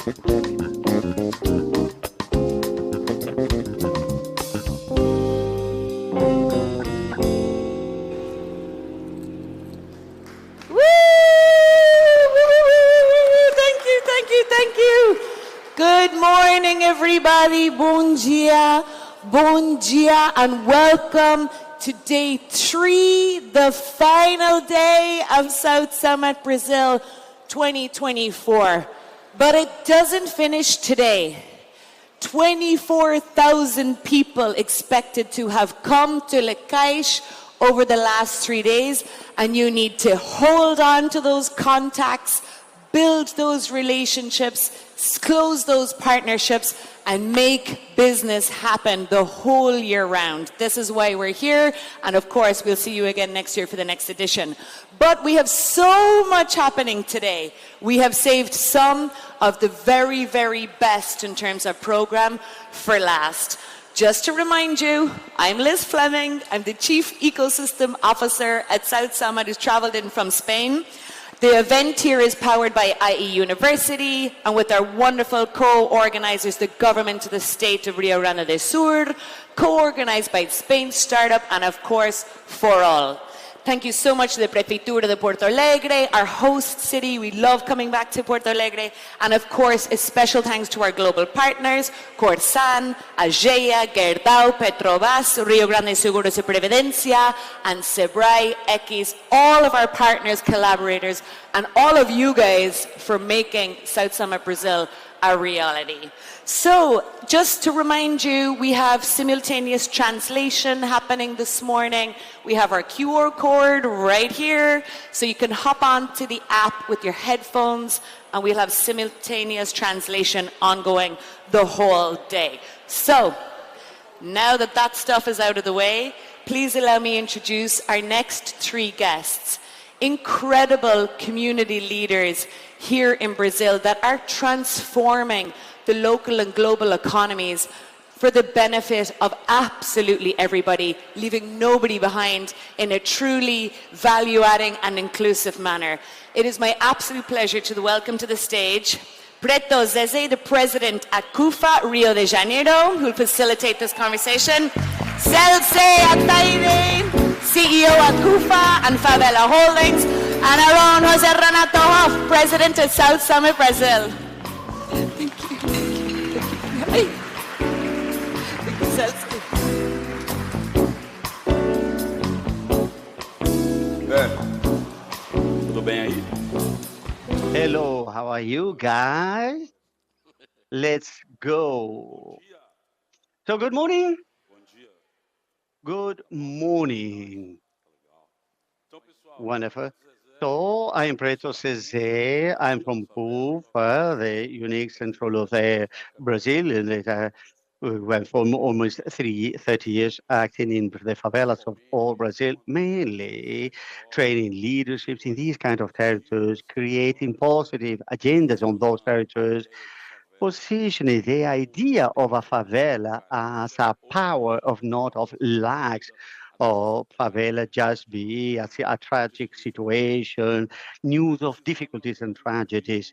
Woo! Woo, woo, woo, woo, woo. Thank you, thank you, thank you. Good morning, everybody. Bom dia, and welcome to day 3, the final day of South Summit Brazil 2024. But it doesn't finish today. 24,000 people expected to have come to Le Caixa over the last 3 days, and you need to hold on to those contacts, build those relationships, close those partnerships, and make business happen the whole year round. This is why we're here, and of course we'll see you again next year for the next edition. But we have so much happening today. We have saved some of the very, very best in terms of program for last. Just to remind you, I'm Liz Fleming. I'm the Chief Ecosystem Officer at South Summit, who's traveled in from Spain. The event here is powered by IE University and with our wonderful co-organizers, the government of the state of Rio Grande do Sul, co-organized by Spain Startup, and of course, For All. Thank you so much to the Prefeitura de Porto Alegre, our host city. We love coming back to Porto Alegre. And of course, a special thanks to our global partners, Corsan, Ageia, Gerdau, Petrobras, Rio Grande Seguros y Previdencia, and Sebrai, X, all of our partners, collaborators, and all of you guys for making South Summit Brazil a reality. So, just to remind you, we have simultaneous translation happening this morning. We have our QR code right here, so you can hop onto the app with your headphones, and we'll have simultaneous translation ongoing the whole day. So, now that that stuff is out of the way, please allow me to introduce our next 3 guests. Incredible community leaders here in Brazil that are transforming the local and global economies for the benefit of absolutely everybody, leaving nobody behind in a truly value-adding and inclusive manner. It is my absolute pleasure to welcome to the stage Preto Zeze, the president at CUFA Rio de Janeiro, who will facilitate this conversation. Celce Ataide, CEO at CUFA and Favela Holdings, and our own Jose Renato Hoff, president at South Summit Brazil. Thank you. Thank you, Celce. Tudo bem aí? Hello, how are you guys? Let's go. So good morning. Good morning. Wonderful. So I'm Preto Cesar. I'm from CUFA, the unique central of Brazil. And we went for almost 30 years acting in the favelas of all Brazil, mainly training leaderships in these kind of territories, creating positive agendas on those territories, positioning the idea of a favela as a power of not of lacks of favela just be a tragic situation, news of difficulties and tragedies.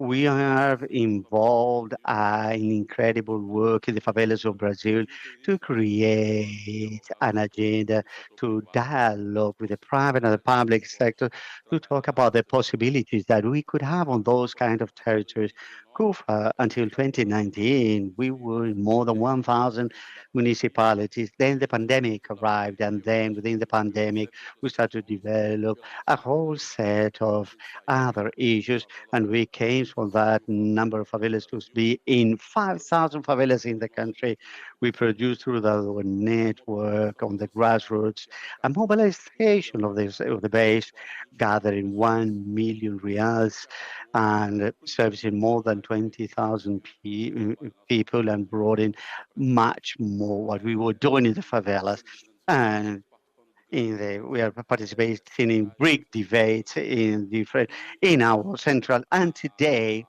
We are involved in incredible work in the favelas of Brazil to create an agenda, to dialogue with the private and the public sector, to talk about the possibilities that we could have on those kind of territories. CUFA, until 2019, we were in more than 1,000 municipalities. Then the pandemic arrived, and then within the pandemic, we started to develop a whole set of other issues, and we came from that number of favelas to be in 5,000 favelas in the country. We produced through our network on the grassroots a mobilization of the base, gathering 1 million reals and servicing more than 20,000 people, and brought in much more what we were doing in the favelas. And we are participating in big debates in our central. And today,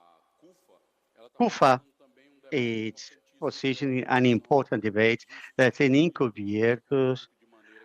CUFA is positioning an important debate that's an incubators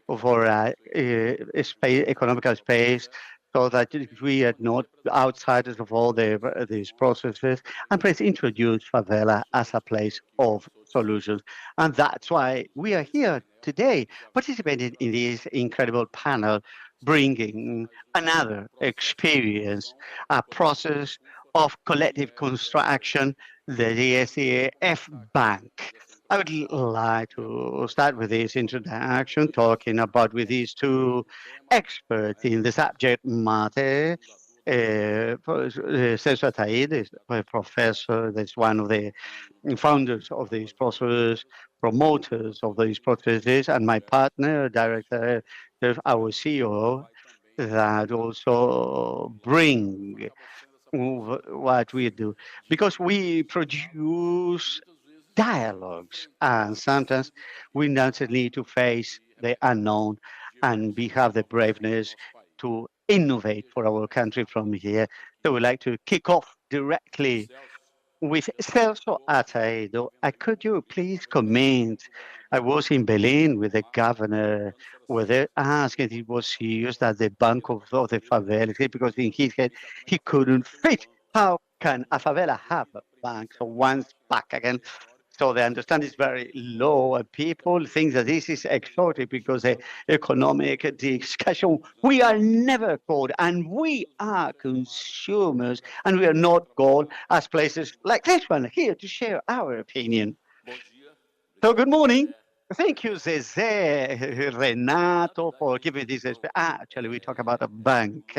for economical space so that we are not outsiders of all these processes, and please introduce favela as a place of solutions. And that's why we are here today, participating in this incredible panel, bringing another experience, a process of collective construction, the DSEF Bank. I would like to start with this introduction, talking about with these two experts in the subject matter. Cesar Taid is a professor, that's one of the founders of these processes, promoters of these processes, and my partner, director, our CEO, that also bring what we do, because we produce dialogues, and sometimes we not need to face the unknown, and we have the braveness to innovate for our country from here. So we like to kick off directly with Celso Ataído. Could you please comment? I was in Berlin with the governor, where they asked if it was serious that the Bank of the Favelas, because in his head he couldn't fit. How can a favela have a bank? So once back again. So the understanding is very low, and people think that this is exotic because the economic discussion, we are never called, and we are consumers, and we are not called as places like this one here to share our opinion. So good morning. Thank you, Zeze, Renato, for giving this. Actually, we talk about a bank.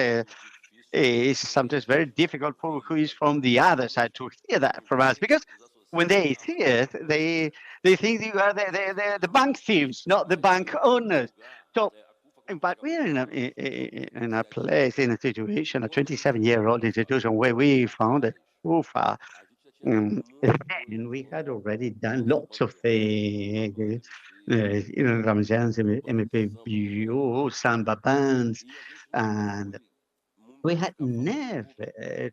It's sometimes very difficult for who is from the other side to hear that from us, because when they see it, they think you are the bank thieves, not the bank owners. So, but we're in a place, in a situation, a 27-year-old institution where we founded UFA. And we had already done lots of things, Ramazan's MPBU, Samba bands, and we had never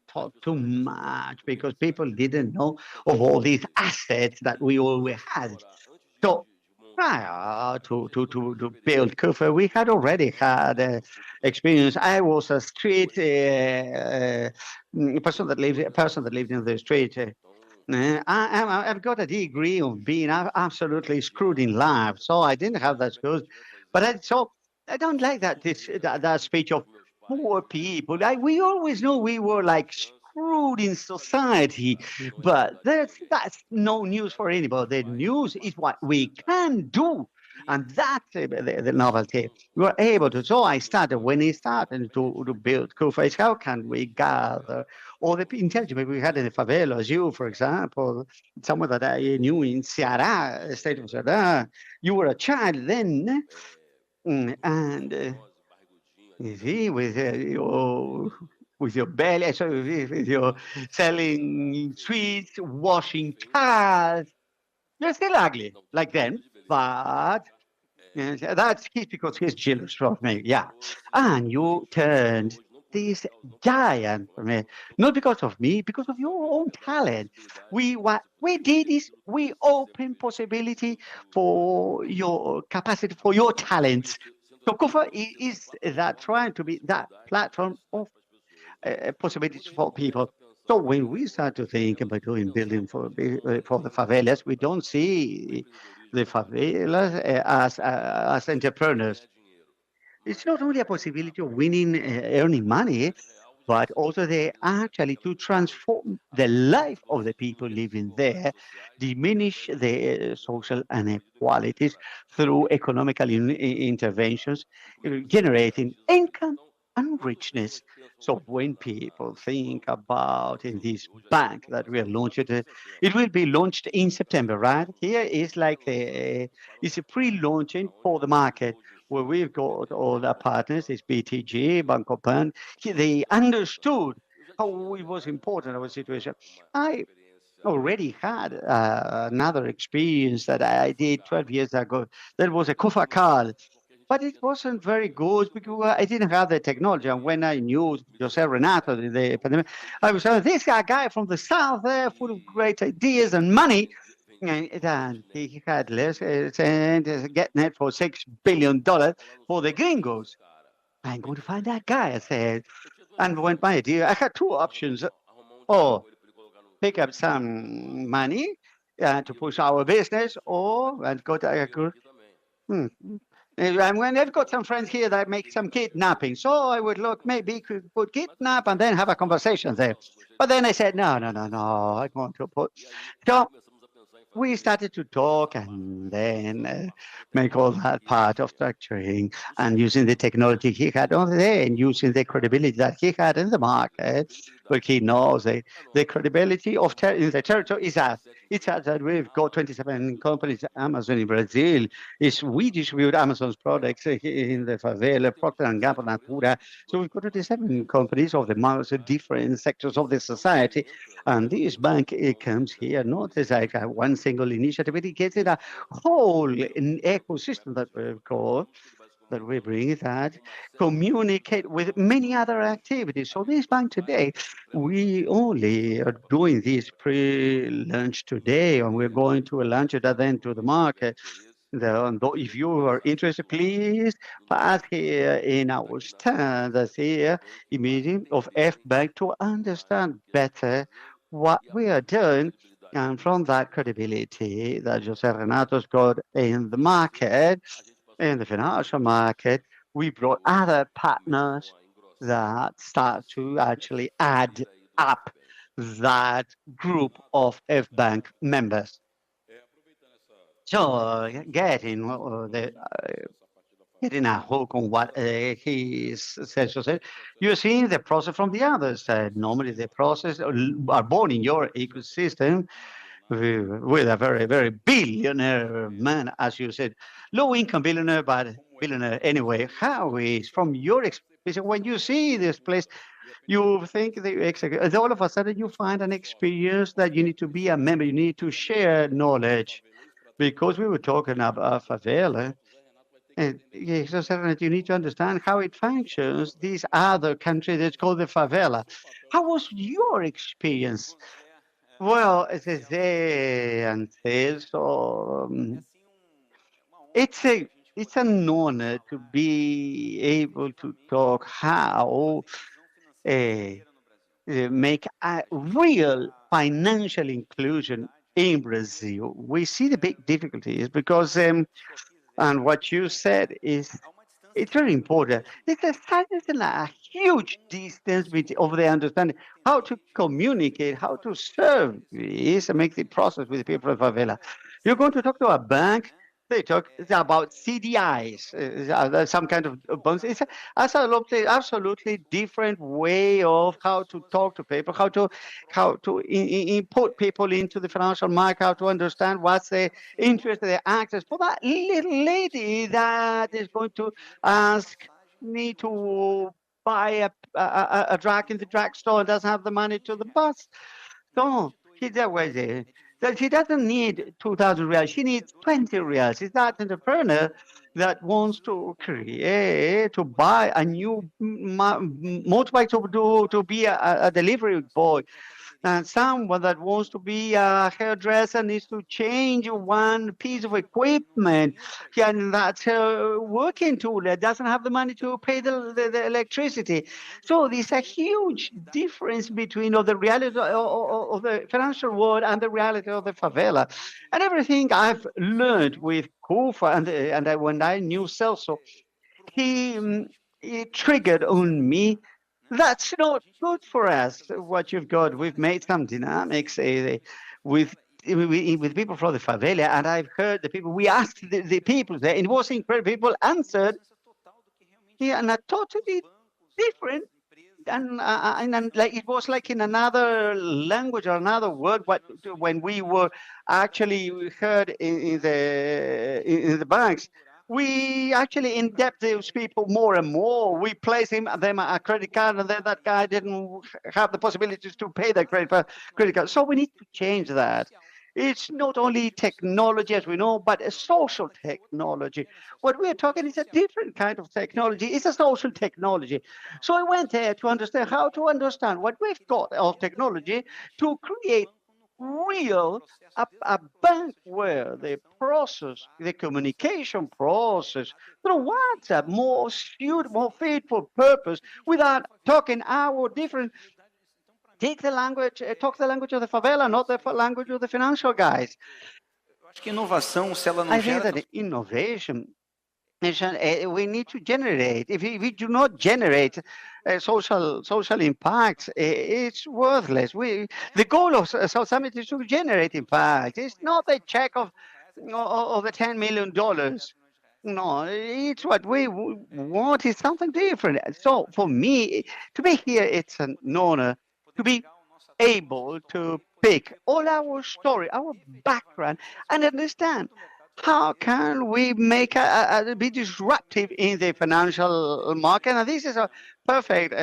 talked too much because people didn't know of all these assets that we always had. So prior to build Kufa, we had already had experience. I was a street person that lived in the street. I've got a degree of being absolutely screwed in life, so I didn't have that skills. But I don't like that speech of poor people. We always know we were like screwed in society, but that's no news for anybody. The news is what we can do. And that's the novelty. We were able to. So I started when he started to build Kufa. How can we gather all the intelligence we had in the favelas? You, for example, someone that I knew in Ceará, state of Ceará. You were a child then, and you see, with your belly, sorry, with your selling sweets, washing cars. You're still ugly like them, but yes, that's he's because he's jealous of me. Yeah. And you turned this giant for me. Not because of me, because of your own talent. What we did is we opened possibility for your capacity, for your talents. So Kufa is that trying to be that platform of possibilities for people. So when we start to think about doing building for the favelas, we don't see the favelas as entrepreneurs. It's not only a possibility of winning, earning money, but also they actually to transform the life of the people living there, diminish the social inequalities through economical interventions, generating income and richness. So when people think about in this bank that we are launched, it will be launched in September, right? Here is like it's a pre-launching for the market where we've got all the partners, it's BTG, Banco Pan, they understood how it was important our situation. I already had another experience that I did 12 years ago. That was a Kufa card, but it wasn't very good because I didn't have the technology. And when I knew Jose Renato, the pandemic, I was this guy from the south there, full of great ideas and money. And then he had less and get net for $6 billion for the gringos. I'm going to find that guy, I said. And when my idea, I had two options. Or pick up some money to push our business, or and go to agriculture. Hmm. And when I've got some friends here that make some kidnapping, so I would look maybe could kidnap and then have a conversation there. But then I said, no, no, no, no, I want to put. So we started to talk and then make all that part of structuring and using the technology he had on there and using the credibility that he had in the market. But he knows the credibility of in the territory is us. It's us that we've got 27 companies. Amazon in Brazil is we distribute Amazon's products in the favela, Procter and Gamble, Natura. So we've got 27 companies of the most different sectors of the society, and this bank, it comes here not as like a one single initiative, but it gets in a whole ecosystem that we've got, that we bring that communicate with many other activities. So this bank today, we only are doing this pre-launch today, and we're going to launch it then to the market. If you are interested, please pass here in our stand that's here immediately of F Bank to understand better what we are doing. And from that credibility that Jose Renato's got in the market, in the financial market, we brought other partners that start to actually add up that group of F Bank members. So getting a hook on what he says. So you see the process from the others. Normally, the process are born in your ecosystem with a very, very billionaire man, as you said, low income billionaire, but billionaire anyway. How is from your experience when you see this place? You think that all of a sudden you find an experience that you need to be a member. You need to share knowledge because we were talking about favela. And yes, so Serena, you need to understand how it functions. These other countries, it's called the favela. How was your experience? Well, as I say, and says, so it's a it's an honor to be able to talk how uh, make a real financial inclusion in Brazil. We see the big difficulties because, and what you said is it's very important. There's a huge distance of the understanding how to communicate, how to serve this and make the process with the people of favela. You're going to talk to a bank. They talk about CDIs, some kind of bonds. It's absolutely different way of how to talk to people, how to input people into the financial market, how to understand what's the interest, the access for that little lady that is going to ask me to buy a drug in the drugstore and doesn't have the money to the bus. No, she that was it. So she doesn't need 2,000 reals. She needs 20 reals. It's that entrepreneur that wants to create, to buy a new motorbike to be a delivery boy. And someone that wants to be a hairdresser needs to change one piece of equipment. And that's a working tool that doesn't have the money to pay the electricity. So there's a huge difference between the reality of the financial world and the reality of the favela. And everything I've learned with Kufa when I knew Celso, he, he triggered on me. That's not good for us. What you've got, we've made some dynamics with with people from the favela, and I've heard the people. We asked the people there, and it was incredible. People answered, yeah, and a totally different and like it was like in another language or another word what when we were actually heard in the banks, we actually in-depth those people more and more. We place them a credit card, and then that guy didn't have the possibilities to pay that credit card. So we need to change that. It's not only technology, as we know, but a social technology. What we're talking is a different kind of technology. It's a social technology. So I went there to understand how to understand what we've got of technology to create real a bank where the process, the communication process through WhatsApp more suit, more fit for purpose without talking our different take the language, talk the language of the favela, not the language of the financial guys. Eu acho que inovação, se ela não I think gera that innovation we need to generate. If we do not generate social impact, it's worthless. The goal of South Summit is to generate impact. It's not a check of the $10 million. No, it's what we want is something different. So for me, to be here, it's an honor to be able to pick all our story, our background, and understand how can we make be disruptive in the financial market. And this is a perfect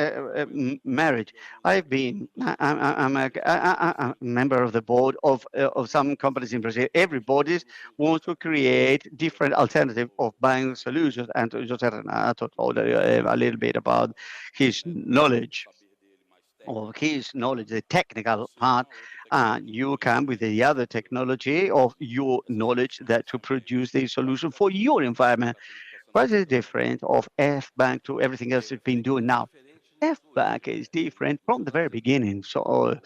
marriage. I'm a member of the board of some companies in Brazil. Everybody wants to create different alternative of buying solutions. And Jose Renato told a little bit about his knowledge the technical part, you come with the other technology of your knowledge that to produce the solution for your environment. What is different of F Bank to everything else it's been doing now? F Bank is different from the very beginning. So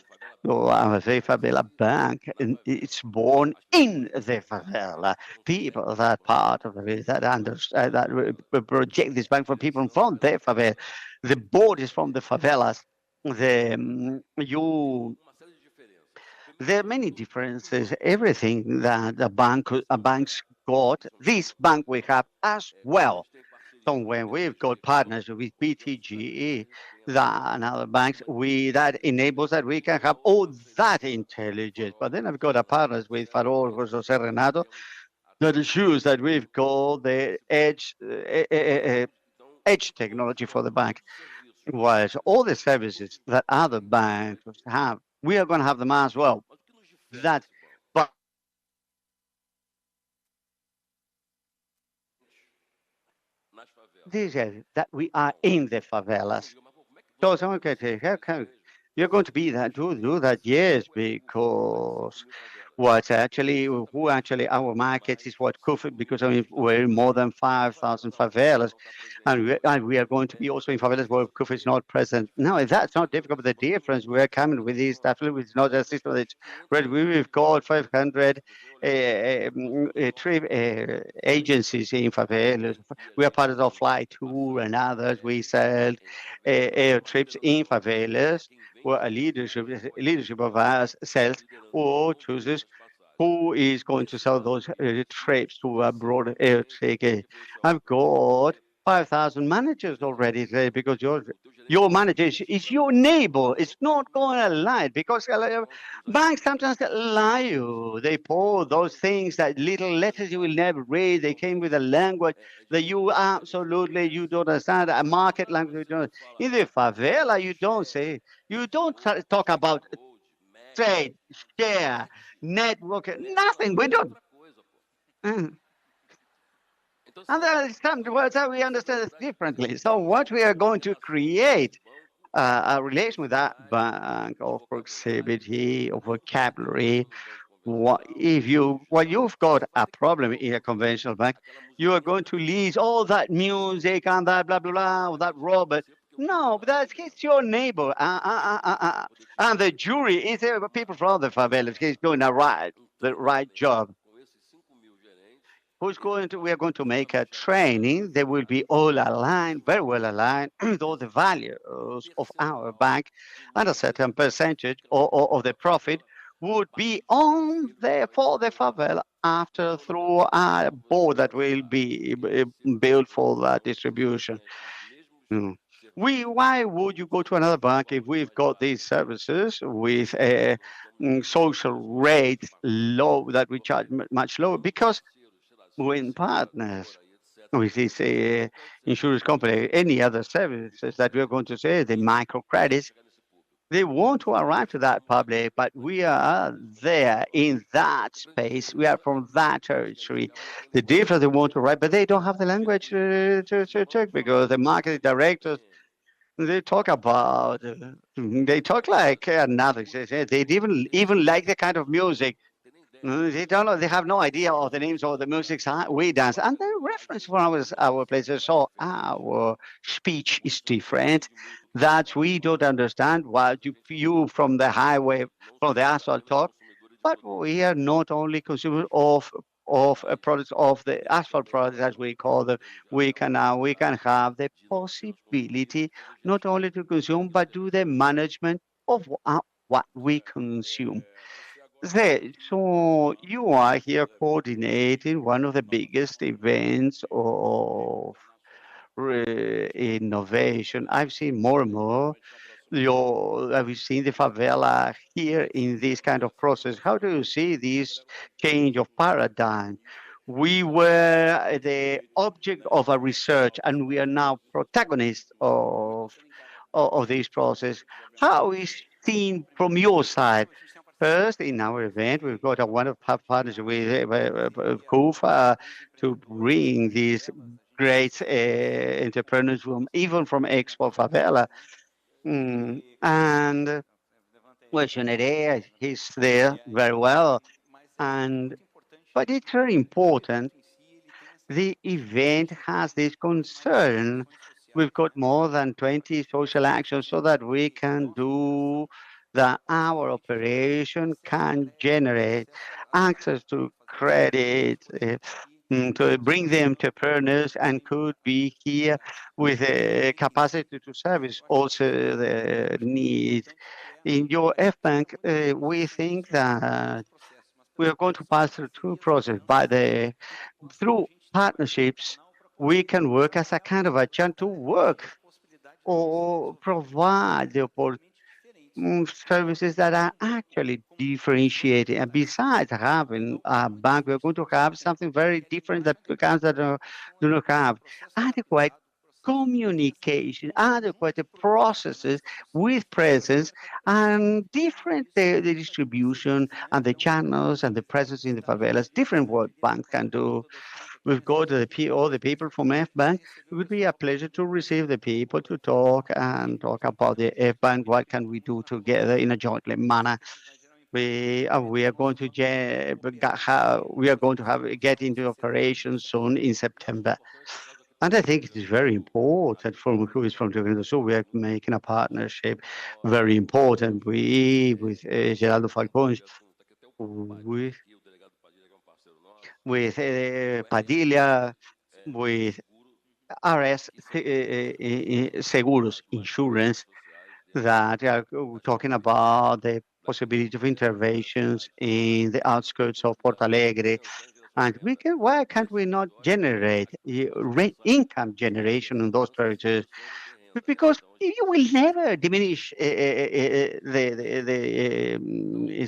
the favela bank, and it's born in the favela. People that part of it that understand that project this bank for people from the favela. The board is from the favelas. You there are many differences. Everything that a bank's got, this bank we have as well. So when we've got partners with BTG that, and other banks, we that enables that we can have all that intelligence. But then I've got a partners with Farol, Jose Renato, that assures that we've got the edge technology for the bank. Whereas all the services that other banks have, we are going to have them as well. That, but this is that we are in the favelas. So someone can say, how come you're going to be that do that? Yes, because what's actually who actually our market is what Kufa because I mean we're in more than 5,000 favelas, and we are going to be also in favelas where Kufa is not present. No, that's not difficult. But the difference we're coming with this definitely it's not a system that's red. We've got 500 trip agencies in favelas. We are part of Fly Tour and others. We sell air trips in favelas where a leadership of us sells or chooses who is going to sell those trips to a broader air ticket. I've got 5,000 managers already there because your manager is your neighbor. It's not going to lie because banks sometimes lie you. They pour those things that little letters you will never read. They came with a language that you absolutely you don't understand. A market language. You don't. In the favela, you don't say. You don't talk about trade, share, network, nothing. We don't. Mm. And there are some words that we understand it differently. So what we are going to create a relation with that bank of proximity, of vocabulary. What if you well you've got a problem in a conventional bank, you are going to lease all that music and that blah blah blah, that Robert. No, but that's it's your neighbor, and the jury is people from the favelas. He's doing the right job. Who's going to? We are going to make a training. They will be all aligned, very well aligned, with all the values of our bank, and a certain percentage of the profit would be on there for the favela after through a board that will be built for that distribution. Mm. Why would you go to another bank if we've got these services with a social rates low that we charge much lower? Because when partners with this insurance company, any other services that we're going to say, the microcredits, they want to arrive to that public, but we are there in that space. We are from that territory. The difference they want to write, but they don't have the language to check because the marketing directors They talk about, they talk like nothing. They even like the kind of music. They don't know. They have no idea of the names of the music we dance, and the reference for our places. So our speech is different. That we don't understand what you from the highway, from the asphalt talk. But we are not only consumers of products of the asphalt products as we call them. We can have the possibility not only to consume but do the management of what we consume. So you are here coordinating one of the biggest events of innovation. I've seen more and more. I've seen the favela here in this kind of process. How do you see this change of paradigm? We were the object of a research, and we are now protagonists of this process. How is seen from your side? First, in our event, we've got a wonderful partnership with KUFA to bring these great entrepreneurs from even from Expo Favela. And Questionnaire, he's there very well. And but it's very important the event has this concern. We've got more than 20 social actions so that we can do that our operation can generate access to credit, to bring the entrepreneurs and could be here with a capacity to service also the needs. In your F Bank, we think that we are going to pass through two processes. Through partnerships, we can work as a kind of a chance to work or provide the services that are actually differentiated. And besides having a bank, we're going to have something very different that banks that do not have adequate communication, adequate processes with presence and different the distribution and the channels and the presence in the favelas, different what banks can do. We've got all the people from F Bank. It would be a pleasure to receive the people to talk and talk about the F Bank. What can we do together in a jointly manner? We are going to we are going to have get into operation soon in September. And I think it is very important from who is from the organization. So we are making a partnership, very important. We with Geraldo Falcões, with Padilla, with RS Seguros Insurance that are talking about the possibility of interventions in the outskirts of Porto Alegre. And why can't we not generate income generation in those territories? Because you will never diminish the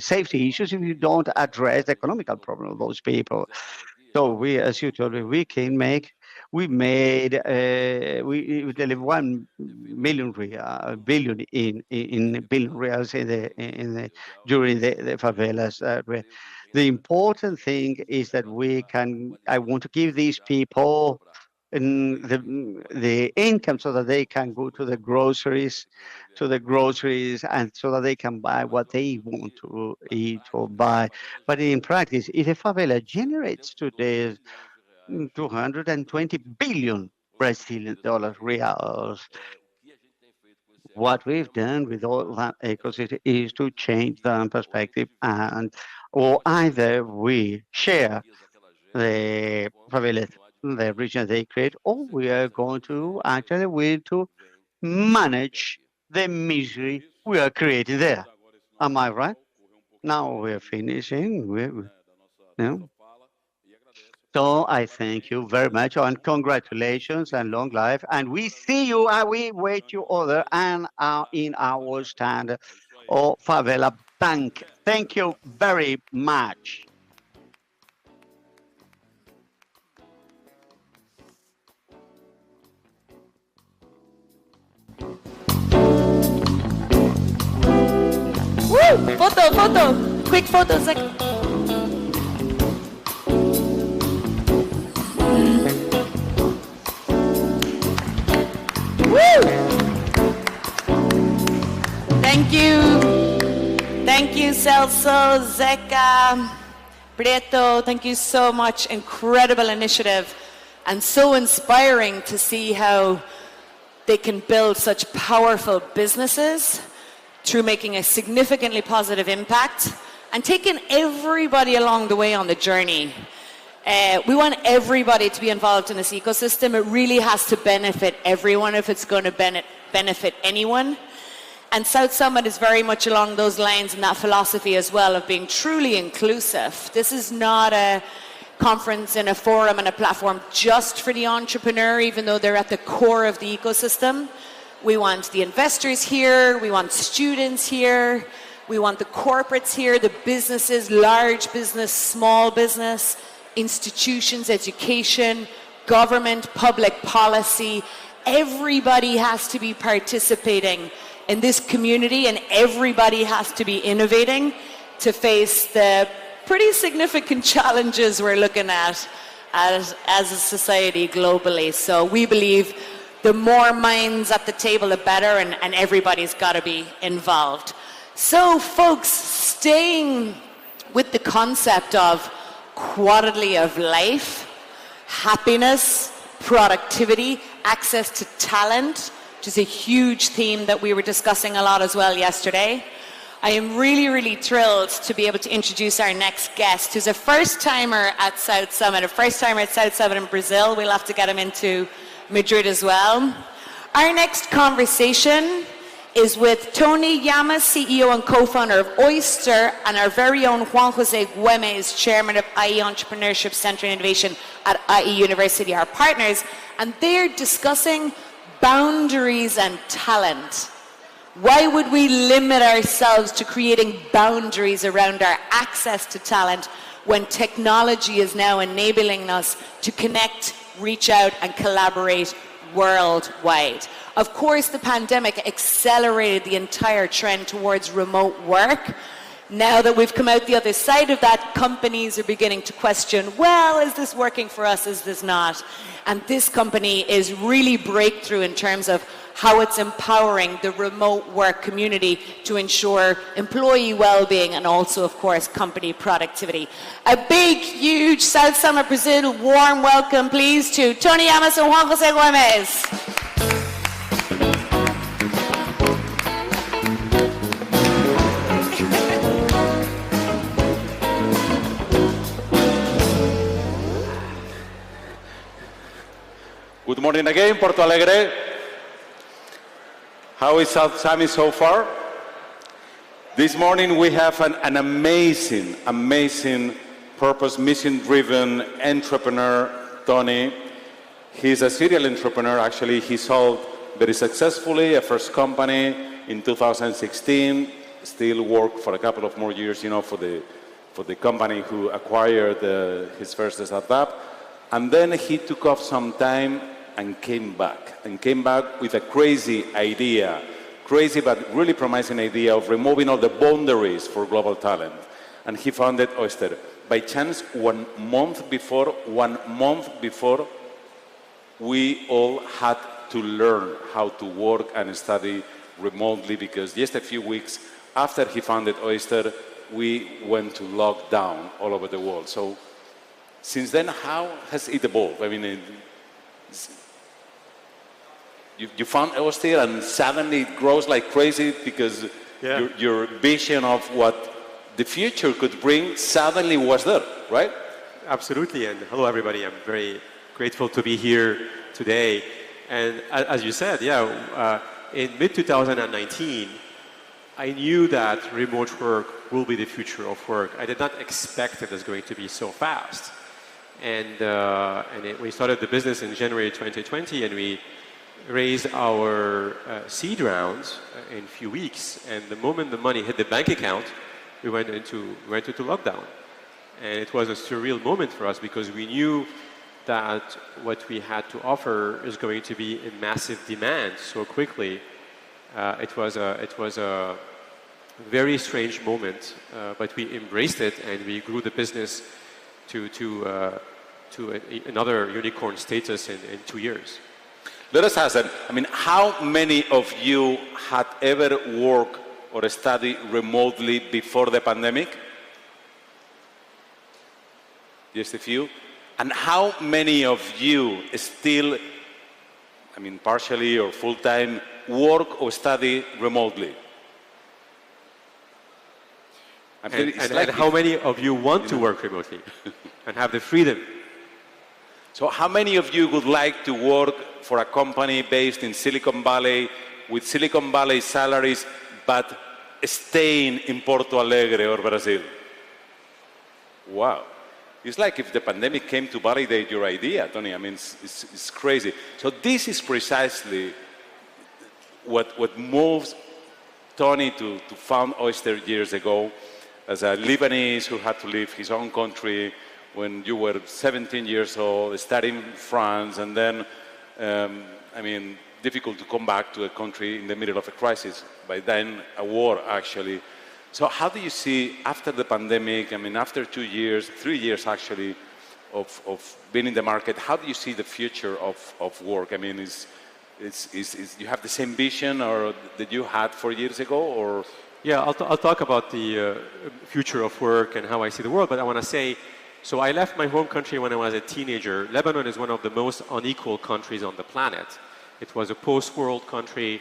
safety issues if you don't address the economical problem of those people. So we, as you told me, we delivered 1 million billion in billion reals during the favelas. The important thing is that I want to give these people and the income so that they can go to the groceries, and so that they can buy what they want to eat or buy. But in practice, if a favela generates today 220 billion Brazilian dollars reals, what we've done with all that ecosystem is to change the perspective, and or either we share the favelas, the region they create, or we are going to actually to manage the misery we are creating there. Am I right? Now we're finishing. No? So I thank you very much and congratulations and long life. And we see you, we wait you other and in our stand or Favela Bank. Thank you very much. Woo! Photo! Quick photo second. Woo! Celso, Zeka, Prieto, thank you so much. Incredible initiative and so inspiring to see how they can build such powerful businesses through making a significantly positive impact and taking everybody along the way on the journey. We want everybody to be involved in this ecosystem. It really has to benefit everyone if it's going to benefit anyone. And South Summit is very much along those lines and that philosophy as well of being truly inclusive. This is not a conference and a forum and a platform just for the entrepreneur, even though they're at the core of the ecosystem. We want the investors here, we want students here, we want the corporates here, the businesses, large business, small business, institutions, education, government, public policy. Everybody has to be participating in this community and everybody has to be innovating to face the pretty significant challenges we're looking at as a society globally. So we believe the more minds at the table, the better, and everybody's got to be involved. So folks, staying with the concept of quality of life, happiness, productivity, access to talent, which is a huge theme that we were discussing a lot as well yesterday. I am really, really thrilled to be able to introduce our next guest, who's a first-timer at South Summit, a first-timer at South Summit in Brazil. We'll have to get him into Madrid as well. Our next conversation is with Tony Llamas, CEO and co-founder of Oyster, and our very own Juan Jose Güemes, chairman of IE Entrepreneurship Center and Innovation at IE University, our partners, and they're discussing boundaries and talent. Why would we limit ourselves to creating boundaries around our access to talent when technology is now enabling us to connect, reach out, and collaborate worldwide? Of course, the pandemic accelerated the entire trend towards remote work. Now that we've come out the other side of that, companies are beginning to question, well, is this working for us, is this not? And this company is really breakthrough in terms of how it's empowering the remote work community to ensure employee well-being and also, of course, company productivity. A big, huge South Summit Brazil warm welcome, please, to Tony Llamas and Juan Jose Güemes. Good morning again, Porto Alegre. How is South Summit so far? This morning we have an amazing, purpose, mission-driven entrepreneur, Tony. He's a serial entrepreneur, actually. He sold very successfully a first company in 2016, still worked for a couple of more years, for the company who acquired his first startup. And then he took off some time and came back with a crazy but really promising idea of removing all the boundaries for global talent. And he founded Oyster. By chance, one month before, we all had to learn how to work and study remotely, because just a few weeks after he founded Oyster, we went to lockdown all over the world. So since then, how has it evolved? I mean, you found Oyster and suddenly it grows like crazy because your vision of what the future could bring suddenly was there, right? Absolutely, and hello everybody. I'm very grateful to be here today. And as you said, in mid-2019, I knew that remote work will be the future of work. I did not expect it was going to be so fast. We started the business in January 2020, and we raised our seed rounds in a few weeks. And the moment the money hit the bank account, we went into lockdown. And it was a surreal moment for us because we knew that what we had to offer is going to be in massive demand so quickly. It was a very strange moment, but we embraced it and we grew the business to another unicorn status in 2 years. Let us ask them, how many of you had ever worked or study remotely before the pandemic? Just a few. And how many of you still, I mean, partially or full-time, work or study remotely? And how many of you want to work remotely and have the freedom? So how many of you would like to work for a company based in Silicon Valley with Silicon Valley salaries, but staying in Porto Alegre or Brazil? Wow. It's like if the pandemic came to validate your idea, Tony. I mean, it's crazy. So this is precisely what moves Tony to found Oyster years ago as a Lebanese who had to leave his own country when you were 17 years old, studying in France, and then, I mean, difficult to come back to a country in the middle of a crisis. By then, a war, actually. So how do you see, after the pandemic, I mean, after 2 years, 3 years, actually, of being in the market, how do you see the future of work? I mean, you have the same vision or that you had 4 years ago, or? Yeah, I'll talk about the future of work and how I see the world, but I want to say, so I left my home country when I was a teenager. Lebanon is one of the most unequal countries on the planet. It was a post-world country,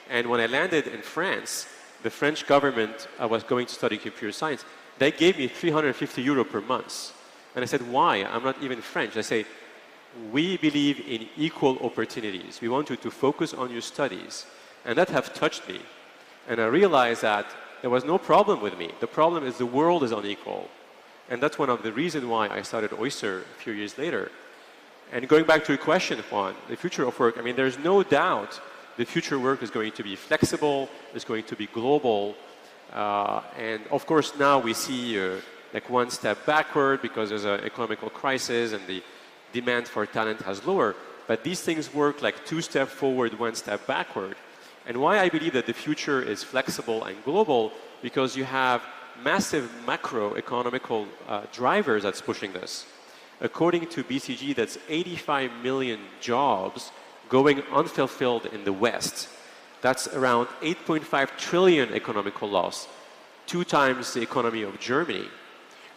and when I landed in France, the French government, I was going to study computer science, they gave me 350 euro per month. And I said, why? I'm not even French. They say, we believe in equal opportunities. We want you to focus on your studies. And that have touched me. And I realized that there was no problem with me. The problem is the world is unequal. And that's one of the reasons why I started Oyster a few years later. And going back to your question, Juan, the future of work, I mean, there's no doubt the future work is going to be flexible, is going to be global. And of course, now we see like one step backward because there's an economical crisis and the demand for talent has lowered. But these things work like 2 steps forward, 1 step backward. And why I believe that the future is flexible and global, because you have massive macroeconomical drivers that's pushing this. According to BCG, that's 85 million jobs going unfulfilled in the West. That's around 8.5 trillion economical loss, 2 times the economy of Germany.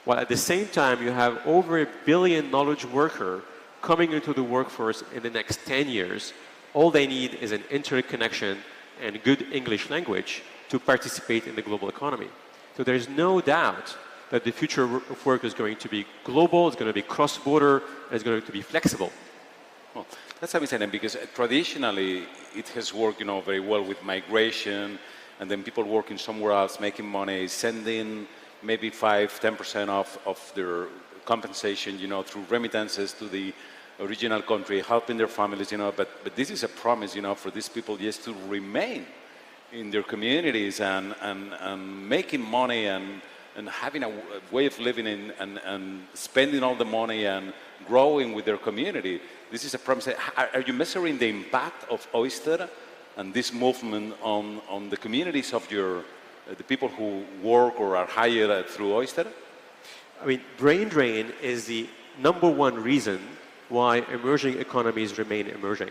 While at the same time, you have over 1 billion knowledge workers coming into the workforce in the next 10 years. All they need is an internet connection and good English language to participate in the global economy. So there's no doubt that the future of work is going to be global, it's going to be cross-border, and it's going to be flexible. Well, that's amazing, because traditionally it has worked, very well with migration, and then people working somewhere else, making money, sending maybe 5-10% of their compensation, through remittances to the original country, helping their families, but this is a promise, for these people just to remain in their communities and making money and having a way of living and spending all the money and growing with their community. This is a promise. Are you measuring the impact of Oyster and this movement on the communities of the people who work or are hired through Oyster? I mean, brain drain is the #1 reason why emerging economies remain emerging.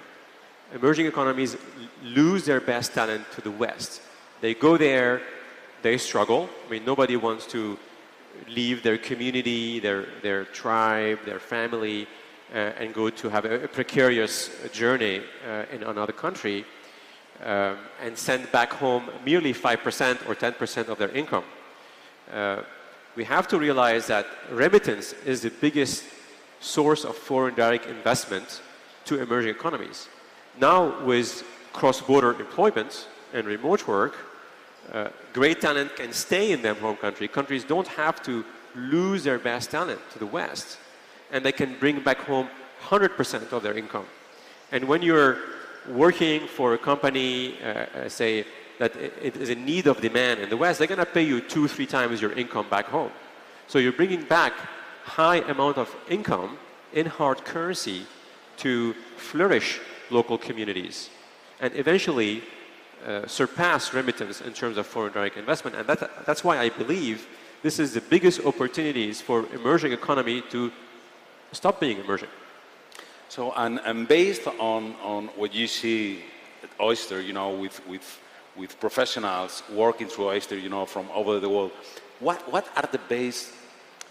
Emerging economies lose their best talent to the West. They go there, they struggle. I mean, nobody wants to leave their community, their tribe, their family, and go to have a precarious journey in another country and send back home merely 5% or 10% of their income. We have to realize that remittance is the biggest source of foreign direct investment to emerging economies. Now, with cross-border employment and remote work, great talent can stay in their home country. Countries don't have to lose their best talent to the West, and they can bring back home 100% of their income. And when you're working for a company, say, that it is in need of demand in the West, they're going to pay you 2-3 times your income back home. So you're bringing back high amount of income in hard currency to flourish local communities and eventually surpass remittance in terms of foreign direct investment. And that's why I believe this is the biggest opportunities for emerging economy to stop being emerging. So, and based on what you see at Oyster, with with professionals working through Oyster, you know, from over the world. What are the base?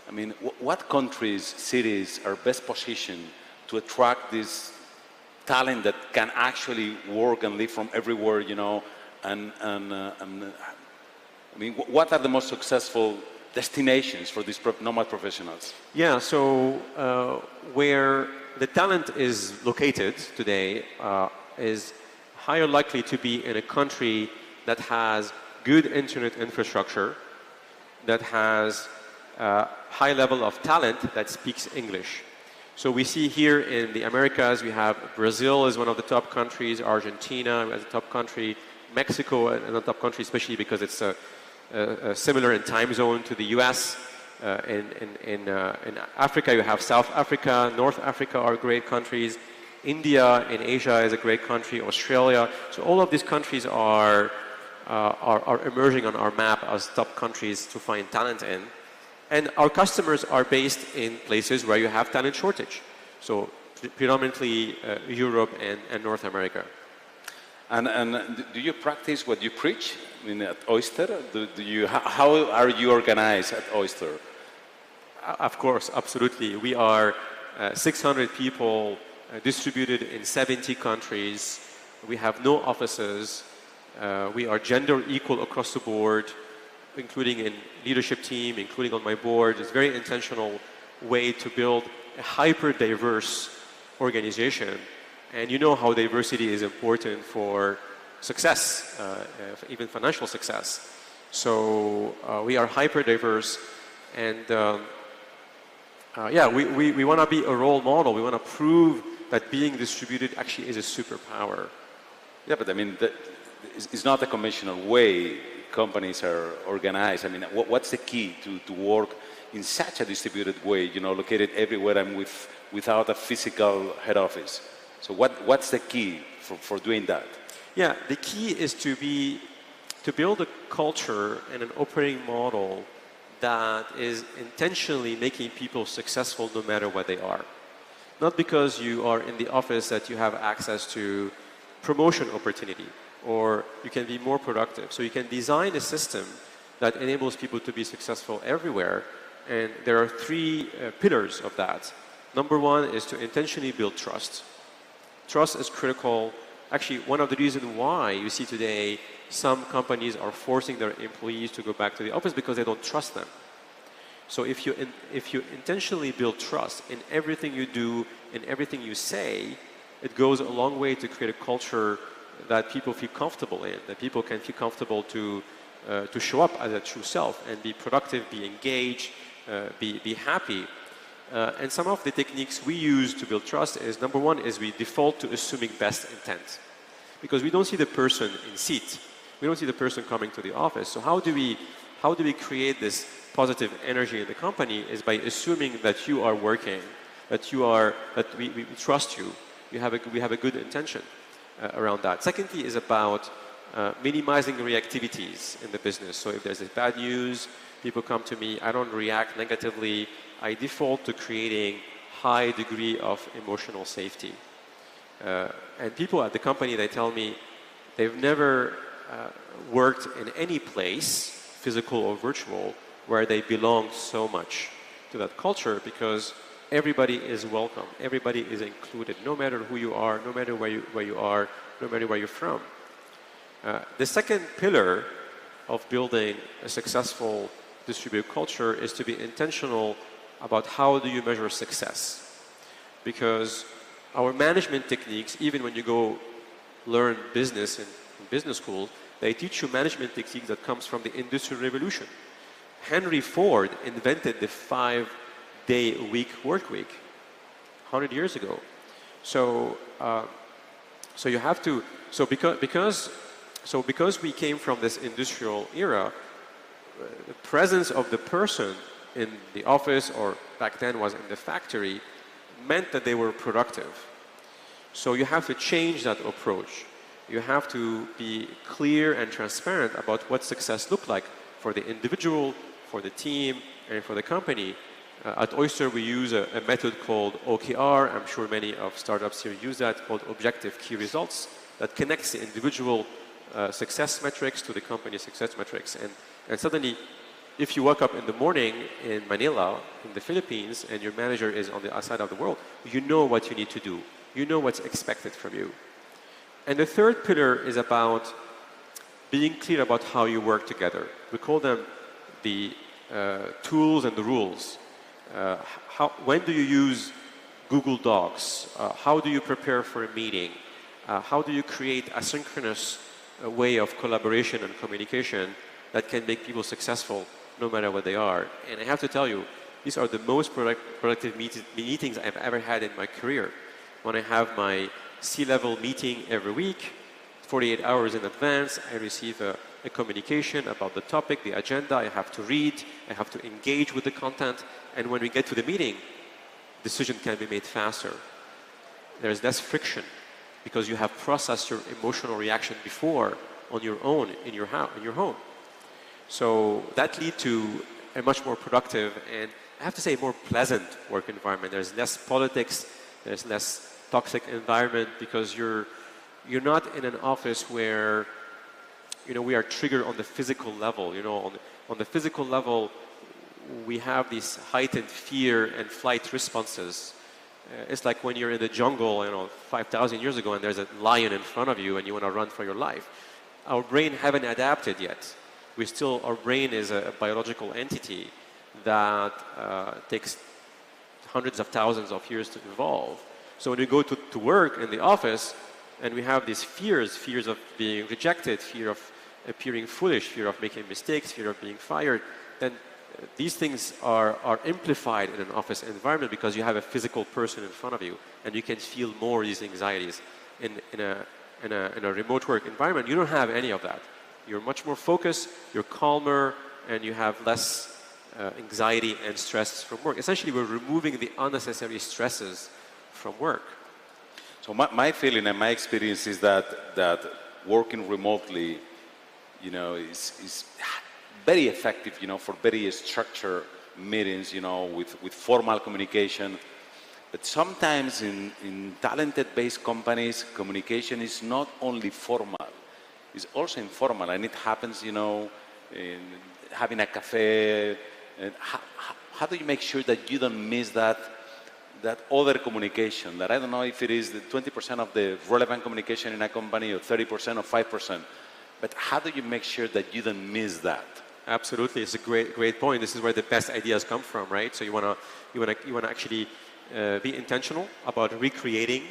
I mean, what countries, cities are best positioned to attract this talent that can actually work and live from everywhere, you know, and I mean, what are the most successful destinations for these nomad professionals? Yeah, so where the talent is located today is higher likely to be in a country that has good internet infrastructure, that has a high level of talent that speaks English. So we see here in the Americas, we have Brazil is one of the top countries, Argentina as a top country, Mexico as a top country, especially because it's similar in time zone to the US. In Africa, you have South Africa, North Africa are great countries. India in Asia is a great country, Australia. So all of these countries are emerging on our map as top countries to find talent in. And our customers are based in places where you have talent shortage. So predominantly Europe and North America. And do you practice what you preach? I mean, at Oyster? How are you organized at Oyster? Of course, absolutely. We are 600 people distributed in 70 countries. We have no offices. We are gender equal across the board, including in leadership team, including on my board. It's a very intentional way to build a hyper-diverse organization. And you know how diversity is important for success, even financial success. So we are hyper-diverse, and yeah, we want to be a role model. We want to prove that being distributed actually is a superpower. Yeah, but I mean, it's not a conventional way companies are organized. I mean, what's the key to work in such a distributed way, you know, located everywhere and without a physical head office? So what's the key for doing that? Yeah, the key is to build a culture and an operating model that is intentionally making people successful no matter what they are. Not because you are in the office that you have access to promotion opportunity or you can be more productive. So you can design a system that enables people to be successful everywhere. And there are three pillars of that. Number one is to intentionally build trust. Trust is critical. Actually, one of the reasons why you see today some companies are forcing their employees to go back to the office because they don't trust them. So if you intentionally build trust in everything you do, in everything you say, it goes a long way to create a culture that people feel comfortable in, that people can feel comfortable to show up as a true self and be productive, be engaged, be happy. And some of the techniques we use to build trust is, number one, is we default to assuming best intent. Because we don't see the person in seat. We don't see the person coming to the office. So how do we create this positive energy in the company is by assuming that you are working, that we trust you. We have a good intention around that. Secondly is about minimizing reactivities in the business. So if there's a bad news, people come to me, I don't react negatively. I default to creating high degree of emotional safety. And people at the company, they tell me they've never worked in any place, physical or virtual, where they belong so much to that culture because everybody is welcome, everybody is included, no matter who you are, no matter where you are, no matter where you're from. The second pillar of building a successful distributed culture is to be intentional about how do you measure success. Because our management techniques, even when you go learn business in business school, they teach you management techniques that comes from the Industrial Revolution. Henry Ford invented the 5-day-a-week work week 100 years ago. So you have to. Because we came from this industrial era, the presence of the person in the office or back then was in the factory meant that they were productive. So you have to change that approach. You have to be clear and transparent about what success looked like for the individual, for the team, and for the company. At Oyster, we use a method called OKR. I'm sure many of startups here use that, called Objective Key Results, that connects the individual success metrics to the company success metrics. And suddenly, if you wake up in the morning in Manila, in the Philippines, and your manager is on the other side of the world, you know what you need to do. You know what's expected from you. And the third pillar is about being clear about how you work together. We call them the tools and the rules. When do you use Google Docs? How do you prepare for a meeting? How do you create a synchronous way of collaboration and communication that can make people successful no matter what they are? And I have to tell you, these are the most productive meetings I've ever had in my career. When I have my C-level meeting every week, 48 hours in advance, I receive a communication about the topic, the agenda. I have to read, I have to engage with the content, and when we get to the meeting, decision can be made faster. There's less friction because you have processed your emotional reaction before on your own in your home. So that leads to a much more productive and, I have to say, more pleasant work environment. There's less politics, there's less toxic environment because you're not in an office where we are triggered on the physical level. On the physical level, we have these heightened fear and flight responses. It's like when you're in the jungle, 5,000 years ago, and there's a lion in front of you, and you want to run for your life. Our brain haven't adapted yet. Our brain is a biological entity that takes hundreds of thousands of years to evolve. So when we go to work in the office, and we have these fears of being rejected, fear of appearing foolish, fear of making mistakes, fear of being fired, then these things are amplified in an office environment because you have a physical person in front of you, and you can feel more these anxieties. In a remote work environment, you don't have any of that. You're much more focused, you're calmer, and you have less anxiety and stress from work. Essentially, we're removing the unnecessary stresses from work. So my feeling and my experience is that working remotely, is very effective, for very structured meetings, with formal communication. But sometimes in talented-based companies, communication is not only formal, it's also informal, and it happens, in having a cafe. And how do you make sure that you don't miss that other communication? That I don't know if it is the 20% of the relevant communication in a company or 30% or 5%, but how do you make sure that you don't miss that? Absolutely, it's a great point. This is where the best ideas come from, right? So you wanna actually be intentional about recreating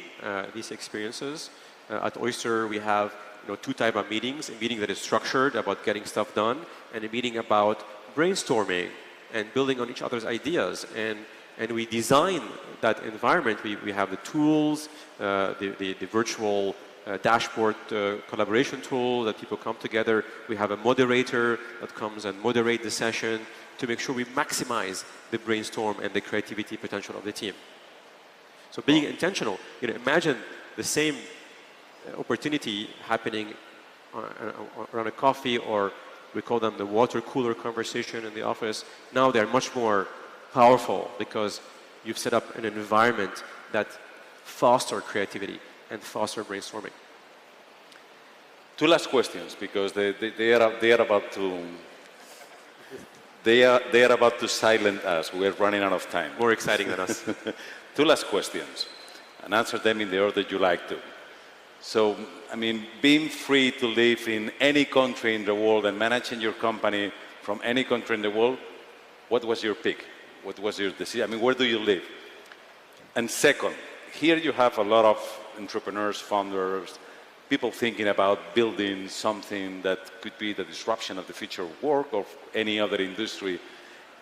these experiences. At Oyster, we have two types of meetings: a meeting that is structured about getting stuff done, and a meeting about brainstorming and building on each other's ideas. And we design that environment. We have the tools, the virtual dashboard collaboration tool that people come together. We have a moderator that comes and moderate the session to make sure we maximize the brainstorm and the creativity potential of the team. So being intentional, imagine the same opportunity happening around a coffee, or we call them the water cooler conversation in the office. Now they're much more powerful because you've set up an environment that fosters creativity and foster brainstorming. Two last questions, because they are about to silence us. We're running out of time. More exciting than us. Two last questions, and answer them in the order you like to. So, being free to live in any country in the world and managing your company from any country in the world, what was your pick? What was your decision? Where do you live? And second, here you have a lot of entrepreneurs, founders, people thinking about building something that could be the disruption of the future of work or any other industry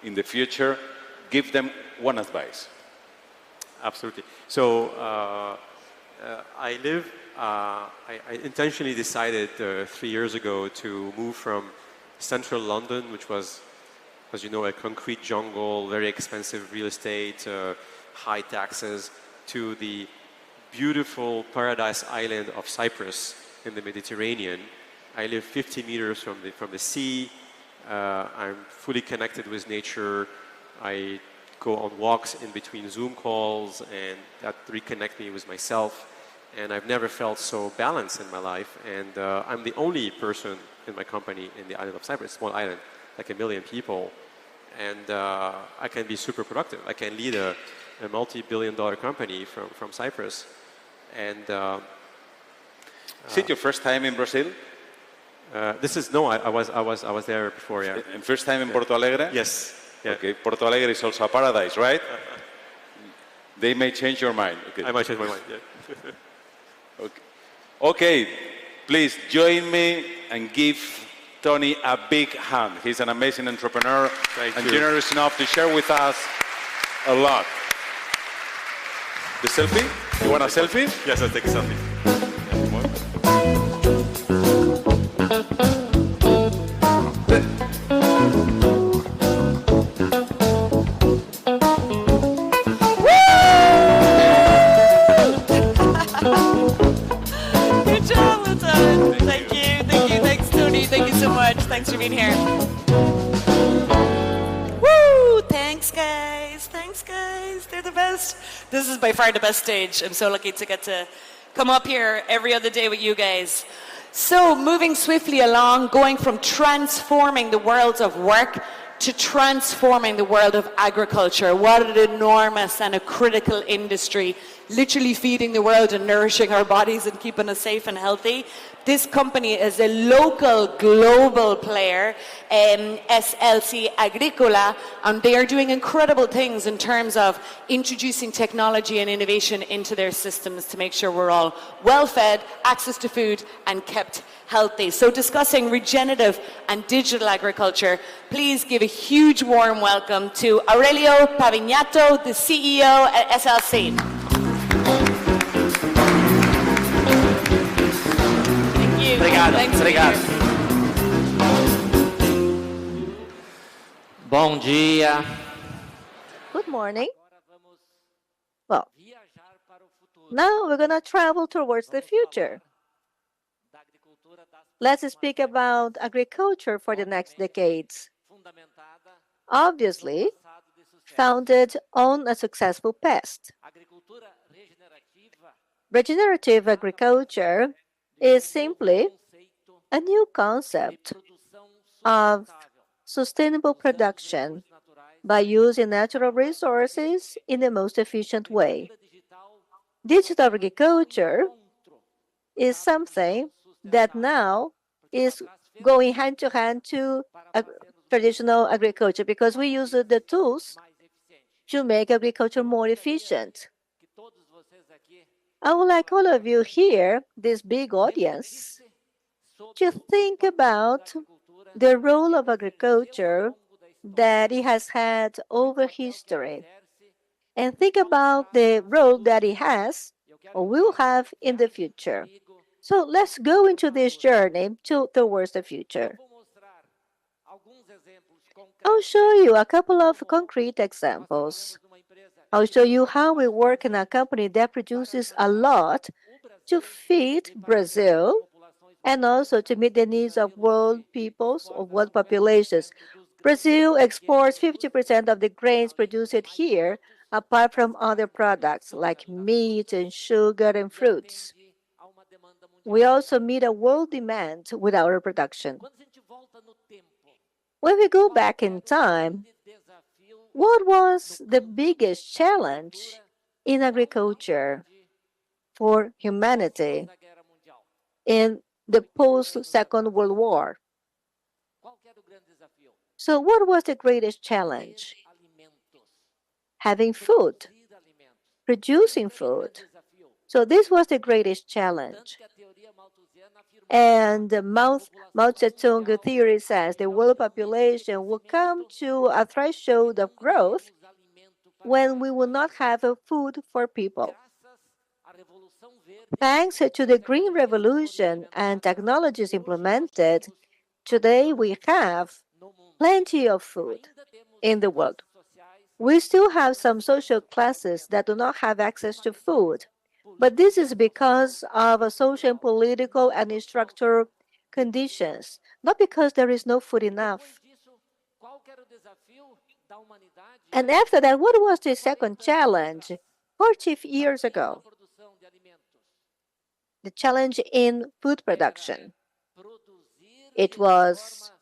in the future. Give them one advice. Absolutely. So I intentionally decided 3 years ago to move from central London, which was, as you know, a concrete jungle, very expensive real estate, high taxes, to the beautiful paradise island of Cyprus in the Mediterranean. I live 50 meters from the sea. I'm fully connected with nature. I go on walks in between Zoom calls, and that reconnect me with myself. and I've never felt so balanced in my life. And I'm the only person in my company in the island of Cyprus, small island, like 1 million people, and I can be super productive. I can lead a multi-billion-dollar company from Cyprus, and Is it your first time in Brazil? this is no. I was there before. Yeah. And first time in Porto Alegre? Yes. Yeah. Okay, Porto Alegre is also a paradise, right? They may change your mind. Okay. I might change my mind. Yeah. Okay, please join me and give Tony a big hand. He's an amazing entrepreneur and generous enough to share with us a lot. The selfie? You want a selfie? Yes, I'll take a selfie. Good job, well done. Thank you. Thanks, Tony. Thank you so much. Thanks for being here. Woo! Thanks, guys. They're the best. This is by far the best stage. I'm so lucky to get to come up here every other day with you guys. So, moving swiftly along, going from transforming the world of work to transforming the world of agriculture. What an enormous and a critical industry, literally feeding the world and nourishing our bodies and keeping us safe and healthy. This company is a local, global player, SLC Agricola, and they are doing incredible things in terms of introducing technology and innovation into their systems to make sure we're all well-fed, access to food, and kept healthy. So discussing regenerative and digital agriculture, please give a huge warm welcome to Aurelio Pavignato, the CEO at SLC. Obrigado, Thanks obrigado. Bom dia. Good morning. Well, now we're going to travel towards the future. Let's speak about agriculture for the next decades. Obviously, founded on a successful past. Regenerative agriculture is simply a new concept of sustainable production by using natural resources in the most efficient way. Digital agriculture is something that now is going hand to hand to traditional agriculture because we use the tools to make agriculture more efficient. I would like all of you here, this big audience, to think about the role of agriculture that it has had over history, and think about the role that it has or will have in the future. So let's go into this journey towards the future. I'll show you a couple of concrete examples. I'll show you how we work in a company that produces a lot to feed Brazil and also to meet the needs of world peoples, of world populations. Brazil exports 50% of the grains produced here, apart from other products like meat and sugar and fruits. We also meet a world demand with our production. When we go back in time, what was the biggest challenge in agriculture for humanity in the post-Second World War? So what was the greatest challenge? Having food, producing food. So this was the greatest challenge. And Mao Zedong theory says the world population will come to a threshold of growth when we will not have food for people. Thanks to the Green Revolution and technologies implemented, today we have plenty of food in the world. We still have some social classes that do not have access to food, but this is because of social and political and structural conditions, not because there is no food enough. And after that, what was the second challenge? 40 years ago, the challenge in food production. It was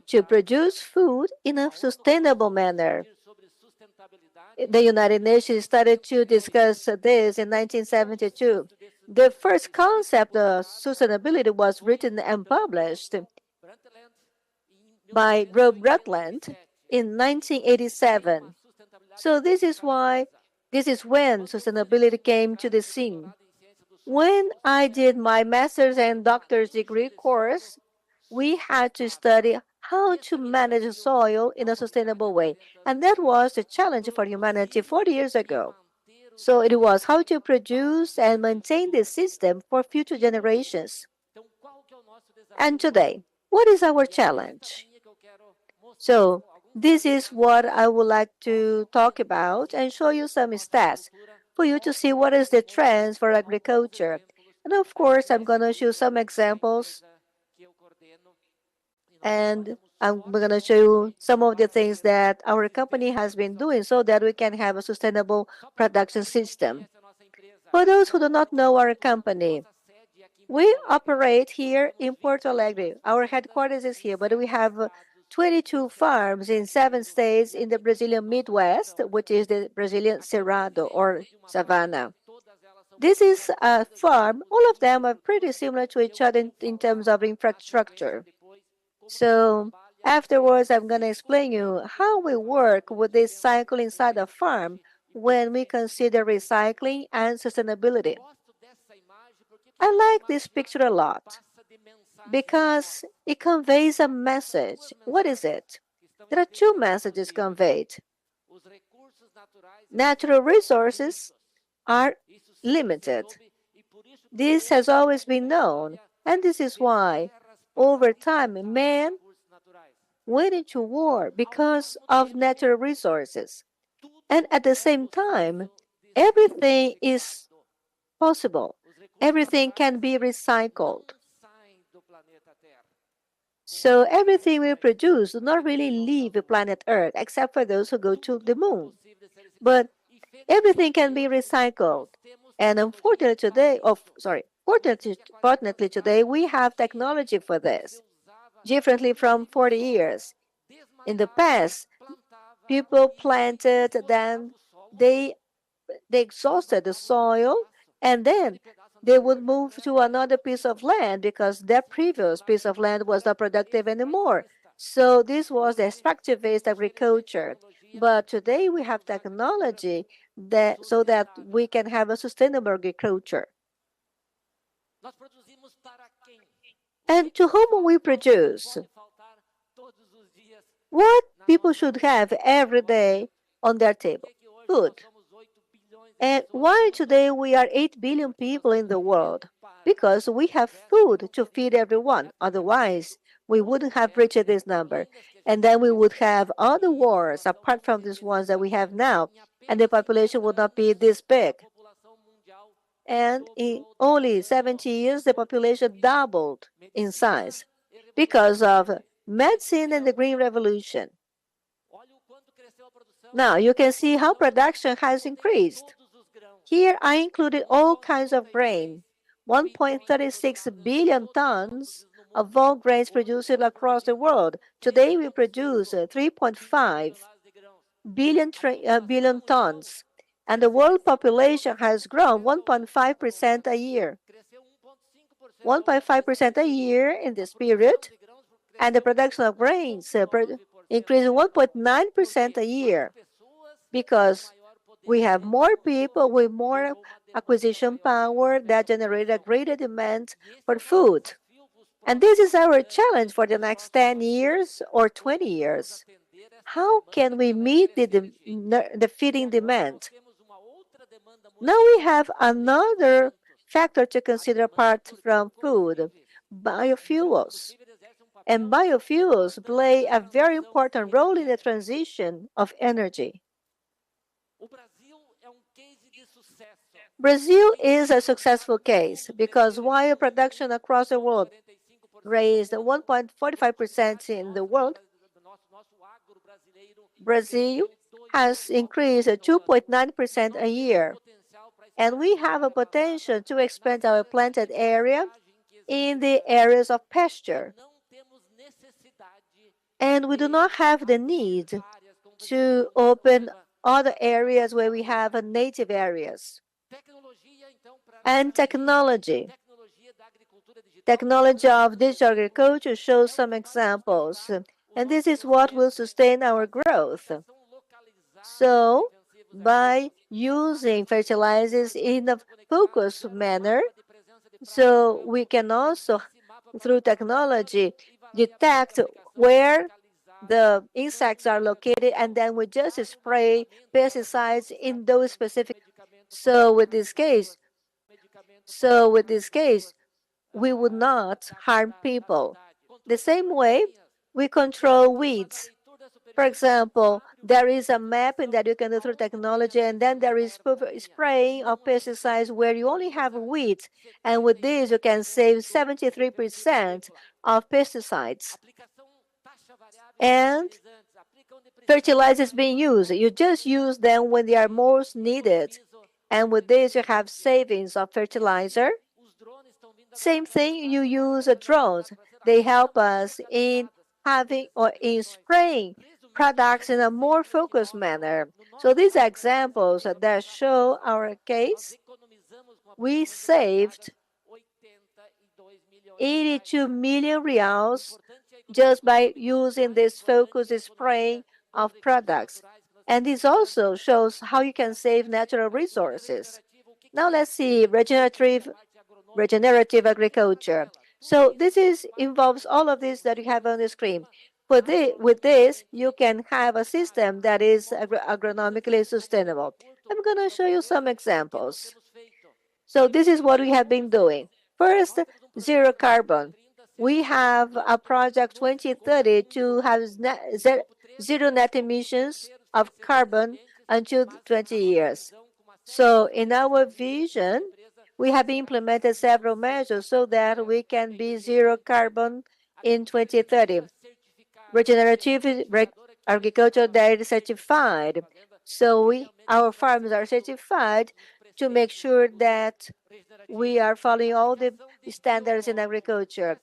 to produce food in a sustainable manner. The United Nations started to discuss this in 1972. The first concept of sustainability was written and published by Rob Rutland in 1987. So this is when sustainability came to the scene. When I did my master's and doctor's degree course, we had to study how to manage soil in a sustainable way. And that was the challenge for humanity 40 years ago. So it was how to produce and maintain this system for future generations. And today, what is our challenge? So this is what I would like to talk about and show you some stats for you to see what is the trends for agriculture. And of course, I'm going to show some examples and I'm going to show you some of the things that our company has been doing so that we can have a sustainable production system. For those who do not know our company, we operate here in Porto Alegre. Our headquarters is here, but we have 22 farms in 7 states in the Brazilian Midwest, which is the Brazilian Cerrado or Savannah. This is a farm. All of them are pretty similar to each other in terms of infrastructure. So afterwards, I'm going to explain you how we work with this cycle inside a farm when we consider recycling and sustainability. I like this picture a lot because it conveys a message. What is it? There are 2 messages conveyed. Natural resources are limited. This has always been known, and this is why, over time, man went into war because of natural resources. And at the same time, everything is possible. Everything can be recycled. So everything we produce do not really leave the planet Earth, except for those who go to the moon. But everything can be recycled. And unfortunately today, fortunately today, we have technology for this, differently from 40 years. In the past, people planted, then they exhausted the soil, and then they would move to another piece of land because their previous piece of land was not productive anymore. So this was the extractivist agriculture. But today we have technology so that we can have a sustainable agriculture. And to whom we produce? What people should have every day on their table? Food. And why today we are 8 billion people in the world? Because we have food to feed everyone. Otherwise, we wouldn't have reached this number. And then we would have other wars apart from these ones that we have now. And the population would not be this big. And in only 70 years, the population doubled in size because of medicine and the Green Revolution. Now, you can see how production has increased. Here, I included all kinds of grain, 1.36 billion tons of all grains produced across the world. Today, we produce 3.5 billion tons, and the world population has grown 1.5% a year. 1.5% a year in this period, and the production of grains increased 1.9% a year because we have more people with more acquisition power that generate a greater demand for food. And this is our challenge for the next 10 years or 20 years. How can we meet the feeding demand? Now we have another factor to consider apart from food, biofuels. And biofuels play a very important role in the transition of energy. Brazil is a successful case because while production across the world raised 1.45% in the world, Brazil has increased 2.9% a year. And we have a potential to expand our planted area in the areas of pasture. And we do not have the need to open other areas where we have native areas. And technology. Technology of digital agriculture shows some examples. And this is what will sustain our growth. So, by using fertilizers in a focused manner, so we can also, through technology, detect where the insects are located, and then we just spray pesticides in those specific. So with this case, we would not harm people. The same way we control weeds. For example, there is a mapping that you can do through technology, and then there is spraying of pesticides where you only have weeds. And with this, you can save 73% of pesticides. And fertilizers being used, you just use them when they are most needed. And with this, you have savings of fertilizer. Same thing, you use drones. They help us in having or in spraying products in a more focused manner. So these examples that show our case, we saved 82 million reals just by using this focus spraying of products. And this also shows how you can save natural resources. Now let's see regenerative agriculture. So involves all of this that you have on the screen. With this, you can have a system that is agronomically sustainable. I'm going to show you some examples. So this is what we have been doing. First, zero carbon. We have a project 2030 to have zero net emissions of carbon until 20 years. So in our vision, we have implemented several measures so that we can be zero carbon in 2030. Regenerative agriculture that is certified. So our farms are certified to make sure that we are following all the standards in agriculture.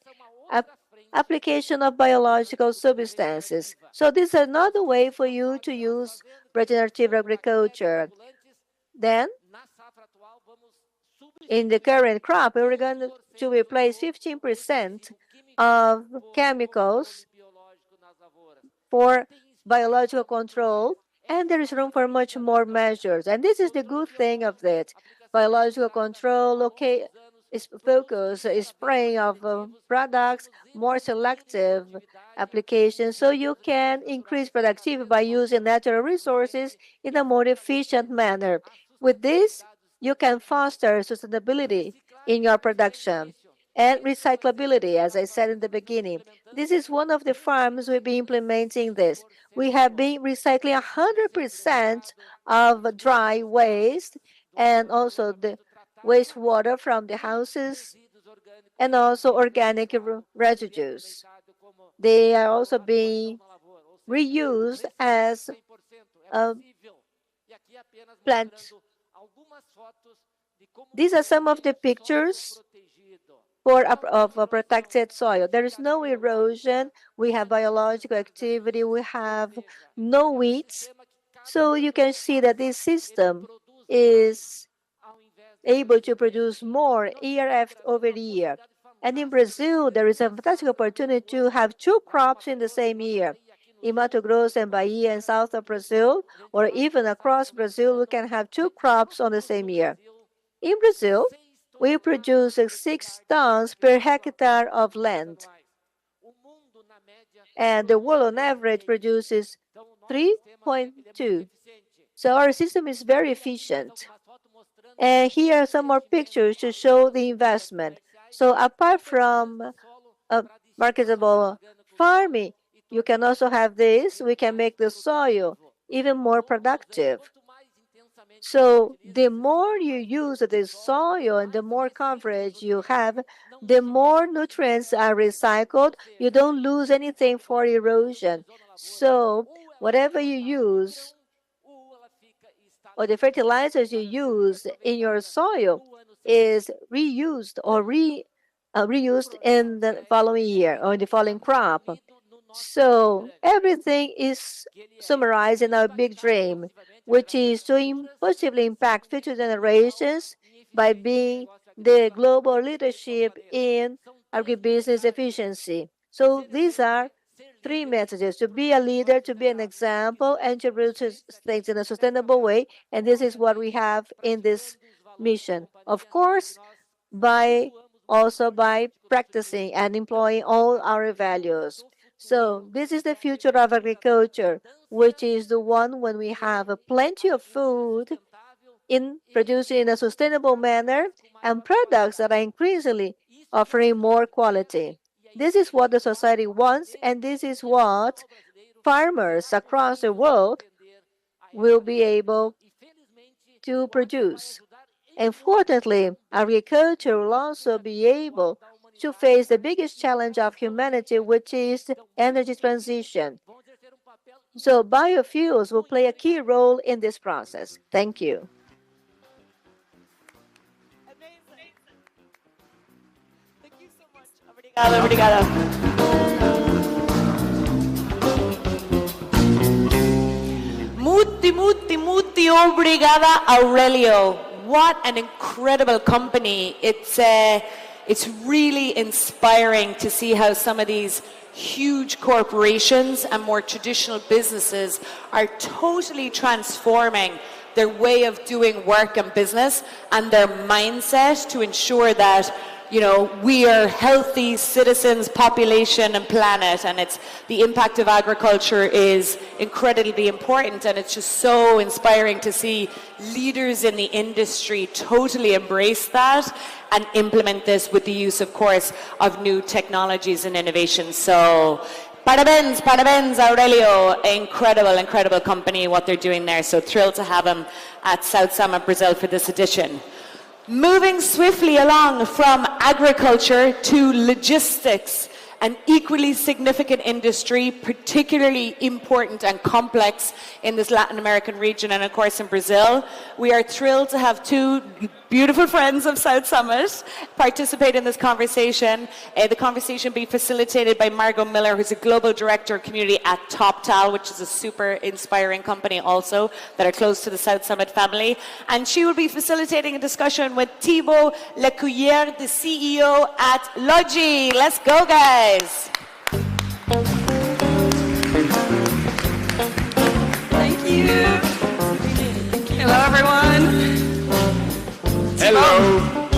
Application of biological substances. So this is another way for you to use regenerative agriculture. Then, in the current crop, we're going to replace 15% of chemicals for biological control, and there is room for much more measures. And this is the good thing of it. Biological control, focus, spraying of products, more selective applications, so you can increase productivity by using natural resources in a more efficient manner. With this, you can foster sustainability in your production and recyclability, as I said in the beginning. This is one of the farms we've been implementing this. We have been recycling 100% of dry waste and also the wastewater from the houses and also organic residues. They are also being reused as plants. These are some of the pictures of a protected soil. There is no erosion. We have biological activity. We have no weeds. So you can see that this system is able to produce more year over year. And in Brazil, there is a fantastic opportunity to have two crops in the same year. In Mato Grosso and Bahia and south of Brazil, or even across Brazil, we can have two crops on the same year. In Brazil, we produce 6 tons per hectare of land. And the world on average produces 3.2. So our system is very efficient. And here are some more pictures to show the investment. So apart from marketable farming, you can also have this. We can make the soil even more productive. So the more you use the soil and the more coverage you have, the more nutrients are recycled. You don't lose anything for erosion. So whatever you use, or the fertilizers you use in your soil is reused or reused in the following year or in the following crop. So everything is summarized in our big dream, which is to positively impact future generations by being the global leadership in agribusiness efficiency. So these are three messages: to be a leader, to be an example, and to produce things in a sustainable way. And this is what we have in this mission. Of course, by practicing and employing all our values. So this is the future of agriculture, which is the one when we have plenty of food in producing in a sustainable manner and products that are increasingly offering more quality. This is what the society wants, and this is what farmers across the world will be able to produce. Unfortunately, agriculture will also be able to face the biggest challenge of humanity, which is energy transition. So biofuels will play a key role in this process. Thank you. Obrigada. Muito obrigada, Aurelio. What an incredible company. It's really inspiring to see how some of these huge corporations and more traditional businesses are totally transforming their way of doing work and business and their mindset to ensure that, you know, we are healthy citizens, population and planet, and it's the impact of agriculture is incredibly important, and it's just so inspiring to see leaders in the industry totally embrace that and implement this with the use, of course, of new technologies and innovations. So parabéns, Aurelio. Incredible company, what they're doing there. So thrilled to have him at South Summit, Brazil for this edition. Moving swiftly along from agriculture to logistics, an equally significant industry, particularly important and complex in this Latin American region and of course in Brazil. We are thrilled to have two beautiful friends of South Summit participate in this conversation. The conversation being facilitated by Margot Miller, who's a Global Director of Community at TopTal, which is a super inspiring company also that are close to the South Summit family. And she will be facilitating a discussion with Thibaut Lecuyer, the CEO at Logi. Let's go, guys. Thank you. Hello, everyone. Hello.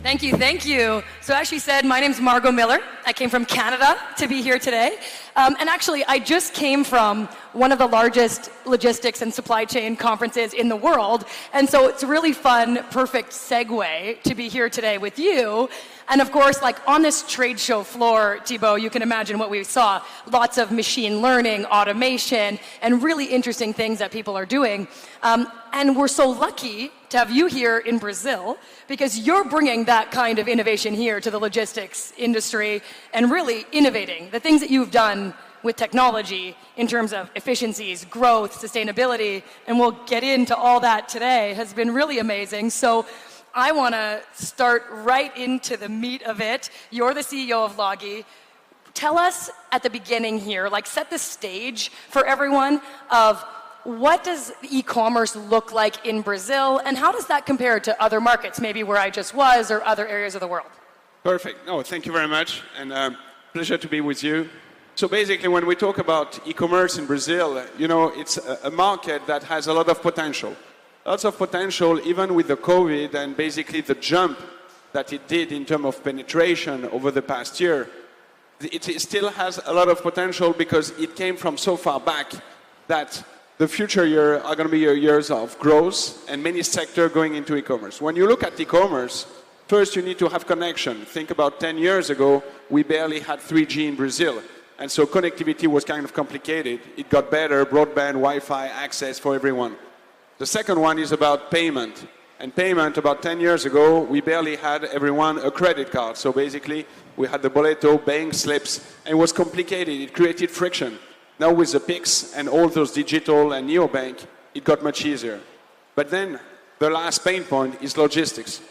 Thank you. So as she said, my name's Margot Miller. I came from Canada to be here today. And actually, I just came from one of the largest logistics and supply chain conferences in the world. And so it's a really fun, perfect segue to be here today with you. And of course, like on this trade show floor, Thibaut, you can imagine what we saw. Lots of machine learning, automation, and really interesting things that people are doing. And we're so lucky to have you here in Brazil because you're bringing that kind of innovation here to the logistics industry and really innovating. The things that you've done with technology in terms of efficiencies, growth, sustainability, and we'll get into all that today, has been really amazing. So I want to start right into the meat of it. You're the CEO of Logi. Tell us at the beginning here, like set the stage for everyone of what does e-commerce look like in Brazil, and how does that compare to other markets, maybe where I just was or other areas of the world? Perfect. No, thank you very much, and pleasure to be with you. So basically, when we talk about e-commerce in Brazil, you know, it's a market that has a lot of potential. Lots of potential, even with the COVID and basically the jump that it did in terms of penetration over the past year. It still has a lot of potential because it came from so far back that the future years are going to be years of growth and many sectors going into e-commerce. When you look at e-commerce, first you need to have connection. Think about 10 years ago, we barely had 3G in Brazil. And so connectivity was kind of complicated. It got better, broadband, Wi-Fi, access for everyone. The second one is about payment. And payment, about 10 years ago, we barely had everyone a credit card. So basically, we had the boleto, bank slips, and it was complicated. It created friction. Now with the Pix and all those digital and neobank, it got much easier. But then the last pain point is logistics,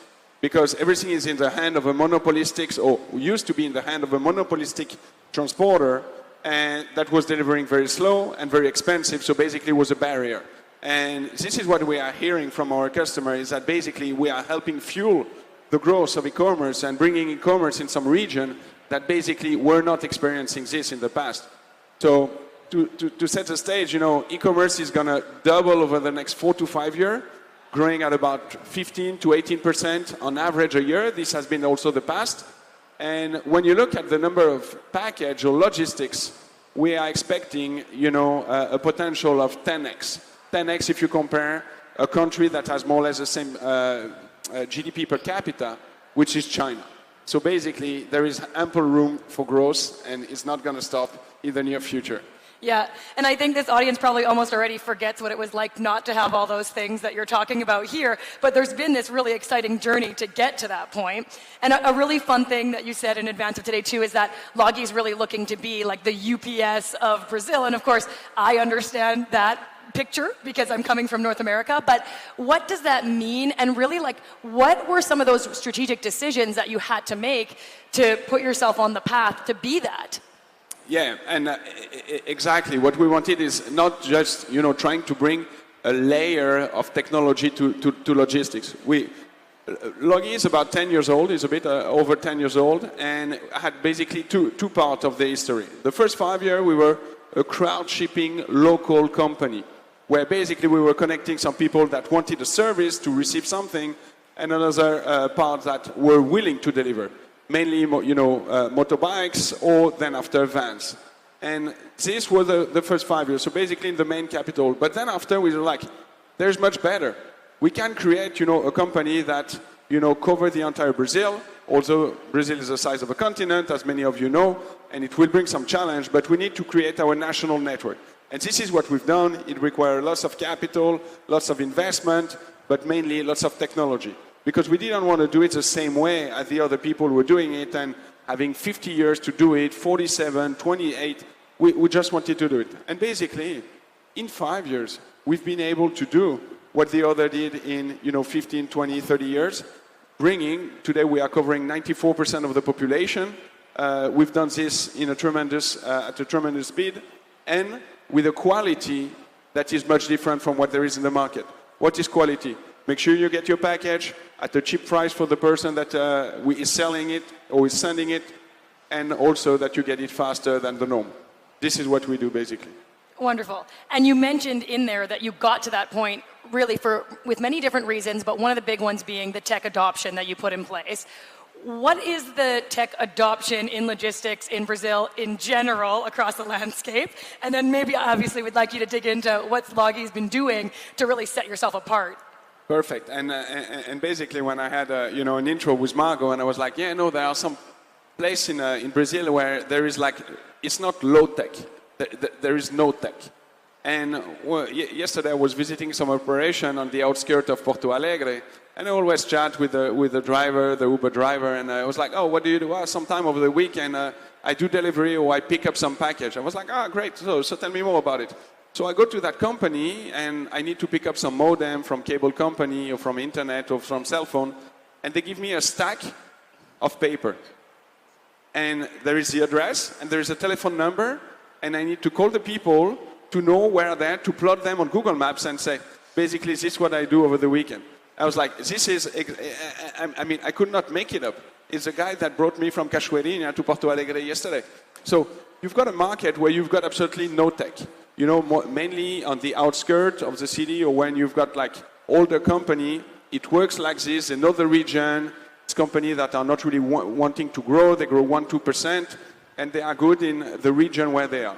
because everything is in the hand of a monopolistic, or used to be in the hand of a monopolistic transporter, and that was delivering very slow and very expensive, so basically it was a barrier. And this is what we are hearing from our customers, is that basically we are helping fuel the growth of e-commerce and bringing e-commerce in some region that basically were not experiencing this in the past. So to set the stage, e-commerce is going to double over the next 4 to 5 years, growing at about 15 to 18% on average a year. This has been also the past. And when you look at the number of package or logistics, we are expecting, a potential of 10x. 10x if you compare a country that has more or less the same GDP per capita, which is China. So basically, there is ample room for growth, and it's not going to stop in the near future. Yeah, and I think this audience probably almost already forgets what it was like not to have all those things that you're talking about here, but there's been this really exciting journey to get to that point. And a really fun thing that you said in advance of today too is that Logi is really looking to be like the UPS of Brazil, and of course, I understand that picture because I'm coming from North America, but what does that mean? And really, what were some of those strategic decisions that you had to make to put yourself on the path to be that? Yeah, and exactly. What we wanted is not just, trying to bring a layer of technology to logistics. Logi is about 10 years old, is a bit over 10 years old, and had basically two parts of the history. The first 5 years, we were a crowd shipping local company, where basically we were connecting some people that wanted a service to receive something, and another part that were willing to deliver. Mainly, motorbikes, or then after vans. And this was the first 5 years, so basically in the main capital. But then after, we were like, there's much better. We can create, a company that, cover the entire Brazil. Also, Brazil is the size of a continent, as many of you know, and it will bring some challenge, but we need to create our national network. And this is what we've done. It requires lots of capital, lots of investment, but mainly lots of technology. Because we didn't want to do it the same way as the other people were doing it, and having 50 years to do it, 47, 28, we just wanted to do it. And basically, in 5 years, we've been able to do what the other did in 15, 20, 30 years, today we are covering 94% of the population. We've done this in at a tremendous speed, and with a quality that is much different from what there is in the market. What is quality? Make sure you get your package at a cheap price for the person that is selling it or is sending it, and also that you get it faster than the norm. This is what we do, basically. Wonderful. And you mentioned in there that you got to that point really with many different reasons, but one of the big ones being the tech adoption that you put in place. What is the tech adoption in logistics in Brazil in general across the landscape? And then maybe, obviously, we'd like you to dig into what Logi's been doing to really set yourself apart. Perfect. And basically, when I had an intro with Margot, and I was like, there are some places in Brazil where there is it's not low tech, there is no tech. And yesterday I was visiting some operation on the outskirts of Porto Alegre, and I always chat with the driver, the Uber driver, and I was like, oh, what do you do? Well, sometime over the weekend I do delivery or I pick up some package. I was like, great, so tell me more about it. So I go to that company and I need to pick up some modem from cable company or from internet or from cell phone, and they give me a stack of paper. And there is the address and there is a telephone number, and I need to call the people to know where they're, to plot them on Google Maps and say, basically, this is what I do over the weekend. I was like, I could not make it up. It's a guy that brought me from Cachoeirinha to Porto Alegre yesterday. So you've got a market where you've got absolutely no tech. Mainly on the outskirts of the city, or when you've got older company, it works like this. In other region, it's companies that are not really wanting to grow. They grow 1-2%, and they are good in the region where they are.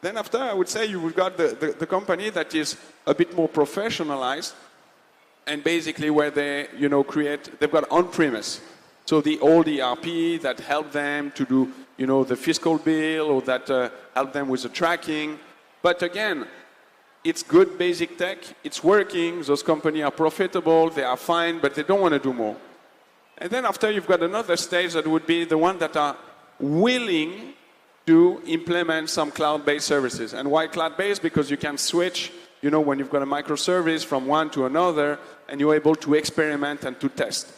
Then after, I would say you've got the company that is a bit more professionalized, and basically where they they've got on-premise. So the old ERP that help them to do the fiscal bill, or that help them with the tracking. But again, it's good basic tech, it's working, those companies are profitable, they are fine, but they don't want to do more. And then after, you've got another stage that would be the one that are willing to implement some cloud-based services. And why cloud-based? Because you can switch you know, when you've got a microservice from one to another, and you're able to experiment and to test.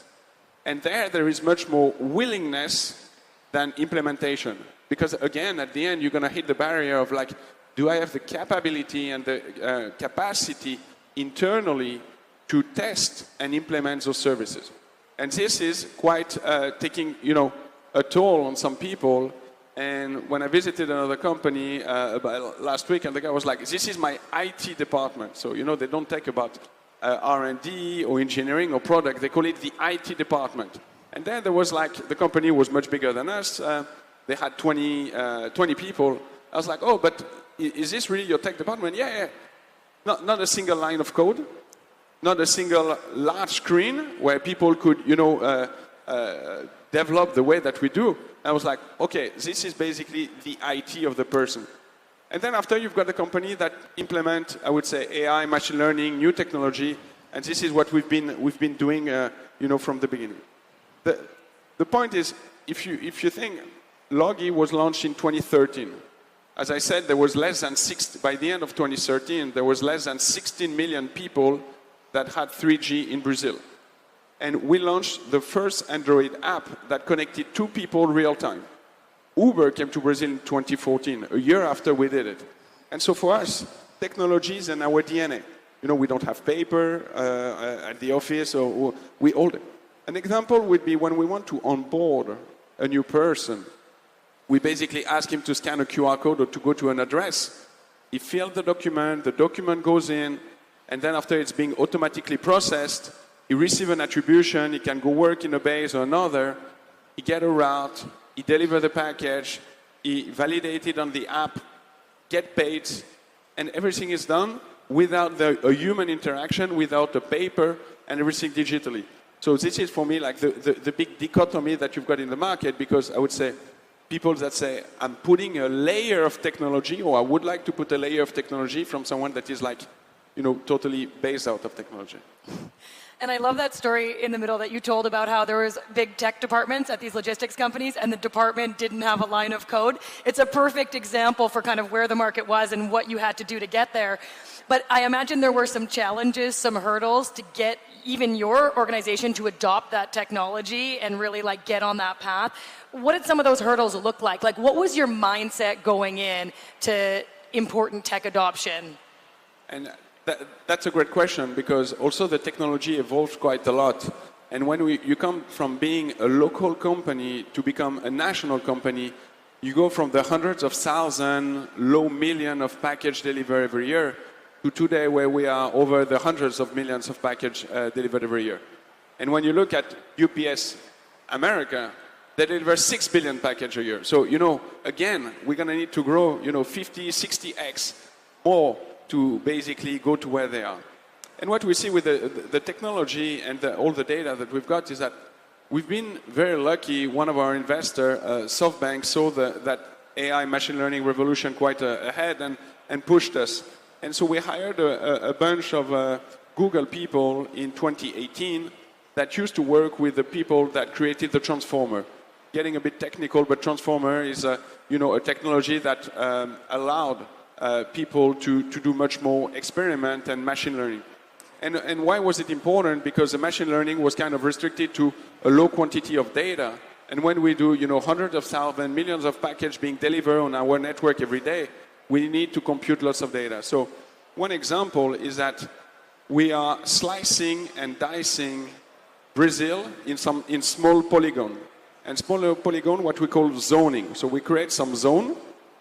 And there is much more willingness than implementation. Because again, at the end, you're going to hit the barrier of like, do I have the capability and the capacity internally to test and implement those services? And this is quite taking, you know, a toll on some people. And when I visited another company last week, and the guy was like, this is my IT department. So, you know, they don't talk about R&D or engineering or product. They call it the IT department. And then there was like, the company was much bigger than us. They had 20 people. I was like, oh, but is this really your tech department? Yeah. Not a single line of code. Not a single large screen where people could, you know, develop the way that we do. I was like, okay, this is basically the IT of the person. And then after you've got a company that implement, I would say, AI, machine learning, new technology, and this is what we've been doing, you know, from the beginning. The point is, if you think Logi was launched in 2013, as I said, there was less than by the end of 2013, there was less than 16 million people that had 3G in Brazil. And we launched the first Android app that connected two people real time. Uber came to Brazil in 2014, a year after we did it. And so for us, technology is in our DNA. You know, we don't have paper at the office, or we hold it. An example would be when we want to onboard a new person, we basically ask him to scan a QR code or to go to an address. He fills the document goes in, and then after it's being automatically processed, he receives an attribution, he can go work in a base or another, he get a route, he deliver the package, he validate it on the app, get paid, and everything is done without a human interaction, without a paper, and everything digitally. So this is for me like the big dichotomy that you've got in the market, because I would say people that say, I'm putting a layer of technology, or I would like to put a layer of technology from someone that is like, you know, totally based out of technology. And I love that story in the middle that you told about how there was big tech departments at these logistics companies and the department didn't have a line of code. It's a perfect example for kind of where the market was and what you had to do to get there. But I imagine there were some challenges, some hurdles to get even your organization to adopt that technology and really like get on that path. What did some of those hurdles look like? Like what was your mindset going in to important tech adoption? And that's a great question, because also the technology evolved quite a lot. And when you come from being a local company to become a national company, you go from the hundreds of thousands, low million of package delivered every year to today where we are over the hundreds of millions of package delivered every year. And when you look at UPS America, they deliver 6 billion packages a year. So, you know, again, we're going to need to grow, you know, 50, 60x more to basically go to where they are. And what we see with the technology and all the data that we've got is that we've been very lucky. One of our investors, SoftBank, saw that AI machine learning revolution quite ahead and pushed us. And so we hired a bunch of Google people in 2018 that used to work with the people that created the transformer. Getting a bit technical, but transformer is a technology that allowed people to do much more experiment and machine learning. And why was it important? Because the machine learning was kind of restricted to a low quantity of data. And when we do, hundreds of thousands, millions of packages being delivered on our network every day, we need to compute lots of data. So one example is that we are slicing and dicing Brazil in small polygon. And small polygon, what we call zoning. So we create some zone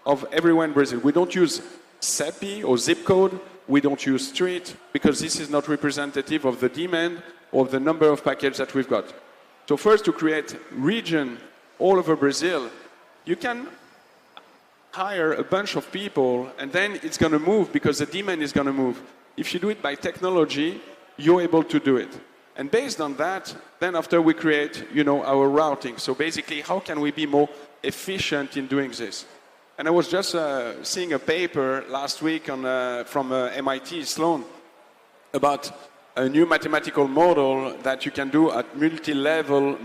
of everywhere in Brazil. We don't use CEPI or zip code. We don't use street, because this is not representative of the demand or the number of packages that we've got. So first, to create region all over Brazil, you can hire a bunch of people, and then it's going to move because the demand is going to move. If you do it by technology, you're able to do it. And based on that, then after we create, our routing. So basically, how can we be more efficient in doing this? And I was just seeing a paper last week from MIT Sloan about a new mathematical model that you can do at multi-level,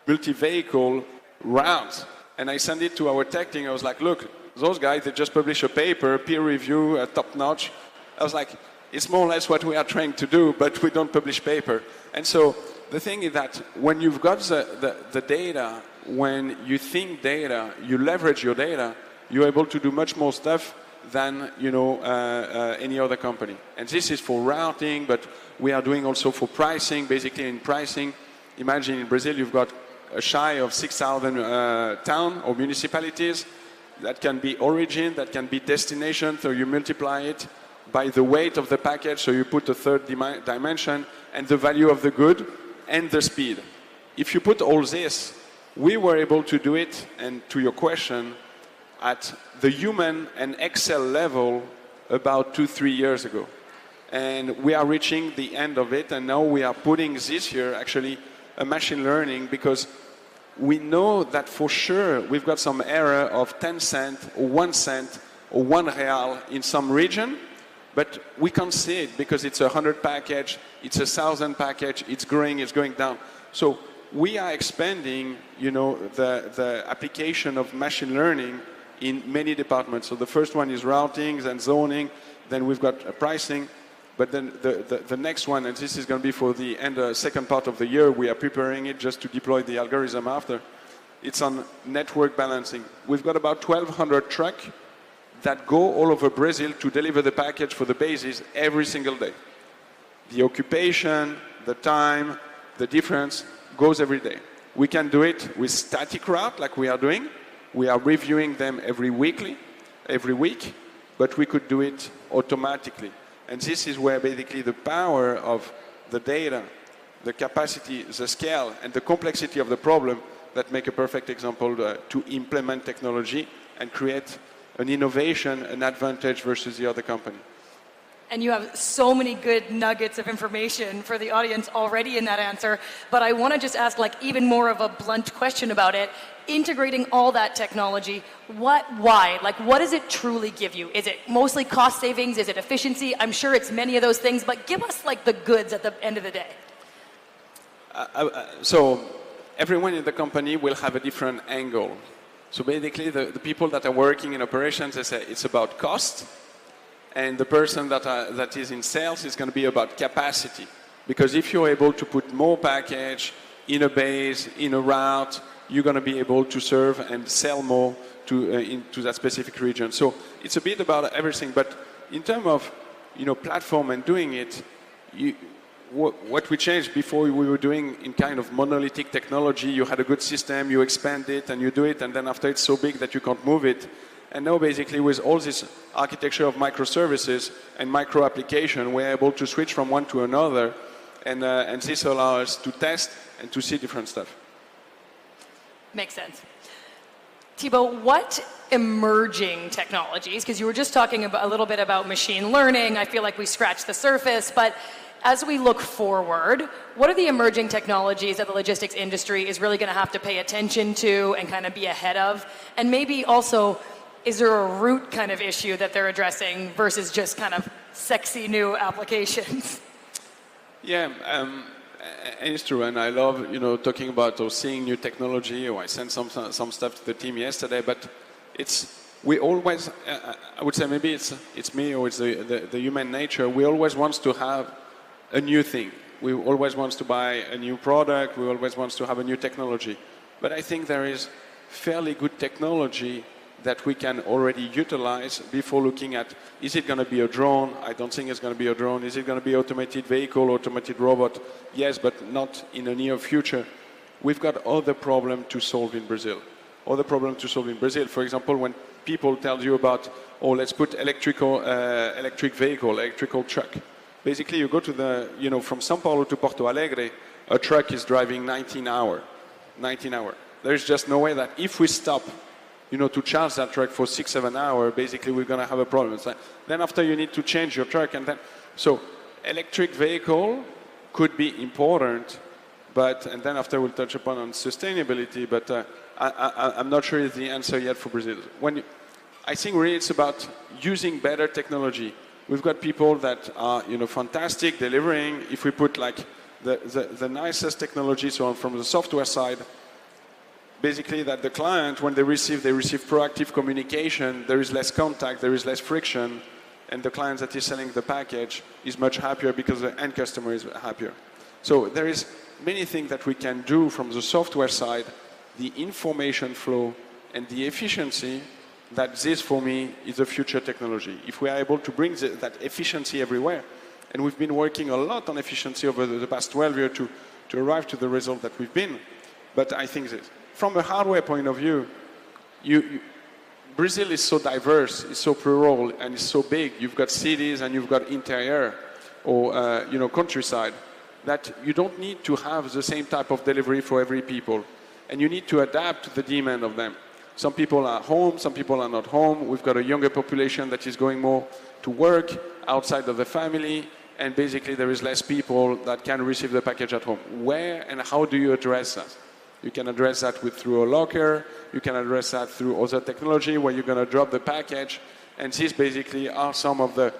multi-vehicle routes. And I sent it to our tech team. I was like, look, those guys, they just published a paper, peer review, top-notch. I was like, it's more or less what we are trying to do, but we don't publish paper. And so the thing is that when you've got the data, when you think data, you leverage your data, you're able to do much more stuff than any other company. And this is for routing, but we are doing also for pricing. Basically in pricing, imagine in Brazil you've got a shy of 6,000 towns or municipalities. That can be origin, that can be destination, so you multiply it by the weight of the package, so you put a third dimension, and the value of the good, and the speed. If you put all this, we were able to do it, and to your question, at the human and Excel level about 2-3 years ago. And we are reaching the end of it, and now we are putting this year actually a machine learning, because we know that for sure we've got some error of 10 cents or 1 cent or 1 real in some region, but we can't see it because it's 100 package, it's 1,000 package, it's growing, it's going down. So we are expanding, the application of machine learning in many departments. So the first one is routing, then zoning, then we've got pricing, but then the next one, and this is going to be for the second part of the year, we are preparing it just to deploy the algorithm after. It's on network balancing. We've got about 1,200 trucks that go all over Brazil to deliver the package for the bases every single day. The occupation, the time, the difference goes every day. We can do it with static route like we are doing. We are reviewing them every week, but we could do it automatically. And this is where basically the power of the data, the capacity, the scale, and the complexity of the problem that make a perfect example to implement technology and create an innovation, an advantage versus the other company. And you have so many good nuggets of information for the audience already in that answer, but I want to just ask even more of a blunt question about it. Integrating all that technology, why? What does it truly give you? Is it mostly cost savings? Is it efficiency? I'm sure it's many of those things, but give us the goods at the end of the day. So everyone in the company will have a different angle. So basically the people that are working in operations, they say it's about cost, and the person that is in sales is going to be about capacity. Because if you're able to put more package in a base, in a route, you're going to be able to serve and sell more into that specific region. So it's a bit about everything. But in terms of platform and doing it, what we changed before, we were doing in kind of monolithic technology. You had a good system, you expand it, and you do it, and then after it's so big that you can't move it. And now basically with all this architecture of microservices and micro application, we're able to switch from one to another, and this allows us to test and to see different stuff. Makes sense. Thibaut, what emerging technologies, because you were just talking a little bit about machine learning, I feel like we scratched the surface, but as we look forward, what are the emerging technologies that the logistics industry is really going to have to pay attention to and kind of be ahead of? And maybe also, is there a root kind of issue that they're addressing versus just kind of sexy new applications? Yeah, and it's true, and I love talking about or seeing new technology. Or I sent some stuff to the team yesterday, but we always I would say maybe it's me or it's the human nature. We always want to have a new thing. We always want to buy a new product. We always want to have a new technology. But I think there is fairly good technology that we can already utilize before looking at, is it going to be a drone? I don't think it's going to be a drone. Is it going to be automated vehicle, automated robot? Yes, but not in the near future. We've got other problems to solve in Brazil. For example, when people tell you about, let's put electric vehicle, electrical truck. Basically, you go to from São Paulo to Porto Alegre, a truck is driving 19 hours. There's just no way that if we stop to charge that truck for 6-7 hours, basically we're going to have a problem. Then after you need to change your truck, so electric vehicle could be important, and then after we'll touch upon sustainability, but I'm not sure it's the answer yet for Brazil. I think really it's about using better technology. We've got people that are fantastic delivering. If we put the nicest technology, so from the software side, basically that the client, when they receive proactive communication, there is less contact, there is less friction, and the client that is selling the package is much happier because the end customer is happier. So there is many things that we can do from the software side, the information flow, and the efficiency, that this for me is the future technology. If we are able to bring that efficiency everywhere, and we've been working a lot on efficiency over the past 12 years to arrive to the result that we've been. But I think that from a hardware point of view, Brazil is so diverse, it's so plural, and it's so big. You've got cities and you've got interior or countryside, that you don't need to have the same type of delivery for every people. And you need to adapt to the demand of them. Some people are home, some people are not home. We've got a younger population that is going more to work outside of the family, and basically there is less people that can receive the package at home. Where and how do you address that? You can address that through a locker, you can address that through other technology where you're going to drop the package, and these basically are some of the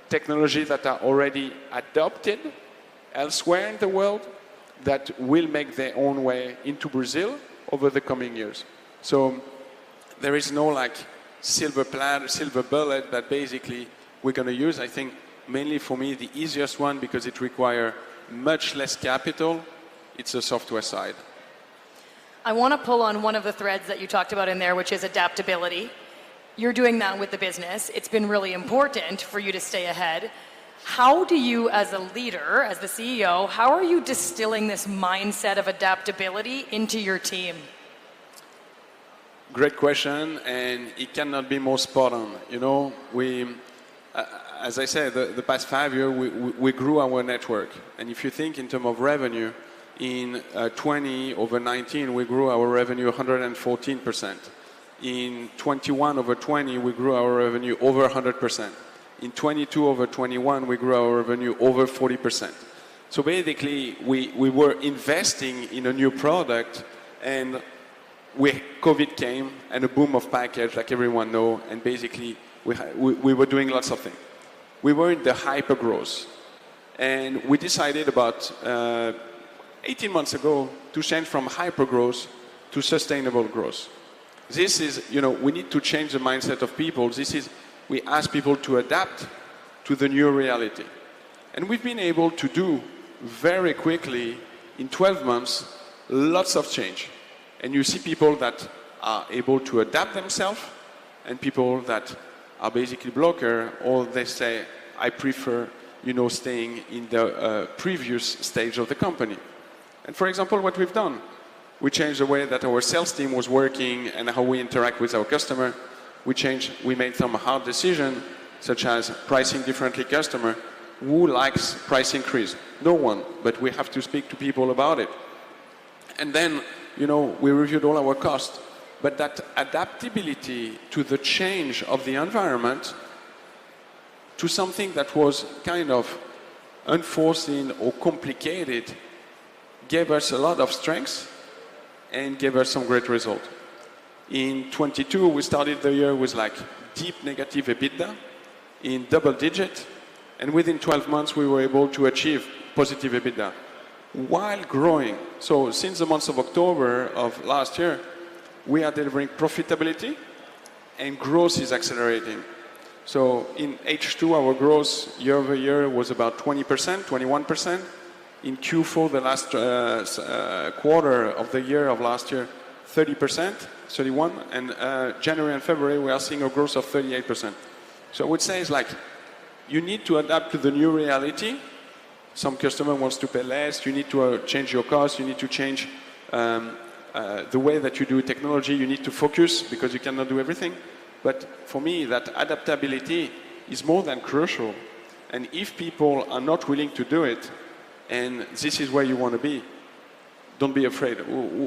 technologies that are already adopted elsewhere in the world that will make their own way into Brazil over the coming years. So there is no like silver bullet that basically we're going to use. I think mainly for me the easiest one, because it requires much less capital, it's the software side. I want to pull on one of the threads that you talked about in there, which is adaptability. You're doing that with the business. It's been really important for you to stay ahead. How do you, as a leader, as the CEO, how are you distilling this mindset of adaptability into your team? Great question, and it cannot be more spot on. You know, as I said, the past 5 years, we grew our network. And if you think in terms of revenue, in 20 over 19, we grew our revenue 114%. In 21 over 20, we grew our revenue over 100%. In 22 over 21, we grew our revenue over 40%. So basically, we were investing in a new product, and COVID came, and a boom of package, like everyone knows, and basically we were doing lots of things. We were in the hyper growth, and we decided about 18 months ago to change from hyper growth to sustainable growth. This is, we need to change the mindset of people. We ask people to adapt to the new reality. And we've been able to do very quickly, in 12 months, lots of change. And you see people that are able to adapt themselves, and people that are basically blocker, or they say, I prefer, staying in the previous stage of the company. And for example, what we've done, we changed the way that our sales team was working and how we interact with our customer. We made some hard decisions, such as pricing differently customer. Who likes price increase? No one, but we have to speak to people about it. And then, we reviewed all our costs. But that adaptability to the change of the environment, to something that was kind of unforeseen or complicated, gave us a lot of strength and gave us some great results. In 22, we started the year with like deep negative EBITDA in double digit, and within 12 months we were able to achieve positive EBITDA while growing. So since the month of October of last year, we are delivering profitability and growth is accelerating. So in H2, our growth year over year was about 20%, 21%. In Q4, the last quarter of the year of last year, 30%, 31%, and January and February, we are seeing a growth of 38%. So I would say it's like, you need to adapt to the new reality. Some customer wants to pay less, you need to change your costs, you need to change the way that you do technology, you need to focus because you cannot do everything. But for me, that adaptability is more than crucial. And if people are not willing to do it, and this is where you want to be, don't be afraid.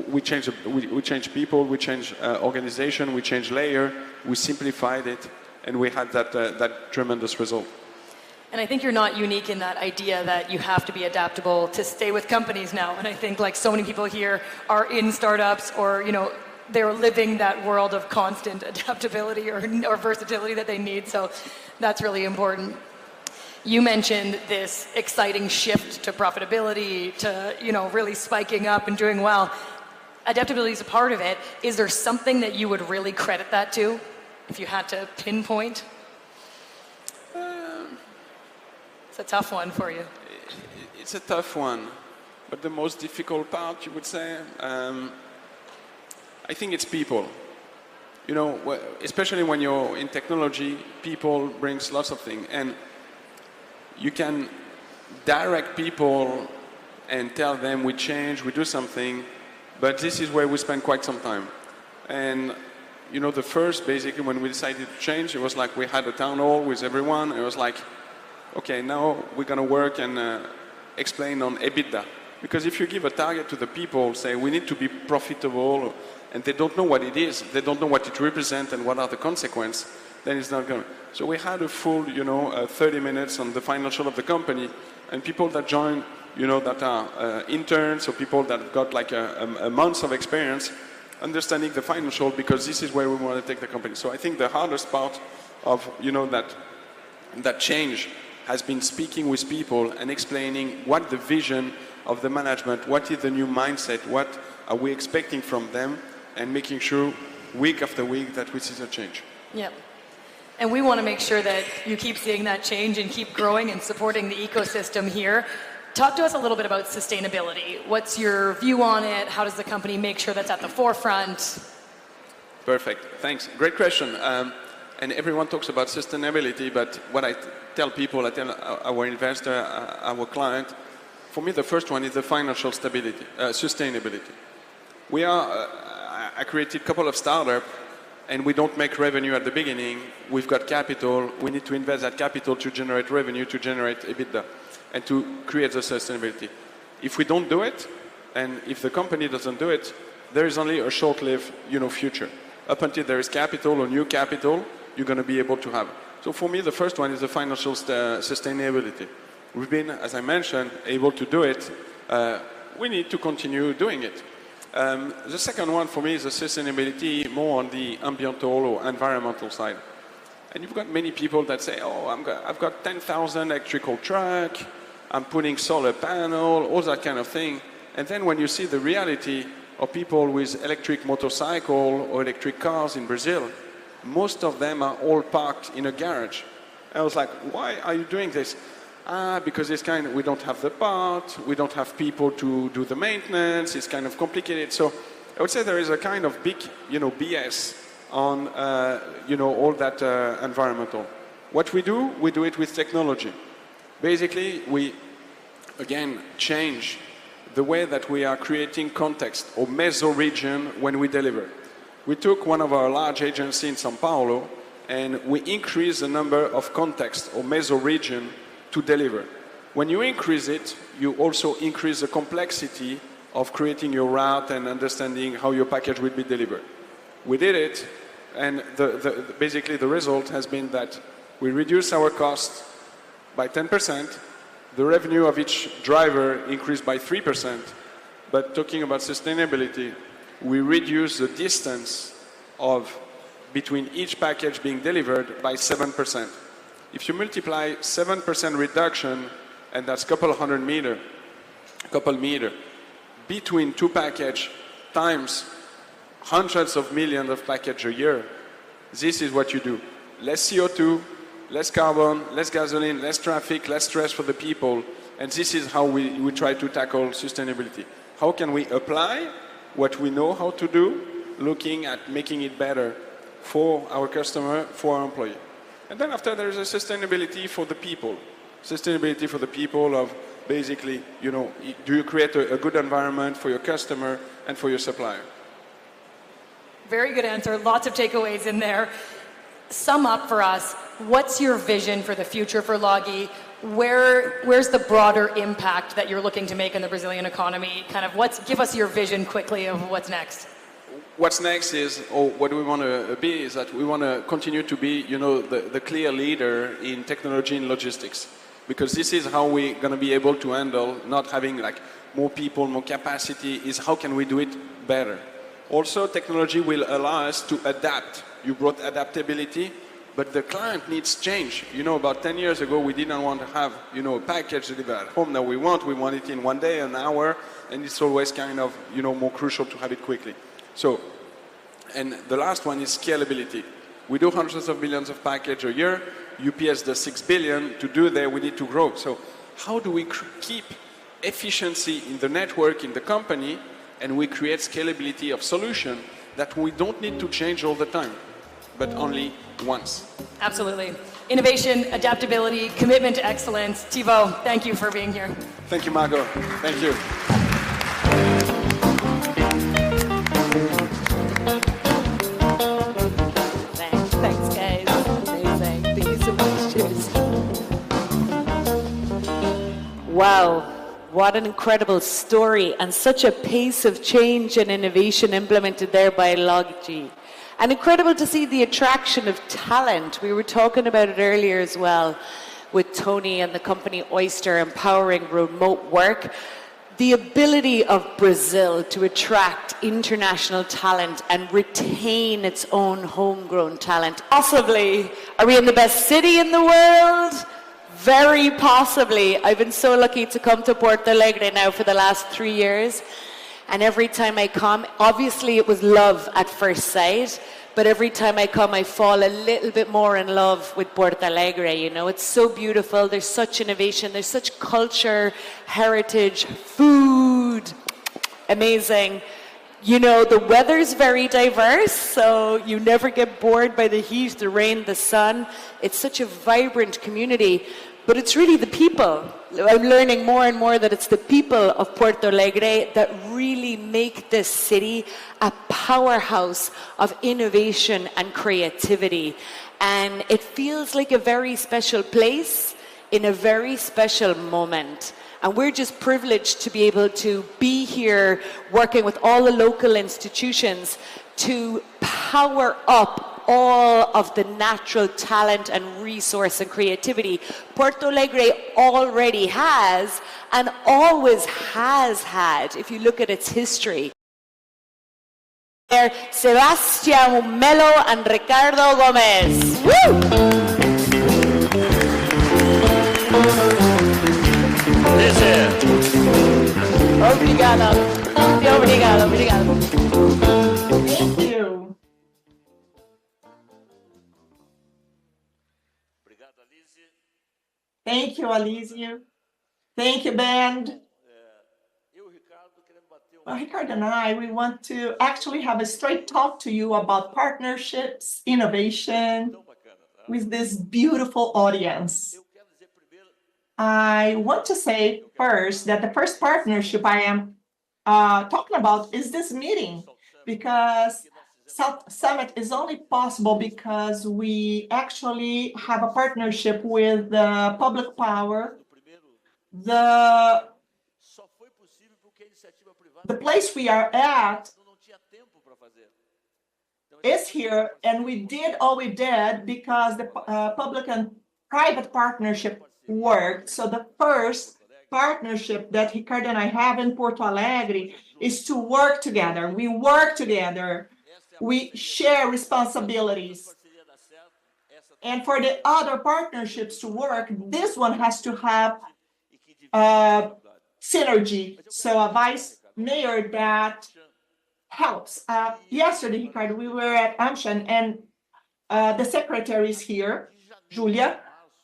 We change people, we change organization, we change layer, we simplified it, and we had that tremendous result. And I think you're not unique in that idea that you have to be adaptable to stay with companies now. And I think like so many people here are in startups or, they're living that world of constant adaptability or versatility that they need. So that's really important. You mentioned this exciting shift to profitability, to, really spiking up and doing well. Adaptability is a part of it. Is there something that you would really credit that to, if you had to pinpoint? It's a tough one for you. It's a tough one, but the most difficult part, you would say, I think it's people. You know, especially when you're in technology, people brings lots of things, and you can direct people and tell them we change, we do something, but this is where we spend quite some time. And you know, the first, basically, when we decided to change, it was like we had a town hall with everyone. It was like, okay, now we're going to work and explain on EBITDA. Because if you give a target to the people, say we need to be profitable, and they don't know what it is, they don't know what it represents and what are the consequences, then it's not going to. So we had a full, 30 minutes on the financial of the company, and people that join, that are interns or people that got like a month of experience, understanding the financial, because this is where we want to take the company. So I think the hardest part of, that change has been speaking with people and explaining what the vision of the management, what is the new mindset, what are we expecting from them, and making sure week after week that we see the change. Yep. And we want to make sure that you keep seeing that change and keep growing and supporting the ecosystem here. Talk to us a little bit about sustainability. What's your view on it? How does the company make sure that's at the forefront? Perfect. Thanks. Great question. And everyone talks about sustainability, but what I tell people, I tell our investor, our client, for me the first one is the financial stability, sustainability. I created a couple of startups, and we don't make revenue at the beginning. We've got capital. We need to invest that capital to generate revenue, to generate EBITDA, and to create the sustainability. If we don't do it, and if the company doesn't do it, there is only a short-lived, future. Up until there is capital or new capital, you're going to be able to have. So for me, the first one is the financial sustainability. We've been, as I mentioned, able to do it. We need to continue doing it. The second one for me is the sustainability more on the ambiental or environmental side. And you've got many people that say, oh, I've got 10,000 electrical truck, I'm putting solar panel, all that kind of thing. And then when you see the reality of people with electric motorcycle or electric cars in Brazil, most of them are all parked in a garage. I was like, why are you doing this? Because we don't have the part, we don't have people to do the maintenance, it's kind of complicated. So I would say there is a kind of big, BS on, all that environmental. What we do it with technology. Basically, we, again, change the way that we are creating context or meso-region when we deliver. We took one of our large agencies in São Paulo, and we increased the number of context or meso-region to deliver. When you increase it, you also increase the complexity of creating your route and understanding how your package will be delivered. We did it, and basically the result has been that we reduced our cost by 10%, the revenue of each driver increased by 3%, but talking about sustainability, we reduced the distance between each package being delivered by 7%. If you multiply 7% reduction, and that's couple meter, between two packages times hundreds of millions of packages a year, this is what you do. Less CO2, less carbon, less gasoline, less traffic, less stress for the people, and this is how we try to tackle sustainability. How can we apply what we know how to do, looking at making it better for our customer, for our employee. And then after there is a sustainability for the people. Sustainability for the people of basically, do you create a good environment for your customer and for your supplier? Very good answer. Lots of takeaways in there. Sum up for us, what's your vision for the future for Logi? Where's the broader impact that you're looking to make in the Brazilian economy? Give us your vision quickly of what's next. What's next is, or what we want to be, is that we want to continue to be, the clear leader in technology and logistics. Because this is how we're going to be able to handle not having more people, more capacity, is how can we do it better. Also, technology will allow us to adapt. You brought adaptability, but the client needs change. About 10 years ago, we didn't want to have, a package delivered at home that we want it in 1 day, an hour, and it's always kind of, more crucial to have it quickly. So, and the last one is scalability. We do hundreds of millions of packages a year. UPS does 6 billion. To do that, we need to grow. So how do we keep efficiency in the network, in the company, and we create scalability of solution that we don't need to change all the time, but only once? Absolutely. Innovation, adaptability, commitment to excellence. Thibaut, thank you for being here. Thank you, Margot. Thank you. Thanks, guys. Amazing. Thank you so much. Cheers. Wow. What an incredible story and such a pace of change and innovation implemented there by Loggy. And incredible to see the attraction of talent. We were talking about it earlier as well with Tony and the company Oyster empowering remote work. The ability of Brazil to attract international talent and retain its own homegrown talent. Possibly, are we in the best city in the world? Very possibly. I've been so lucky to come to Porto Alegre now for the last 3 years. And every time I come, obviously it was love at first sight, but every time I come, I fall a little bit more in love with Porto Alegre. You know, it's so beautiful. There's such innovation. There's such culture, heritage, food. Amazing. You know, the weather's very diverse, so you never get bored by the heat, the rain, the sun. It's such a vibrant community, but it's really the people. I'm learning more and more that it's the people of Porto Alegre that really make this city a powerhouse of innovation and creativity. And it feels like a very special place in a very special moment. And we're just privileged to be able to be here working with all the local institutions to power up all of the natural talent and resource and creativity Porto Alegre already has and always has had, if you look at its history. Sebastián Melo and Ricardo Gomez. Woo! Obrigada. Obrigada, obrigada. Thank you. Thank you, Alizio. Thank you, band. Well, Ricardo and I, we want to actually have a straight talk to you about partnerships, innovation with this beautiful audience. I want to say first that the first partnership I am talking about is this meeting, because South Summit is only possible because we actually have a partnership with the public power. The place we are at is here, and we did all we did because the public and private partnership worked. So the first partnership that Ricardo and I have in Porto Alegre is to work together. We work together. We share responsibilities. And for the other partnerships to work, this one has to have synergy. So a vice mayor that helps. Yesterday, Ricardo, we were at Amshan, and the secretary is here, Julia,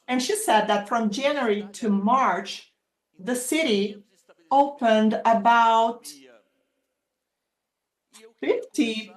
and she said that from January to March, the city opened about 50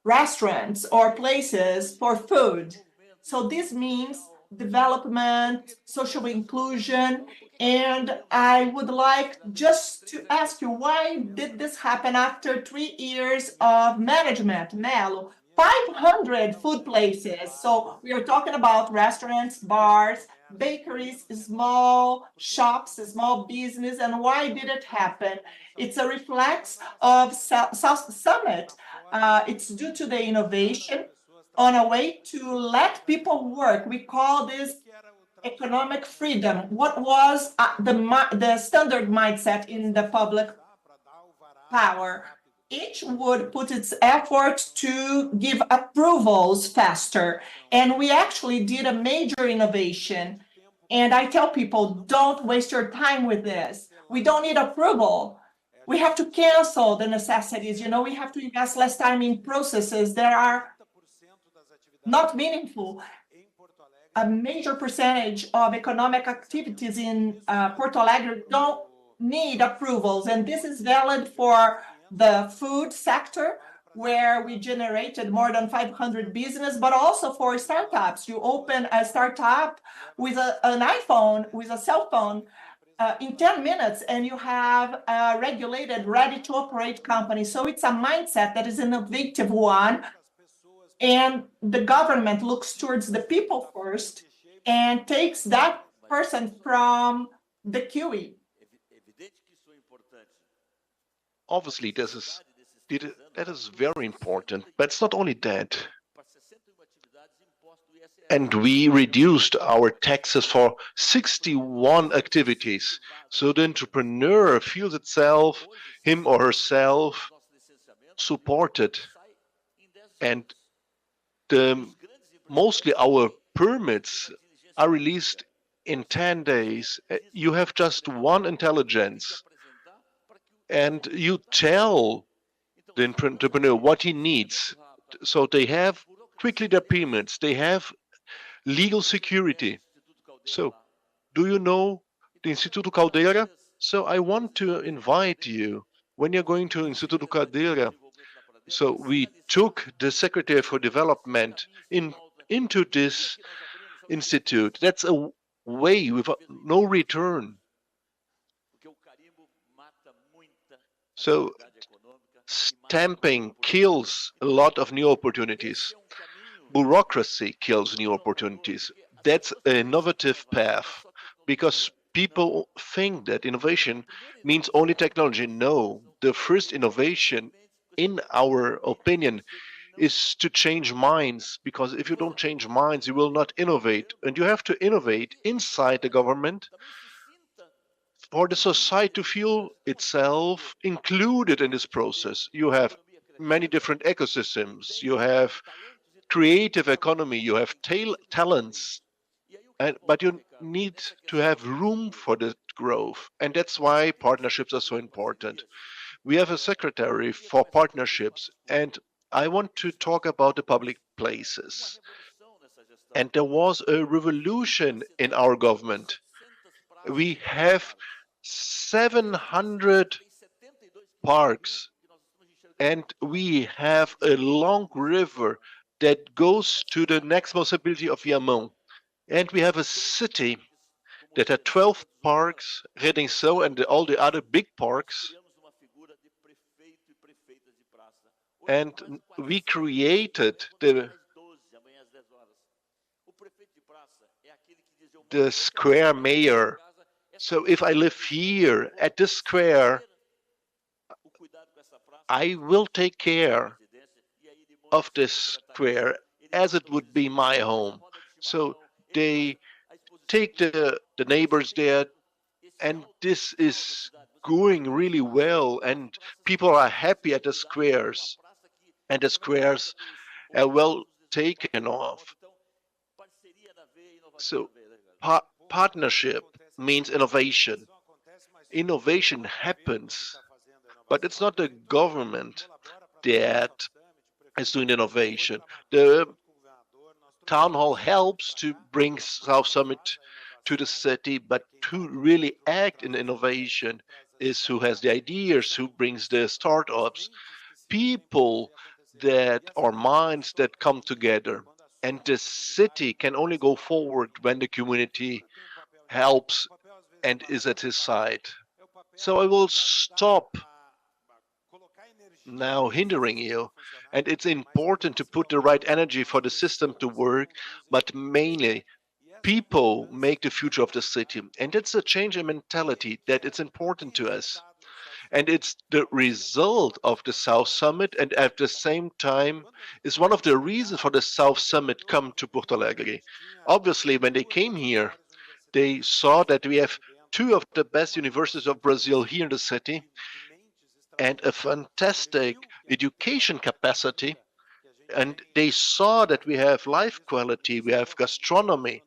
restaurants or places for food. So this means development, social inclusion, and I would like just to ask you, why did this happen after 3 years of management, Melo? 500 food places. So we are talking about restaurants, bars, bakeries, small shops, small business. And why did it happen? It's a reflex of South Summit. It's due to the innovation on a way to let people work. We call this economic freedom. What was the standard mindset in the public power? Each would put its effort to give approvals faster. And we actually did a major innovation. And I tell people, don't waste your time with this. We don't need approval. We have to cancel the necessities. You know, we have to invest less time in processes that are not meaningful. a major percentage of economic activities in Porto Alegre don't need approvals. And this is valid for the food sector, where we generated more than 500 business, but also for startups. You open a startup with an iPhone, with a cell phone, in 10 minutes, and you have a regulated, ready-to-operate company. So it's a mindset that is an innovative one, and the government looks towards the people first and takes that person from the QE. Obviously, that is very important, but it's not only that. And we reduced our taxes for 61 activities. So the entrepreneur feels itself, him or herself, supported. And mostly our permits are released in 10 days. You have just one intelligence, and you tell the entrepreneur what he needs. So they have quickly their payments, they have legal security. So, do you know the Instituto Caldeira? So I want to invite you, when you're going to Instituto Caldeira, so we took the Secretary for Development into this institute. That's a way with no return. So stamping kills a lot of new opportunities. Bureaucracy kills new opportunities. That's an innovative path, because people think that innovation means only technology. No, the first innovation, in our opinion, is to change minds, because if you don't change minds, you will not innovate. And you have to innovate inside the government for the society to feel itself included in this process. You have many different ecosystems. You have creative economy, you have talents, but you need to have room for the growth. And that's why partnerships are so important. We have a secretary for partnerships, and I want to talk about the public places. And there was a revolution in our government. We have 700 parks, and we have a long river that goes to the next municipality of Viamão. And we have a city that had 12 parks, Redenção and all the other big parks. And we created the square mayor. So if I live here at this square, I will take care of this square as it would be my home. So they take the neighbors there, and this is going really well, and people are happy at the squares, and the squares are well taken off. So partnership means innovation. Innovation happens, but it's not the government that is doing innovation. The town hall helps to bring South Summit to the city, but to really act in innovation is who has the ideas, who brings the startups, people that are minds that come together. And the city can only go forward when the community helps and is at his side. So I will stop now hindering you. And it's important to put the right energy for the system to work, but mainly people make the future of the city. And it's a change in mentality that it's important to us. And it's the result of the South Summit, and at the same time is one of the reasons for the South Summit come to Porto Alegre. Obviously, when they came here, they saw that we have two of the best universities of Brazil here in the city, and a fantastic education capacity. And they saw that we have life quality, we have gastronomy,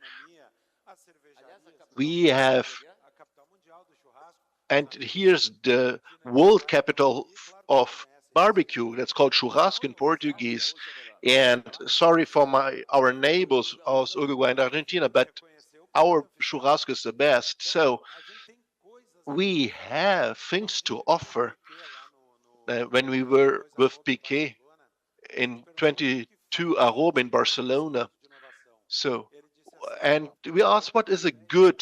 we have, and here's the world capital of barbecue, that's called churrasco in Portuguese. And sorry for our neighbors aus Uruguay and Argentina, but our churrasco is the best. So we have things to offer. When we were with Piquet in 22 Aroba in Barcelona. So, and we asked, what is a good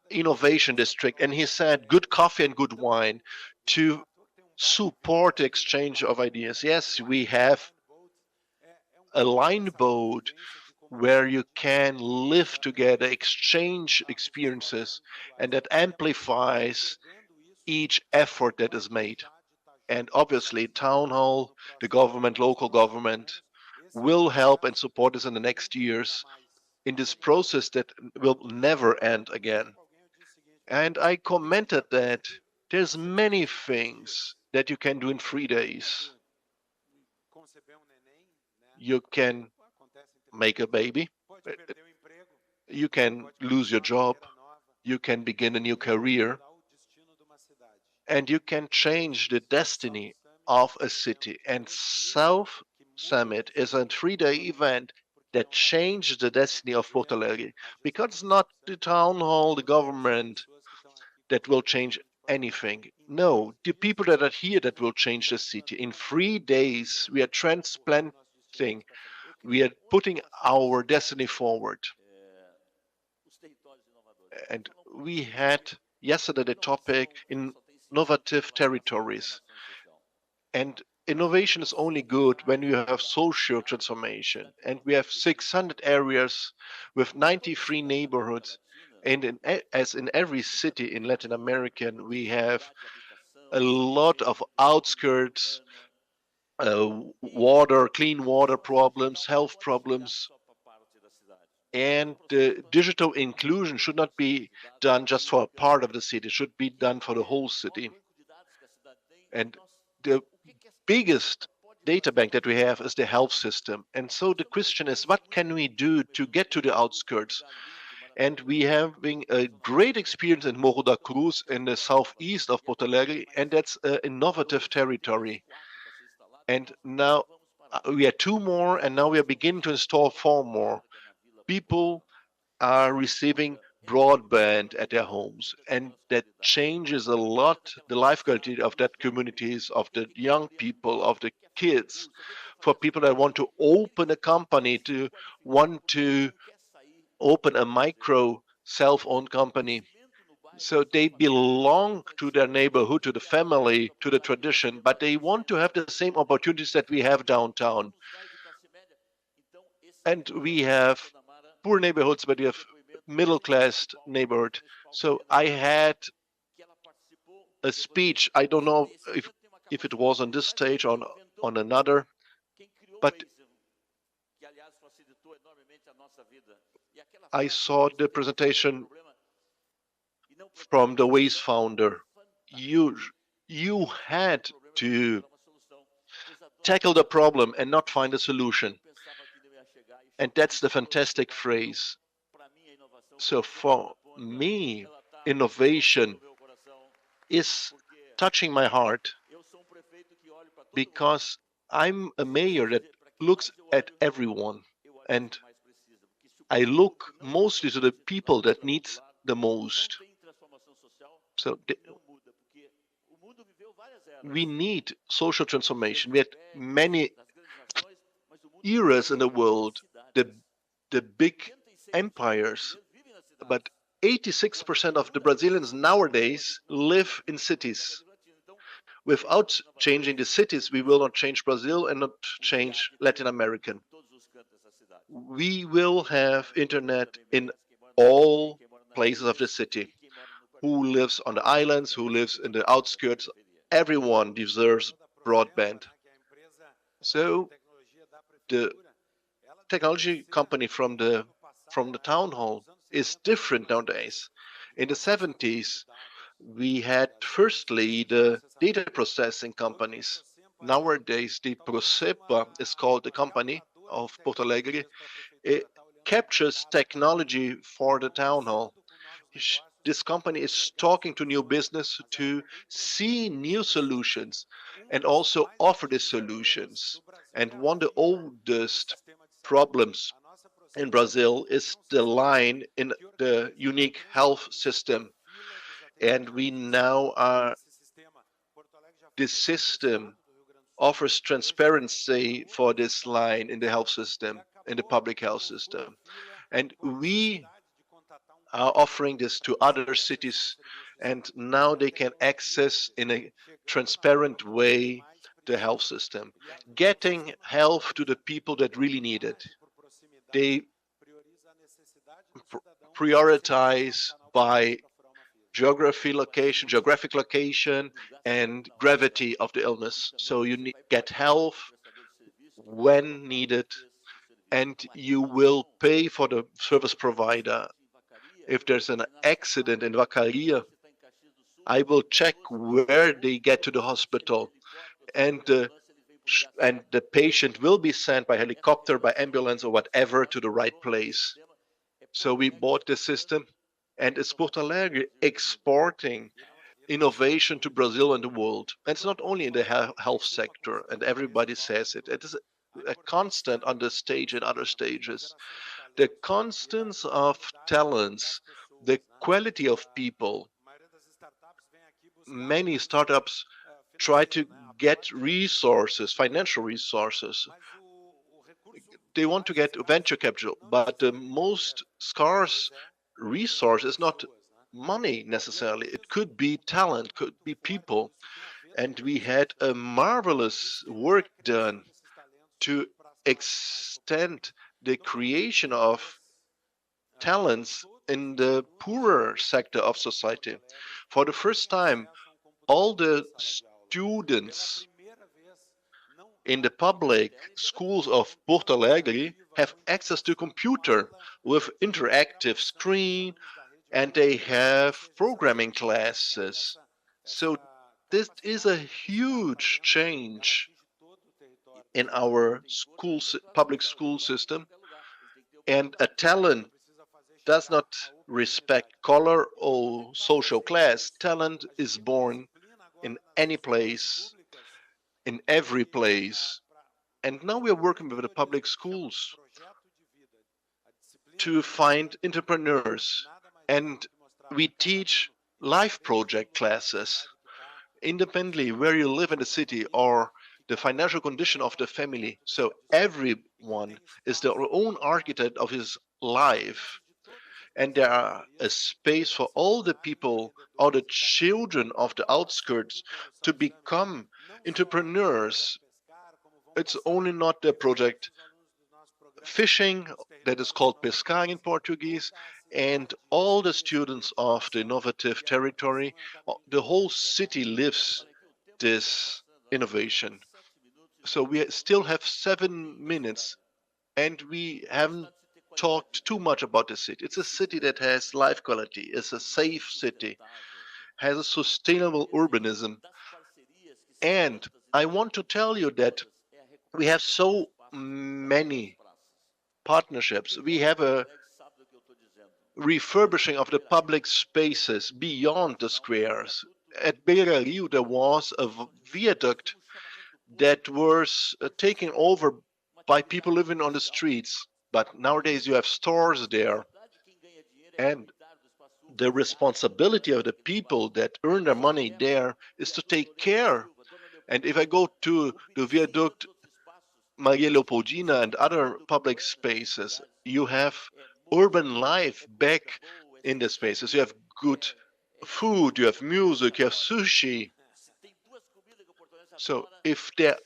innovation district? And he said, good coffee and good wine to support the exchange of ideas. Yes, we have a line boat where you can live together, exchange experiences, and that amplifies each effort that is made. And obviously, town hall, the government, local government will help and support us in the next years in this process that will never end again. And I commented that there's many things that you can do in 3 days. You can make a baby, you can lose your job, you can begin a new career, and you can change the destiny of a city. And South Summit is a 3 day event that changed the destiny of Porto Alegre, because it's not the town hall, the government that will change anything. No, the people that are here that will change the city. In 3 days, we are transplanting, we are putting our destiny forward. And we had yesterday the topic innovative territories. And innovation is only good when you have social transformation. And we have 600 areas with 93 neighborhoods. And as in every city in Latin America, we have a lot of outskirts, clean water problems, health problems. And digital inclusion should not be done just for a part of the city, it should be done for the whole city. And the biggest data bank that we have is the health system. And so the question is, what can we do to get to the outskirts? And we having a great experience in Morro da Cruz in the southeast of Porto Alegre, and that's an innovative territory. And now we are 2 more, and now we are beginning to install 4 more. People are receiving broadband at their homes, and that changes a lot the life quality of that communities, of the young people, of the kids. For people that want to open a company, to want to open a micro self-owned company, so they belong to their neighborhood, to the family, to the tradition, but they want to have the same opportunities that we have downtown. And we have poor neighborhoods, but we have middle class neighborhood. So I had a speech. I don't know if it was on this stage or on another, but I saw the presentation from the Waze founder. You had to tackle the problem and not find a solution. And that's the fantastic phrase. So for me, innovation is touching my heart because I'm a mayor that looks at everyone, and I look mostly to the people that needs the most. So we need social transformation. We had many eras in the world, the big empires, but 86% of the Brazilians nowadays live in cities. Without changing the cities, we will not change Brazil and not change Latin America. We will have internet in all places of the city. Who lives on the islands, who lives in the outskirts, everyone deserves broadband. So the technology company from the town hall is different nowadays. In the 70s, we had firstly the data processing companies. Nowadays, the Procepa is called the company of Porto Alegre. It captures technology for the town hall. this company is talking to new business to see new solutions and also offer the solutions. And one of the oldest problems in Brazil is the line in the unique health system. And we now are, this system offers transparency for this line in the health system, in the public health system. And we are offering this to other cities, and now they can access in a transparent way the health system, getting health to the people that really need it. They prioritize by geographic location, and gravity of the illness. So you get health when needed, and you will pay for the service provider. If there's an accident in Vacaria, I will check where they get to the hospital, and the patient will be sent by helicopter, by ambulance, or whatever to the right place. So we bought the system, and it's Porto Alegre exporting innovation to Brazil and the world. And it's not only in the health sector, and everybody says it. It is a constant on the stage and other stages. The constants of talents, the quality of people. Many startups try to get resources, financial resources. They want to get venture capital, but the most scarce resource is not money necessarily. It could be talent, could be people. And we had a marvelous work done to extend the creation of talents in the poorer sector of society. For the first time, all the students in the public schools of Porto Alegre have access to computer with interactive screen, and they have programming classes. So this is a huge change in our public school system, and a talent does not respect color or social class. Talent is born in any place, in every place. And now we are working with the public schools to find entrepreneurs, and we teach life project classes independently where you live in the city or the financial condition of the family. So everyone is their own architect of his life, and there are a space for all the people, all the children of the outskirts to become entrepreneurs. It's only not the project fishing that is called pescar in Portuguese, and all the students of the innovative territory, the whole city lives this innovation. So we still have 7 minutes, and we haven't talked too much about the city. It's a city that has life quality, it's a safe city, has a sustainable urbanism. And I want to tell you that we have so many partnerships. We have a refurbishing of the public spaces beyond the squares. At Beira Rio, there was a viaduct that was taken over by people living on the streets. But nowadays you have stores there. And the responsibility of the people that earn their money there is to take care. And if I go to the viaduct Maria Leopoldina and other public spaces, you have urban life back in the spaces. You have good food, you have music, you have sushi. So if there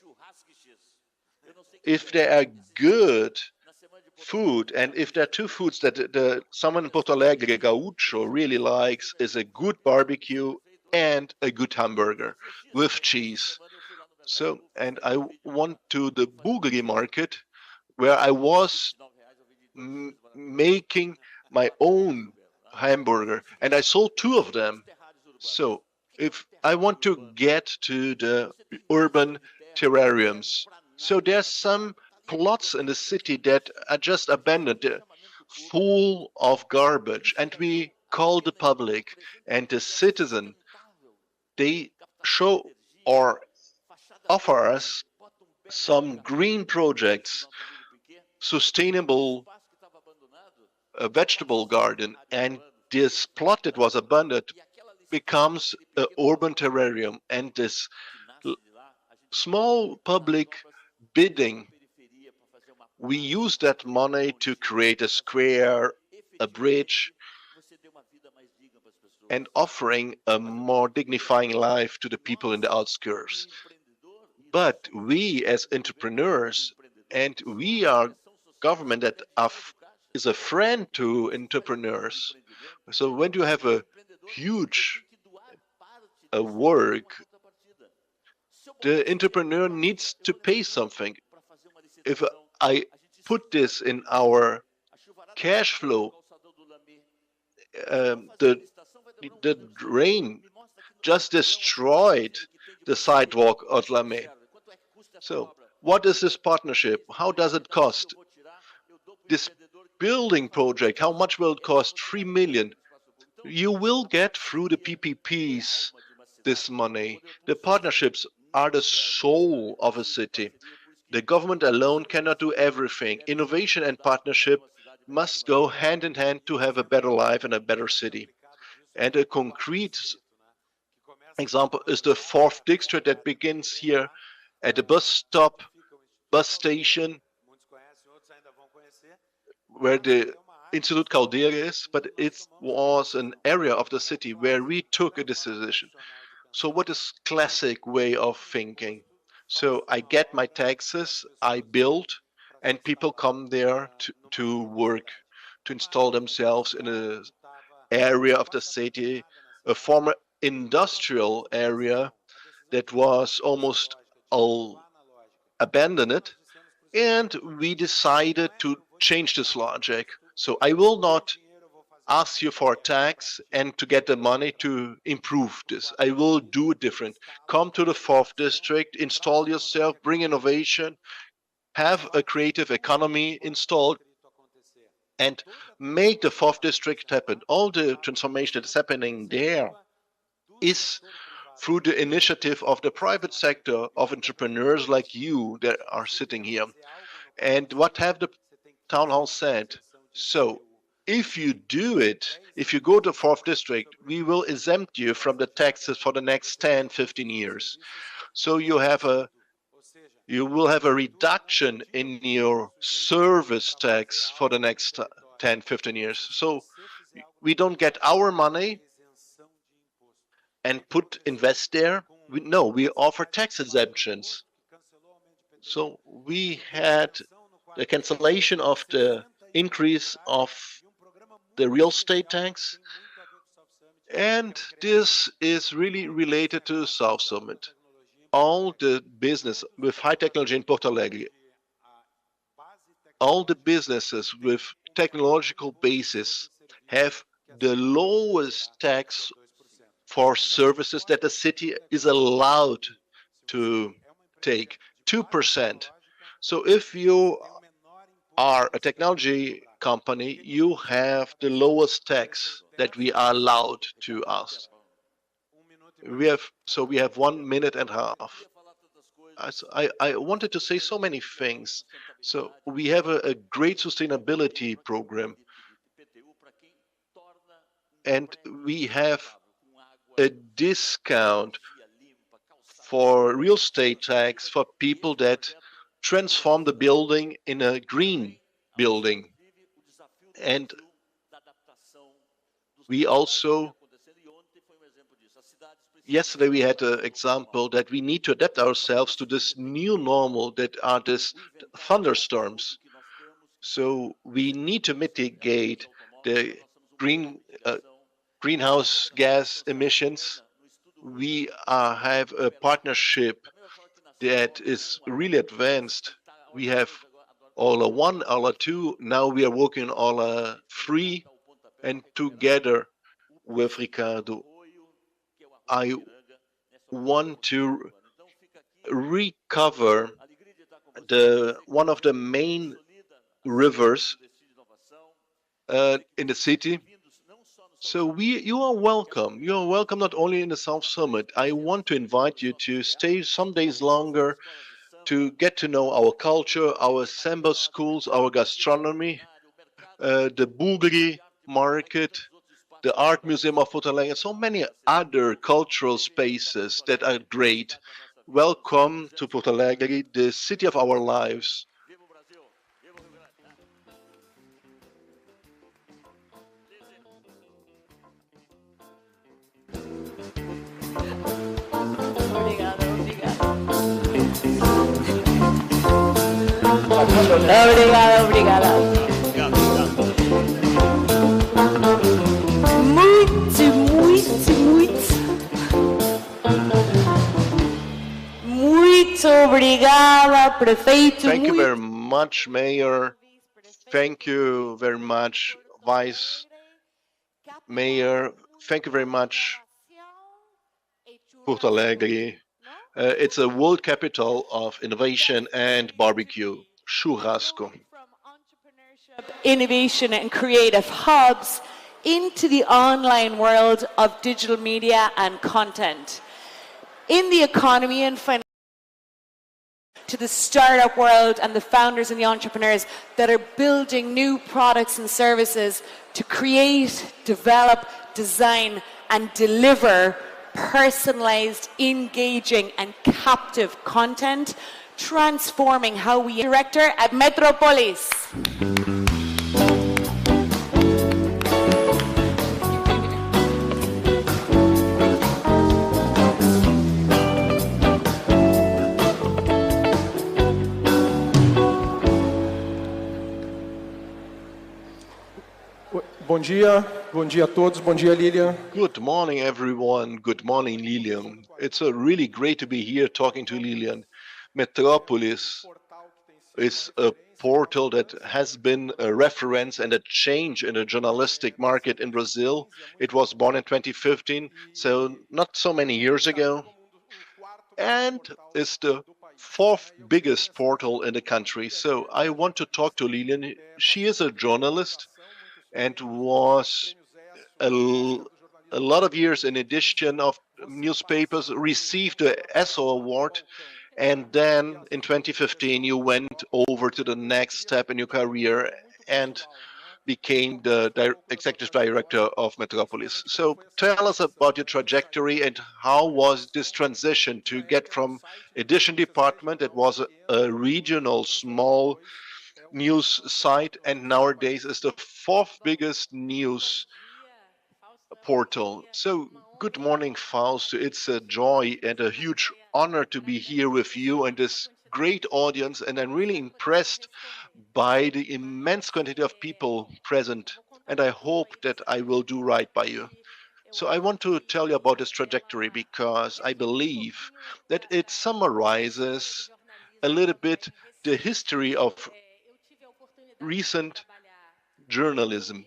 are good food, and if there are two foods that someone in Porto Alegre, Gaucho, really likes, is a good barbecue and a good hamburger with cheese. So, and I went to the Bulgari market where I was making my own hamburger, and I sold 2 of them. So if I want to get to the urban terrariums, so there's some plots in the city that are just abandoned, full of garbage, and we call the public and the citizen, they show or offer us some green projects, sustainable vegetable garden, and this plot that was abandoned becomes an urban terrarium, and this small public bidding, we use that money to create a square, a bridge, and offering a more dignifying life to the people in the outskirts. But we as entrepreneurs, and we are government that is a friend to entrepreneurs. So when you have a huge work, the entrepreneur needs to pay something. If I put this in our cash flow, the rain just destroyed the sidewalk of Lamé. So what is this partnership? How does it cost? This building project, how much will it cost? 3 million. You will get through the PPPs this money. The partnerships are the soul of a city. The government alone cannot do everything. Innovation and partnership must go hand in hand to have a better life and a better city. And a concrete example is the fourth district that begins here at the bus stop, bus station, where the Institute Caldeira is, but it was an area of the city where we took a decision. So what is classic way of thinking? So I get my taxes, I build, and people come there to work, to install themselves in an area of the city, a former industrial area that was almost all abandoned, and we decided to change this logic. So I will not ask you for a tax and to get the money to improve this. I will do it different. Come to the fourth district, install yourself, bring innovation, have a creative economy installed, and make the fourth district happen. All the transformation that is happening there is through the initiative of the private sector, of entrepreneurs like you that are sitting here. And what have the town hall said? So if you do it, if you go to fourth district, we will exempt you from the taxes for the next 10, 15 years. So you will have a reduction in your service tax for the next 10, 15 years. So we don't get our money and invest there. No, we offer tax exemptions. So we had the cancellation of the increase of the real estate tax, and this is really related to the South Summit. All the business with high technology in Porto Alegre, all the businesses with technological basis have the lowest tax for services that the city is allowed to take, 2%. So if you are a technology company, you have the lowest tax that we are allowed to ask. We have 1 minute and a half. I wanted to say so many things. So we have a great sustainability program, and we have a discount for real estate tax for people that transform the building in a green building. And we also, yesterday we had an example that we need to adapt ourselves to this new normal that are these thunderstorms. So we need to mitigate the greenhouse gas emissions. We have a partnership that is really advanced. We have Aula 1, Aula 2. Now we are working on Aula 3. And together with Ricardo, I want to recover one of the main rivers in the city. So you are welcome. You are welcome not only in the South Summit. I want to invite you to stay some days longer to get to know our culture, our samba schools, our gastronomy, the Bugri market, the Art Museum of Porto Alegre, and so many other cultural spaces that are great. Welcome to Porto Alegre, the city of our lives. Obrigada, obrigada. Muito obrigada, prefeito. Thank you very much, Mayor. Thank you very much, Vice Mayor. Thank you very much, Porto Alegre. It's a world capital of innovation and barbecue, churrasco. Innovation and creative hubs into the online world of digital media and content. In the economy and finance, to the startup world and the founders and the entrepreneurs that are building new products and services to create, develop, design, and deliver personalized, engaging, and captive content, transforming how we director at Metropolis. Bom dia a todos, bom dia Lilian. Good morning, everyone. Good morning, Lilian. It's really great to be here talking to Lilian. Metropolis is a portal that has been a reference and a change in the journalistic market in Brazil. It was born in 2015, so not so many years ago, and is the fourth biggest portal in the country. So I want to talk to Lilian. She is a journalist and was a lot of years in edition of newspapers, received the ESSO award, and then in 2015 you went over to the next step in your career and became the executive director of Metropolis. So tell us about your trajectory and how was this transition to get from edition department that was a regional small news site and nowadays is the fourth biggest news portal. So good morning, Fausto. It's a joy and a huge honor to be here with you and this great audience, and I'm really impressed by the immense quantity of people present, and I hope that I will do right by you. So I want to tell you about this trajectory because I believe that it summarizes a little bit the history of recent journalism.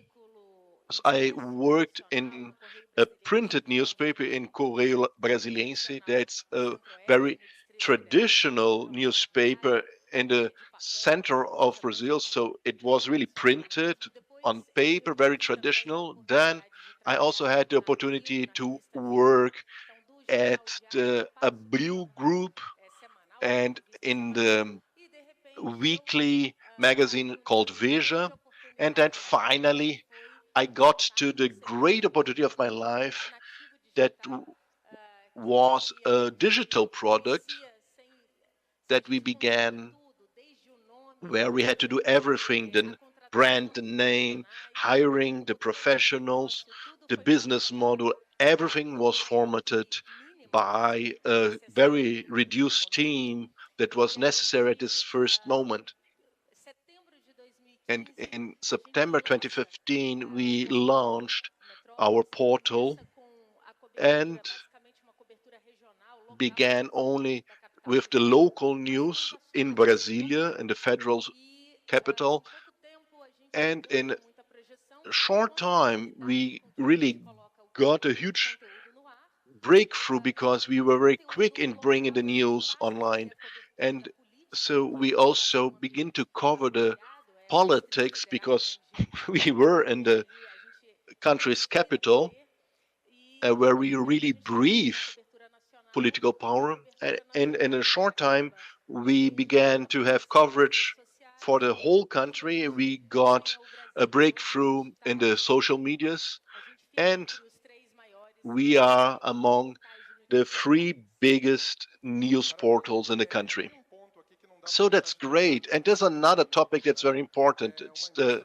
So I worked in a printed newspaper in Correio Brasiliense. That's a very traditional newspaper in the center of Brazil. So it was really printed on paper, very traditional. Then I also had the opportunity to work at the Abril Group and in the weekly magazine called Veja. And then finally, I got to the great opportunity of my life that was a digital product that we began where we had to do everything, the brand, the name, hiring the professionals, the business model, everything was formatted by a very reduced team that was necessary at this first moment. And in September 2015, we launched our portal and began only with the local news in Brasilia, in the federal capital. And in a short time, we really got a huge breakthrough because we were very quick in bringing the news online. And so we also begin to cover the politics because we were in the country's capital, where we really breathe political power. And in a short time, we began to have coverage for the whole country. We got a breakthrough in the social medias, and we are among the three biggest news portals in the country. So that's great. And there's another topic that's very important. It's the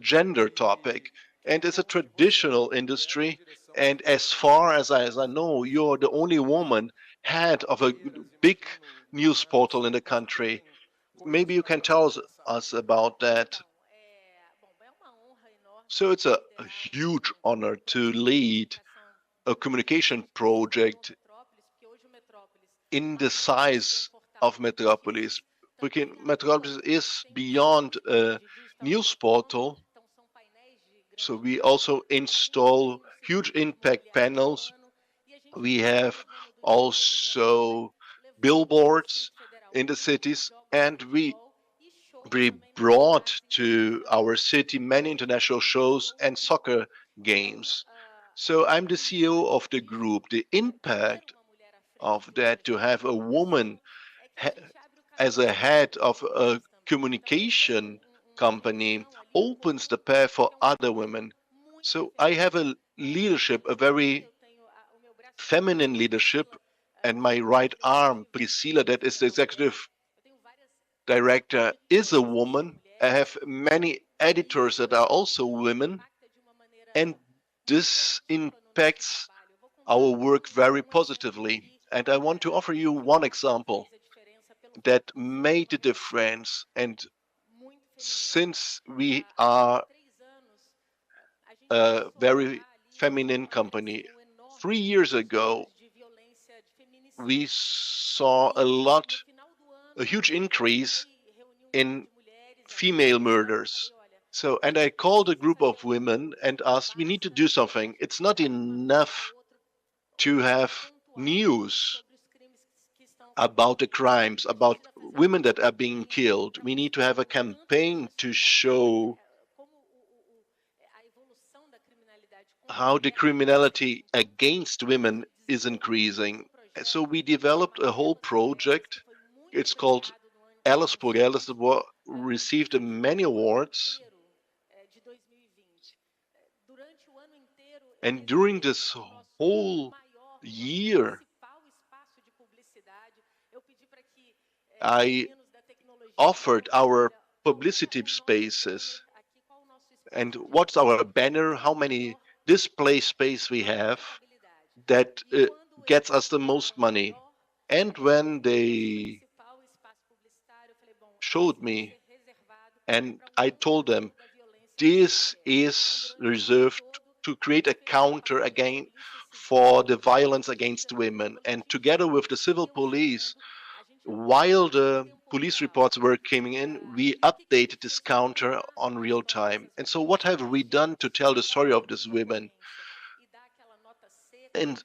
gender topic. And it's a traditional industry. And as far as I know, you're the only woman head of a big news portal in the country. Maybe you can tell us about that. So it's a huge honor to lead a communication project in the size of Metropolis. Because Metropolis is beyond a news portal. So we also install huge impact panels. We have also billboards in the cities, and we brought to our city many international shows and soccer games. So I'm the CEO of the group. The impact of that, to have a woman as a head of a communication company, opens the path for other women. So I have a leadership, a very feminine leadership, and my right arm, Priscilla, that is the executive director, is a woman. I have many editors that are also women, and this impacts our work very positively. And I want to offer you one example that made a difference. And since we are a very feminine company, 3 years ago, we saw a huge increase in female murders. So, and I called a group of women and asked, we need to do something. It's not enough to have news about the crimes, about women that are being killed. We need to have a campaign to show how the criminality against women is increasing. So we developed a whole project. It's called Elas por Elas, that received many awards. And during this whole year, I offered our publicity spaces. And what's our banner? How many display space we have that gets us the most money? And when they showed me, and I told them, this is reserved to create a counter again for the violence against women. And together with the civil police, while the police reports were coming in, we updated this counter on real time. And so what have we done to tell the story of these women? And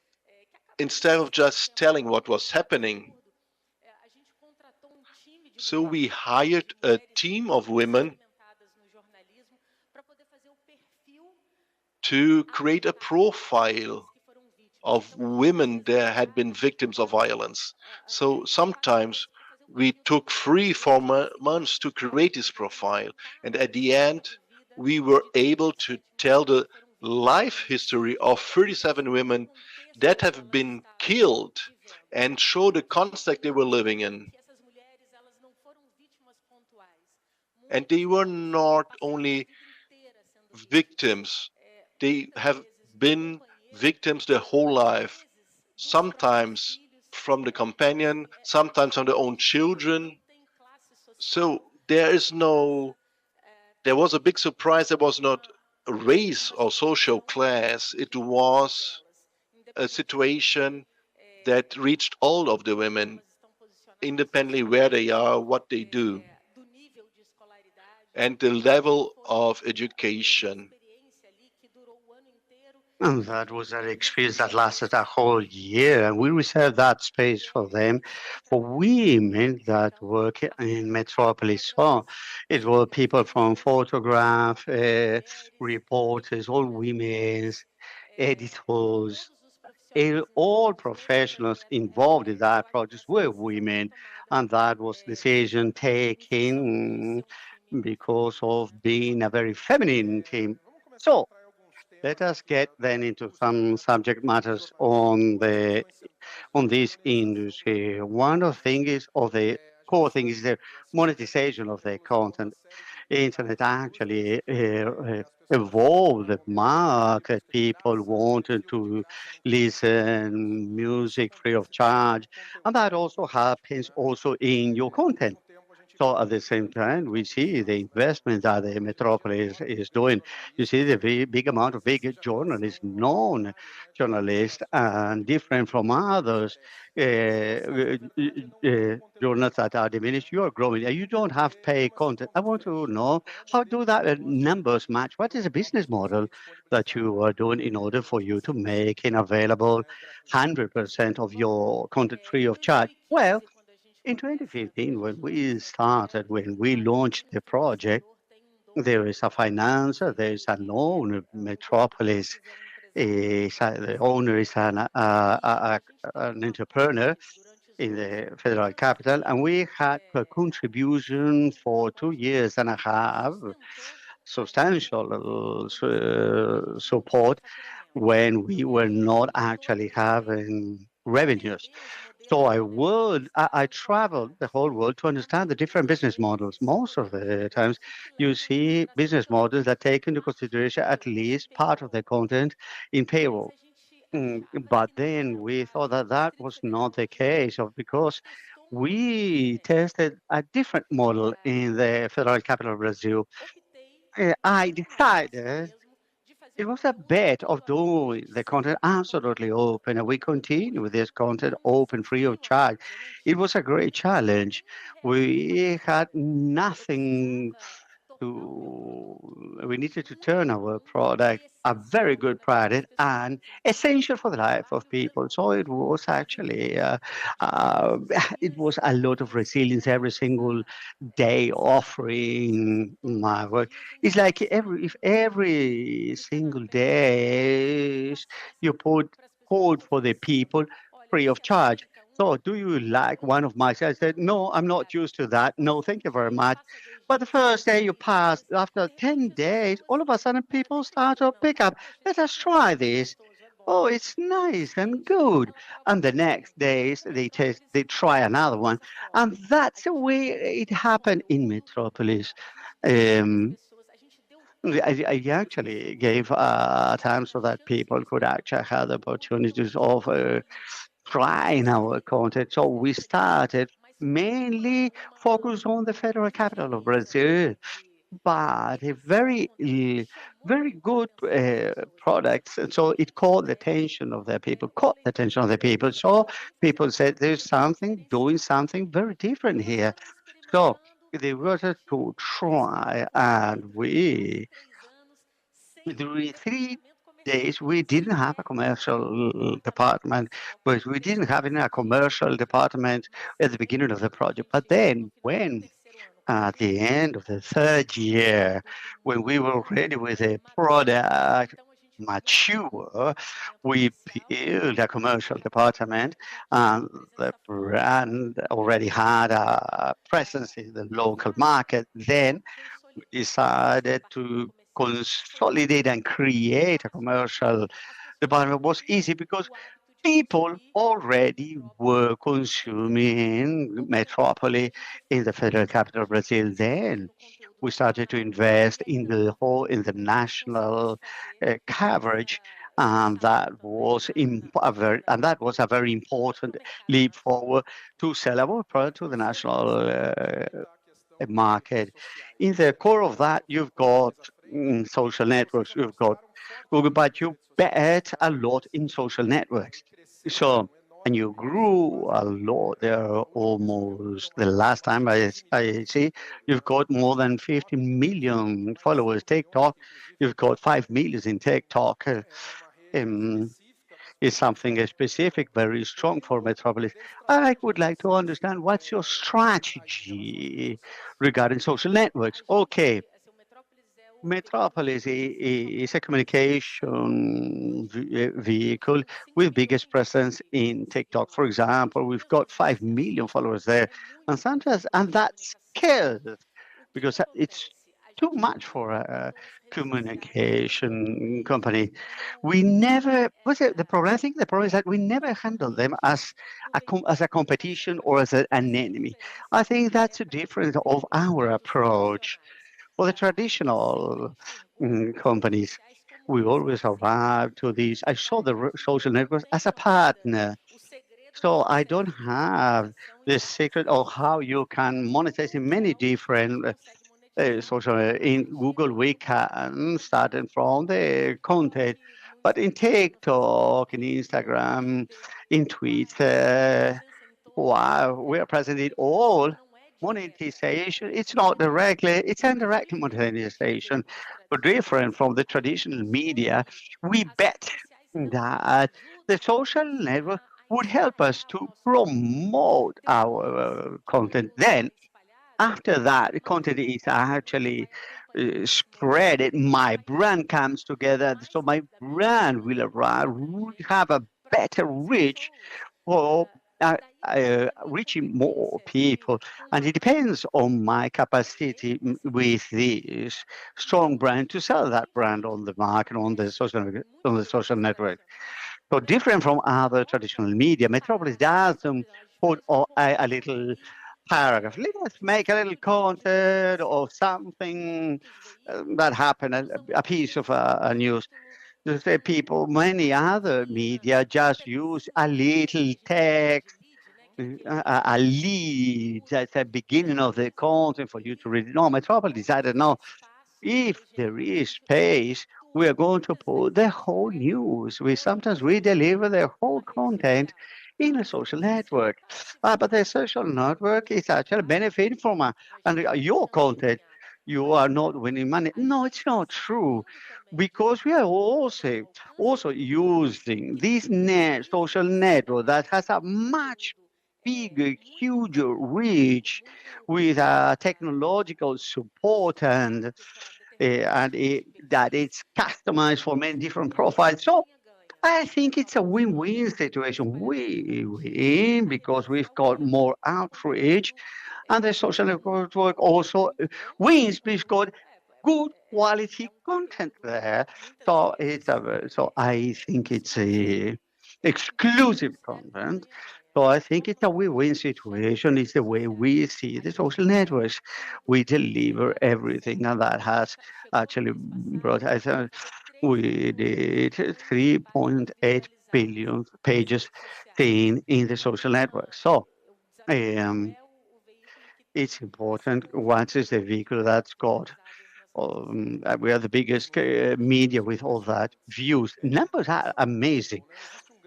instead of just telling what was happening, so we hired a team of women to create a profile of women that had been victims of violence. So sometimes we took 3-4 months to create this profile. And at the end, we were able to tell the life history of 37 women that have been killed and show the context they were living in. And they were not only victims, they have been victims their whole life, sometimes from the companion, sometimes from their own children. So there was a big surprise. There was not a race or social class. It was a situation that reached all of the women, independently where they are, what they do, and the level of education. And that was an experience that lasted a whole year. And we reserved that space for them, for women that work in Metropolis. So it were people from photograph, reporters, all women, editors, all professionals involved in that project were women. And that was decision taken because of being a very feminine team. So let us get then into some subject matters on this industry. One of thing is of the core thing is the monetization of the content. Internet actually evolved the market. People wanted to listen music free of charge, and that also happens also in your content. So at the same time, we see the investment that the metropolis is doing. You see the big amount of big journalists, known journalists, and different from others. Journals that are diminished, you are growing, and you don't have pay content. I want to know how do that numbers match? What is the business model that you are doing in order for you to make it available 100% of your content free of charge? Well, in 2015, when we launched the project, there is a financer, there is a loan. Metropolis the owner is an entrepreneur in the federal capital, and we had a contribution for 2 years and a half, substantial support when we were not actually having revenues. So I traveled the whole world to understand the different business models. Most of the times you see business models that take into consideration at least part of the content in payroll. But then we thought that that was not the case because we tested a different model in the federal capital of Brazil. I decided it was a bet of doing the content absolutely open, and we continue with this content open, free of charge. It was a great challenge. We had nothing we needed to turn our product a very good product and essential for the life of people. So it was actually uh, it was a lot of resilience every single day offering my work. It's like if every single day you put code for the people free of charge. So do you like one of my I said, no, I'm not used to that. No, thank you very much. But the first day you pass, after 10 days, all of a sudden people start to pick up. Let us try this. Oh, it's nice and good. And the next days they try another one. And that's the way it happened in Metropolis. Um, I actually gave time so that people could actually have the opportunities of trying our content. So we started mainly focused on the federal capital of Brazil, but a very good products. And so it caught the attention of the people, caught the attention of the people. So people said there's something, doing something very different here. So they wanted to try, and we during 3 days, we didn't have a commercial department, but we didn't have any a commercial department at the beginning of the project. But then, when at the end of the third year, when we were ready with a product mature, we built a commercial department, and the brand already had a presence in the local market. Then decided to consolidate and create a commercial department was easy because people already were consuming Metrópole in the federal capital of Brazil. Then we started to invest in the national coverage, and that was a very important leap forward to sell our product to the national market. In the core of that, you've got social networks, you've got Google, but you bet a lot in social networks. So, and you grew a lot there almost the last time I see, you've got more than 50 million followers. TikTok, you've got 5 million in TikTok. is something specific, very strong for Metropolis. I would like to understand what's your strategy regarding social networks. Okay, Metropolis is a communication vehicle with biggest presence in TikTok. For example, we've got 5 million followers there, and sometimes, and that's scares because it's too much for a communication company. We never, what's it, the problem? I think the problem is that we never handle them as as a competition or as an enemy. I think that's a difference of our approach. For the traditional companies, we always arrive to these. I saw the social networks as a partner. So I don't have the secret of how you can monetize in many different social. In Google, we can starting from the content, but in TikTok, in Instagram, in Twitter, wow, we are present in all monetization. It's not directly, it's indirect monetization, but different from the traditional media. We bet that the social network would help us to promote our content. Then, after that, the content is actually spread. My brand comes together, so my brand will arrive, will have a better reach for reaching more people, and it depends on my capacity with this strong brand to sell that brand on the market on the social network. So different from other traditional media, Metropolis doesn't put a little paragraph. Let's make a little content or something that happened, a piece of a news. The people, many other media just use a little text, a lead at the beginning of the content for you to read. No, Metropolis decided no, if there is space, we are going to put the whole news. We deliver the whole content in a social network. But the social network is actually benefiting from and your content. You are not winning money. No, it's not true, because we are also using this social network that has a much bigger, huger reach with technological support that it's customized for many different profiles. So I think it's a win-win situation. We win because we've got more outreach, and the social network also wins because we've got good quality content there. So I think it's a exclusive content. So I think it's a win-win situation. It's the way we see the social networks. We deliver everything, and that has actually brought us. We did 3.8 billion pages seen in the social network. So um, it's important. Once is the vehicle that's got we are the biggest media with all that views. Numbers are amazing.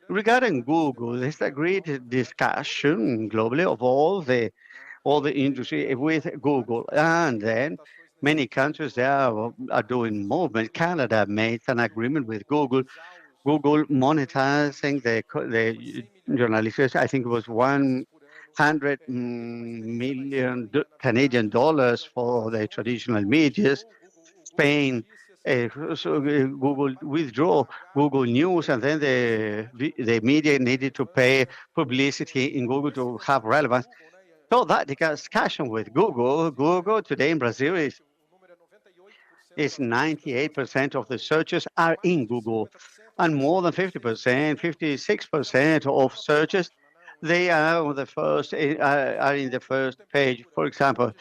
Regarding Google, there's a great discussion globally of all the industry with Google, and then many countries there are doing movement. Canada made an agreement with Google. Google monetizing the journalists. I think it was 100 million Canadian dollars for the traditional medias. Spain, Google withdraw Google News, and then the media needed to pay publicity in Google to have relevance. So that discussion with Google today in Brazil is 98% of the searches are in Google, and more than 50%, 56% of searches they are on the first are in the first page. For example,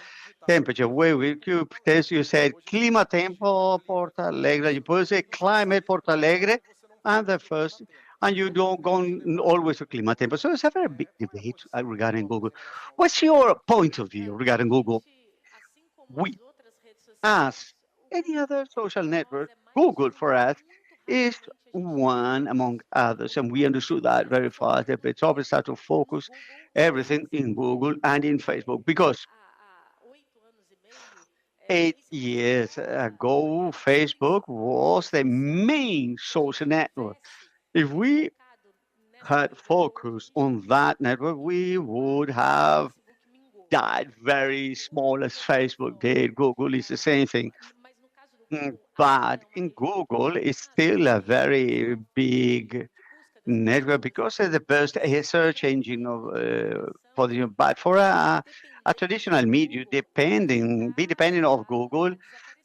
temperature. Where we you test you said clima tempo Porto Alegre. You put say climate Porto Alegre, and the first, and you don't go always to clima tempo. So it's a very big debate regarding Google. What's your point of view regarding Google? We, as any other social network, Google for us is one among others, and we understood that very fast. That it's always start to focus everything in Google and in Facebook because 8 years ago, Facebook was the main social network. If we had focused on that network, we would have died very small as Facebook did. Google is the same thing. But in Google, it's still a very big network because it's the best search engine for the. But for a traditional media, depending of Google,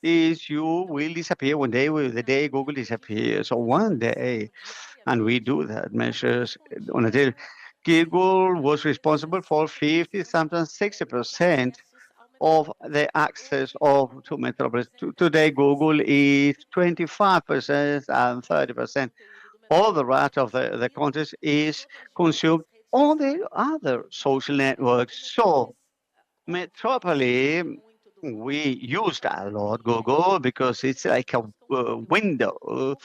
is you will disappear one day. The day Google disappears, so one day, and we do that measures on a daily. Google was responsible for 50, sometimes 60% of the access of to Metropolis. Today, Google is 25% and 30%. All the rest of the content is consumed on the other social networks. So, Metropolis, we used a lot Google because it's like a window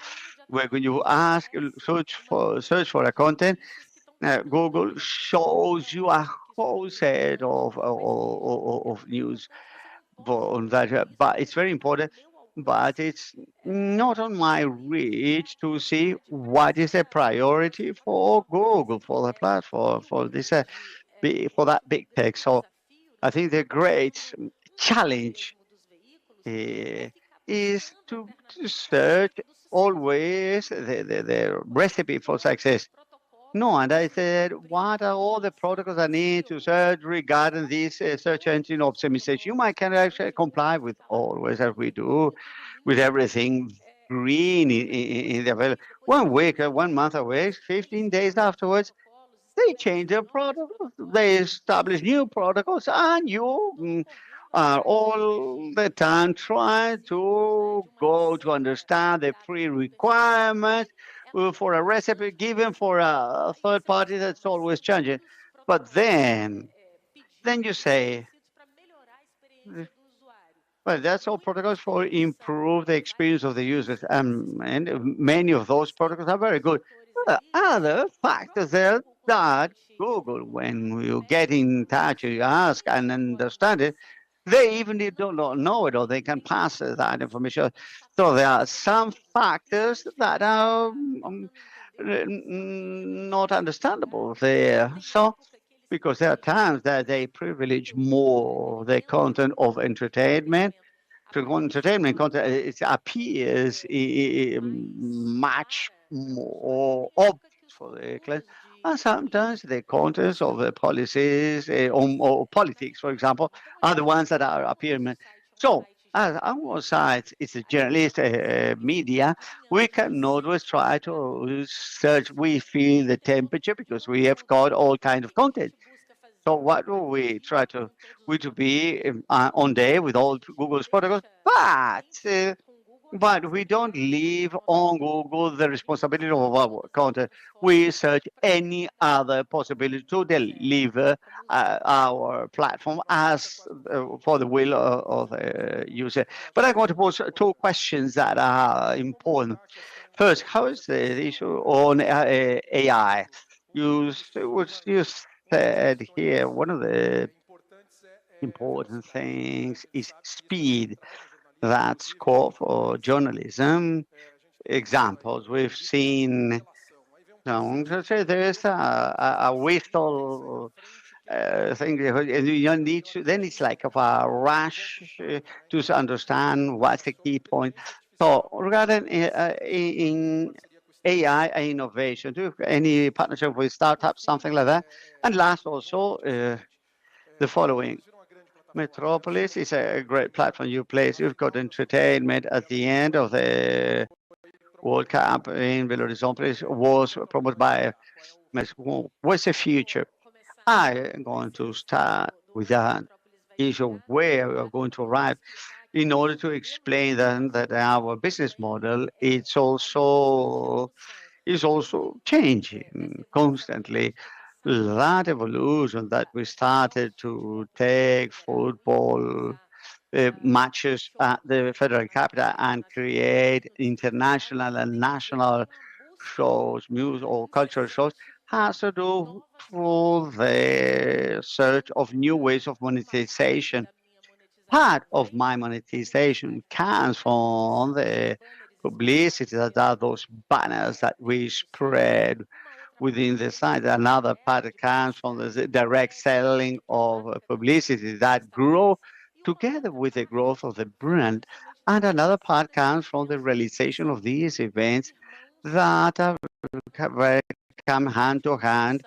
where when you search for a content, Google shows you a whole set of news on that. But it's very important. But it's not on my reach to see what is a priority for Google, for the platform, for this for that big tech. So I think the great challenge is to search always the recipe for success. No, and I said, what are all the protocols I need to search regarding this search engine optimization? You might can actually comply with always as we do, with everything green in the available. 1 week, 1 month away, 15 days afterwards, they change their protocols. They establish new protocols, and you are all the time trying to go to understand the pre-requirements for a recipe given for a third party that's always changing. But then you say, well, that's all protocols for improve the experience of the users, and many of those protocols are very good. Other factors there that Google, when you get in touch, you ask and understand it, they even if don't know it or they can pass that information. So there are some factors that are not understandable there. So because there are times that they privilege more the content of entertainment. To entertainment content, it appears much more obvious for the class. And sometimes the contents of the policies or politics, for example, are the ones that are appearing. So, as our side is a journalist media, we can always try to search. We feel the temperature because we have got all kinds of content. So what do we try to we to be on day with all Google's protocols, but we don't leave on Google the responsibility of our content. We search any other possibility to deliver our platform as for the will of the user. But I want to pose two questions that are important. First, how is the issue on AI? You said here one of the important things is speed. That's core for journalism. Examples we've seen. No, let's say there's a whistle thing, and you don't need to. Then it's like of a rush to understand what's the key point. So regarding in AI and innovation, do you have any partnership with startups, something like that? And last also the following. Metropolis is a great platform you place. You've got entertainment at the end of the World Cup in Belo Horizonte was promoted by what's the future? I am going to start with that issue where we are going to arrive in order to explain then that our business model is also changing constantly. That evolution that we started to take football matches at the federal capital and create international and national shows, music or cultural shows, has to do with the search of new ways of monetization. part of my monetization comes from the publicity that are those banners that we spread within the site. Another part comes from the direct selling of publicity that grow together with the growth of the brand. And another part comes from the realization of these events that are come hand to hand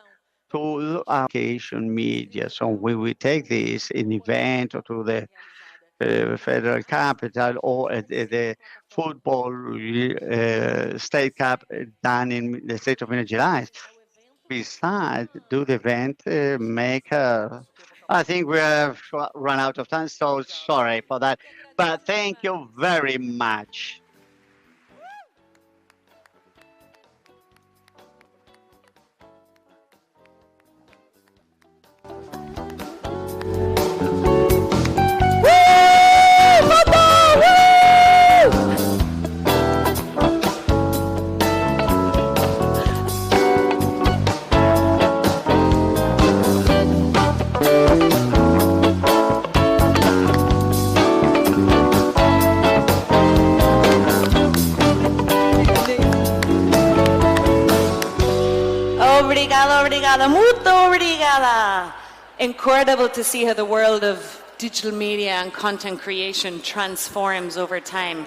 to application media. So when we take this in event or to the federal capital or at the football state cup done in the state of Minas Gerais, besides do the event make I think we have run out of time, so sorry for that. But thank you very much. Obrigada, obrigada, muito obrigada. Incredible to see how the world of digital media and content creation transforms over time.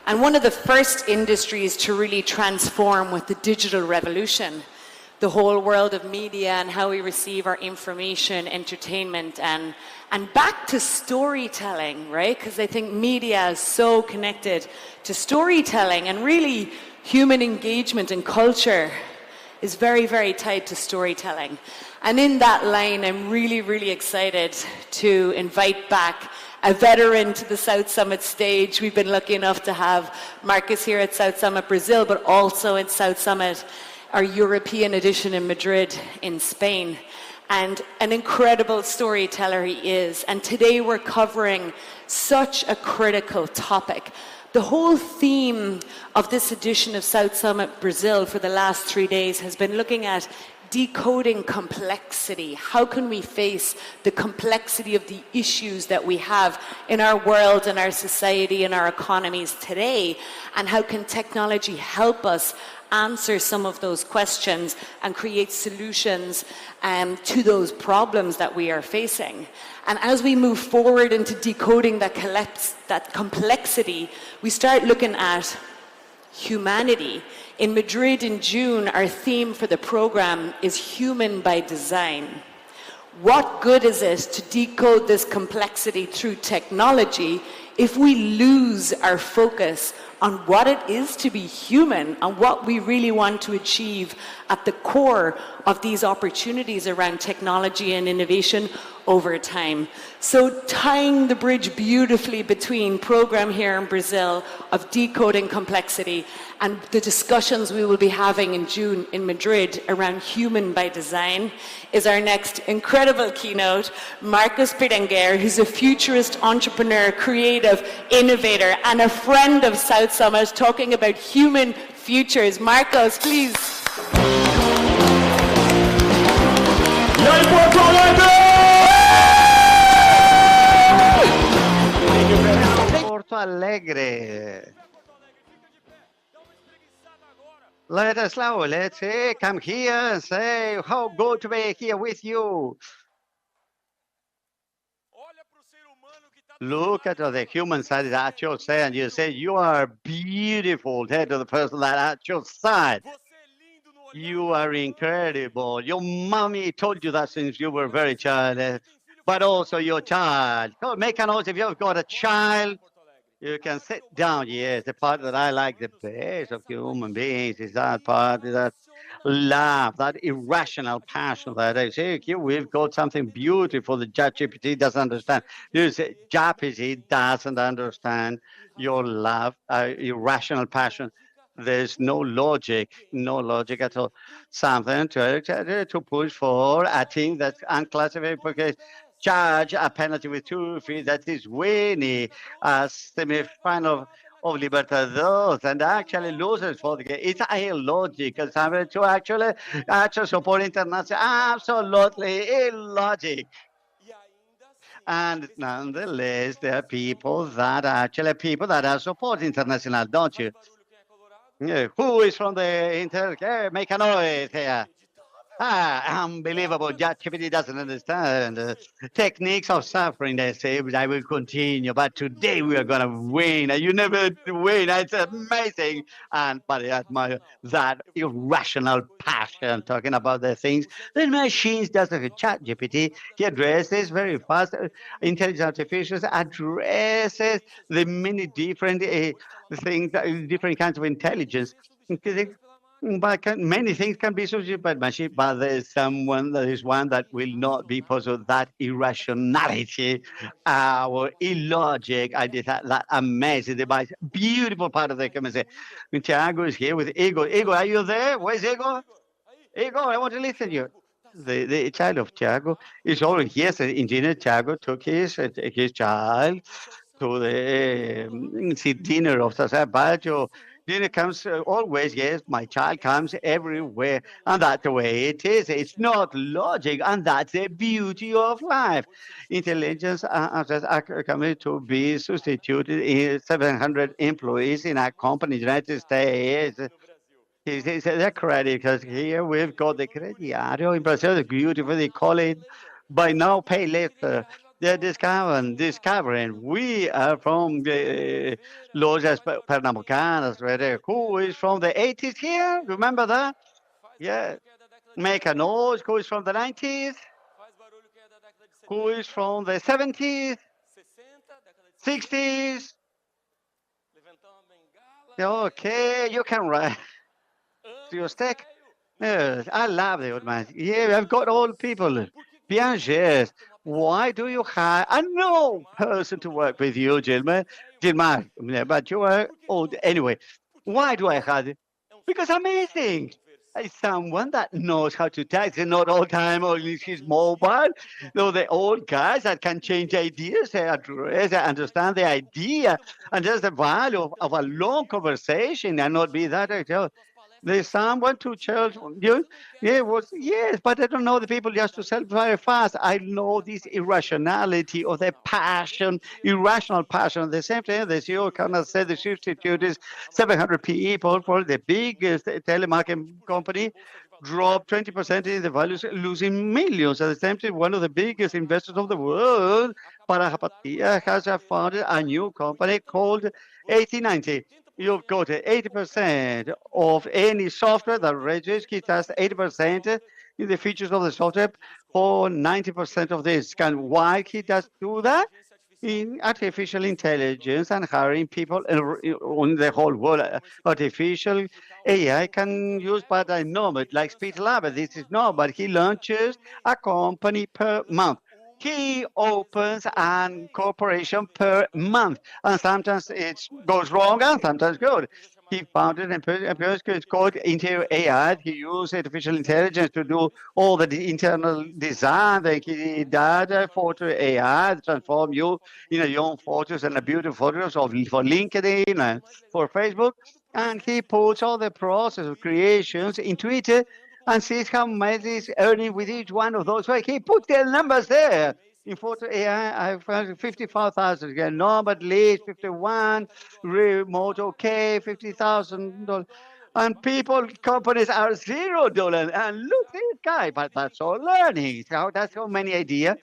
And one of the first industries to really transform with the digital revolution, the whole world of media and how we receive our information, entertainment, and back to storytelling, right? Because I think media is so connected to storytelling, and really human engagement and culture is very, very tied to storytelling. And in that line, I'm really, really excited to invite back a veteran to the South Summit stage. We've been lucky enough to have Marcus here at South Summit Brazil, but also at South Summit, our European edition in Madrid in Spain. And an incredible storyteller he is. And today we're covering such a critical topic. The whole theme of this edition of South Summit Brazil for the last 3 days has been looking at decoding complexity. How can we face the complexity of the issues that we have in our world and our society and our economies today? And how can technology help us answer some of those questions and create solutions to those problems that we are facing? And as we move forward into decoding that complexity, we start looking at humanity. In Madrid in June, our theme for the program is Human by Design. What good is it to decode this complexity through technology if we lose our focus on what it is to be human and what we really want to achieve at the core of these opportunities around technology and innovation over time? So tying the bridge beautifully between program here in Brazil of decoding complexity and the discussions we will be having in June in Madrid around Human by Design is our next incredible keynote, Marcos Piranguer, who's a futurist entrepreneur, creative, innovator, and a friend of South Summit, talking about human futures. Marcos, please. Porto Alegre. Ladislav, let's come here and say how good to be here with you. Look at the human side at your side and you say, you are beautiful. Head to the person that at your side. You are incredible. Your mommy told you that since you were very child, but also your child. So make a note if you've got a child. You can sit down. Yes, the part that I like the best of human beings is that part, that love, that irrational passion that I say, here we've got something beautiful that ChatGPT doesn't understand. You say, ChatGPT doesn't understand your love, irrational passion. There's no logic at all. Something to push for a team that's unclassified because charge a penalty with 2 feet that is winning a semi-final of Libertadores and actually loses for the game. It's illogical. Something to actually support international. Absolutely illogic. And nonetheless, there are people that are support international, don't you? Yeah, who is from the inter? Make a noise here. Unbelievable. ChatGPT doesn't understand techniques of suffering. They say, I will continue, but today we are going to win. And you never win. It's amazing. But I admire that irrational passion talking about the things. The machines, just like a ChatGPT, he addresses very fast. Intelligent artificials addresses the many different things, different kinds of intelligence. But many things can be substituted by machine, but there is one that will not be because of that irrationality or illogic. I did that amazing device, beautiful part of the conversation. Thiago is here with Ego. Ego, are you there? Where's Ego? Ego, I want to listen to you. The child of Thiago is already here. So engineer Thiago took his child to the dinner of Sasabajo. Dinner comes always, yes, my child comes everywhere. And that's the way it is. It's not logic. And that's the beauty of life. Intelligence are coming to be substituted in 700 employees in our company, United States. It's a credit because here we've got the crediario in Brazil, it's beautiful. They call it by now, pay later. They're discovering. We are from the Lojas Pernambucanas, right? Who is from the 80s here? Remember that? Yeah. Make a noise. Who is from the 90s? Who is from the 70s? 60s? Okay, you can write your stick. Yes, I love the old man. Yeah, I've got old people. Piaget. Why do you hire a no person to work with you, Gilman? Gilman, yeah, but you are old anyway. Why do I hire? Because amazing. Someone that knows how to text and not all time only his mobile. No, the old guys that can change ideas, they address, they understand the idea, and there's the value of a long conversation and not be that. There's someone to children. You, yeah, was yes, but I don't know the people just to sell very fast. I know this irrationality or the passion, irrational passion. At the same time, the CEO cannot say the substitute is 700 people for the biggest telemarketing company dropped 20% in the values, losing millions. At the same time, one of the biggest investors of the world, Parahapatia, has founded a new company called 1890. You've got 80% of any software that registers, it has 80% in the features of the software for 90% of this. Why he does do that? In artificial intelligence and hiring people on the whole world. Artificial AI can use, but I know it like Speed Lab. This is not, but he launches a company per month. He opens a corporation per month, and sometimes it goes wrong and sometimes good. He founded and it's called Interior AI. He used artificial intelligence to do all the internal design. Like he did photo AI, transform you in your own photos and a beautiful photos for LinkedIn and for Facebook. And he puts all the process of creations into it and sees how much he's earning with each one of those. Well, he put the numbers there. In photo AI, I found 55,000 again. No, but least 51, remote okay, $50,000. And people, companies are $0. And look, this guy, but that's all learning. So that's so many ideas.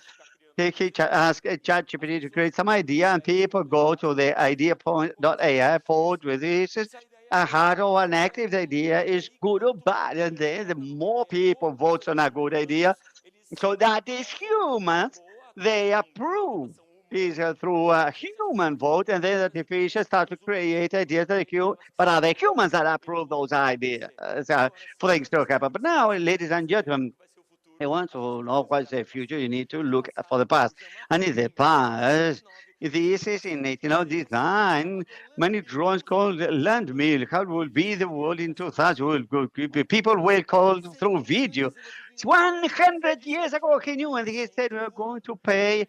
He ask ChatGPT to create some idea, and people go to the idea.ai port with this. A hard or an active idea is good or bad, and then the more people vote on a good idea, so that is humans, they approve. Is through a human vote, and then the artificial start to create ideas that but are the humans that approve those ideas for things to happen. But now, ladies and gentlemen, you want to know what's the future, you need to look for the past. And in the past, this is in design. Many drones called landmill. How will be the world in 2000? People will call through video. It's 100 years ago, he knew, and he said we're going to pay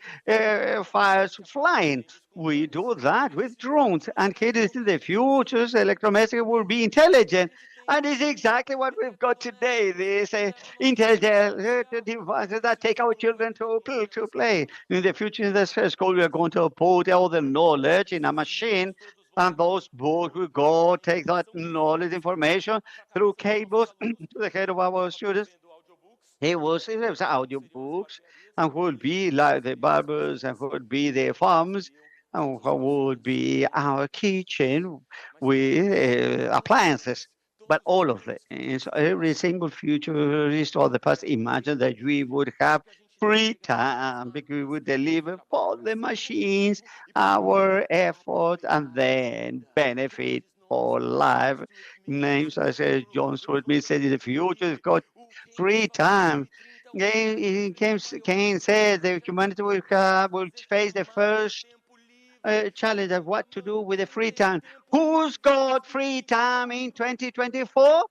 fires flying. We do that with drones, and it is in the future, electromagnetic will be intelligent. And it's exactly what we've got today. These intelligent devices that take our children to play. In the future, in the school, we are going to put all the knowledge in a machine, and those books will go take that knowledge, information through cables to the head of our students. It was audio books, and who would be like the barbers, and who would be the farms, and what would be our kitchen with appliances. But all of it, and so every single futurist or the past imagine that we would have free time because we would deliver for the machines our effort and then benefit for life. Names as John Stuart Mill said in the future, it's got free time. Keynes said that humanity will face the first challenge of what to do with the free time. Who's got free time in 2024?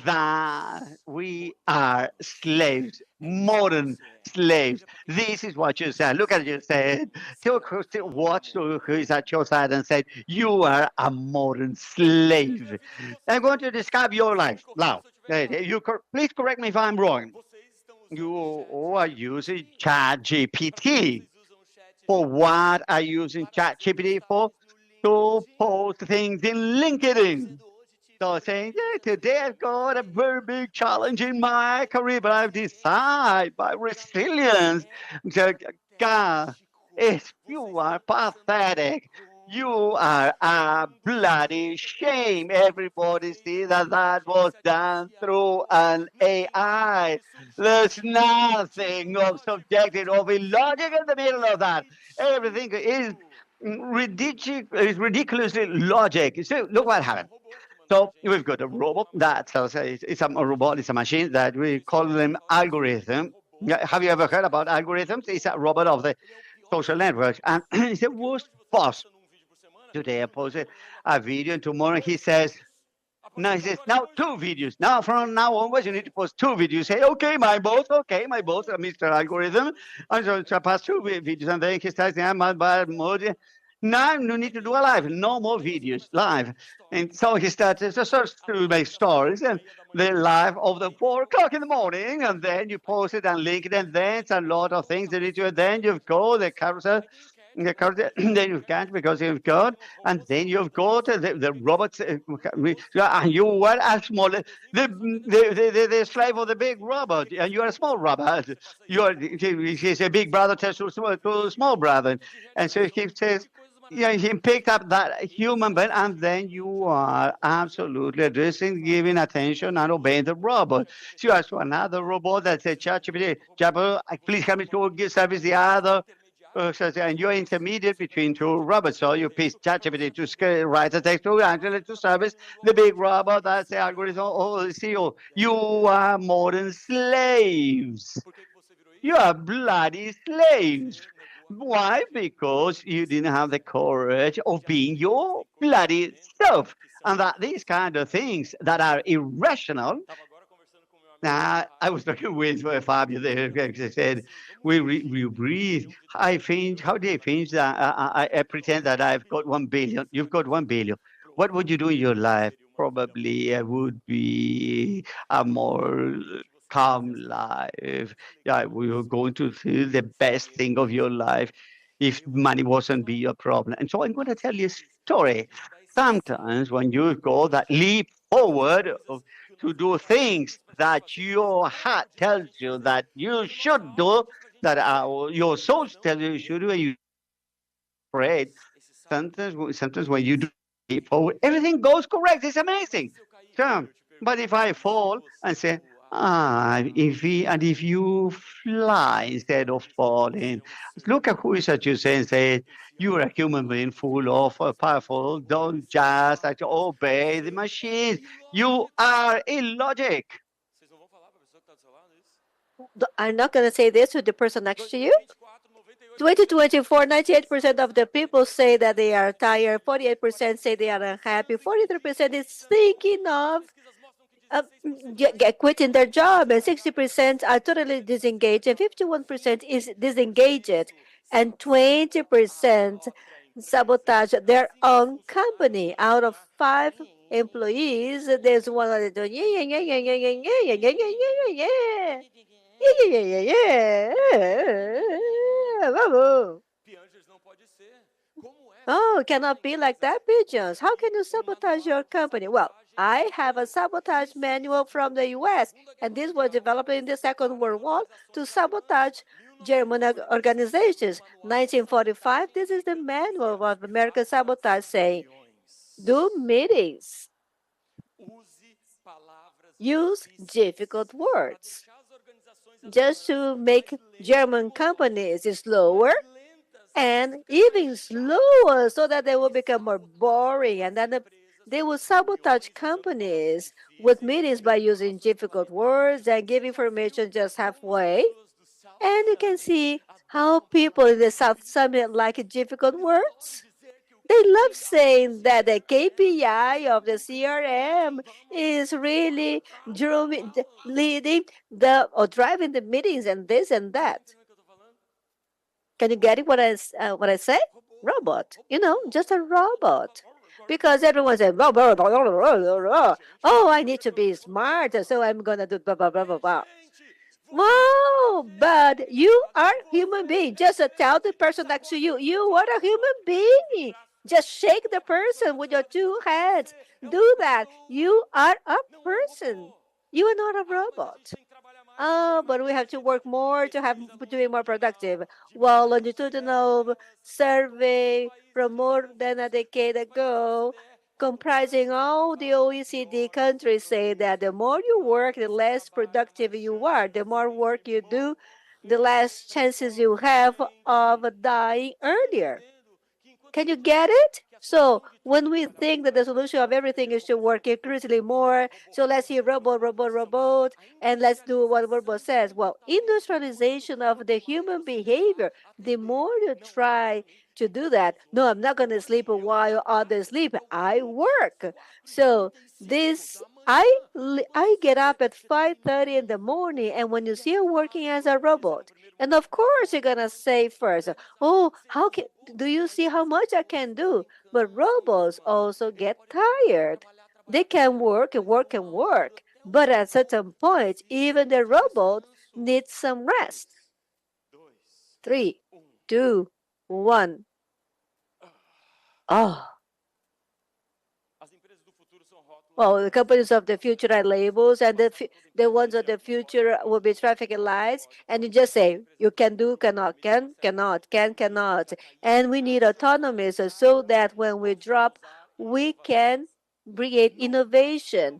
That we are slaves, modern slaves. This is what you said. Look at you said. Watch who is at your side and said, "You are a modern slave." I'm going to describe your life now. Please correct me if I'm wrong. You are using ChatGPT. For what are you using ChatGPT for? To post things in LinkedIn. So saying, yeah, today I've got a very big challenge in my career, but I've decided by resilience. So, God, if you are pathetic, you are a bloody shame. Everybody see that that was done through an AI. There's nothing of subjective or illogic in the middle of that. Everything is ridiculously logic. So look what happened. So we've got a robot that tells us it's a robot, it's a machine that we call them algorithm. Yeah, have you ever heard about algorithms? It's a robot of the social networks. And it's the worst boss. Today I posted a video and tomorrow he says, no, he says, now two videos. Now, from now onwards, you need to post two videos. Say, okay, my boss, Mr. Algorithm. I'm going to pass two videos. And then he starts, yeah, my bad mode. Now, you need to do a live. No more videos, live. And so he started to make stories and the live of the 4 o'clock in the morning. And then you post it and link it. And then it's a lot of things that you do. And then you've got the carousel. Then you've got because you've got, and then you've got the robots, and you were a small, the slave of the big robot, and you are a small robot. You are, he's a big brother to a small brother, and so he says, yeah, he picked up that human being, and then you are absolutely addressing, giving attention, and obeying the robot. So you ask to another robot that says, ChatGPT, please help me to give service the other. And you're intermediate between two robots. So you piece ChatGPT to write a text to actually to service the big robot. That's the algorithm. Oh, CEO, you are modern slaves. You are bloody slaves. Why? Because you didn't have the courage of being your bloody self. And that these kind of things that are irrational. Now, I was talking with Fabio there. He said, we breathe. I think, how do you think that I pretend that I've got 1 billion? You've got 1 billion. What would you do in your life? Probably I would be a more calm life. Yeah, we were going to do the best thing of your life if money wasn't be a problem. And so I'm going to tell you a story. Sometimes when you go that leap forward to do things that your heart tells you that you should do, that your soul tells you should do, and you afraid. Sometimes when you do leap forward, everything goes correct. It's amazing. So, but if I fall and say, if you fly instead of falling, look at who is at you and say, you're a human being full of powerful. Don't just obey the machines. You are illogic. I'm not going to say this to the person next to you. 2024, 98% of the people say that they are tired, 48% say they are unhappy, 43% is thinking of quitting their job, and 60% are totally disengaged, and 51% is disengaged, and 20% sabotage their own company. Out of 5 employees, there's one that doing yeah, yeah, yeah, yeah, yeah, yeah, yeah, yeah, yeah, yeah, yeah, yeah. Yeah, yeah, yeah, yeah, yeah. Vamos. Oh, it cannot be like that, pigeons. How can you sabotage your company? Well, I have a sabotage manual from the US, and this was developed in the Second World War to sabotage German organizations. 1945, this is the manual of American sabotage saying, do meetings, use difficult words, just to make German companies slower and even slower so that they will become more boring, and then they will sabotage companies with meetings by using difficult words and give information just halfway. And you can see how people in the South Summit like difficult words. They love saying that the KPI of the CRM is really leading or driving the meetings and this and that. Can you get it what I say? Robot. Just a robot. Because everyone says, oh, I need to be smart, so I'm going to do blah, blah, blah, blah, blah. Wow, but you are human being. Just tell the person next to you, you are a human being. Just shake the person with your two hands. Do that. You are a person. You are not a robot. Oh, but we have to work more to be more productive. Well, longitudinal survey from more than a decade ago, comprising all the OECD countries, say that the more you work, the less productive you are. The more work you do, the less chances you have of dying earlier. Can you get it? So when we think that the solution of everything is to work increasingly more, so let's see robot, robot, robot, and let's do what robot says. Well, industrialization of the human behavior, the more you try to do that, no, I'm not going to sleep while others sleep. I work. So I get up at 5:30 in the morning, and when you see you working as a robot, and of course you're gonna say first, oh, do you see how much I can do? But robots also get tired. They can work and work and work, but at certain point, even the robot needs some rest. 3, 2, 1. Oh. Well, the companies of the future are labels, and the ones of the future will be traffic lights. And you just say, you can do, cannot, can, cannot, can, cannot. And we need autonomy so that when we drop, we can create innovation.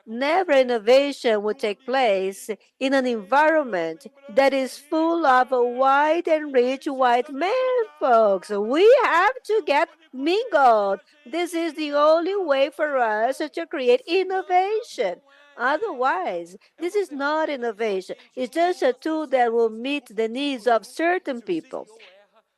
Never innovation would take place in an environment that is full of white and rich white men, folks. We have to get mingled. This is the only way for us to create innovation. Otherwise, this is not innovation. It's just a tool that will meet the needs of certain people.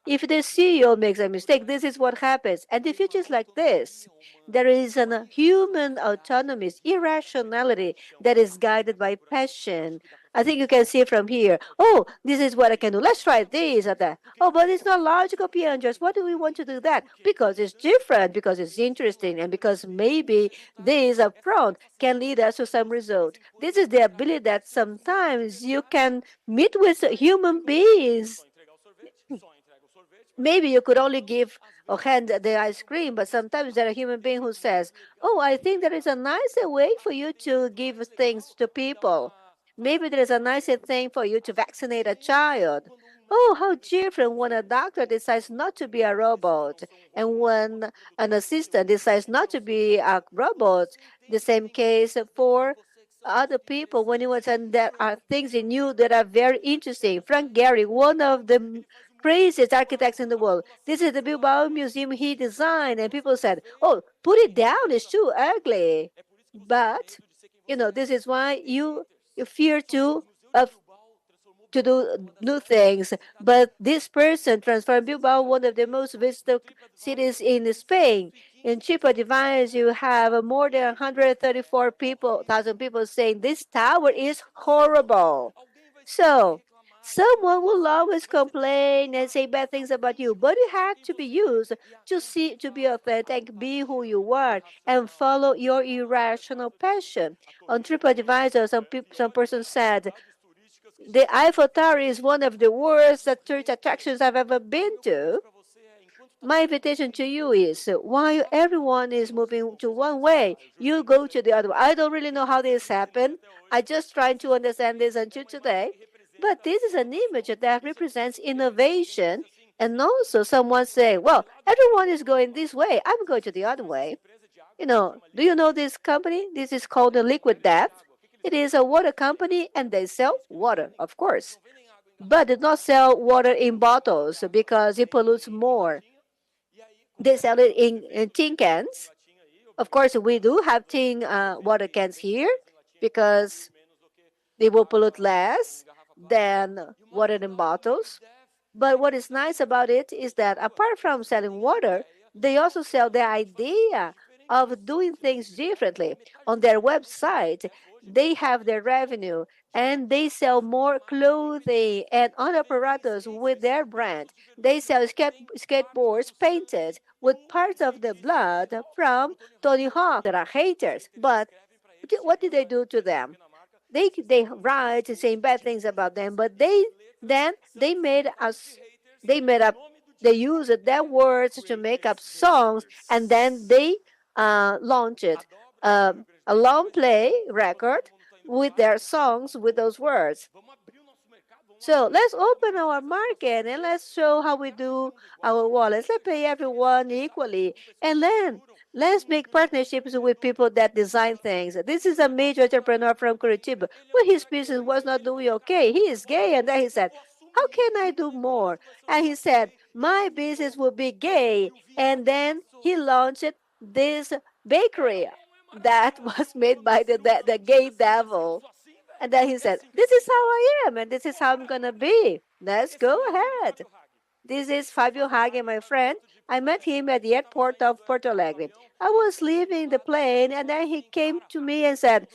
If the CEO makes a mistake, this is what happens. And the future is like this. There is a human autonomy, irrationality that is guided by passion. I think you can see from here. Oh, this is what I can do. Let's try this or that. Oh, but it's not logical, Piangers. Why do we want to do that? Because it's different, because it's interesting, and because maybe this upfront can lead us to some result. This is the ability that sometimes you can meet with human beings. Maybe you could only give or hand the ice cream, but sometimes there are human being who says, oh, I think there is a nicer way for you to give things to people. Maybe there is a nicer thing for you to vaccinate a child. Oh, how different when a doctor decides not to be a robot and when an assistant decides not to be a robot. The same case for other people when it was, and there are things in you that are very interesting. Frank Gehry, one of the craziest architects in the world. This is the Bilbao Museum he designed, and people said, oh, put it down, it's too ugly. But, this is why you fear to do new things. But this person transformed Bilbao, one of the most visited cities in Spain. In TripAdvisor, you have more than 134,000 people saying this tower is horrible. So Someone will always complain and say bad things about you, but it had to be used to be authentic, be who you are, and follow your irrational passion. On TripAdvisor, some person said the Eiffel Tower is one of the worst tourist attractions I've ever been to. My invitation to you is while everyone is moving to one way, you go to the other. I don't really know how this happened. I just trying to understand this until today. But this is an image that represents innovation. And also someone say, well, everyone is going this way. I'm going to the other way. Do you know this company? This is called the Liquid Death. It is a water company and they sell water, of course. But they not sell water in bottles because it pollutes more. They sell it in tin cans. Of course, we do have tin water cans here because they will pollute less than water in bottles. But what is nice about it is that apart from selling water, they also sell the idea of doing things differently. On their website, they have their revenue and they sell more clothing and other apparatus with their brand. They sell skateboards painted with parts of the blood from Tony Hawk. There are haters, but what did they do to them? They write saying bad things about them, but they made us they made up they used their words to make up songs, and then they launched a long play record with their songs with those words. So let's open our market and let's show how we do our wallets. Let's pay everyone equally. And then let's make partnerships with people that design things. This is a major entrepreneur from Curitiba. When his business was not doing okay, he is gay. And then he said, how can I do more? And he said, my business will be gay. And then he launched this bakery that was made by the gay devil. And then he said, this is how I am, and this is how I'm going to be. Let's go ahead. This is Fabio Hage, my friend. I met him at the airport of Porto Alegre. I was leaving the plane, and then he came to me and said,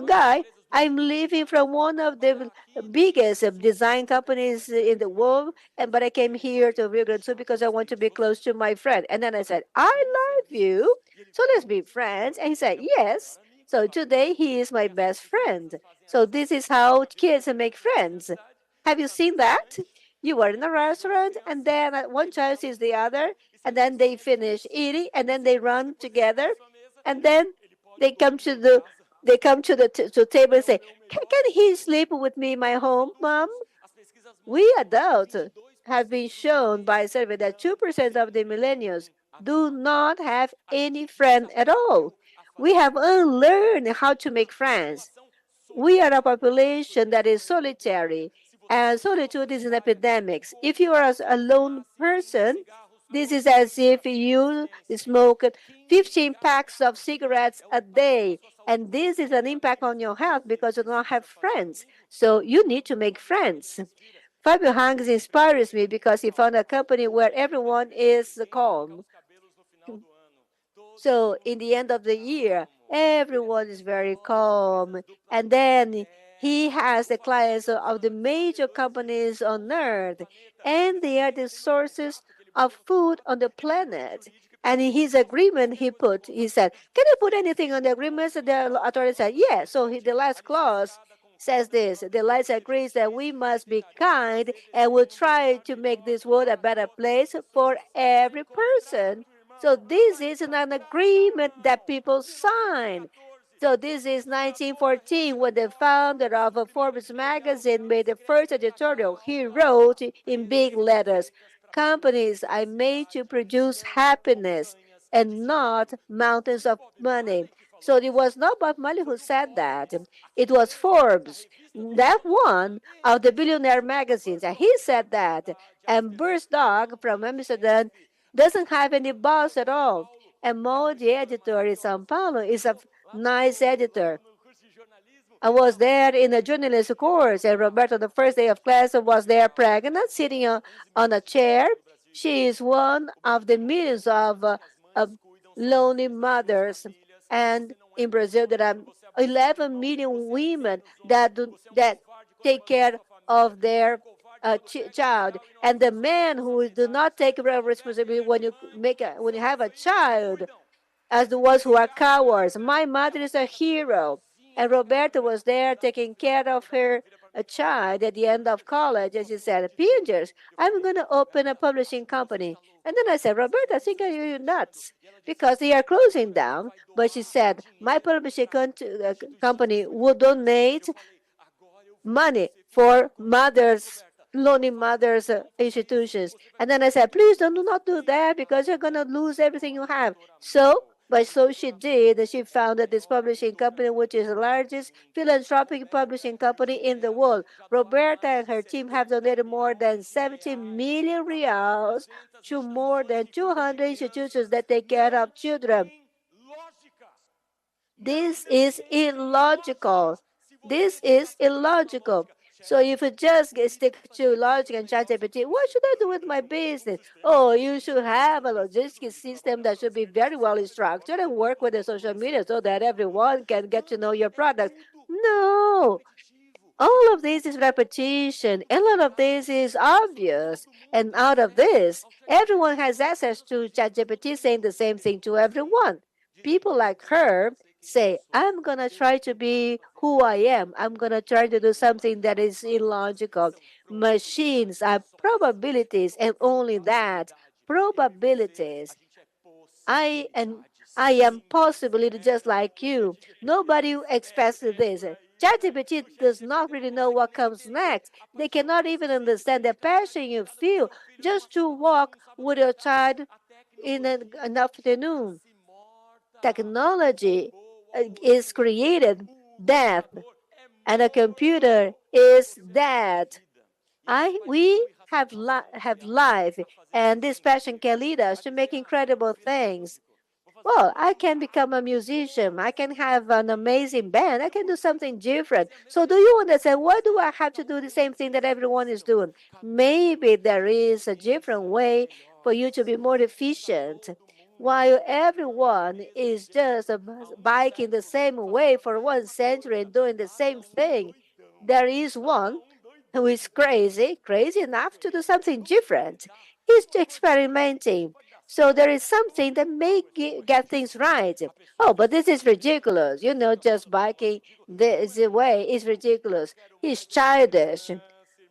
guy, I'm leaving from one of the biggest design companies in the world, but I came here to Rio Grande do Sul because I want to be close to my friend. And then I said, I love you, so let's be friends. And he said, yes. So today he is my best friend. So this is how kids make friends. Have you seen that? You are in a restaurant, and then one child sees the other, and then they finish eating, and then they run together, and then they come to the table and say, can he sleep with me in my home, mom? We adults have been shown by a survey that 2% of the millennials do not have any friend at all. We have unlearned how to make friends. We are a population that is solitary, and solitude is an epidemic. If you are a lone person, this is as if you smoke 15 packs of cigarettes a day, and this is an impact on your health because you don't have friends. So you need to make friends. Fabio Hangs inspires me because he found a company where everyone is calm. So in the end of the year, everyone is very calm. And then he has the clients of the major companies on earth, and they are the sources of food on the planet. And in his agreement, he said, can you put anything on the agreement? So the authority said, yes. So the last clause says this, the lights agrees that we must be kind and will try to make this world a better place for every person. So this is an agreement that people sign. So this is 1914 when the founder of Forbes magazine made the first editorial. He wrote in big letters, companies are made to produce happiness and not mountains of money. So it was not Bob Marley who said that. It was Forbes, that one of the billionaire magazines, and he said that. And Burst Dog from Amsterdam doesn't have any boss at all. And Mo, the editor in Sao Paulo, is a nice editor. I was there in a journalist course, and Roberto, the first day of class, was there pregnant, sitting on a chair. She is one of the millions of lonely mothers. And in Brazil, there are 11 million women that take care of their child. And the men who do not take responsibility when you have a child, as the ones who are cowards. My mother is a hero. And Roberta was there taking care of her a child at the end of college. And she said, Pingers, I'm going to open a publishing company. And then I said, Roberta, I think you're nuts because they are closing down. But she said, my publishing company would donate money for lonely mothers institutions. And then I said, please do not do that because you're going to lose everything you have. So she did. She founded this publishing company, which is the largest philanthropic publishing company in the world. Roberta and her team have donated more than 70 million reals to more than 200 institutions that take care of children. This is illogical. This is illogical. So if you just stick to logic and ChatGPT, what should I do with my business? Oh, you should have a logistics system that should be very well structured and work with the social media so that everyone can get to know your product. No, all of this is repetition. A lot of this is obvious. And out of this, everyone has access to ChatGPT saying the same thing to everyone. People like her say, I'm going to try to be who I am. I'm going to try to do something that is illogical. Machines are probabilities and only that. Probabilities. I am possibility just like you. Nobody expects this. ChatGPT does not really know what comes next. They cannot even understand the passion you feel just to walk with your child in an afternoon. Technology is created death, and a computer is dead. We have life, and this passion can lead us to make incredible things. Well, I can become a musician. I can have an amazing band. I can do something different. So do you understand? Why do I have to do the same thing that everyone is doing? Maybe there is a different way for you to be more efficient. While everyone is just biking the same way for 1 century and doing the same thing, there is one who is crazy enough to do something different. He's experimenting. So there is something that may get things right. Oh, but this is ridiculous. Just biking this way is ridiculous. He's childish.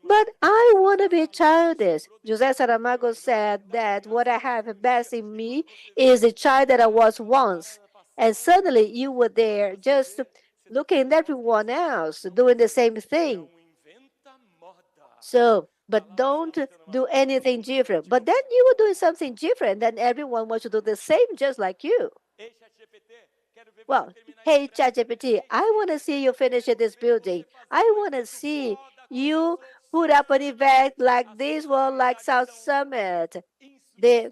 But I want to be childish. José Saramago said that what I have best in me is the child that I was once. And suddenly you were there just looking at everyone else doing the same thing. So, but don't do anything different. But then you were doing something different, then everyone wants to do the same just like you. Well, hey, ChatGPT, I want to see you finish this building. I want to see you put up an event like this one, like South Summit. The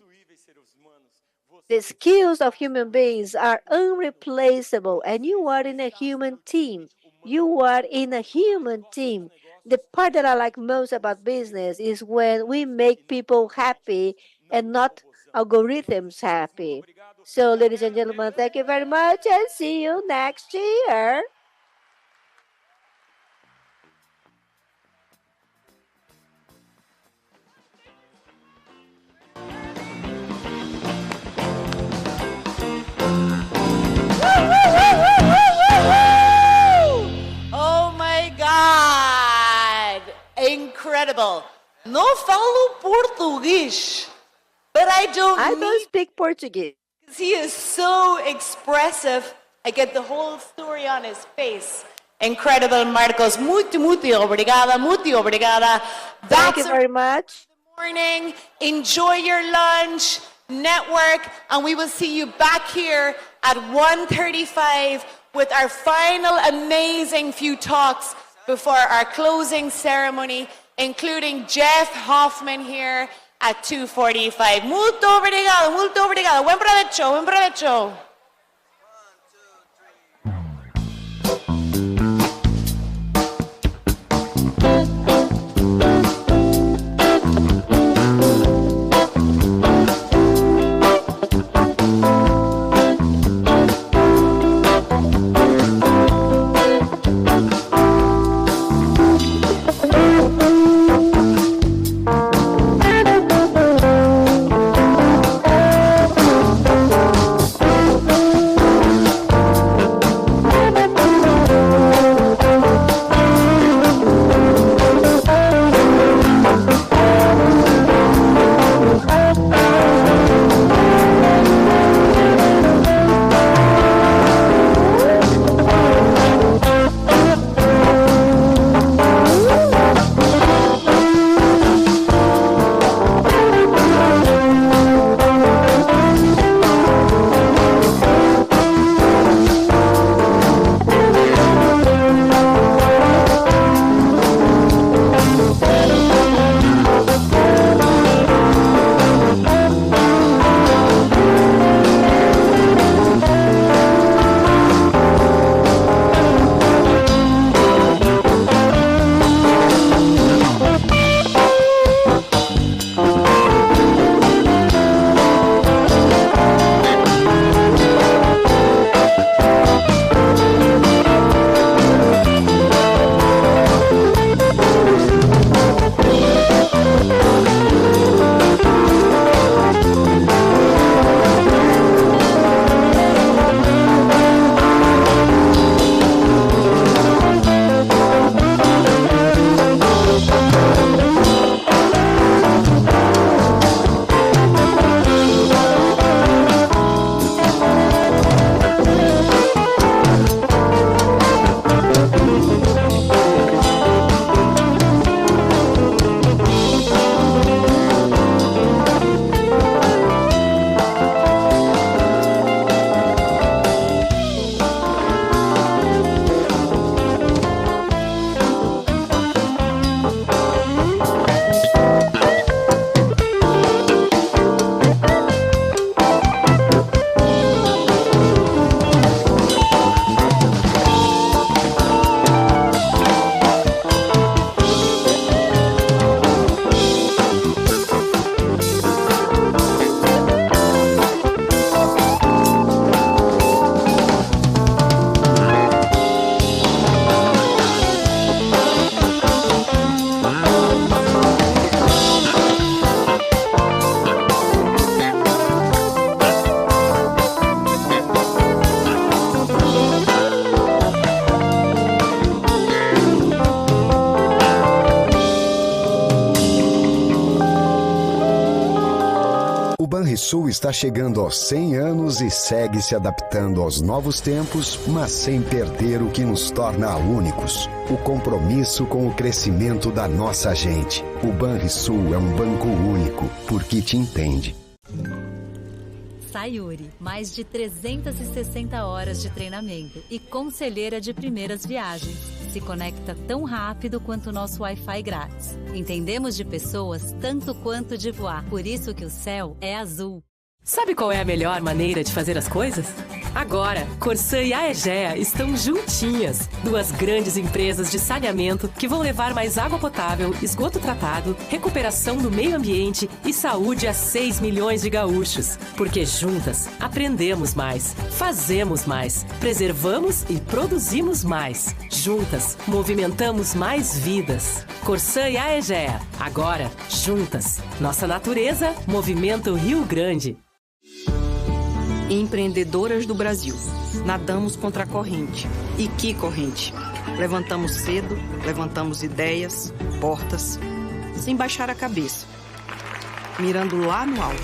skills of human beings are unreplaceable, and you are in a human team. You are in a human team. The part that I like most about business is when we make people happy and not algorithms happy. So, ladies and gentlemen, thank you very much and see you next year. Oh my God! Incredible. No falo português, but I don't speak Portuguese. He is so expressive. I get the whole story on his face. Incredible, Marcos. Muito obrigada. Muito obrigada. Thank you very much. Morning. Enjoy your lunch, network, and we will see you back here at 1:35 with our final amazing few talks before our closing ceremony, including Jeff Hoffman here at 2:45. Muito obrigado, muito obrigado. Buen provecho, buen provecho. Banrisul está chegando aos 100 anos e segue se adaptando aos novos tempos, mas sem perder o que nos torna únicos: o compromisso com o crescimento da nossa gente. O Banrisul é um banco único, porque te entende. Sayuri, mais de 360 horas de treinamento e conselheira de primeiras viagens. Se conecta tão rápido quanto o nosso Wi-Fi grátis. Entendemos de pessoas tanto quanto de voar. Por isso que o céu é azul. Sabe qual é a melhor maneira de fazer as coisas? Agora, Corsã e a Egea estão juntinhas. Duas grandes empresas de saneamento que vão levar mais água potável, esgoto tratado, recuperação do meio ambiente e saúde a 6 milhões de gaúchos. Porque juntas, aprendemos mais, fazemos mais, preservamos e produzimos mais. Juntas, movimentamos mais vidas. Corsã e a Egea. Agora, juntas. Nossa natureza movimenta o Rio Grande. Empreendedoras do Brasil. Nadamos contra a corrente. E que corrente? Levantamos cedo, levantamos ideias, portas, sem baixar a cabeça, mirando lá no alto.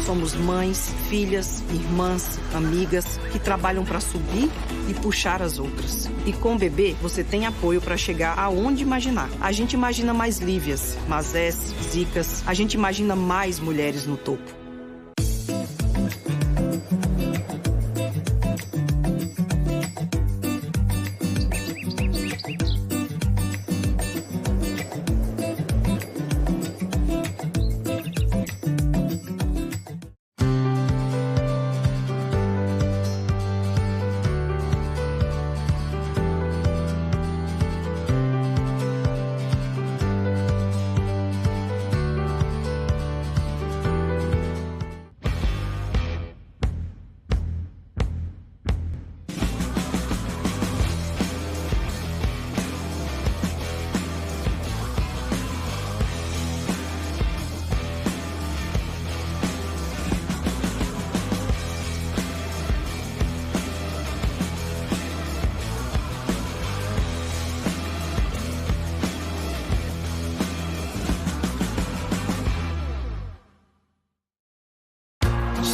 Somos mães, filhas, irmãs, amigas que trabalham para subir e puxar as outras. E com o bebê, você tem apoio para chegar aonde imaginar. A gente imagina mais Lívias, Mazés, Zicas. A gente imagina mais mulheres no topo.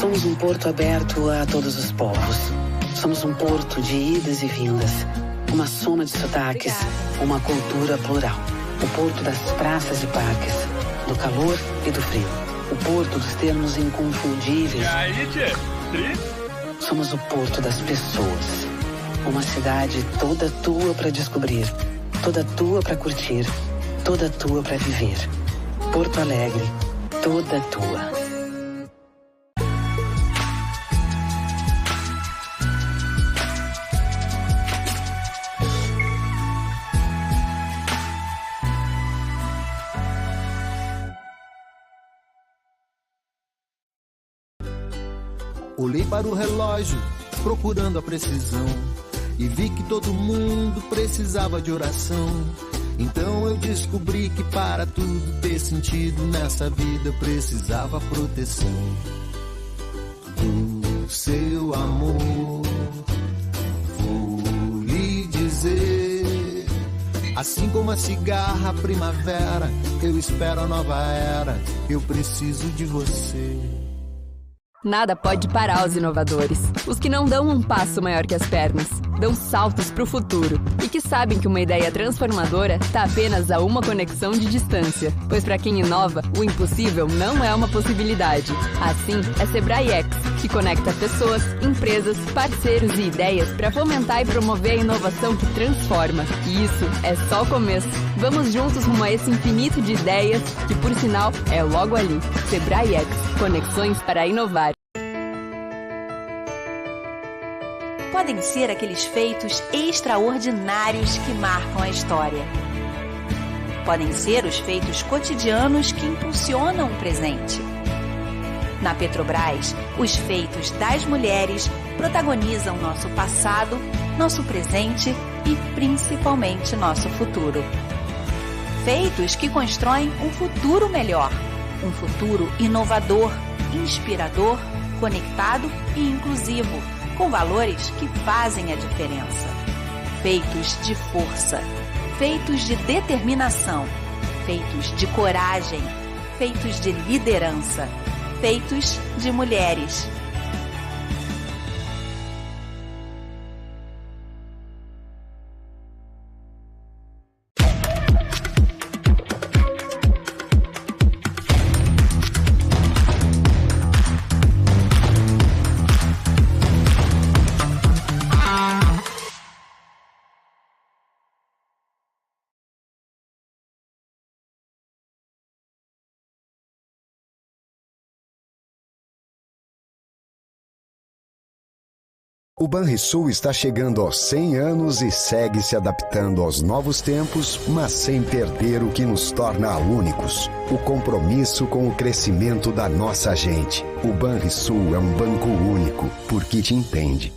Somos um porto aberto a todos os povos. Somos um porto de idas e vindas. Uma soma de sotaques, uma cultura plural. O porto das praças e parques, do calor e do frio. O porto dos termos inconfundíveis. Somos o porto das pessoas. Uma cidade toda tua para descobrir, toda tua para curtir, toda tua para viver. Porto Alegre, toda tua. Olhei para o relógio, procurando a precisão, e vi que todo mundo precisava de oração. Então eu descobri que para tudo ter sentido nessa vida eu precisava proteção do seu amor. Vou lhe dizer, assim como a cigarra, a primavera, eu espero a nova era, eu preciso de você. Nada pode parar os inovadores. Os que não dão um passo maior que as pernas, dão saltos para o futuro e que sabem que uma ideia transformadora está apenas a uma conexão de distância. Pois para quem inova, o impossível não é uma possibilidade. Assim, é Sebrae X, que conecta pessoas, empresas, parceiros e ideias para fomentar e promover a inovação que transforma. E isso é só o começo. Vamos juntos rumo a esse infinito de ideias que, por sinal, é logo ali. Sebrae X, conexões para inovar. Podem ser aqueles feitos extraordinários que marcam a história. Podem ser os feitos cotidianos que impulsionam o presente. Na Petrobras, os feitos das mulheres protagonizam nosso passado, nosso presente e principalmente nosso futuro. Feitos que constroem um futuro melhor, um futuro inovador, inspirador, conectado e inclusivo, com valores que fazem a diferença. Feitos de força, feitos de determinação, feitos de coragem, feitos de liderança, feitos de mulheres. O Banrisul está chegando aos 100 anos e segue se adaptando aos novos tempos, mas sem perder o que nos torna únicos: o compromisso com o crescimento da nossa gente. O Banrisul é um banco único, porque te entende.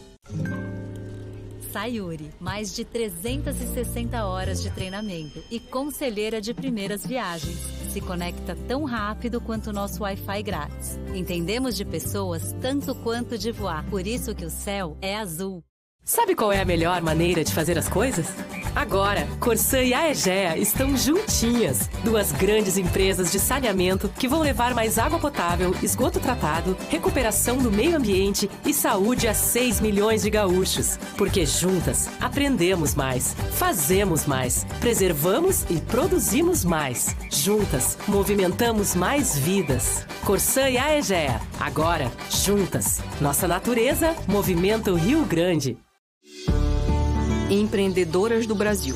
Sayuri, mais de 360 horas de treinamento e conselheira de primeiras viagens. Se conecta tão rápido quanto o nosso Wi-Fi grátis. Entendemos de pessoas tanto quanto de voar, por isso que o céu é azul. Sabe qual é a melhor maneira de fazer as coisas? Agora, Corsã e Aegea estão juntinhas. Duas grandes empresas de saneamento que vão levar mais água potável, esgoto tratado, recuperação do meio ambiente e saúde a 6 milhões de gaúchos. Porque juntas, aprendemos mais, fazemos mais, preservamos e produzimos mais. Juntas, movimentamos mais vidas. Corsã e Aegea. Agora, juntas. Nossa natureza movimenta o Rio Grande. Empreendedoras do Brasil,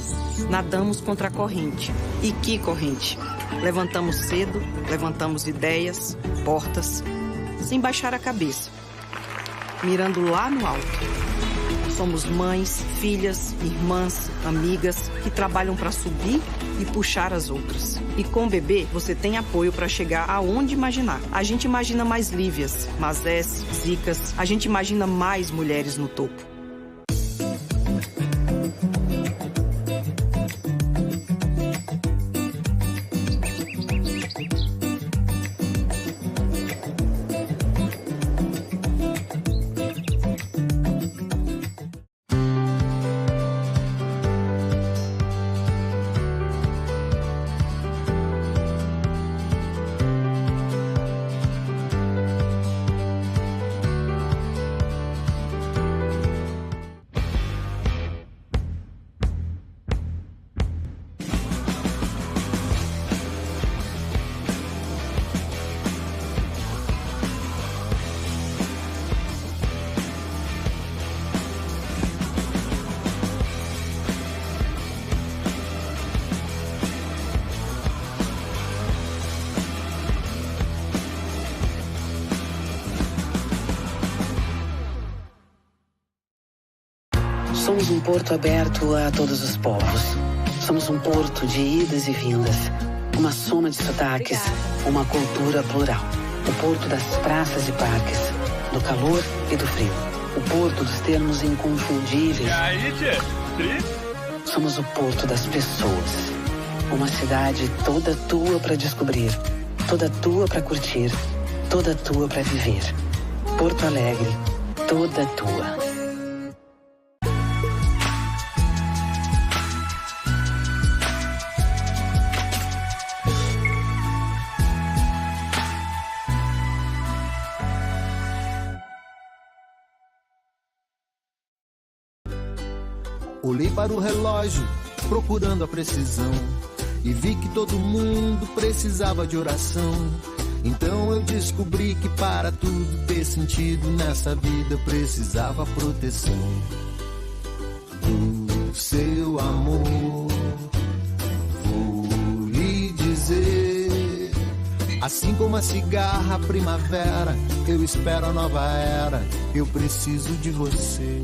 nadamos contra a corrente. E que corrente? Levantamos cedo, levantamos ideias, portas, sem baixar a cabeça, mirando lá no alto. Somos mães, filhas, irmãs, amigas que trabalham para subir e puxar as outras. E com o bebê, você tem apoio para chegar aonde imaginar. A gente imagina mais Lívias, Mazés, Zicas, a gente imagina mais mulheres no topo. Somos um porto aberto a todos os povos. Somos um porto de idas e vindas. Uma soma de sotaques, uma cultura plural. O porto das praças e parques, do calor e do frio. O porto dos termos inconfundíveis. E aí, tchê? Somos o porto das pessoas. Uma cidade toda tua para descobrir, toda tua para curtir, toda tua para viver. Porto Alegre, toda tua. Olhei para o relógio, procurando a precisão, e vi que todo mundo precisava de oração. Então eu descobri que para tudo ter sentido nessa vida precisava proteção do seu amor. Vou lhe dizer, assim como a cigarra a primavera, eu espero a nova era, eu preciso de você.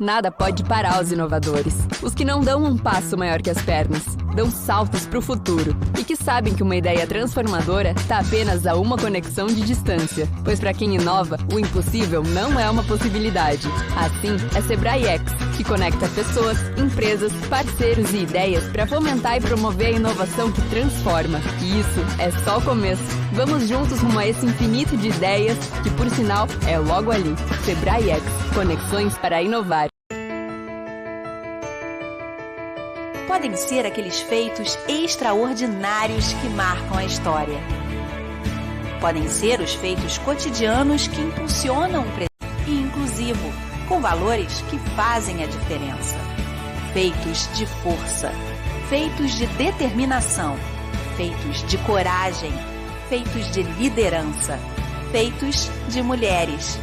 Nada pode parar os inovadores. Os que não dão um passo maior que as pernas, dão saltos para o futuro e que sabem que uma ideia transformadora está apenas a uma conexão de distância. Pois para quem inova, o impossível não é uma possibilidade. Assim, é Sebrae X, que conecta pessoas, empresas, parceiros e ideias para fomentar e promover a inovação que transforma. E isso é só o começo. Vamos juntos rumo a esse infinito de ideias, que por sinal é logo ali. Sebrae X, conexões para inovar. Podem ser aqueles feitos extraordinários que marcam a história. Podem ser os feitos cotidianos que impulsionam um presente e inclusivo, com valores que fazem a diferença. Feitos de força, feitos de determinação, feitos de coragem, feitos de liderança, feitos de mulheres.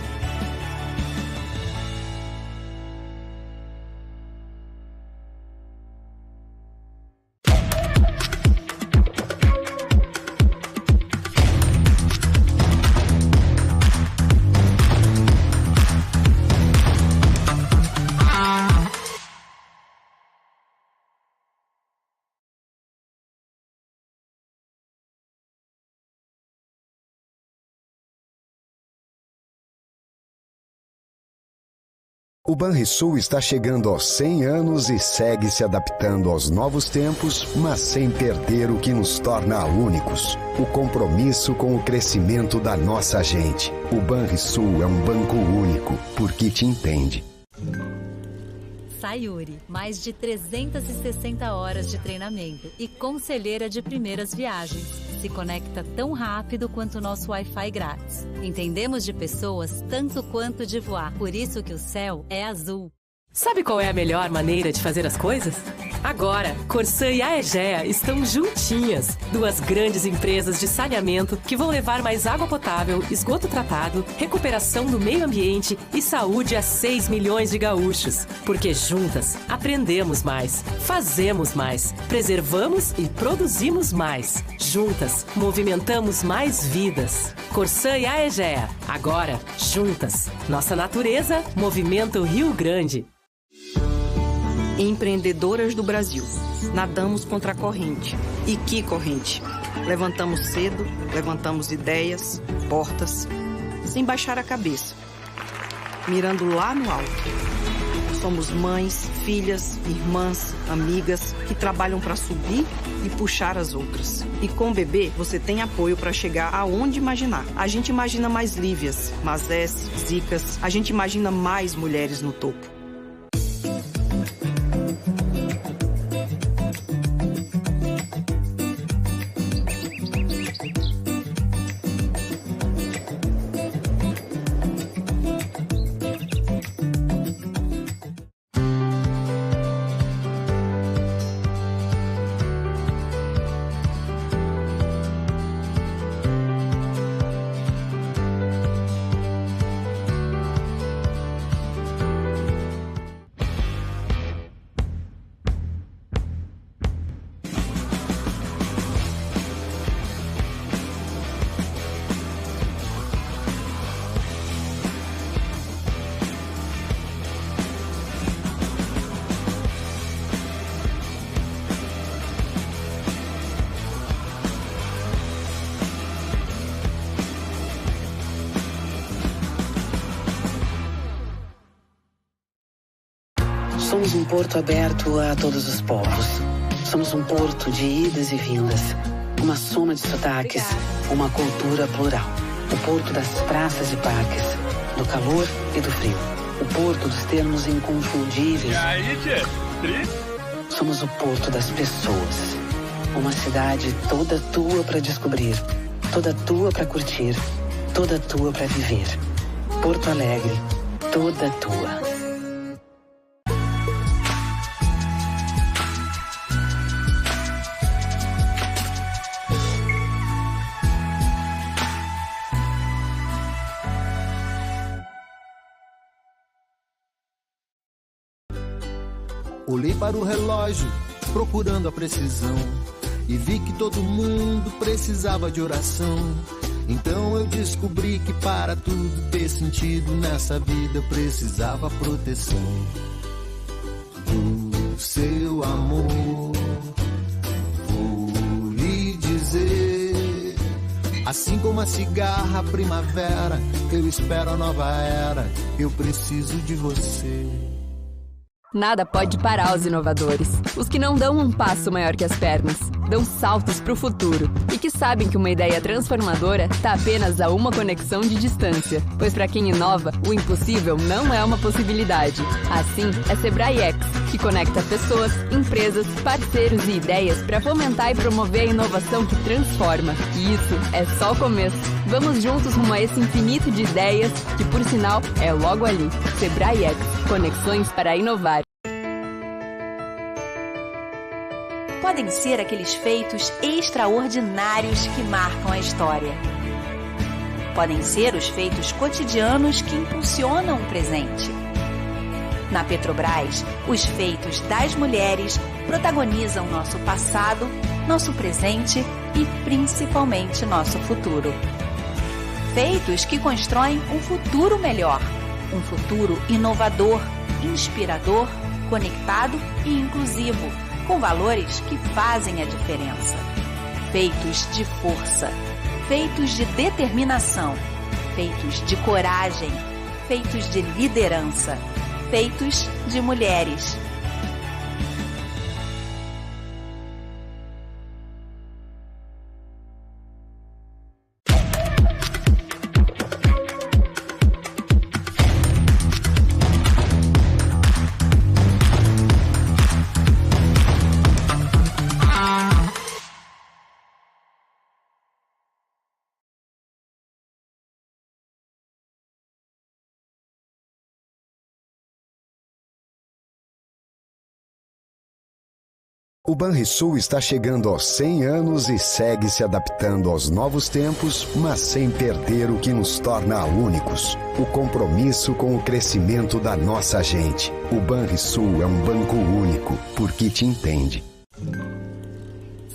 O Banrisul está chegando aos 100 anos e segue se adaptando aos novos tempos, mas sem perder o que nos torna únicos: o compromisso com o crescimento da nossa gente. O Banrisul é um banco único, porque te entende. Sayuri, mais de 360 horas de treinamento e conselheira de primeiras viagens. Se conecta tão rápido quanto o nosso Wi-Fi grátis. Entendemos de pessoas tanto quanto de voar. Por isso que o céu é azul. Sabe qual é a melhor maneira de fazer as coisas? Agora, Corsã e a Egea estão juntinhas. Duas grandes empresas de saneamento que vão levar mais água potável, esgoto tratado, recuperação do meio ambiente e saúde a 6 milhões de gaúchos. Porque juntas, aprendemos mais, fazemos mais, preservamos e produzimos mais. Juntas, movimentamos mais vidas. Corsã e a Egea. Agora, juntas. Nossa natureza movimenta o Rio Grande. Empreendedoras do Brasil, nadamos contra a corrente. E que corrente? Levantamos cedo, levantamos ideias, portas, sem baixar a cabeça, mirando lá no alto. Somos mães, filhas, irmãs, amigas que trabalham para subir e puxar as outras. E com o bebê, você tem apoio para chegar aonde imaginar. A gente imagina mais Lívias, Mazés, Zicas, a gente imagina mais mulheres no topo. Somos um porto aberto a todos os povos. Somos um porto de idas e vindas. Uma soma de sotaques, uma cultura plural. O porto das praças e parques, do calor e do frio. O porto dos termos inconfundíveis. E aí, tchê? Somos o porto das pessoas. Uma cidade toda tua para descobrir, toda tua para curtir, toda tua para viver. Porto Alegre, toda tua. Olhei para o relógio, procurando a precisão, e vi que todo mundo precisava de oração. Então eu descobri que para tudo ter sentido nessa vida eu precisava proteção do seu amor. Vou lhe dizer, assim como a cigarra primavera, eu espero a nova era, eu preciso de você. Nada pode parar os inovadores. Os que não dão um passo maior que as pernas, dão saltos para o futuro e que sabem que uma ideia transformadora está apenas a uma conexão de distância. Pois para quem inova, o impossível não é uma possibilidade. Assim, é Sebrae X, que conecta pessoas, empresas, parceiros e ideias para fomentar e promover a inovação que transforma. E isso é só o começo. Vamos juntos rumo a esse infinito de ideias, que por sinal é logo ali. Sebrae X, conexões para inovar. Podem ser aqueles feitos extraordinários que marcam a história. Podem ser os feitos cotidianos que impulsionam o presente. Na Petrobras, os feitos das mulheres protagonizam nosso passado, nosso presente e principalmente nosso futuro. Feitos que constroem um futuro melhor, um futuro inovador, inspirador, conectado e inclusivo, com valores que fazem a diferença. Feitos de força, feitos de determinação, feitos de coragem, feitos de liderança, feitos de mulheres. O Banrisul está chegando aos 100 anos e segue se adaptando aos novos tempos, mas sem perder o que nos torna únicos: o compromisso com o crescimento da nossa gente. O Banrisul é um banco único, porque te entende.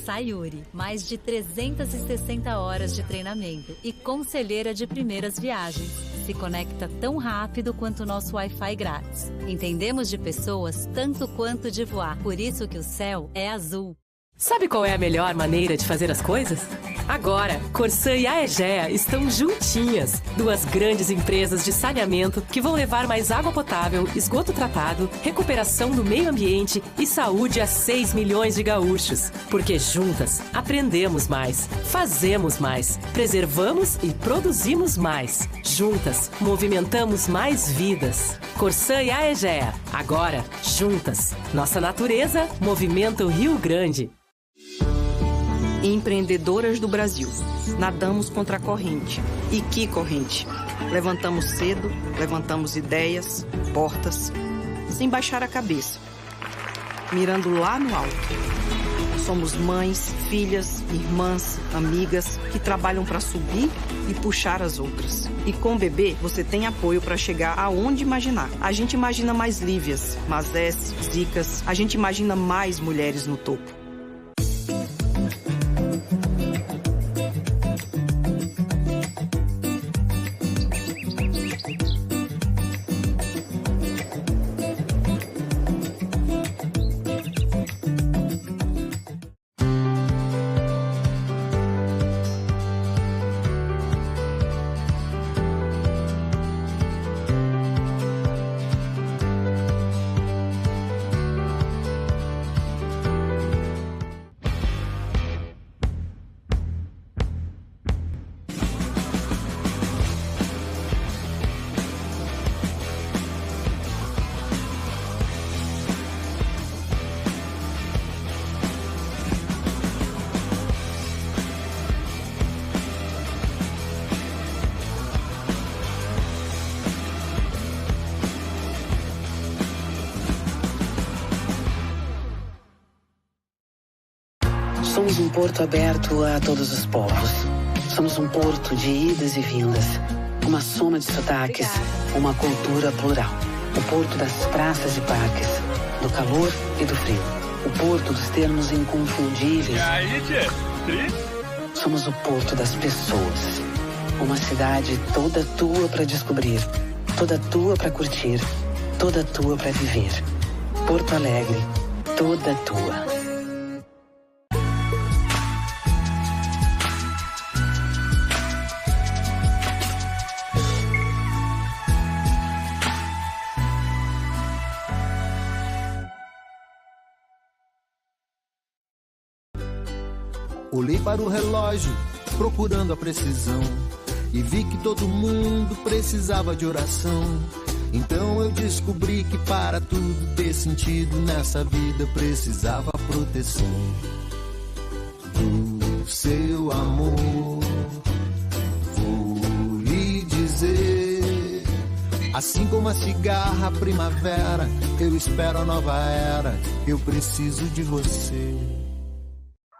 Sayuri, mais de 360 horas de treinamento e conselheira de primeiras viagens. Se conecta tão rápido quanto o nosso Wi-Fi grátis. Entendemos de pessoas tanto quanto de voar. Por isso que o céu é azul. Sabe qual é a melhor maneira de fazer as coisas? Agora, Corsã e a Egea estão juntinhas. Duas grandes empresas de saneamento que vão levar mais água potável, esgoto tratado, recuperação do meio ambiente e saúde a 6 milhões de gaúchos. Porque juntas, aprendemos mais, fazemos mais, preservamos e produzimos mais. Juntas, movimentamos mais vidas. Corsã e a Egea. Agora, juntas. Nossa natureza movimenta o Rio Grande. Empreendedoras do Brasil, nadamos contra a corrente. E que corrente? Levantamos cedo, levantamos ideias, portas, sem baixar a cabeça, mirando lá no alto. Somos mães, filhas, irmãs, amigas que trabalham para subir e puxar as outras. E com o bebê, você tem apoio para chegar aonde imaginar. A gente imagina mais Lívias, Mazés, Zicas, a gente imagina mais mulheres no topo. Somos um porto aberto a todos os povos. Somos um porto de idas e vindas. Uma soma de sotaques, uma cultura plural. O porto das praças e parques, do calor e do frio. O porto dos termos inconfundíveis. Somos o porto das pessoas. Uma cidade toda tua para descobrir, toda tua para curtir, toda tua para viver. Porto Alegre, toda tua. Olhei para o relógio, procurando a precisão, e vi que todo mundo precisava de oração. Então eu descobri que para tudo ter sentido nessa vida precisava proteção do seu amor. Assim como a cigarra, a primavera, eu espero a nova era, eu preciso de você.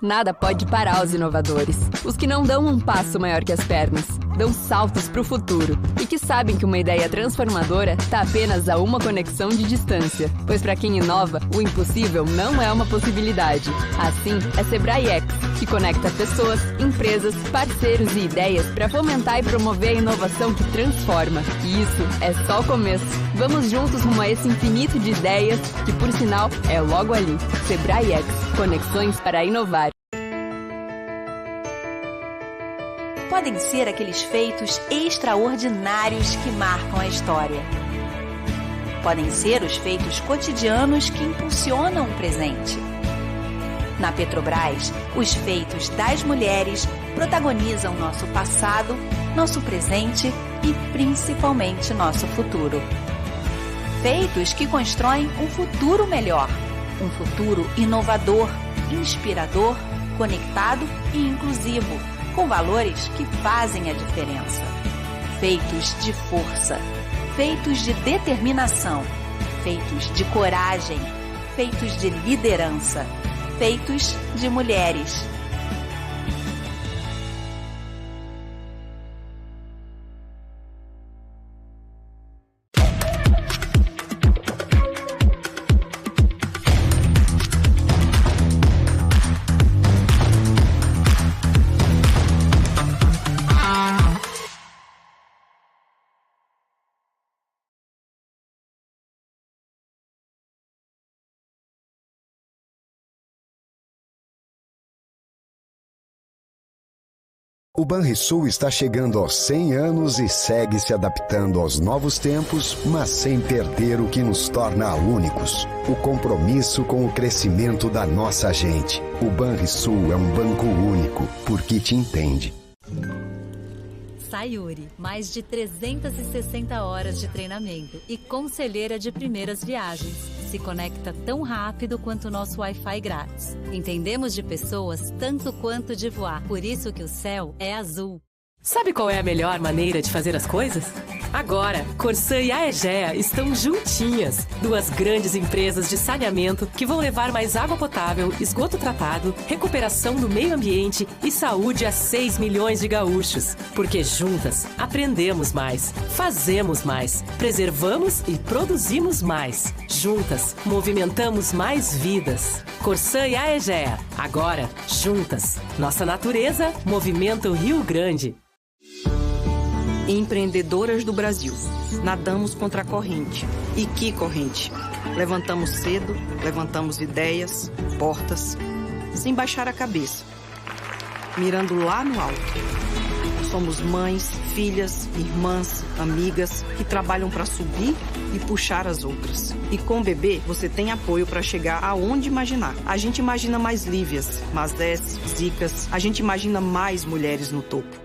Nada pode parar os inovadores. Os que não dão um passo maior que as pernas, dão saltos para o futuro e que sabem que uma ideia transformadora está apenas a uma conexão de distância. Pois para quem inova, o impossível não é uma possibilidade. Assim, é Sebrae X, que conecta pessoas, empresas, parceiros e ideias para fomentar e promover a inovação que transforma. E isso é só o começo. Vamos juntos rumo a esse infinito de ideias que, por sinal, é logo ali. Sebrae X, conexões para inovar. Podem ser aqueles feitos extraordinários que marcam a história. Podem ser os feitos cotidianos que impulsionam o presente. Na Petrobras, os feitos das mulheres protagonizam nosso passado, nosso presente e principalmente nosso futuro. Feitos que constroem um futuro melhor, um futuro inovador, inspirador, conectado e inclusivo, com valores que fazem a diferença. Feitos de força, feitos de determinação, feitos de coragem, feitos de liderança, feitos de mulheres. O Banrisul está chegando aos 100 anos e segue se adaptando aos novos tempos, mas sem perder o que nos torna únicos: o compromisso com o crescimento da nossa gente. O Banrisul é um banco único, porque te entende. Sayuri, mais de 360 horas de treinamento e conselheira de primeiras viagens. Se conecta tão rápido quanto o nosso Wi-Fi grátis. Entendemos de pessoas tanto quanto de voar. Por isso que o céu é azul. Sabe qual é a melhor maneira de fazer as coisas? Agora, Corsã e a Egea estão juntinhas. Duas grandes empresas de saneamento que vão levar mais água potável, esgoto tratado, recuperação do meio ambiente e saúde a 6 milhões de gaúchos. Porque juntas, aprendemos mais, fazemos mais, preservamos e produzimos mais. Juntas, movimentamos mais vidas. Corsã e a Egea. Agora, juntas. Nossa natureza movimenta o Rio Grande. Empreendedoras do Brasil. Nadamos contra a corrente. E que corrente? Levantamos cedo, levantamos ideias, portas, sem baixar a cabeça, mirando lá no alto. Somos mães, filhas, irmãs, amigas que trabalham para subir e puxar as outras. E com o bebê, você tem apoio para chegar aonde imaginar. A gente imagina mais Lívias, Mazés, Zicas. A gente imagina mais mulheres no topo.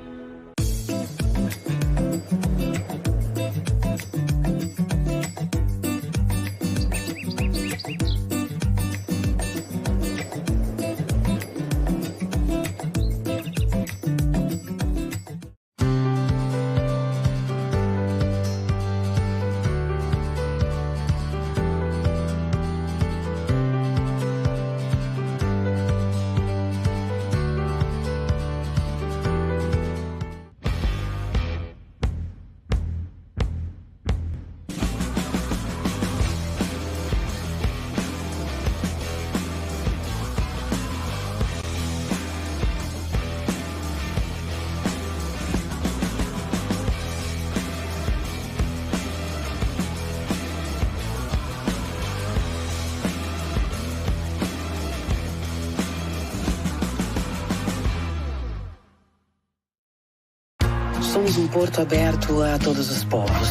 Somos um porto aberto a todos os povos.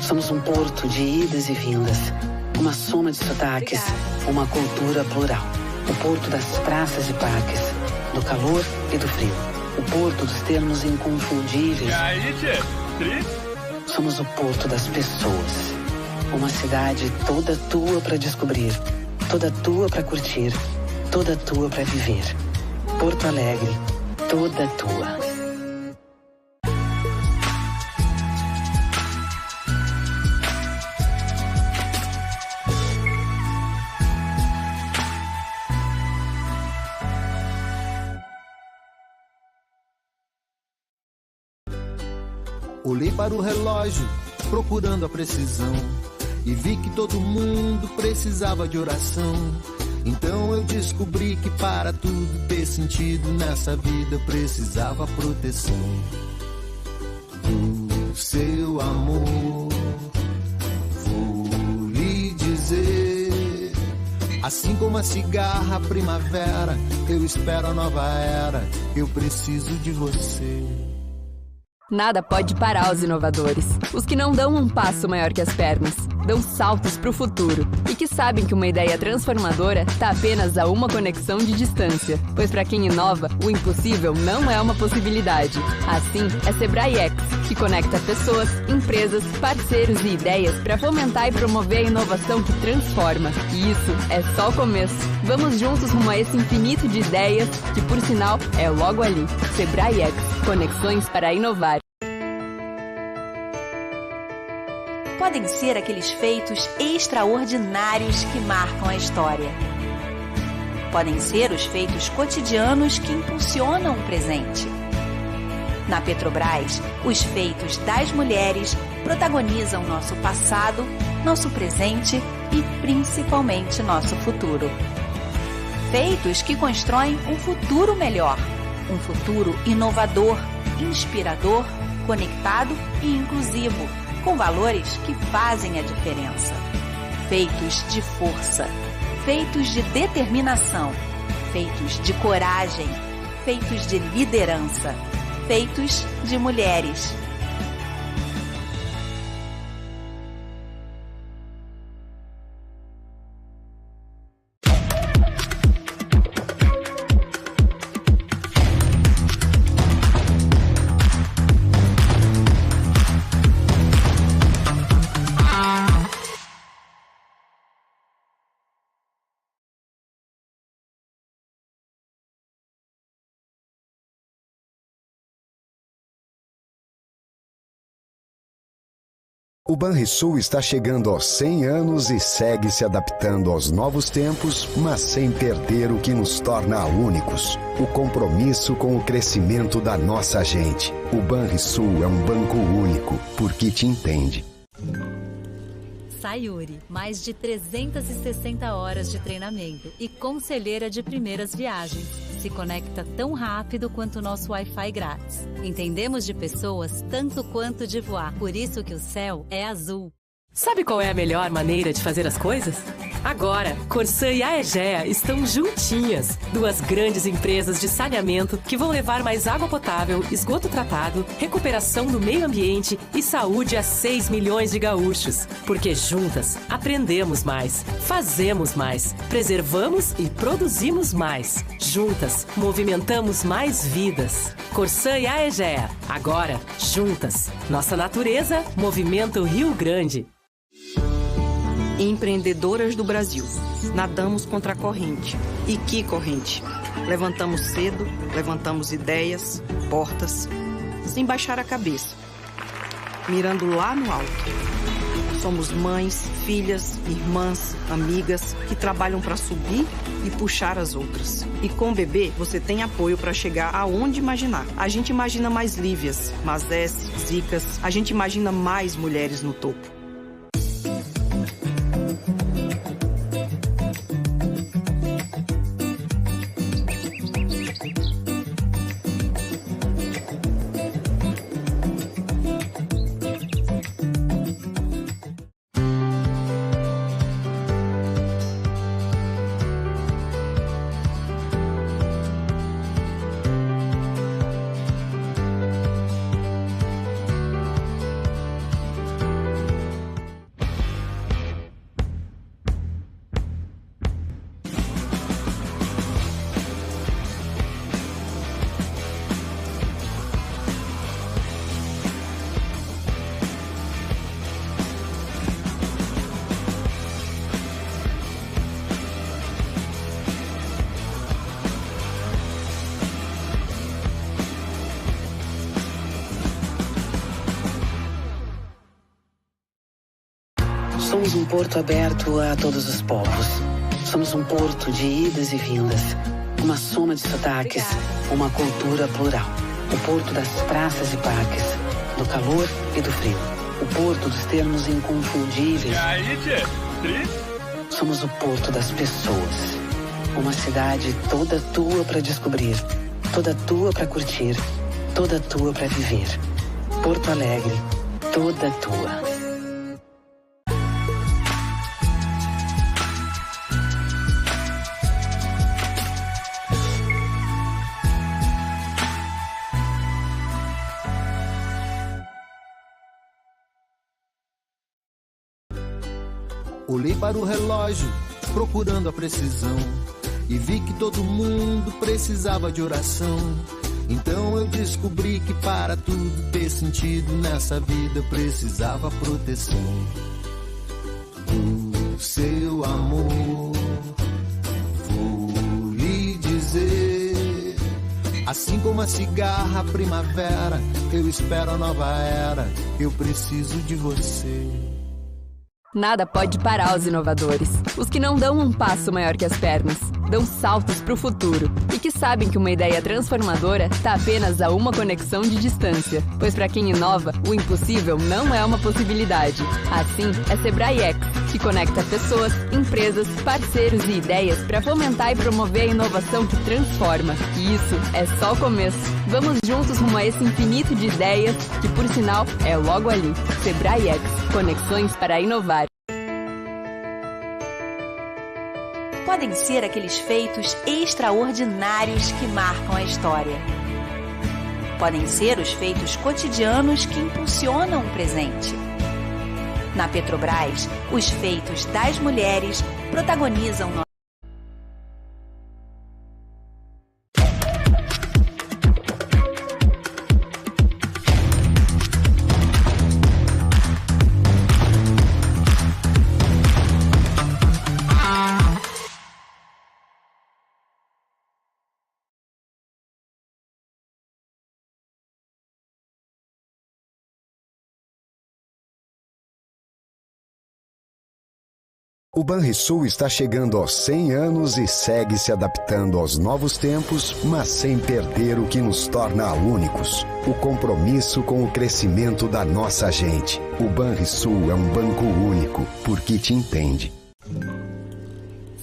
Somos um porto de idas e vindas, uma soma de sotaques, uma cultura plural. O porto das praças e parques, do calor e do frio. O porto dos termos inconfundíveis. E aí, tchê? Somos o porto das pessoas. Uma cidade toda tua para descobrir, toda tua para curtir, toda tua para viver. Porto Alegre, toda tua. Olhei para o relógio, procurando a precisão, e vi que todo mundo precisava de oração. Então eu descobri que para tudo ter sentido nessa vida precisava proteção do seu amor. Vou lhe dizer, assim como a cigarra a primavera, eu espero a nova era, eu preciso de você. Nada pode parar os inovadores. Os que não dão um passo maior que as pernas, dão saltos para o futuro e que sabem que uma ideia transformadora está apenas a uma conexão de distância. Pois para quem inova, o impossível não é uma possibilidade. Assim, é Sebrae X, que conecta pessoas, empresas, parceiros e ideias para fomentar e promover a inovação que transforma. E isso é só o começo. Vamos juntos rumo a esse infinito de ideias, que por sinal é logo ali. Sebrae X, conexões para inovar. Podem ser aqueles feitos extraordinários que marcam a história. Podem ser os feitos cotidianos que impulsionam o presente. Na Petrobras, os feitos das mulheres protagonizam nosso passado, nosso presente e principalmente nosso futuro. Feitos que constroem um futuro melhor, um futuro inovador, inspirador, conectado e inclusivo, com valores que fazem a diferença. Feitos de força, feitos de determinação, feitos de coragem, feitos de liderança, feitos de mulheres. O Banrisul está chegando aos 100 anos e segue se adaptando aos novos tempos, mas sem perder o que nos torna únicos: o compromisso com o crescimento da nossa gente. O Banrisul é um banco único, porque te entende. Sayuri, mais de 360 horas de treinamento e conselheira de primeiras viagens. Se conecta tão rápido quanto o nosso Wi-Fi grátis. Entendemos de pessoas tanto quanto de voar. Por isso que o céu é azul. Sabe qual é a melhor maneira de fazer as coisas? Agora, Corsã e Aegea estão juntinhas. Duas grandes empresas de saneamento que vão levar mais água potável, esgoto tratado, recuperação do meio ambiente e saúde a 6 milhões de gaúchos. Porque juntas, aprendemos mais, fazemos mais, preservamos e produzimos mais. Juntas, movimentamos mais vidas. Corsã e Aegea. Agora, juntas. Nossa natureza movimenta o Rio Grande. Empreendedoras do Brasil, nadamos contra a corrente. E que corrente? Levantamos cedo, levantamos ideias, portas, sem baixar a cabeça, mirando lá no alto. Somos mães, filhas, irmãs, amigas que trabalham para subir e puxar as outras. E com o bebê, você tem apoio para chegar aonde imaginar. A gente imagina mais Lívias, Mazés, Zicas, a gente imagina mais mulheres no topo. Somos um porto aberto a todos os povos. Somos um porto de idas e vindas. Uma soma de sotaques, uma cultura plural. O porto das praças e parques. do calor e do frio. O porto dos termos inconfundíveis. E aí, tchê? Somos o porto das pessoas. Uma cidade toda tua para descobrir, toda tua para curtir, toda tua para viver. Porto Alegre, toda tua. Olhei para o relógio, procurando a precisão, e vi que todo mundo precisava de oração. Então eu descobri que para tudo ter sentido nessa vida eu precisava proteção do seu amor. Vou lhe dizer, assim como a cigarra primavera, eu espero a nova era, eu preciso de você. Nada pode parar os inovadores. Os que não dão um passo maior que as pernas, dão saltos para o futuro e que sabem que uma ideia transformadora está apenas a uma conexão de distância. Pois para quem inova, o impossível não é uma possibilidade. Assim, é Sebrae X, que conecta pessoas, empresas, parceiros e ideias para fomentar e promover a inovação que transforma. E isso é só o começo. Vamos juntos rumo a esse infinito de ideias, que por sinal é logo ali. Sebrae X, conexões para inovar. Podem ser aqueles feitos extraordinários que marcam a história. Podem ser os feitos cotidianos que impulsionam o presente. Na Petrobras, os feitos das mulheres protagonizam nosso. O Banrisul está chegando aos 100 anos e segue se adaptando aos novos tempos, mas sem perder o que nos torna únicos: o compromisso com o crescimento da nossa gente. O Banrisul é um banco único, porque te entende.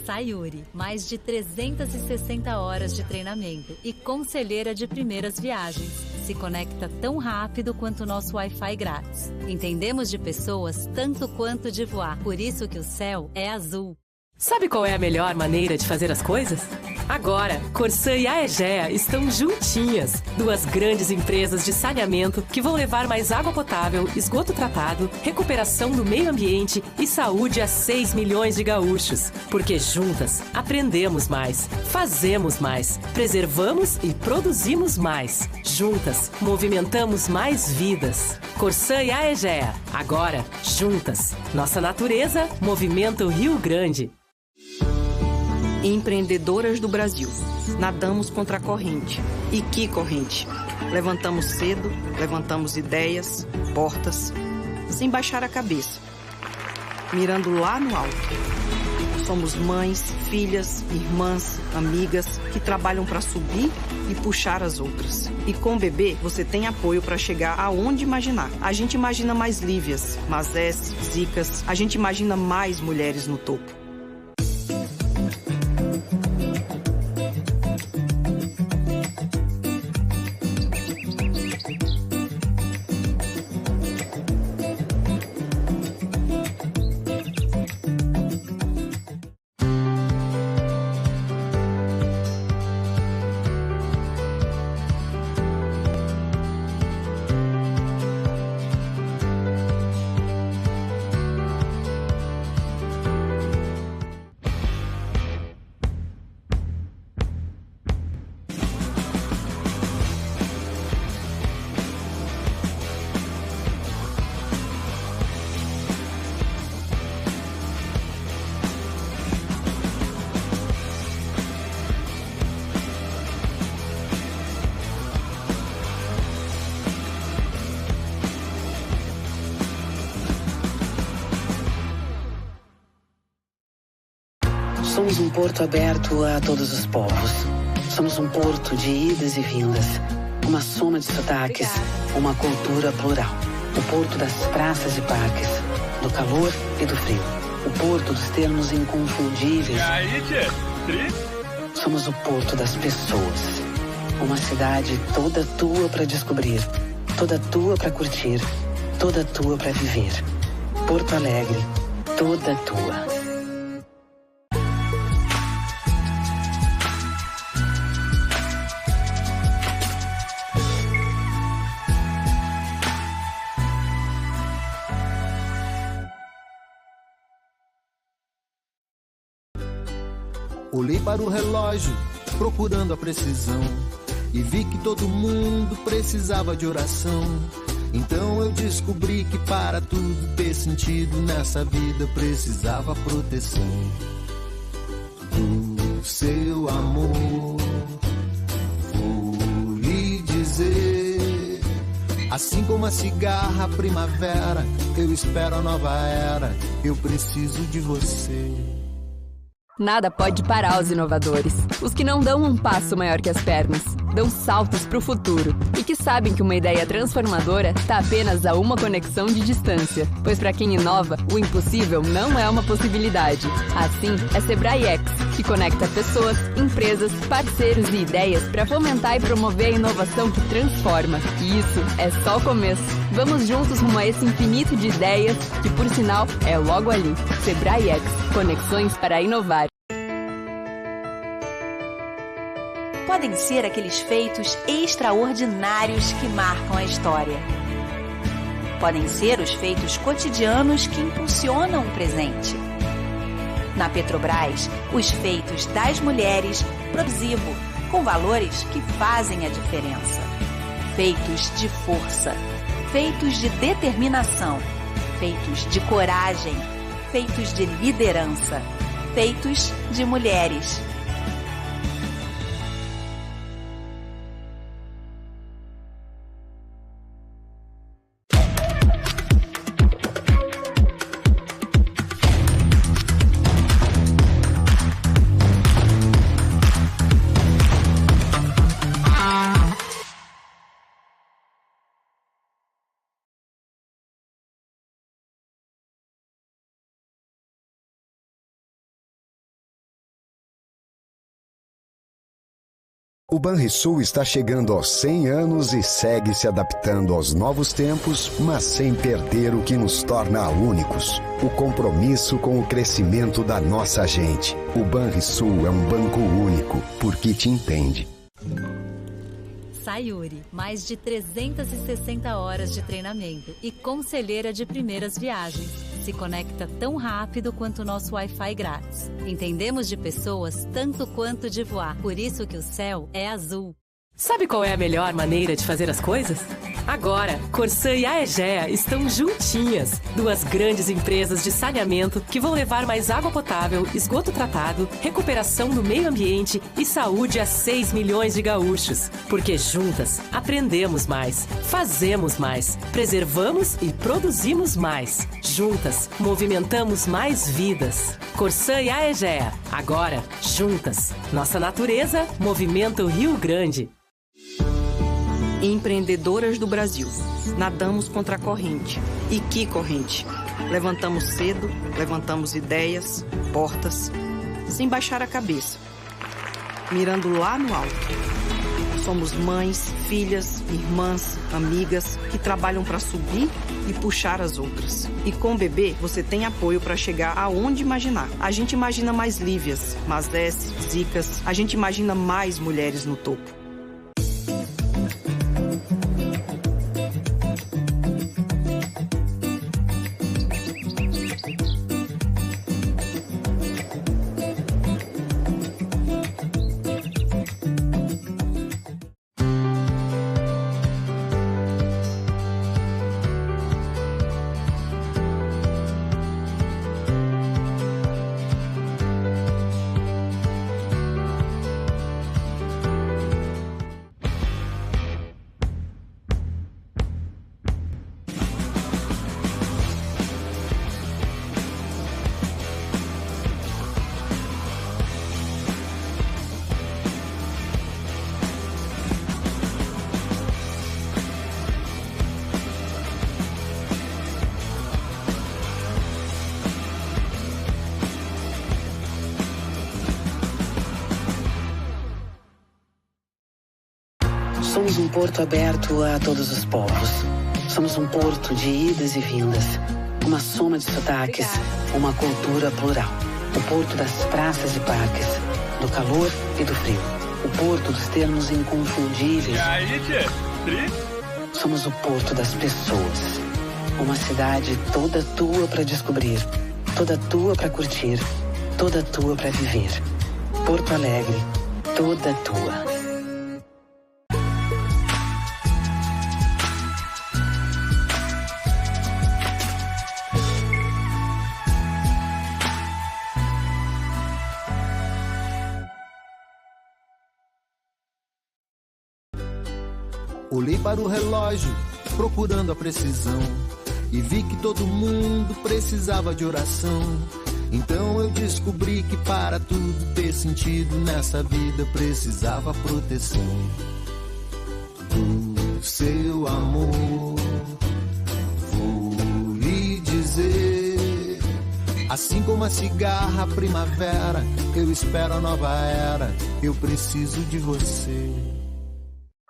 Sayuri, mais de 360 horas de treinamento e conselheira de primeiras viagens. Se conecta tão rápido quanto o nosso Wi-Fi grátis. Entendemos de pessoas tanto quanto de voar. Por isso que o céu é azul. Sabe qual é a melhor maneira de fazer as coisas? Agora, Corsã e Aegea estão juntinhas. Duas grandes empresas de saneamento que vão levar mais água potável, esgoto tratado, recuperação do meio ambiente e saúde a 6 milhões de gaúchos. Porque juntas, aprendemos mais, fazemos mais, preservamos e produzimos mais. Juntas, movimentamos mais vidas. Corsã e Aegea. Agora, juntas. Nossa natureza movimenta o Rio Grande. Empreendedoras do Brasil. Nadamos contra a corrente. E que corrente? Levantamos cedo, levantamos ideias, portas, sem baixar a cabeça, mirando lá no alto. Somos mães, filhas, irmãs, amigas que trabalham para subir e puxar as outras. E com o bebê, você tem apoio para chegar aonde imaginar. A gente imagina mais Lívias, Mazés, Zicas. A gente imagina mais mulheres no topo. Somos um porto aberto a todos os povos. Somos um porto de idas e vindas. uma soma de sotaques, uma cultura plural. O porto das praças e parques, do calor e do frio. O porto dos termos inconfundíveis. E aí, tchê? Somos o porto das pessoas. Uma cidade toda tua para descobrir, toda tua para curtir, toda tua para viver. Porto Alegre, toda tua. Olhei para o relógio, procurando a precisão, e vi que todo mundo precisava de oração. Então eu descobri que para tudo ter sentido nessa vida precisava proteção do seu amor. Vou lhe dizer, assim como a cigarra, a primavera, eu espero a nova era, eu preciso de você. Nada pode parar os inovadores. Os que não dão um passo maior que as pernas, dão saltos para o futuro e que sabem que uma ideia transformadora está apenas a uma conexão de distância. Pois para quem inova, o impossível não é uma possibilidade. Assim, é Sebrae X, que conecta pessoas, empresas, parceiros e ideias para fomentar e promover a inovação que transforma. E isso é só o começo. Vamos juntos rumo a esse infinito de ideias, que por sinal é logo ali. Sebrae X, conexões para inovar. Podem ser aqueles feitos extraordinários que marcam a história. Podem ser os feitos cotidianos que impulsionam o presente. Na Petrobras, os feitos das mulheres produzivo, com valores que fazem a diferença. Feitos de força, feitos de determinação, feitos de coragem, feitos de liderança, feitos de mulheres. O Banrisul está chegando aos 100 anos e segue se adaptando aos novos tempos, mas sem perder o que nos torna únicos: o compromisso com o crescimento da nossa gente. O Banrisul é um banco único, porque te entende. Sayuri, mais de 360 horas de treinamento e conselheira de primeiras viagens. Se conecta tão rápido quanto o nosso Wi-Fi grátis. Entendemos de pessoas tanto quanto de voar. Por isso que o céu é azul. Sabe qual é a melhor maneira de fazer as coisas? Agora, Corsã e a Egea estão juntinhas. Duas grandes empresas de saneamento que vão levar mais água potável, esgoto tratado, recuperação do meio ambiente e saúde a 6 milhões de gaúchos. Porque juntas, aprendemos mais, fazemos mais, preservamos e produzimos mais. Juntas, movimentamos mais vidas. Corsã e a Egea. Agora, juntas. Nossa natureza movimenta o Rio Grande. Empreendedoras do Brasil. Nadamos contra a corrente. E que corrente? Levantamos cedo, levantamos ideias, portas, sem baixar a cabeça, mirando lá no alto. Somos mães, filhas, irmãs, amigas que trabalham para subir e puxar as outras. E com o bebê, você tem apoio para chegar aonde imaginar. A gente imagina mais Lívias, Mazés, Zicas. A gente imagina mais mulheres no topo. Somos um porto aberto a todos os povos. Somos um porto de idas e vindas, uma soma de sotaques, uma cultura plural. O porto das praças e parques, do calor e do frio. O porto dos termos inconfundíveis. E aí, tchê? Somos o porto das pessoas. Uma cidade toda tua para descobrir, toda tua para curtir, toda tua para viver. Porto Alegre, toda tua. Olhei para o relógio, procurando a precisão, e vi que todo mundo precisava de oração. Então eu descobri que para tudo ter sentido nessa vida precisava proteção do seu amor. Vou lhe dizer, assim como a cigarra a primavera, eu espero a nova era, eu preciso de você.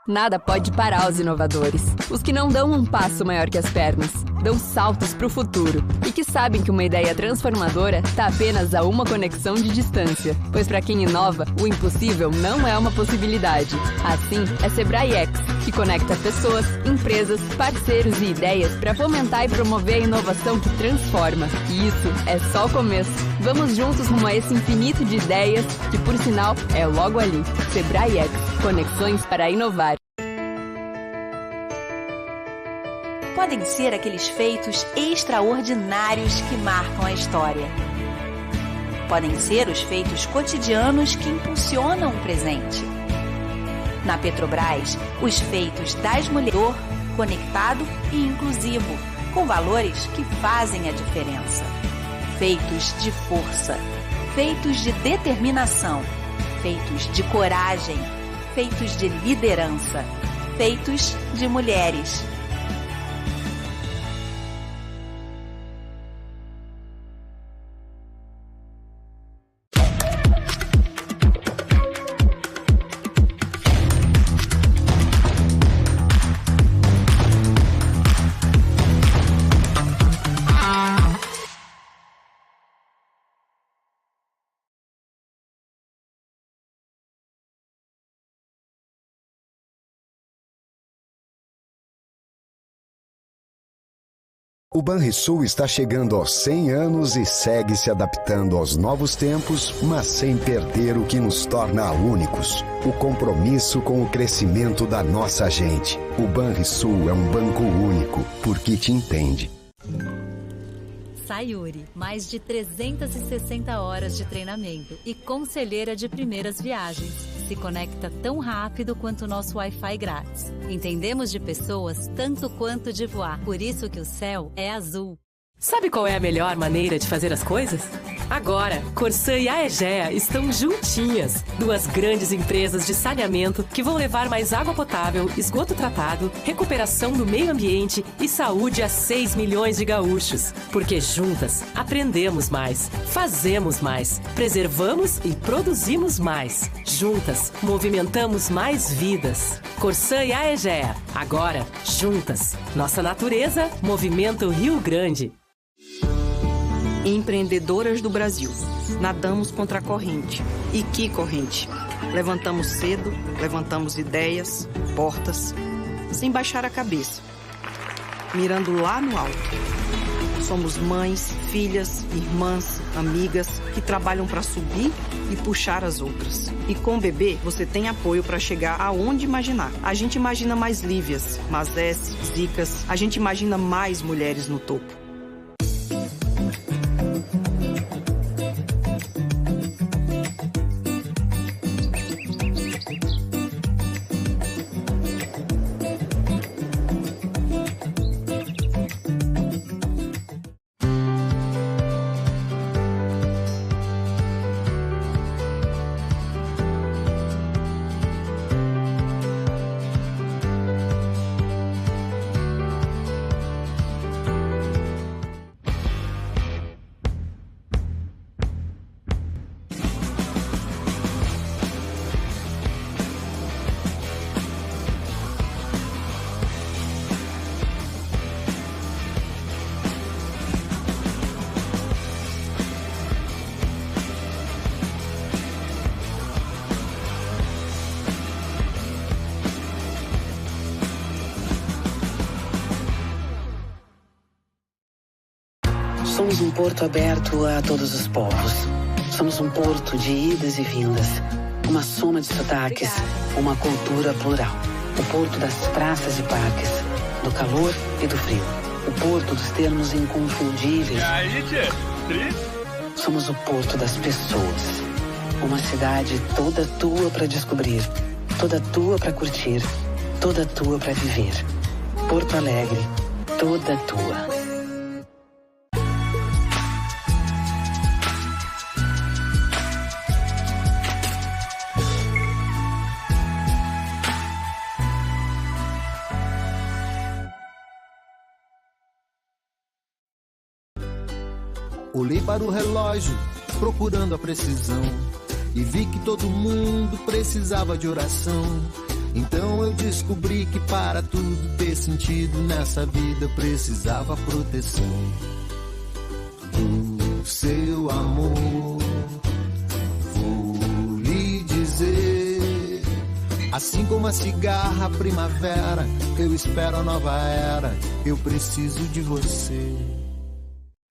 Nada pode parar os inovadores. Os que não dão um passo maior que as pernas, dão saltos para o futuro e que sabem que uma ideia transformadora está apenas a uma conexão de distância. Pois para quem inova, o impossível não é uma possibilidade. Assim, é Sebrae X, que conecta pessoas, empresas, parceiros e ideias para fomentar e promover a inovação que transforma. E isso é só o começo. Vamos juntos rumo a esse infinito de ideias, que por sinal é logo ali. Sebrae X, conexões para inovar. Podem ser aqueles feitos extraordinários que marcam a história. Podem ser os feitos cotidianos que impulsionam o presente. Na Petrobras, os feitos das mulheres conectado e inclusivo, com valores que fazem a diferença. Feitos de força, feitos de determinação, feitos de coragem, feitos de liderança, feitos de mulheres. O Banrisul está chegando aos 100 anos e segue se adaptando aos novos tempos, mas sem perder o que nos torna únicos: o compromisso com o crescimento da nossa gente. O Banrisul é um banco único, porque te entende. Sayuri, mais de 360 horas de treinamento e conselheira de primeiras viagens. Se conecta tão rápido quanto o nosso Wi-Fi grátis. Entendemos de pessoas tanto quanto de voar. Por isso que o céu é azul. Sabe qual é a melhor maneira de fazer as coisas? Agora, Corsã e a Egea estão juntinhas. Duas grandes empresas de saneamento que vão levar mais água potável, esgoto tratado, recuperação do meio ambiente e saúde a 6 milhões de gaúchos. Porque juntas, aprendemos mais, fazemos mais, preservamos e produzimos mais. Juntas, movimentamos mais vidas. Corsã e a Egea. Agora, juntas. Nossa natureza movimenta o Rio Grande. Empreendedoras do Brasil. Nadamos contra a corrente. E que corrente? Levantamos cedo, levantamos ideias, portas, sem baixar a cabeça, mirando lá no alto. Somos mães, filhas, irmãs, amigas que trabalham para subir e puxar as outras. E com o bebê, você tem apoio para chegar aonde imaginar. A gente imagina mais Lívias, Mazés, Zicas. A gente imagina mais mulheres no topo. Somos um porto aberto a todos os povos. Somos um porto de idas e vindas. Uma soma de sotaques, uma cultura plural. O porto das praças e parques, do calor e do frio. O porto dos termos inconfundíveis. Somos o porto das pessoas. Uma cidade toda tua para descobrir, toda tua para curtir, toda tua para viver. Porto Alegre, toda tua. Olhei para o relógio, procurando a precisão, e vi que todo mundo precisava de oração. Então eu descobri que para tudo ter sentido nessa vida precisava proteção do seu amor. Vou lhe dizer, assim como a cigarra, a primavera, eu espero a nova era, eu preciso de você.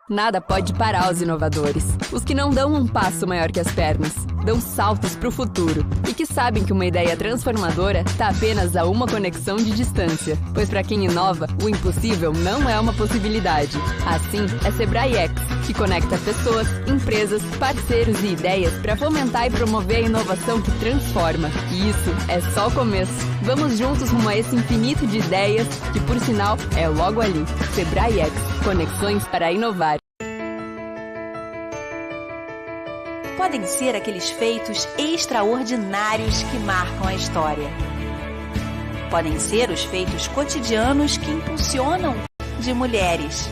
Nada pode parar os inovadores. Os que não dão um passo maior que as pernas, dão saltos para o futuro e que sabem que uma ideia transformadora está apenas a uma conexão de distância. Pois para quem inova, o impossível não é uma possibilidade. Assim, é Sebrae X, que conecta pessoas, empresas, parceiros e ideias para fomentar e promover a inovação que transforma. E isso é só o começo. Vamos juntos rumo a esse infinito de ideias, que por sinal é logo ali. Sebrae X, conexões para inovar. Podem ser aqueles feitos extraordinários que marcam a história. Podem ser os feitos cotidianos que impulsionam de mulheres.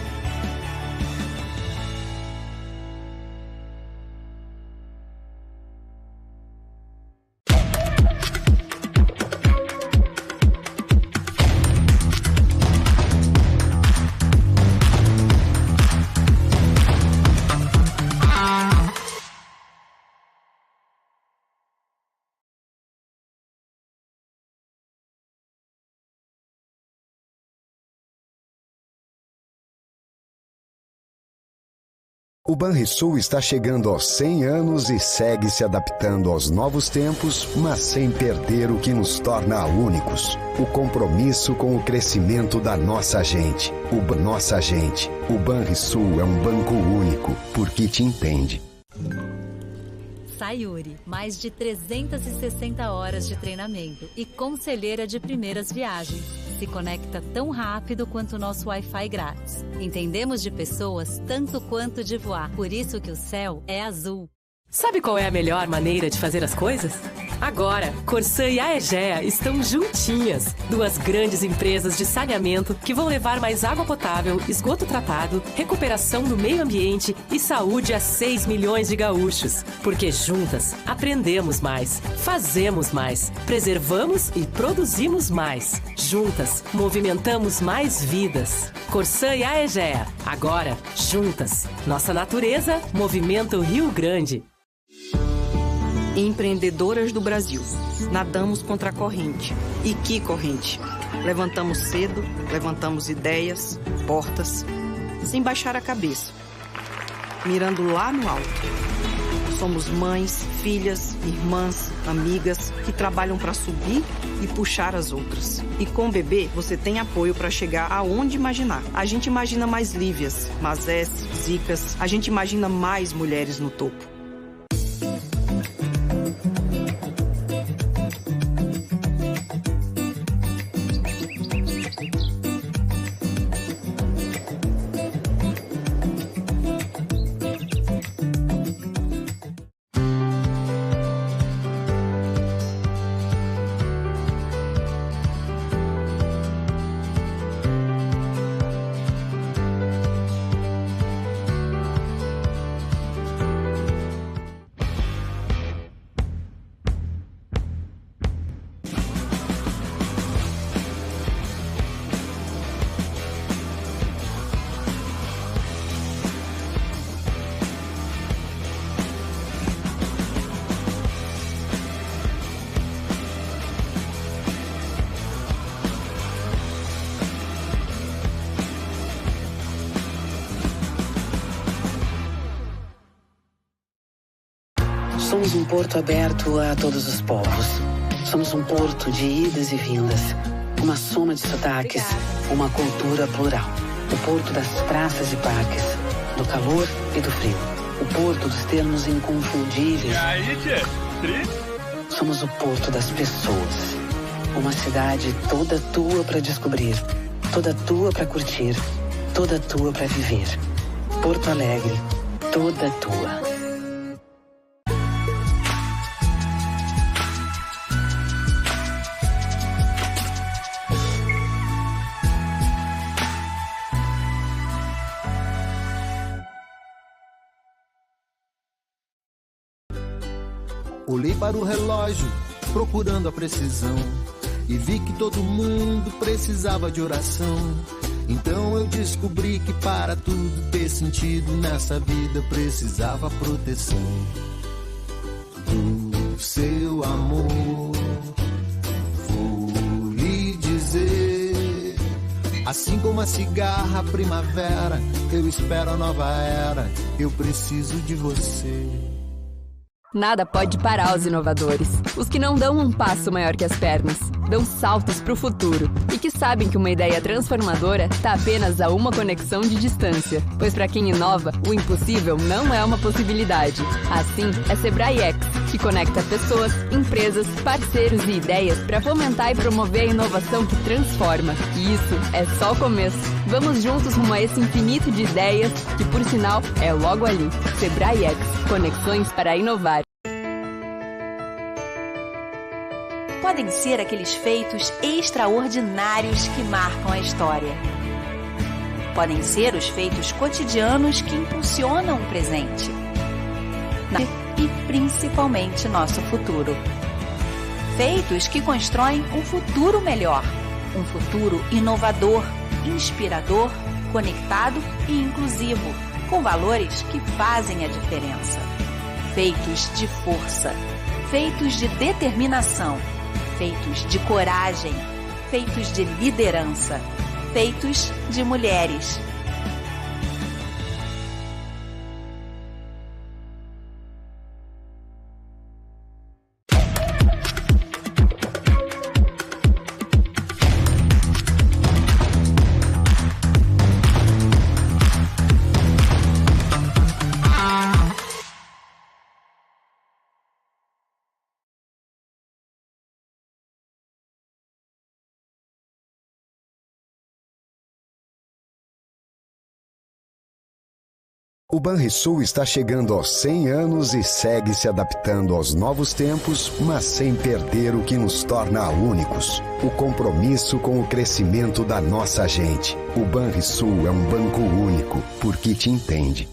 O Banrisul está chegando aos 100 anos e segue se adaptando aos novos tempos, mas sem perder o que nos torna únicos. O compromisso com o crescimento da nossa gente. Nossa gente. O Banrisul é um banco único, porque te entende. Sayuri, mais de 360 horas de treinamento e conselheira de primeiras viagens. Se conecta tão rápido quanto o nosso Wi-Fi grátis. Entendemos de pessoas tanto quanto de voar. Por isso que o céu é azul. Sabe qual é a melhor maneira de fazer as coisas? Agora, Corsã e a Egea estão juntinhas. Duas grandes empresas de saneamento que vão levar mais água potável, esgoto tratado, recuperação do meio ambiente e saúde a 6 milhões de gaúchos. Porque juntas, aprendemos mais, fazemos mais, preservamos e produzimos mais. Juntas, movimentamos mais vidas. Corsã e a Egea. Agora, juntas. Nossa natureza movimenta o Rio Grande. Empreendedoras do Brasil. Nadamos contra a corrente. E que corrente? Levantamos cedo, levantamos ideias, portas, sem baixar a cabeça, mirando lá no alto. Somos mães, filhas, irmãs, amigas que trabalham para subir e puxar as outras. E com o bebê, você tem apoio para chegar aonde imaginar. A gente imagina mais Lívias, Mazés, Zicas. A gente imagina mais mulheres no topo. Somos um porto aberto a todos os povos. Somos um porto de idas e vindas, uma soma de sotaques, uma cultura plural. O porto das praças e parques, do calor e do frio. O porto dos termos inconfundíveis. E aí, tchê? Somos o porto das pessoas. Uma cidade toda tua para descobrir, toda tua para curtir, toda tua para viver. Porto Alegre, toda tua. Olhei para o relógio, procurando a precisão, e vi que todo mundo precisava de oração. Então eu descobri que para tudo ter sentido nessa vida precisava proteção do seu amor. Vou lhe dizer, assim como a cigarra a primavera, eu espero a nova era, eu preciso de você. Nada pode parar os inovadores. Os que não dão um passo maior que as pernas, dão saltos para o futuro e que sabem que uma ideia transformadora está apenas a uma conexão de distância. Pois para quem inova, o impossível não é uma possibilidade. Assim, é Sebrae X, que conecta pessoas, empresas, parceiros e ideias para fomentar e promover a inovação que transforma. E isso é só o começo. Vamos juntos rumo a esse infinito de ideias, que por sinal é logo ali. Sebrae X, conexões para inovar. Podem ser aqueles feitos extraordinários que marcam a história. Podem ser os feitos cotidianos que impulsionam o presente. E principalmente nosso futuro. Feitos que constroem um futuro melhor. Um futuro inovador, inspirador, conectado e inclusivo, com valores que fazem a diferença. Feitos de força, feitos de determinação, feitos de coragem, feitos de liderança, feitos de mulheres. O Banrisul está chegando aos 100 anos e segue se adaptando aos novos tempos, mas sem perder o que nos torna únicos: o compromisso com o crescimento da nossa gente. O Banrisul é um banco único, porque te entende.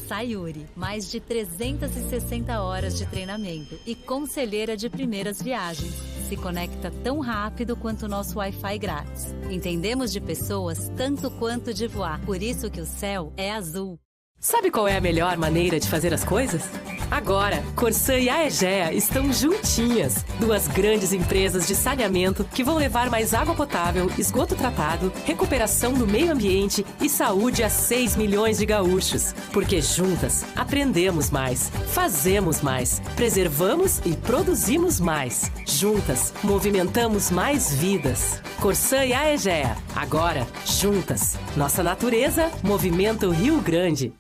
Sayuri, mais de 360 horas de treinamento e conselheira de primeiras viagens. Se conecta tão rápido quanto o nosso Wi-Fi grátis. Entendemos de pessoas tanto quanto de voar. Por isso que o céu é azul. Sabe qual é a melhor maneira de fazer as coisas? Agora, Corsã e Aegea estão juntinhas. Duas grandes empresas de saneamento que vão levar mais água potável, esgoto tratado, recuperação do meio ambiente e saúde a 6 milhões de gaúchos. Porque juntas, aprendemos mais, fazemos mais, preservamos e produzimos mais. Juntas, movimentamos mais vidas. Corsã e Aegea. Agora, juntas. Nossa natureza movimenta o Rio Grande.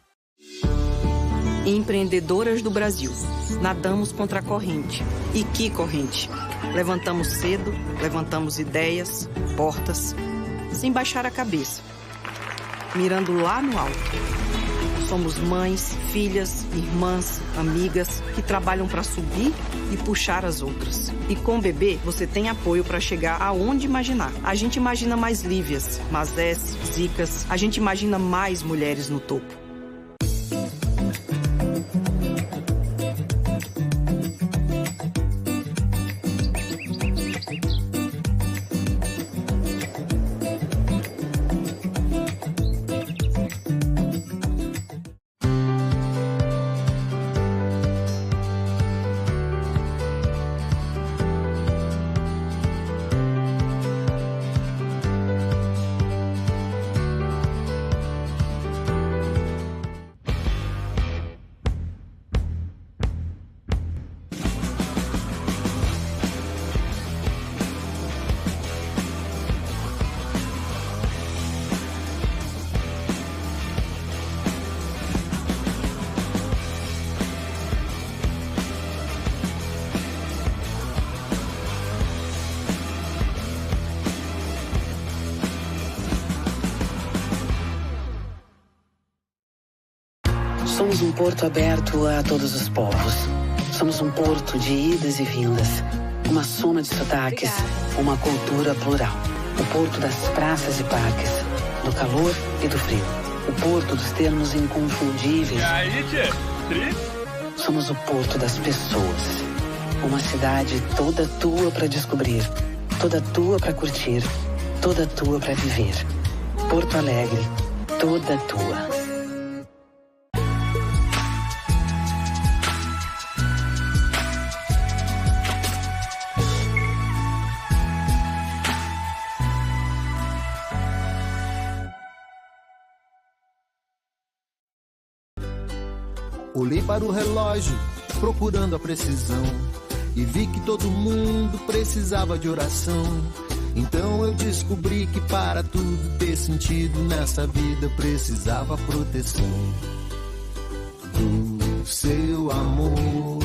Empreendedoras do Brasil. Nadamos contra a corrente. E que corrente? Levantamos cedo, levantamos ideias, portas, sem baixar a cabeça, mirando lá no alto. Somos mães, filhas, irmãs, amigas que trabalham para subir e puxar as outras. E com o bebê, você tem apoio para chegar aonde imaginar. A gente imagina mais Lívias, Mazés, Zicas. A gente imagina mais mulheres no topo. Somos um porto aberto a todos os povos. Somos um porto de idas e vindas. Uma soma de sotaques, uma cultura plural. O porto das praças e parques, do calor e do frio. O porto dos termos inconfundíveis. E aí, tchê? Somos o porto das pessoas. Uma cidade toda tua para descobrir, toda tua para curtir, toda tua para viver. Porto Alegre, toda tua. Olhei para o relógio, procurando a precisão, e vi que todo mundo precisava de oração. Então eu descobri que para tudo ter sentido nessa vida precisava proteção do seu amor.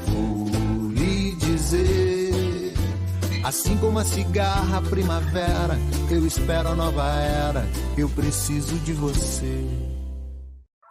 Vou lhe dizer, assim como a cigarra, a primavera, eu espero a nova era, eu preciso de você.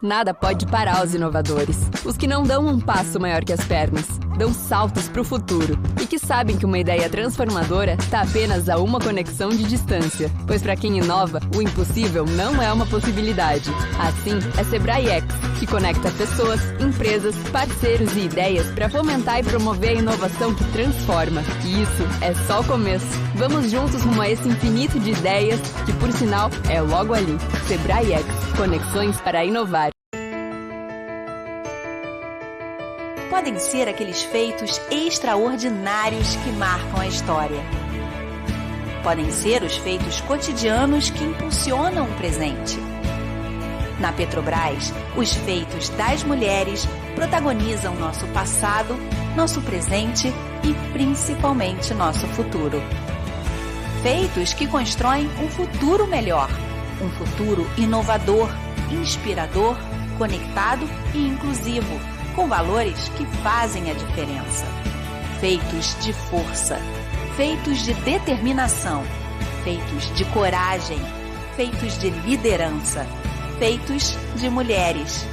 Nada pode parar os inovadores. Os que não dão um passo maior que as pernas, dão saltos para o futuro e que sabem que uma ideia transformadora está apenas a uma conexão de distância. Pois para quem inova, o impossível não é uma possibilidade. Assim, é Sebrae X, que conecta pessoas, empresas, parceiros e ideias para fomentar e promover a inovação que transforma. E isso é só o começo. Vamos juntos rumo a esse infinito de ideias, que por sinal é logo ali. Sebrae X, conexões para inovar. Podem ser aqueles feitos extraordinários que marcam a história. Podem ser os feitos cotidianos que impulsionam o presente. Na Petrobras, os feitos das mulheres protagonizam nosso passado, nosso presente e principalmente nosso futuro. Feitos que constroem um futuro melhor, um futuro inovador, inspirador, conectado e inclusivo, com valores que fazem a diferença. Feitos de força, feitos de determinação, feitos de coragem, feitos de liderança, feitos de mulheres.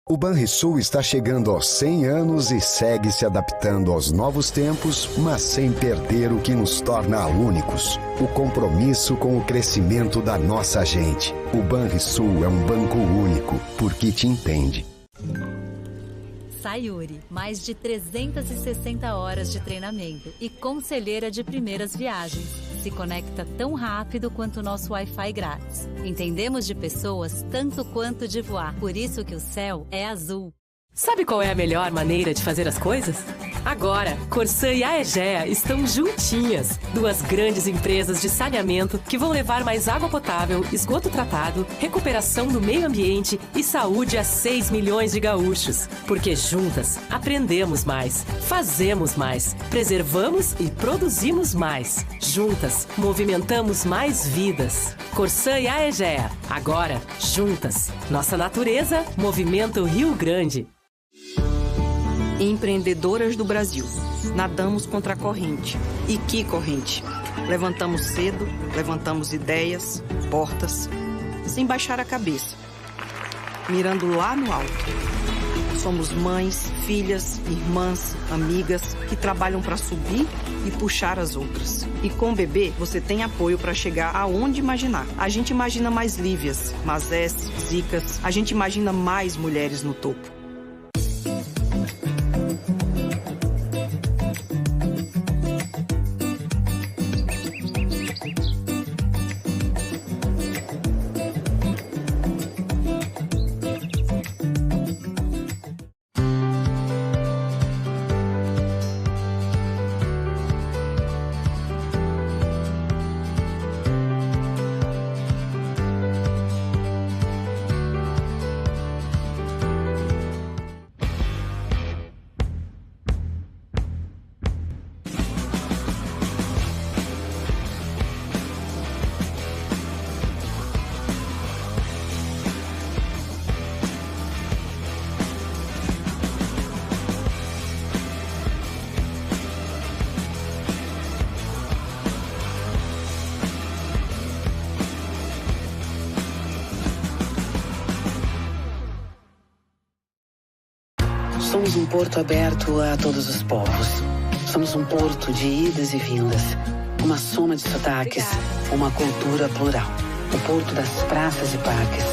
O Banrisul está chegando aos 100 anos e segue se adaptando aos novos tempos, mas sem perder o que nos torna únicos: o compromisso com o crescimento da nossa gente. O Banrisul é um banco único, porque te entende. Sayuri, mais de 360 horas de treinamento e conselheira de primeiras viagens. Se conecta tão rápido quanto o nosso Wi-Fi grátis. Entendemos de pessoas tanto quanto de voar. Por isso que o céu é azul. Sabe qual é a melhor maneira de fazer as coisas? Agora, Corsã e a Egea estão juntinhas. Duas grandes empresas de saneamento que vão levar mais água potável, esgoto tratado, recuperação do meio ambiente e saúde a 6 milhões de gaúchos. Porque juntas, aprendemos mais, fazemos mais, preservamos e produzimos mais. Juntas, movimentamos mais vidas. Corsã e a Egea. Agora, juntas. Nossa natureza movimenta o Rio Grande. Empreendedoras do Brasil. Nadamos contra a corrente. E que corrente? Levantamos cedo, levantamos ideias, portas, sem baixar a cabeça, mirando lá no alto. Somos mães, filhas, irmãs, amigas que trabalham para subir e puxar as outras. E com o bebê, você tem apoio para chegar aonde imaginar. A gente imagina mais Lívias, Mazés, Zicas. A gente imagina mais mulheres no topo. Somos um porto aberto a todos os povos. Somos um porto de idas e vindas. Uma soma de sotaques, uma cultura plural. O porto das praças e parques,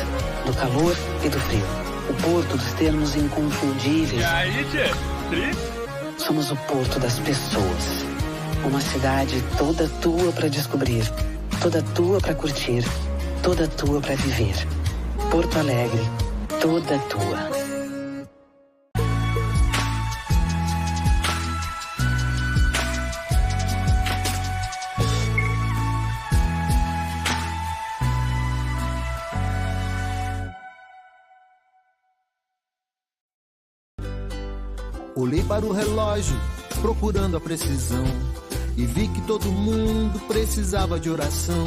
do calor e do frio. O porto dos termos inconfundíveis. E aí, tchê? Somos o porto das pessoas. Uma cidade toda tua para descobrir, toda tua para curtir, toda tua para viver. Porto Alegre, toda tua. Olhei para o relógio, procurando a precisão, e vi que todo mundo precisava de oração.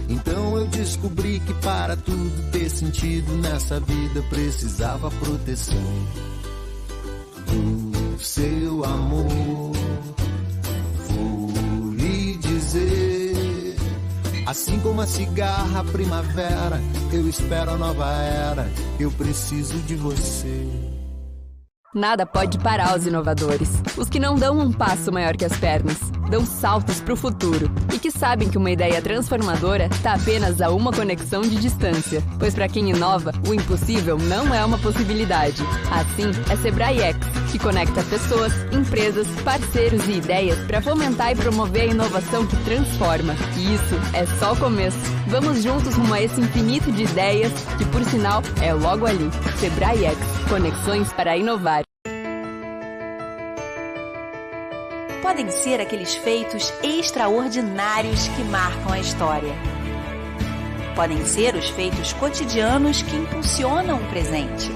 Então eu descobri que para tudo ter sentido nessa vida precisava proteção do seu amor. Vou lhe dizer, assim como a cigarra primavera, eu espero a nova era, eu preciso de você. Nada pode parar os inovadores. Os que não dão um passo maior que as pernas, dão saltos para o futuro e que sabem que uma ideia transformadora está apenas a uma conexão de distância. Pois para quem inova, o impossível não é uma possibilidade. Assim, é Sebrae X, que conecta pessoas, empresas, parceiros e ideias para fomentar e promover a inovação que transforma. E isso é só o começo. Vamos juntos rumo a esse infinito de ideias, que por sinal é logo ali. Sebrae X, conexões para inovar. Podem ser aqueles feitos extraordinários que marcam a história. Podem ser os feitos cotidianos que impulsionam o presente.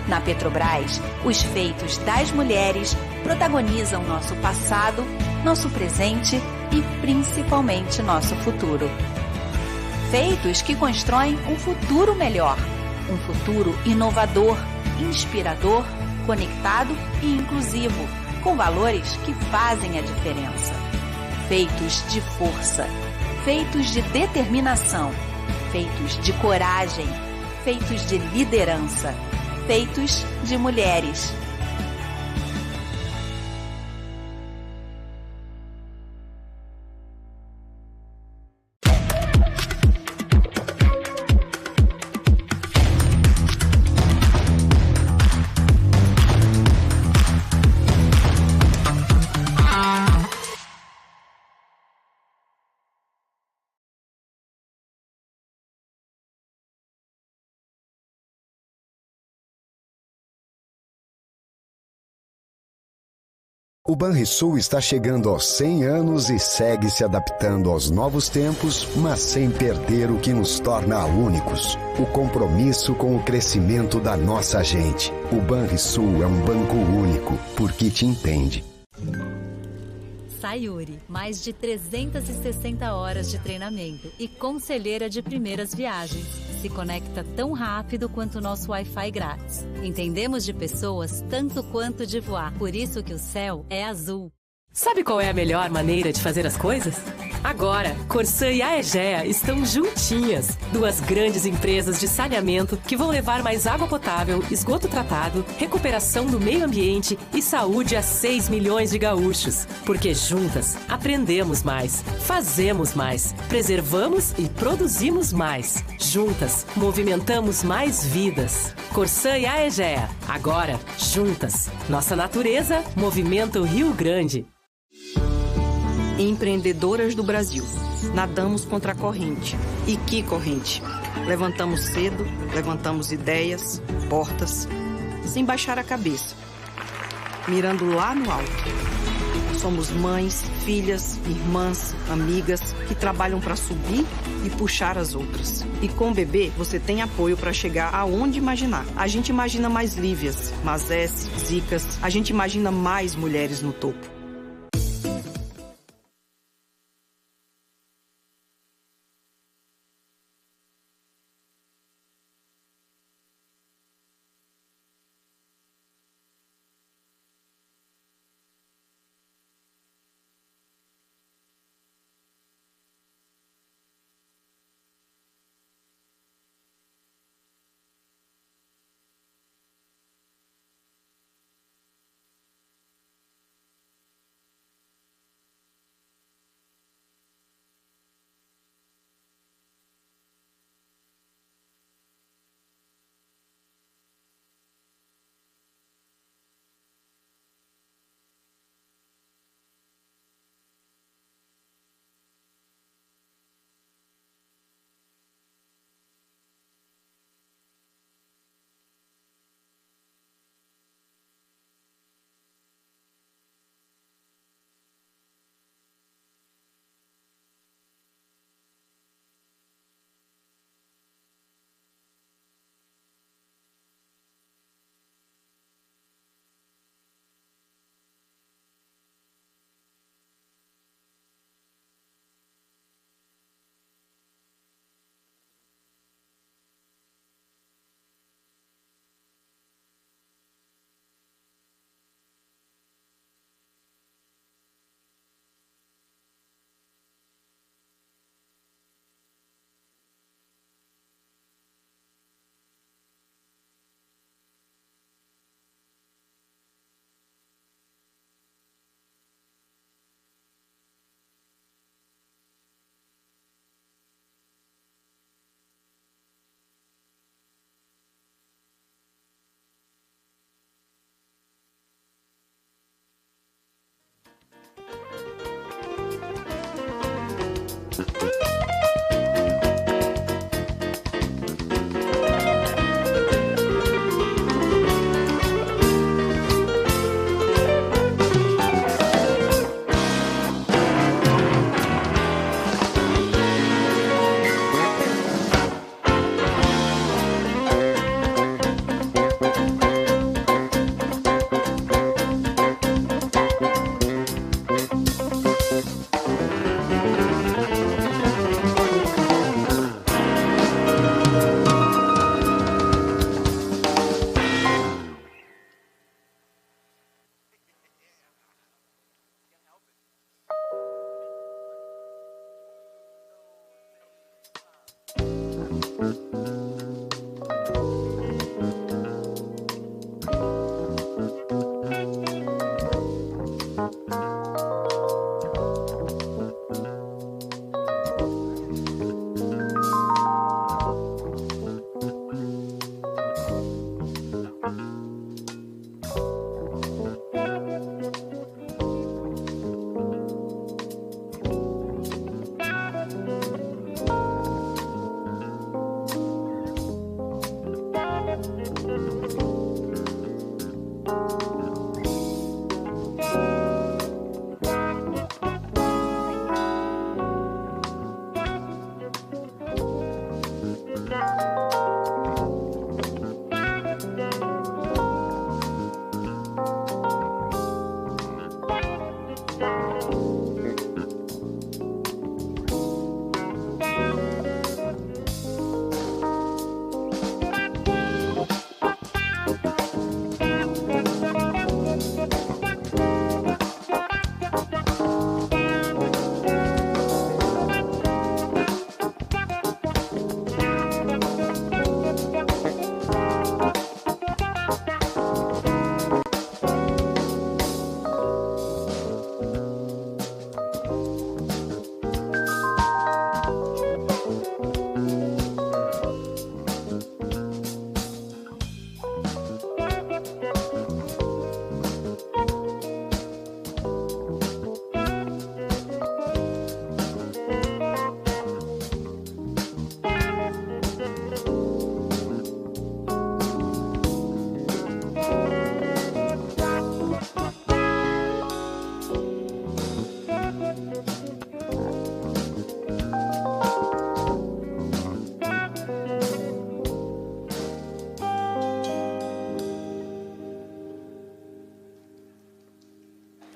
Na Petrobras, os feitos das mulheres protagonizam nosso passado, nosso presente e principalmente nosso futuro. Feitos que constroem um futuro melhor, um futuro inovador, inspirador, conectado e inclusivo, com valores que fazem a diferença. Feitos de força, feitos de determinação, feitos de coragem, feitos de liderança, feitos de mulheres. O Banrisul está chegando aos 100 anos e segue se adaptando aos novos tempos, mas sem perder o que nos torna únicos: o compromisso com o crescimento da nossa gente. O Banrisul é um banco único, porque te entende. Sayuri, mais de 360 horas de treinamento e conselheira de primeiras viagens. Se conecta tão rápido quanto o nosso Wi-Fi grátis. Entendemos de pessoas tanto quanto de voar. Por isso que o céu é azul. Sabe qual é a melhor maneira de fazer as coisas? Agora, Corsã e Aegea estão juntinhas. Duas grandes empresas de saneamento que vão levar mais água potável, esgoto tratado, recuperação do meio ambiente e saúde a 6 milhões de gaúchos. Porque juntas, aprendemos mais, fazemos mais, preservamos e produzimos mais. Juntas, movimentamos mais vidas. Corsã e Aegea. Agora, juntas. Nossa natureza movimenta o Rio Grande. Empreendedoras do Brasil. Nadamos contra a corrente. E que corrente? Levantamos cedo, levantamos ideias, portas, sem baixar a cabeça, mirando lá no alto. Somos mães, filhas, irmãs, amigas que trabalham para subir e puxar as outras. E com o bebê, você tem apoio para chegar aonde imaginar. A gente imagina mais Lívias, Mazés, Zicas. A gente imagina mais mulheres no topo.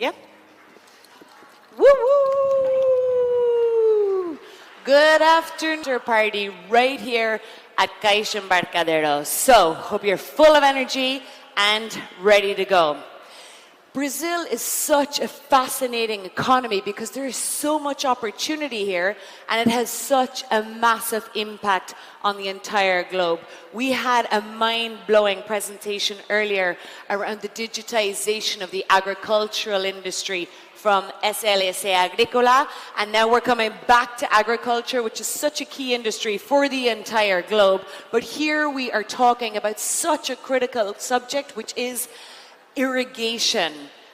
Yep. Woo woo! Good afternoon, party right here at Caixa Embarcadero. So, hope you're full of energy and ready to go. Brazil is such a fascinating economy because there is so much opportunity here and it has such a massive impact on the entire globe. We had a mind-blowing presentation earlier around the digitization of the agricultural industry from SLSA Agrícola, and now we're coming back to agriculture, which is such a key industry for the entire globe. But here we are talking about such a critical subject, which is irrigation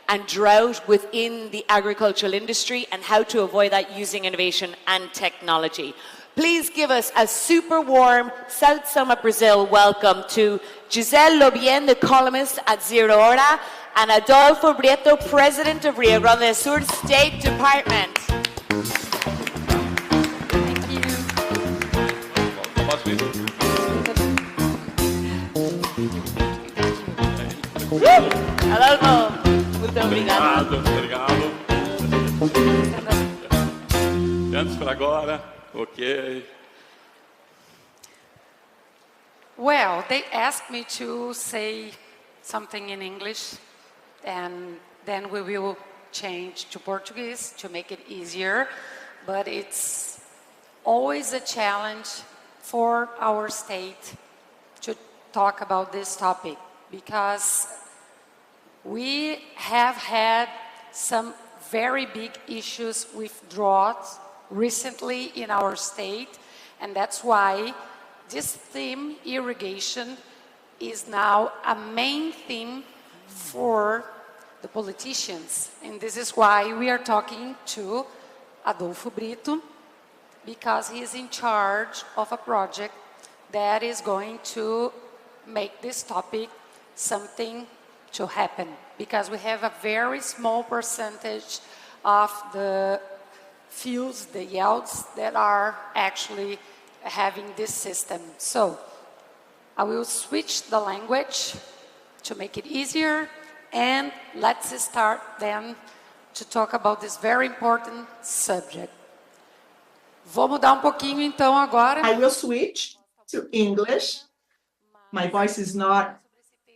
and drought within the agricultural industry and how to avoid that using innovation and technology. Please give us a super warm South Summit Brazil welcome to Giselle Lobien, the columnist at Zero Hora, and Adolfo Brito, President of Rio Grande do Sul State Department. Adolfo, muito obrigado. Obrigado. Antes para agora, ok. Well, they asked me to say something in English, and then we will change to Portuguese to make it easier. But it's always a challenge for our state to talk about this topic because we have had some very big issues with drought recently in our state, and that's why this theme, irrigation, is now a main theme for the politicians. And this is why we are talking to Adolfo Brito, because he is in charge of a project that is going to make this topic something to happen, because we have a very small percentage of the fields, the yields that are actually having this system. So I will switch the language to make it easier, and let's start then to talk about this very important subject. Vou mudar pouquinho então agora. I will switch to English. My voice is not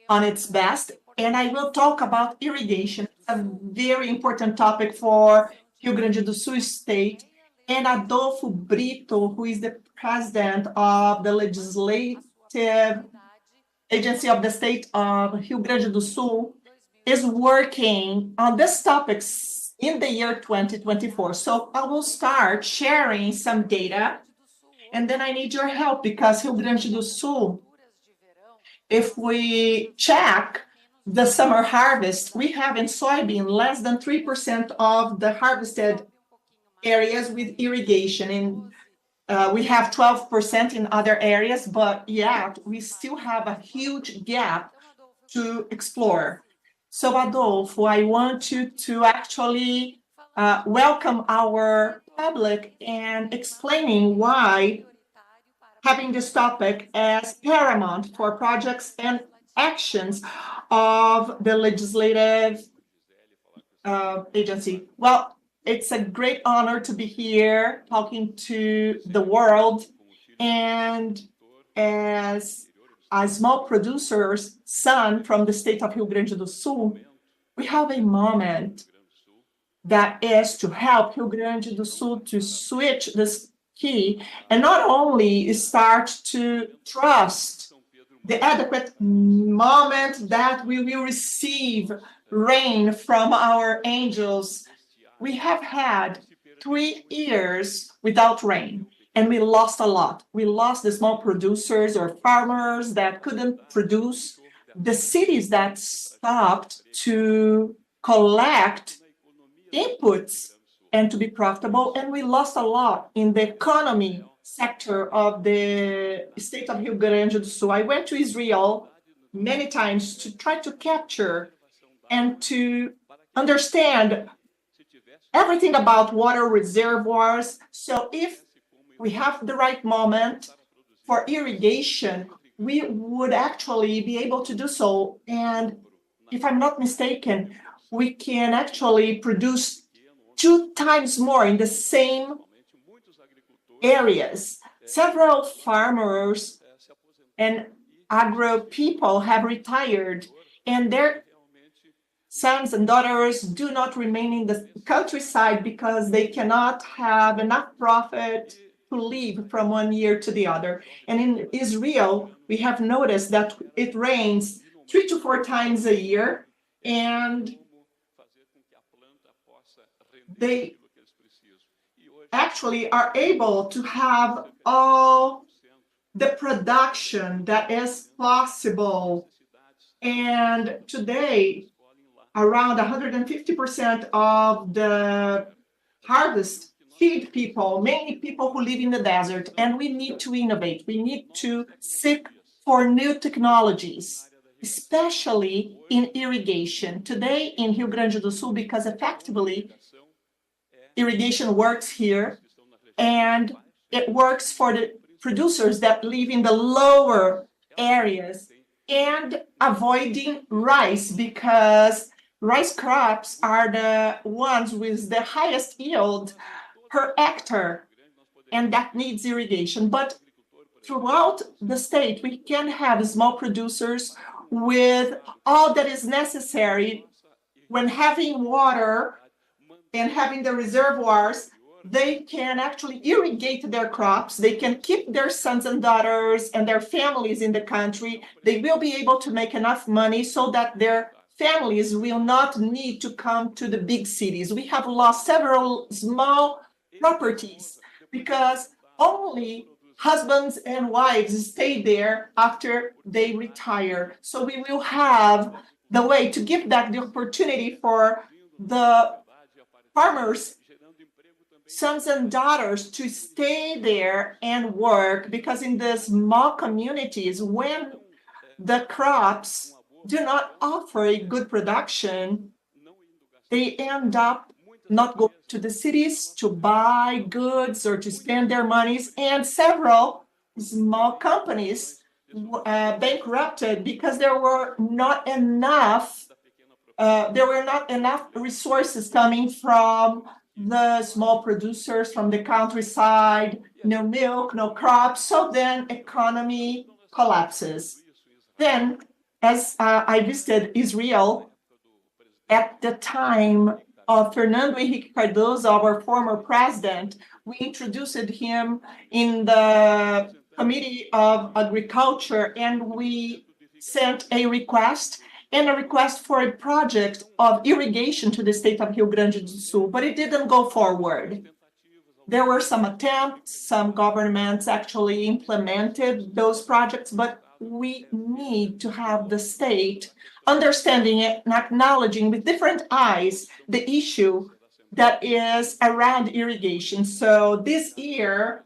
on its best, and I will talk about irrigation, a very important topic for Rio Grande do Sul State. And Adolfo Brito, who is the president of the legislative agency of the state of Rio Grande do Sul, is working on these topics in the year 2024. So I will start sharing some data, and then I need your help because Rio Grande do Sul, if we check the summer harvest, we have in soybean less than 3% of the harvested areas with irrigation. And we have 12% in other areas, but yet we still have a huge gap to explore. So Adolfo, I want you to actually welcome our public and explaining why having this topic as paramount for projects and actions of the legislative agency. Well, it's a great honor to be here talking to the world, and as a small producer's son from the state of Rio Grande do Sul, we have a moment that is to help Rio Grande do Sul to switch this key and not only start to trust the adequate moment that we will receive rain from our angels. We have had 3 years without rain, and we lost a lot. We lost the small producers or farmers that couldn't produce, the cities that stopped to collect inputs and to be profitable, and we lost a lot in the economy sector of the state of Rio Grande do Sul. I went to Israel many times to try to capture and to understand everything about water reservoirs. So if we have the right moment for irrigation, we would actually be able to do so. And if I'm not mistaken, we can actually produce 2 times more in the same areas. Several farmers and agro people have retired, and their sons and daughters do not remain in the countryside because they cannot have enough profit to live from one year to the other. And in Israel, we have noticed that it rains 3 to 4 times a year, and they actually are able to have all the production that is possible. And today, around 150% of the harvest feed people, mainly people who live in the desert. And we need to innovate. We need to seek for new technologies, especially in irrigation. Today in Rio Grande do Sul, because effectively irrigation works here, and it works for the producers that live in the lower areas, and avoiding rice, because rice crops are the ones with the highest yield per hectare, and that needs irrigation. But throughout the state, we can have small producers with all that is necessary. When having water and having the reservoirs, they can actually irrigate their crops. They can keep their sons and daughters and their families in the country. They will be able to make enough money so that their families will not need to come to the big cities. We have lost several small properties because only husbands and wives stay there after they retire. So we will have the way to give back the opportunity for the farmers' sons and daughters to stay there and work, because in the small communities, when the crops do not offer a good production, they end up not going to the cities to buy goods or to spend their monies, and several small companies bankrupted because there were not enough resources coming from the small producers, from the countryside, no milk, no crops, so then economy collapses. Then, as I visited Israel at the time of Fernando Henrique Cardoso, our former president, we introduced him in the Committee of Agriculture, and we sent a request for a project of irrigation to the state of Rio Grande do Sul, but it didn't go forward. There were some attempts, some governments actually implemented those projects, but we need to have the state understanding it and acknowledging with different eyes the issue that is around irrigation. So this year,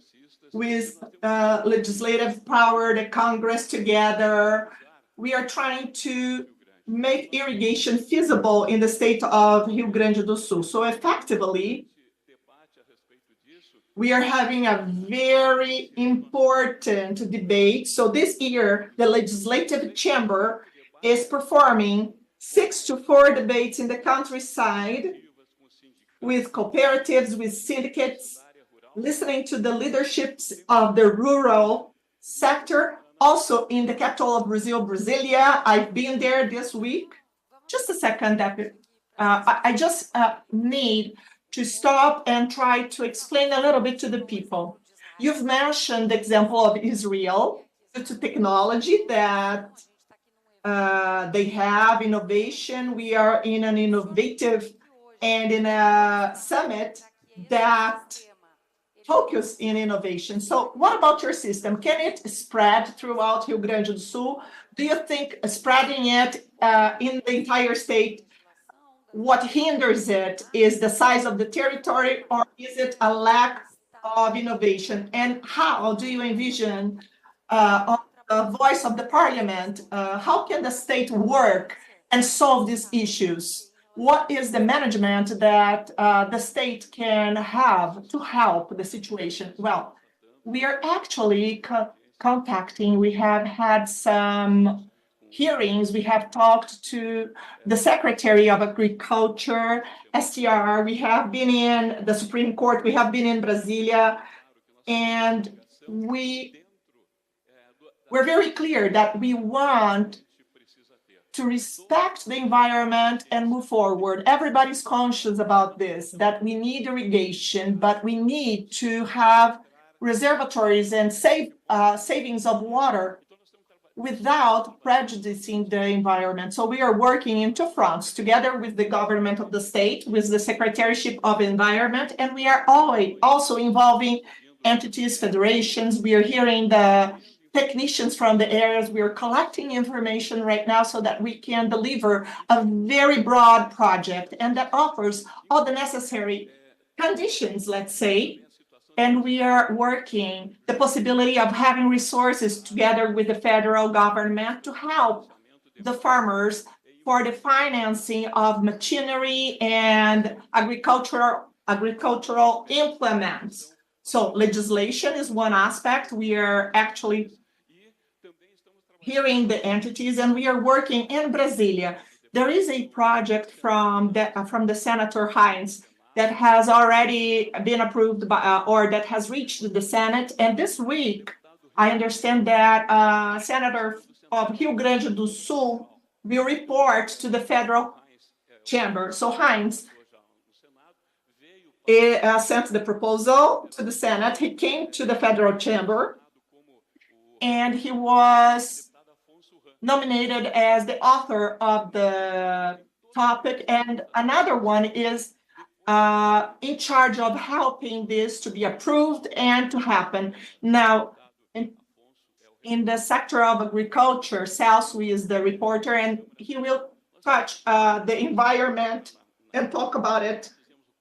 with legislative power, the Congress together, we are trying to make irrigation feasible in the state of Rio Grande do Sul. So effectively, we are having a very important debate. So this year, the legislative chamber is performing 6 to 4 debates in the countryside with cooperatives, with syndicates, listening to the leaderships of the rural sector. Also in the capital of Brazil, Brasilia, I've been there this week. Just a second, I just need to stop and try to explain a little bit to the people. You've mentioned the example of Israel, due to technology that they have, innovation. We are in an innovative and in a summit that focus in innovation. So what about your system? Can it spread throughout Rio Grande do Sul? Do you think spreading it in the entire state, what hinders it is the size of the territory, or is it a lack of innovation? And how do you envision on the voice of the parliament, how can the state work and solve these issues? What is the management that the state can have to help the situation? Well, we are actually contacting, we have had some hearings, we have talked to the Secretary of Agriculture, STR. We have been in the Supreme Court. We have been in Brasilia. And we're very clear that we want to respect the environment and move forward. Everybody's conscious about this, that we need irrigation, but we need to have reservoirs and savings of water without prejudicing the environment. So we are working in two fronts, together with the government of the state, with the Secretariat of Environment, and we are always also involving entities, federations. We are hearing the technicians from the areas. We are collecting information right now so that we can deliver a very broad project and that offers all the necessary conditions, let's say. And we are working the possibility of having resources together with the federal government to help the farmers for the financing of machinery and agricultural implements. So legislation is one aspect. We are actually hearing the entities, and we are working in Brasilia. There is a project from the Senator Hines that has already been approved by, or that has reached the Senate. And this week, I understand that Senator of Rio Grande do Sul will report to the federal chamber. So Hines sent the proposal to the Senate. He came to the federal chamber, and he was nominated as the author of the topic. And another one is in charge of helping this to be approved and to happen. Now, in the sector of agriculture, Celso is the reporter, and he will touch the environment and talk about it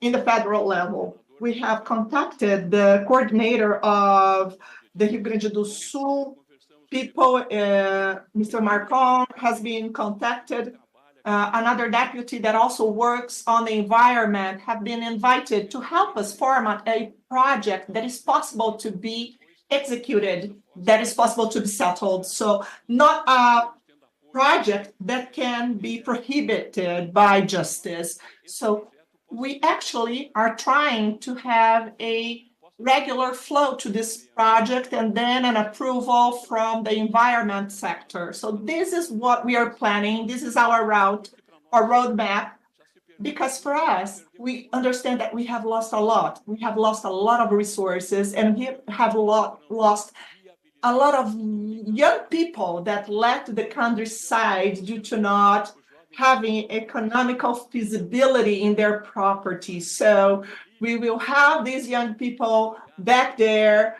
in the federal level. We have contacted the coordinator of the Rio Grande do Sul people. Mr. Marcon has been contacted. Another deputy that also works on the environment have been invited to help us format a project that is possible to be executed, that is possible to be settled. So not a project that can be prohibited by justice. So we actually are trying to have a regular flow to this project and then an approval from the environment sector. So this is what we are planning. This is our route or roadmap, because for us, we understand that we have lost a lot. We have lost a lot of resources, and we have lost a lot of young people that left the countryside due to not having economical feasibility in their property. So we will have these young people back there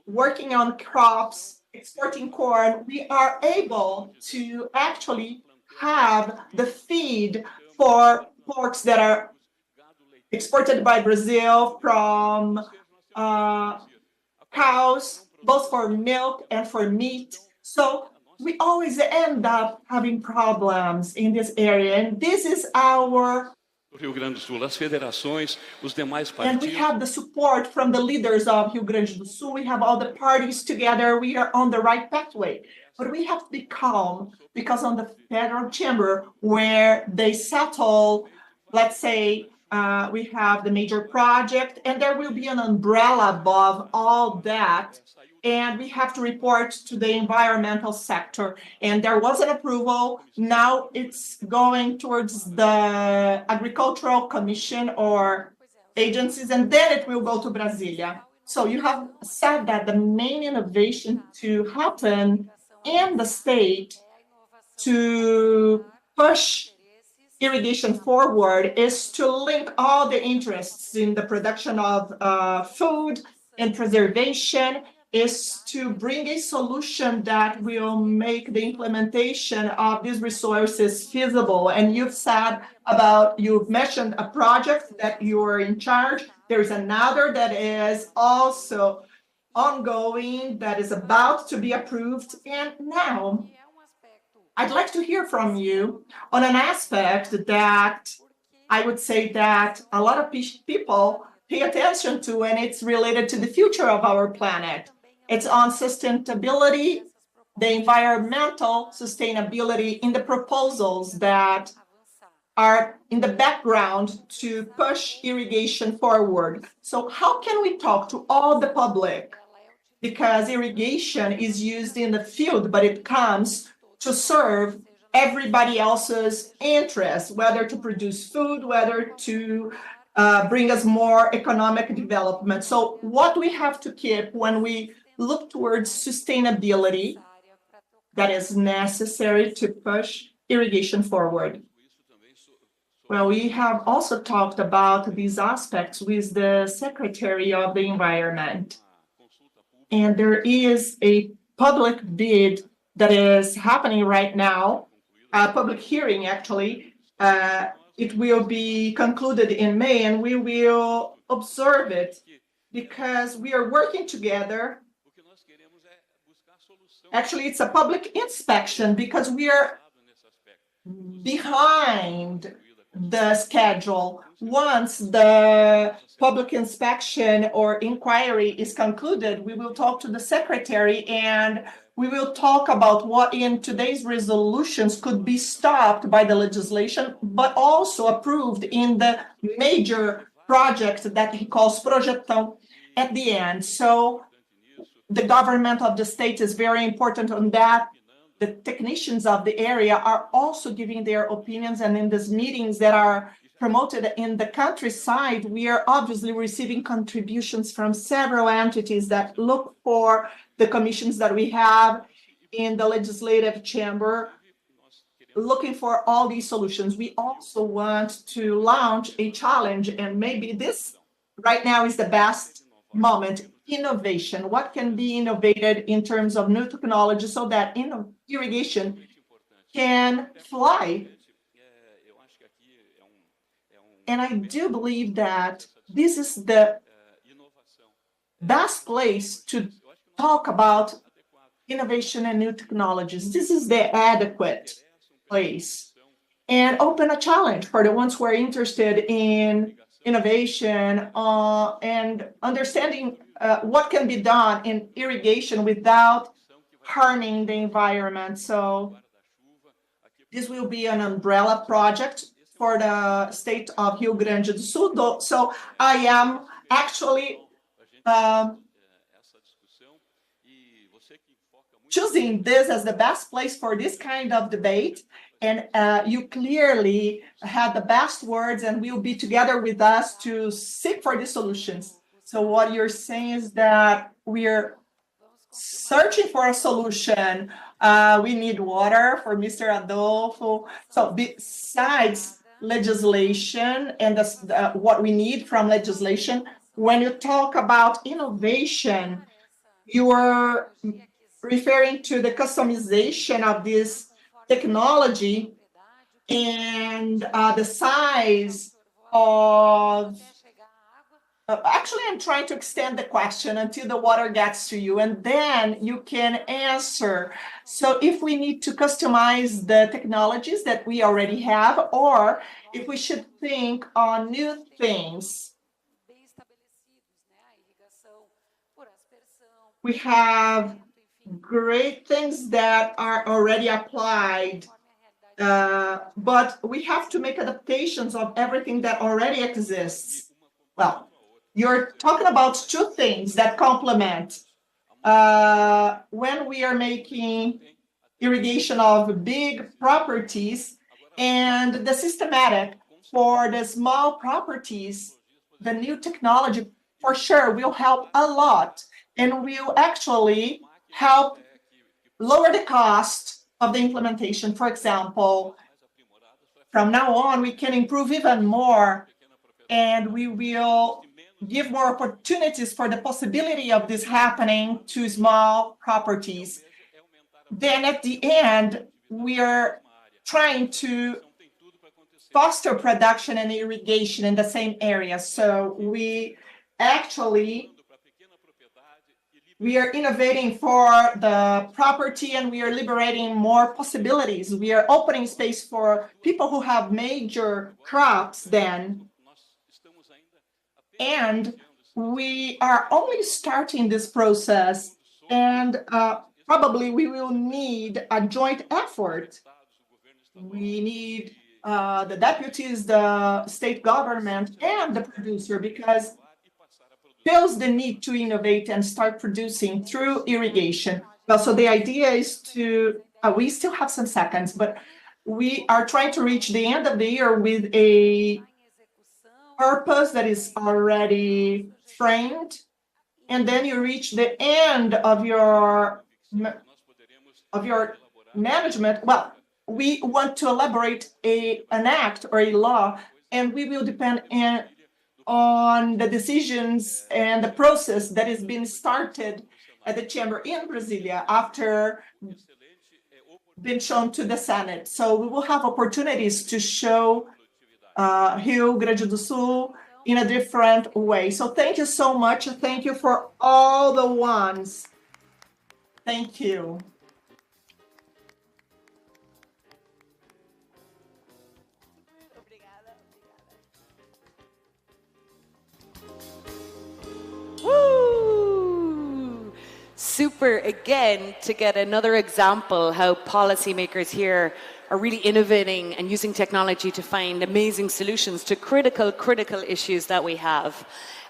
working on crops, exporting corn. We are able to actually have the feed for porks that are exported by Brazil from cows, both for milk and for meat. So we always end up having problems in this area, and this is our Rio Grande do Sul, as federações, os demais and we partidos. have the support from the leaders of Rio Grande do Sul. We have all the parties together. We are on the right pathway, but we have to be calm, because on the federal chamber where they settle, let's say we have the major project, and there will be an umbrella above all that. And we have to report to the environmental sector. And there was an approval. Now it's going towards the Agricultural Commission or agencies, and then it will go to Brasilia. So you have said that the main innovation to happen in the state to push irrigation forward is to link all the interests in the production of food and preservation, is to bring a solution that will make the implementation of these resources feasible. And you've mentioned a project that you're in charge. There's another that is also ongoing, that is about to be approved. And now I'd like to hear from you on an aspect that I would say that a lot of people pay attention to, and it's related to the future of our planet. It's on sustainability the environmental sustainability in the proposals that are in the background to push irrigation forward. So how can we talk to all the public? Because irrigation is used in the field, but it comes to serve everybody else's interests, whether to produce food, whether to bring us more economic development. So what we have to keep when we look towards sustainability that is necessary to push irrigation forward. Well, we have also talked about these aspects with the Secretary of the Environment. And there is a public bid that is happening right now, a public hearing actually. It will be concluded in May, and we will observe it because we are working together. Actually, it's a public inspection because we are behind the schedule. Once the public inspection or inquiry is concluded, we will talk to the secretary and we will talk about what in today's resolutions could be stopped by the legislation, but also approved in the major project that he calls projetão at the end. So the government of the state is very important on that. The technicians of the area are also giving their opinions, and in these meetings that are promoted in the countryside, we are obviously receiving contributions from several entities that look for the commissions that we have in the legislative chamber, looking for all these solutions. We also want to launch a challenge, and maybe this right now is the best moment. Innovation. What can be innovated in terms of new technology so that irrigation can fly? And I do believe that this is the best place to talk about innovation and new technologies. This is the adequate place. And open a challenge for the ones who are interested in innovation and understanding what can be done in irrigation without harming the environment. So this will be an umbrella project for the state of Rio Grande do Sul. So I am actually choosing this as the best place for this kind of debate. And you clearly had the best words and will be together with us to seek for the solutions. So what you're saying is that we're searching for a solution. We need water for Mr. Adolfo. So besides legislation and what we need from legislation, when you talk about innovation, you are referring to the customization of this technology and the size of actually, I'm trying to extend the question until the water gets to you, and then you can answer. So if we need to customize the technologies that we already have, or if we should think on new things. We have great things that are already applied, but we have to make adaptations of everything that already exists. Well, you're talking about two things that complement. When we are making irrigation of big properties and the systematic for the small properties, the new technology for sure will help a lot and will actually help lower the cost of the implementation. For example, from now on, we can improve even more, and we will give more opportunities for the possibility of this happening to small properties. Then at the end, we are trying to foster production and irrigation in the same area. So we are innovating for the property and we are liberating more possibilities. We are opening space for people who have major crops then. And we are only starting this process. And probably we will need a joint effort. We need the deputies, the state government, and the producer, because feels the need to innovate and start producing through irrigation. Well, so the idea is to, we still have some seconds, but we are trying to reach the end of the year with a purpose that is already framed, and then you reach the end of your management. Well, we want to elaborate an act or a law, and we will depend on the decisions and the process that has been started at the chamber in Brasilia after been shown to the Senate. So we will have opportunities to show Rio Grande do Sul in a different way. So thank you so much. Thank you for all the ones. Thank you. Woo! Super again to get another example how policymakers here are really innovating and using technology to find amazing solutions to critical issues that we have.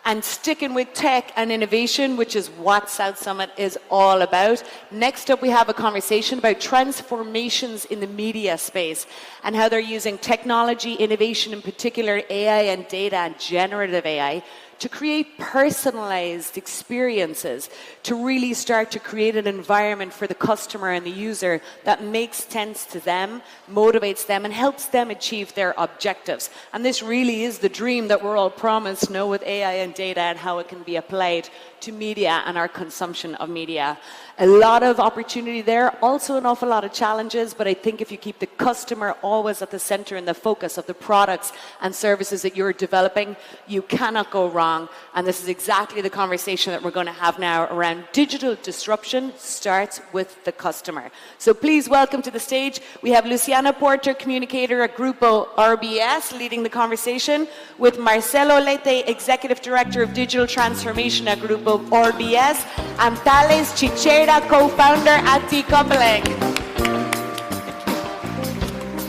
And sticking with tech and innovation, which is what South Summit is all about. Next up, we have a conversation about transformations in the media space and how they're using technology, innovation, in particular AI and data and generative AI, to create personalized experiences, to really start to create an environment for the customer and the user that makes sense to them, motivates them, and helps them achieve their objectives. And this really is the dream that we're all promised, with AI and data and how it can be applied to media and our consumption of media. A lot of opportunity there, also an awful lot of challenges, but I think if you keep the customer always at the center and the focus of the products and services that you're developing, you cannot go wrong. And this is exactly the conversation that we're going to have now around digital disruption starts with the customer. So please welcome to the stage, we have Luciana Porter, communicator at Grupo RBS, leading the conversation, with Marcelo Leite, executive director of digital transformation at Grupo RBS, and Thales Chichera, co-founder at T-Coupling.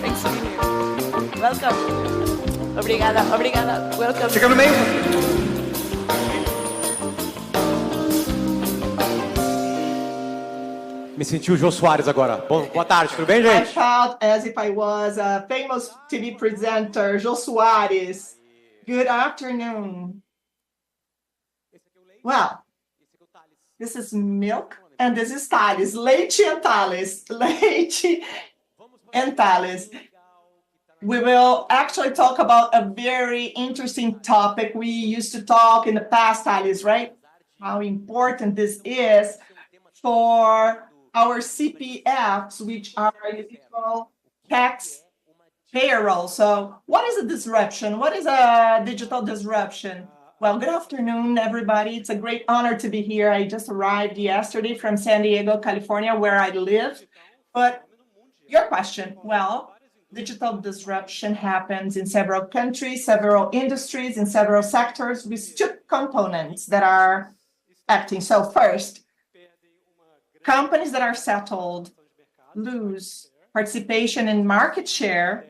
Thanks for being here. Welcome. Obrigada, obrigada. Welcome. Chega no meio. Me senti o Jô Soares agora. Boa tarde, tudo bem, I gente? felt as if I was a famous TV presenter, Jô Soares. Good afternoon. Well, this is milk, and this is Thales. Leite and Thales. Leite and Thales. We will actually talk about a very interesting topic. We used to talk in the past, Thales, right? How important this is for our CPFs, which are individual tax payroll. So what is a disruption? What is a digital disruption? Well, good afternoon, everybody. It's a great honor to be here. I just arrived yesterday from San Diego, California, where I live. But your question, well, digital disruption happens in several countries, several industries, in several sectors with two components that are acting. So first, companies that are settled lose participation in market share,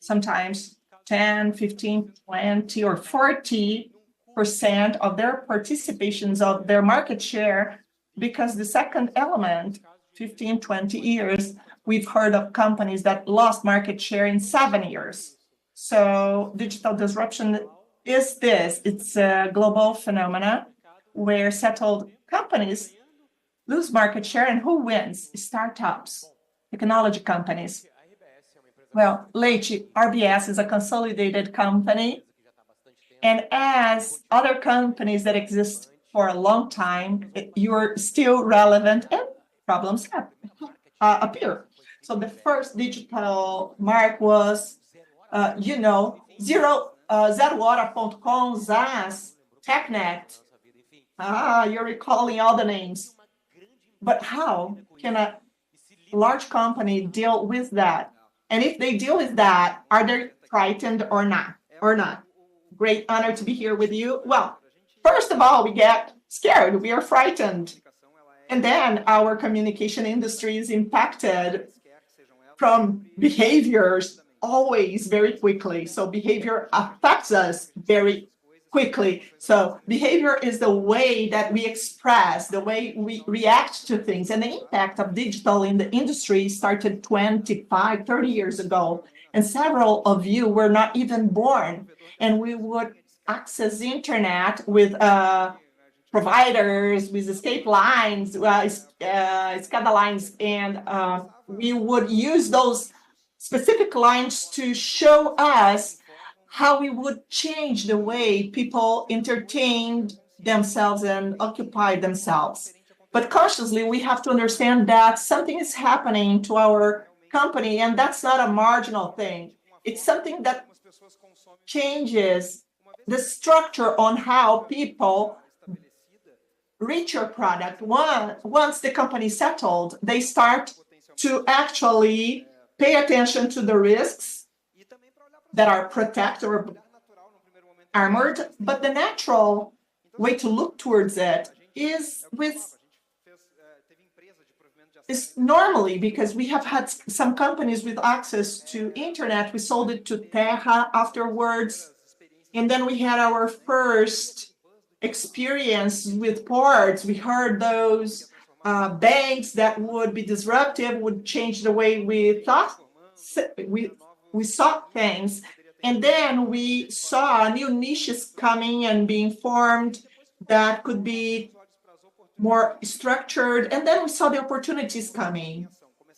sometimes 10, 15, 20, or 40% of their participations of their market share, because the second element, 15, 20 years, we've heard of companies that lost market share in 7 years. So digital disruption is this. It's a global phenomena where settled companies lose market share, and who wins? Startups, technology companies. Well, Leite, RBS is a consolidated company, and as other companies that exist for a long time, you're still relevant and problems appear. So the first digital mark was, Zerora.com, ZAS, TechNet. You're recalling all the names. But how can a large company deal with that? And if they deal with that, are they frightened or not? Great honor to be here with you. Well, first of all, we get scared. We are frightened. And then our communication industry is impacted from behaviors always very quickly. So behavior affects us very quickly. So behavior is the way that we express, the way we react to things. And the impact of digital in the industry started 25, 30 years ago. And several of you were not even born. And we would access the internet with providers, with escape lines, SCADA lines, and we would use those specific lines to show us how we would change the way people entertained themselves and occupied themselves. But consciously, we have to understand that something is happening to our company, and that's not a marginal thing. It's something that changes the structure on how people reach your product. Once the company settled, they start to actually pay attention to the risks that are protected or armored, but the natural way to look towards it is normally, because we have had some companies with access to internet. We sold it to Terra afterwards, and then we had our first experience with ports. We heard those banks that would be disruptive, would change the way we thought, we saw things. And then we saw new niches coming and being formed that could be more structured. And then we saw the opportunities coming.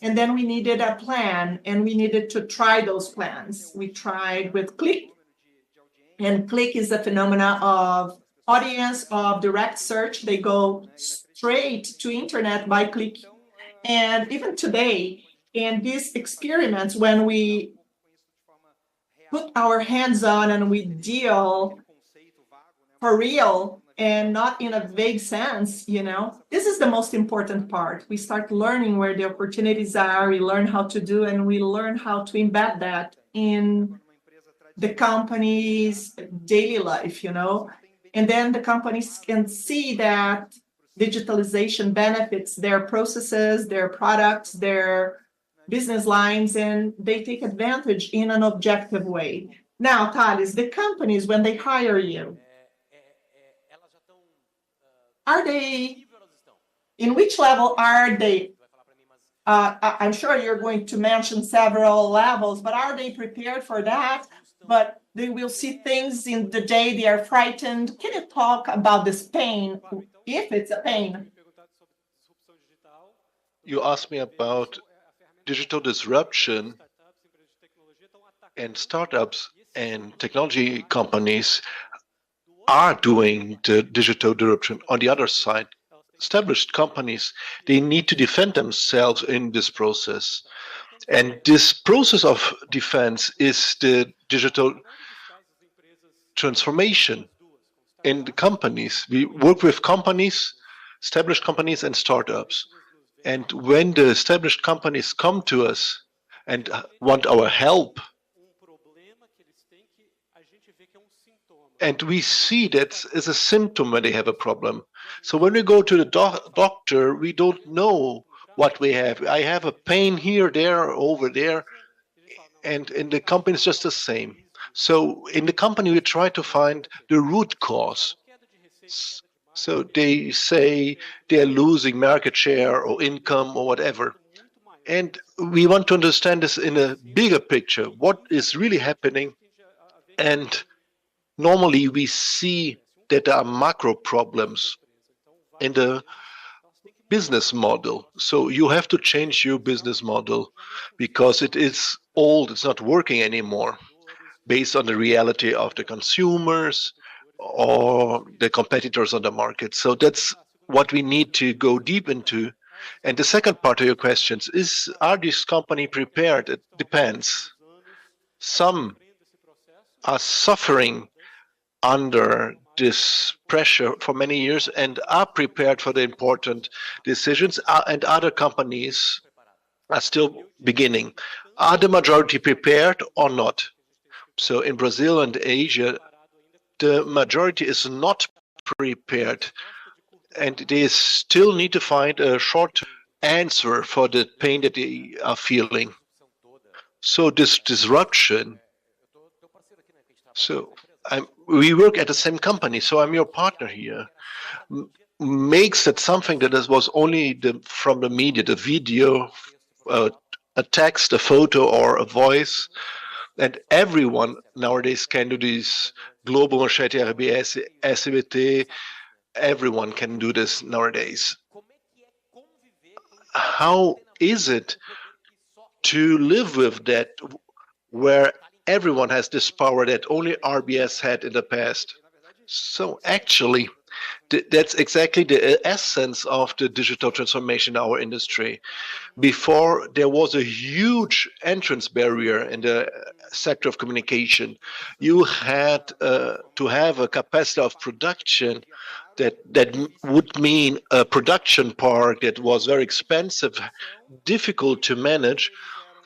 And then we needed a plan, and we needed to try those plans. We tried with Click, and Click is a phenomena of audience, of direct search. They go straight to internet by click. And even today, in these experiments, when we put our hands on and we deal for real and not in a vague sense, this is the most important part. We start learning where the opportunities are, we learn how to do, and we learn how to embed that in the company's daily life, And then the companies can see that digitalization benefits their processes, their products, their business lines, and they take advantage in an objective way. Now, Thales, the companies, when they hire you, in which level are they? I'm sure you're going to mention several levels, but are they prepared for that? But they will see things in the day they are frightened. Can you talk about this pain, if it's a pain? You asked me about digital disruption, and startups and technology companies are doing the digital disruption. On the other side, established companies, they need to defend themselves in this process. And this process of defense is the digital transformation in the companies. We work with companies, established companies and startups. And when the established companies come to us and want our help, and we see that as a symptom when they have a problem. So when we go to the doctor, we don't know what we have. I have a pain here, there, over there, and in the company it's just the same. So in the company, we try to find the root cause. So they say they're losing market share or income or whatever. And we want to understand this in a bigger picture, what is really happening. And normally we see that there are macro problems in the business model. So you have to change your business model because it is old, it's not working anymore, based on the reality of the consumers or the competitors on the market. So that's what we need to go deep into. And the second part of your questions is, are these companies prepared? It depends. Some are suffering under this pressure for many years and are prepared for the important decisions, and other companies are still beginning. Are the majority prepared or not? So in Brazil and Asia, the majority is not prepared. and they still need to find a short answer for the pain that they are feeling. So this disruption. So we work at the same company, so I'm your partner here. Makes it something that was only from the media, the video, a text, a photo, or a voice, and everyone nowadays can do this. Global Manchete, RBS, SBT, everyone can do this nowadays. How is it to live with that, where everyone has this power that only RBS had in the past? So actually, that's exactly the essence of the digital transformation in our industry. Before, there was a huge entrance barrier in the sector of communication. You had to have a capacity of production that would mean a production park that was very expensive, difficult to manage,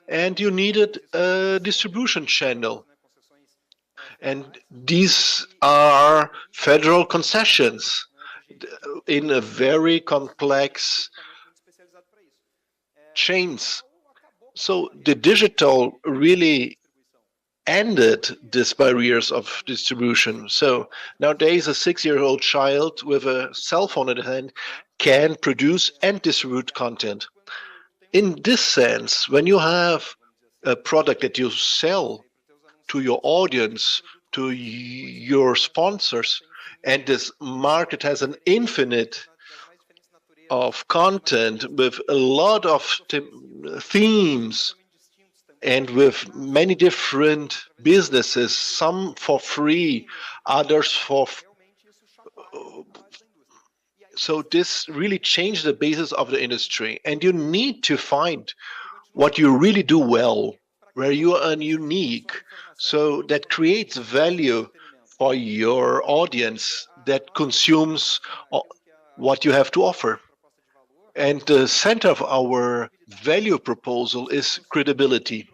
and you needed a distribution channel. And these are federal concessions in a very complex chains. So the digital really ended these barriers of distribution. So nowadays, a 6-year-old child with a cell phone in hand can produce and distribute content. In this sense, when you have a product that you sell to your audience, to your sponsors, and this market has an infinite of content with a lot of themes and with many different businesses, some for free, others for so this really changed the basis of the industry, and you need to find what you really do well, where you are unique, so that creates value for your audience that consumes what you have to offer. And the center of our value proposal is credibility.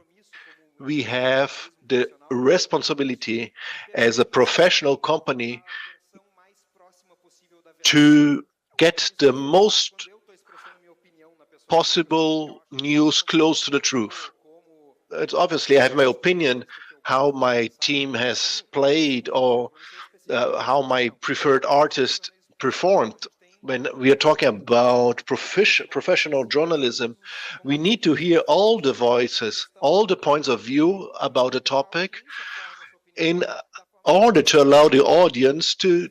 We have the responsibility as a professional company to get the most possible news close to the truth. It's obviously, I have my opinion how my team has played or how my preferred artist performed. When we are talking about professional journalism, we need to hear all the voices, all the points of view about a topic in order to allow the audience to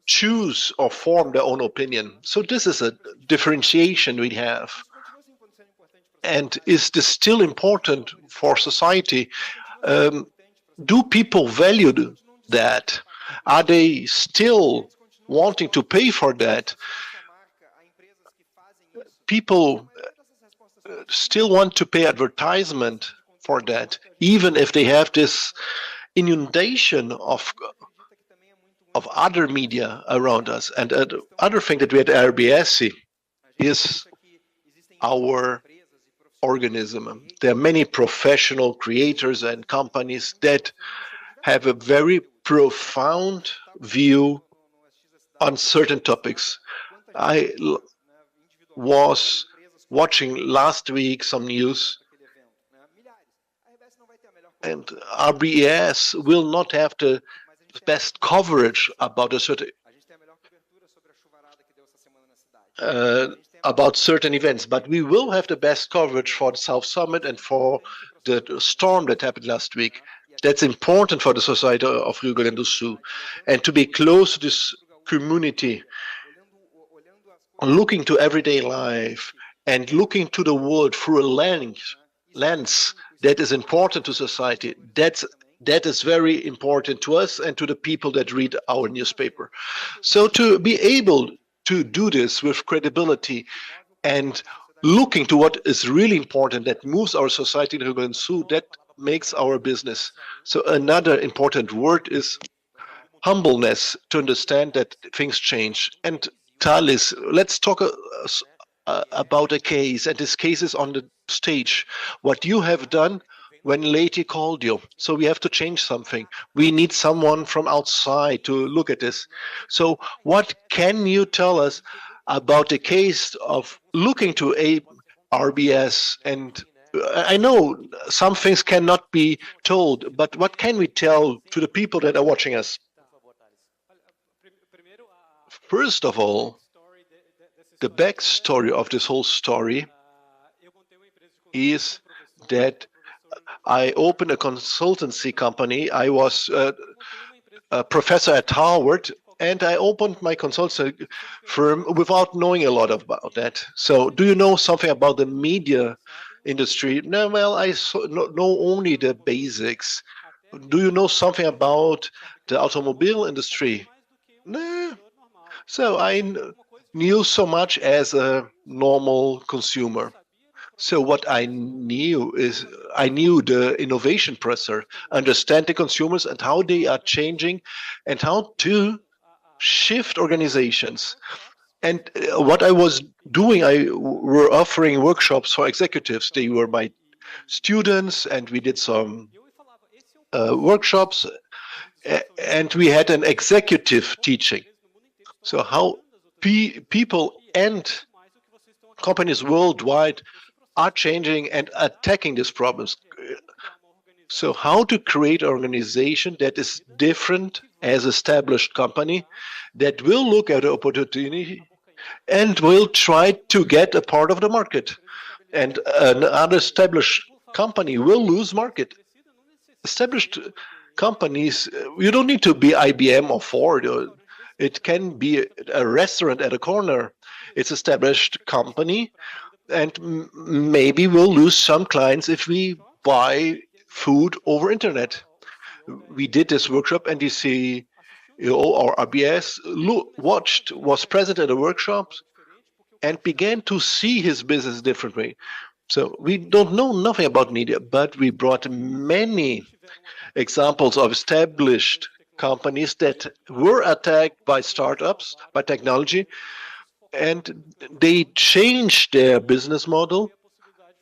choose or form their own opinion. So this is a differentiation we have. And is this still important for society? Do people value that? Are they still wanting to pay for that? People still want to pay advertisement for that, even if they have this inundation of other media around us. And the other thing that we at RBS is our organism. There are many professional creators and companies that have a very profound view on certain topics. I was watching last week some news, and RBS will not have the best coverage about a certain events, but we will have the best coverage for the South Summit and for the storm that happened last week. That's important for the society of Rio Grande do Sul, and to be close to this community, looking to everyday life and looking to the world through a lens that is important to society. That is very important to us and to the people that read our newspaper. So to be able to do this with credibility and looking to what is really important that moves our society in Rio Grande do Sul, that makes our business. So another important word is humbleness, to understand that things change. And Thalys, let's talk about a case, and this case is on the stage. What you have done when Lady called you. So we have to change something. We need someone from outside to look at this. So what can you tell us about the case of looking to a RBS? And I know some things cannot be told, but what can we tell to the people that are watching us? First of all, the backstory of this whole story is that I opened a consultancy company. I was a professor at Harvard, and I opened my consultancy firm without knowing a lot about that. So, do you know something about the media industry? No, well, I know only the basics. Do you know something about the automobile industry? No. So I knew so much as a normal consumer. So what I knew is I knew the innovation pressure, understand the consumers and how they are changing and how to shift organizations. And what I was doing, I were offering workshops for executives. They were my students, and we did some workshops, and we had an executive teaching. So how people and companies worldwide are changing and attacking these problems. So how to create an organization that is different as established company that will look at the opportunity and will try to get a part of the market. And an unestablished company will lose market. Established companies, you don't need to be IBM or Ford. It can be a restaurant at a corner. It's established company, and maybe we'll lose some clients if we buy food over internet. We did this workshop, and you see, our RBS watched, was present at the workshops, and began to see his business differently. So we don't know nothing about media, but we brought many examples of established companies that were attacked by startups, by technology, and they changed their business model,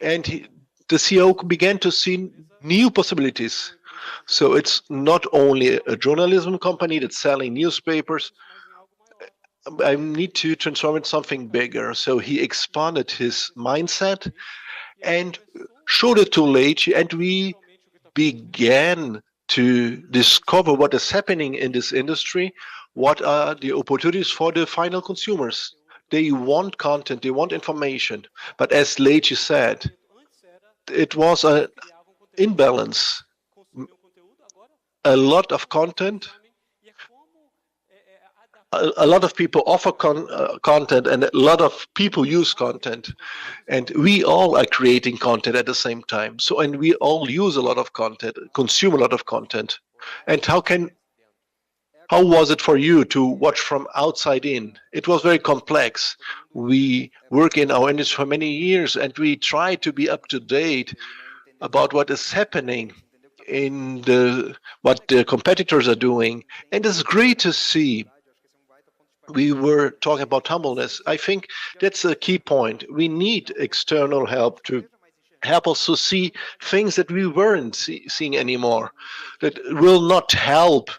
and the CEO began to see new possibilities. So it's not only a journalism company that's selling newspapers. I need to transform it something bigger. So he expanded his mindset and showed it to Leite, and we began to discover what is happening in this industry, what are the opportunities for the final consumers. They want content, they want information. But as Leite said, it was an imbalance. A lot of content, a lot of people offer content, and a lot of people use content. And we all are creating content at the same time. So, and we all use a lot of content, consume a lot of content. And how was it for you to watch from outside in? It was very complex. We work in our industry for many years, and we try to be up to date about what is happening in what the competitors are doing. And it's great to see. We were talking about humbleness. I think that's a key point. We need external help to help us to see things that we weren't seeing anymore, that will not help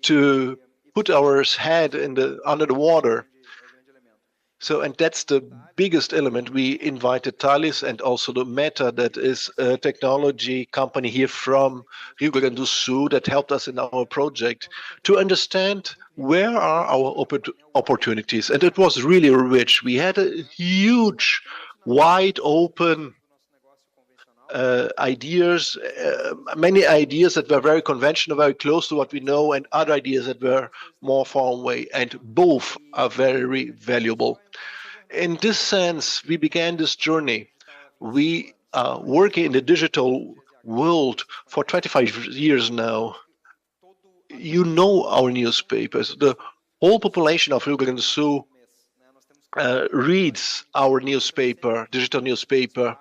to put our head under the water. So, and that's the biggest element. We invited Thales and also the Meta, that is a technology company here from Rio Grande do Sul, that helped us in our project to understand where are our opportunities. And it was really rich. We had a huge, wide open ideas, many ideas that were very conventional, very close to what we know, and other ideas that were more far away, and both are very valuable. In this sense, we began this journey. We are working in the digital world for 25 years now. You know our newspapers. The whole population of Rio Grande do Sul reads our newspaper, digital newspaper.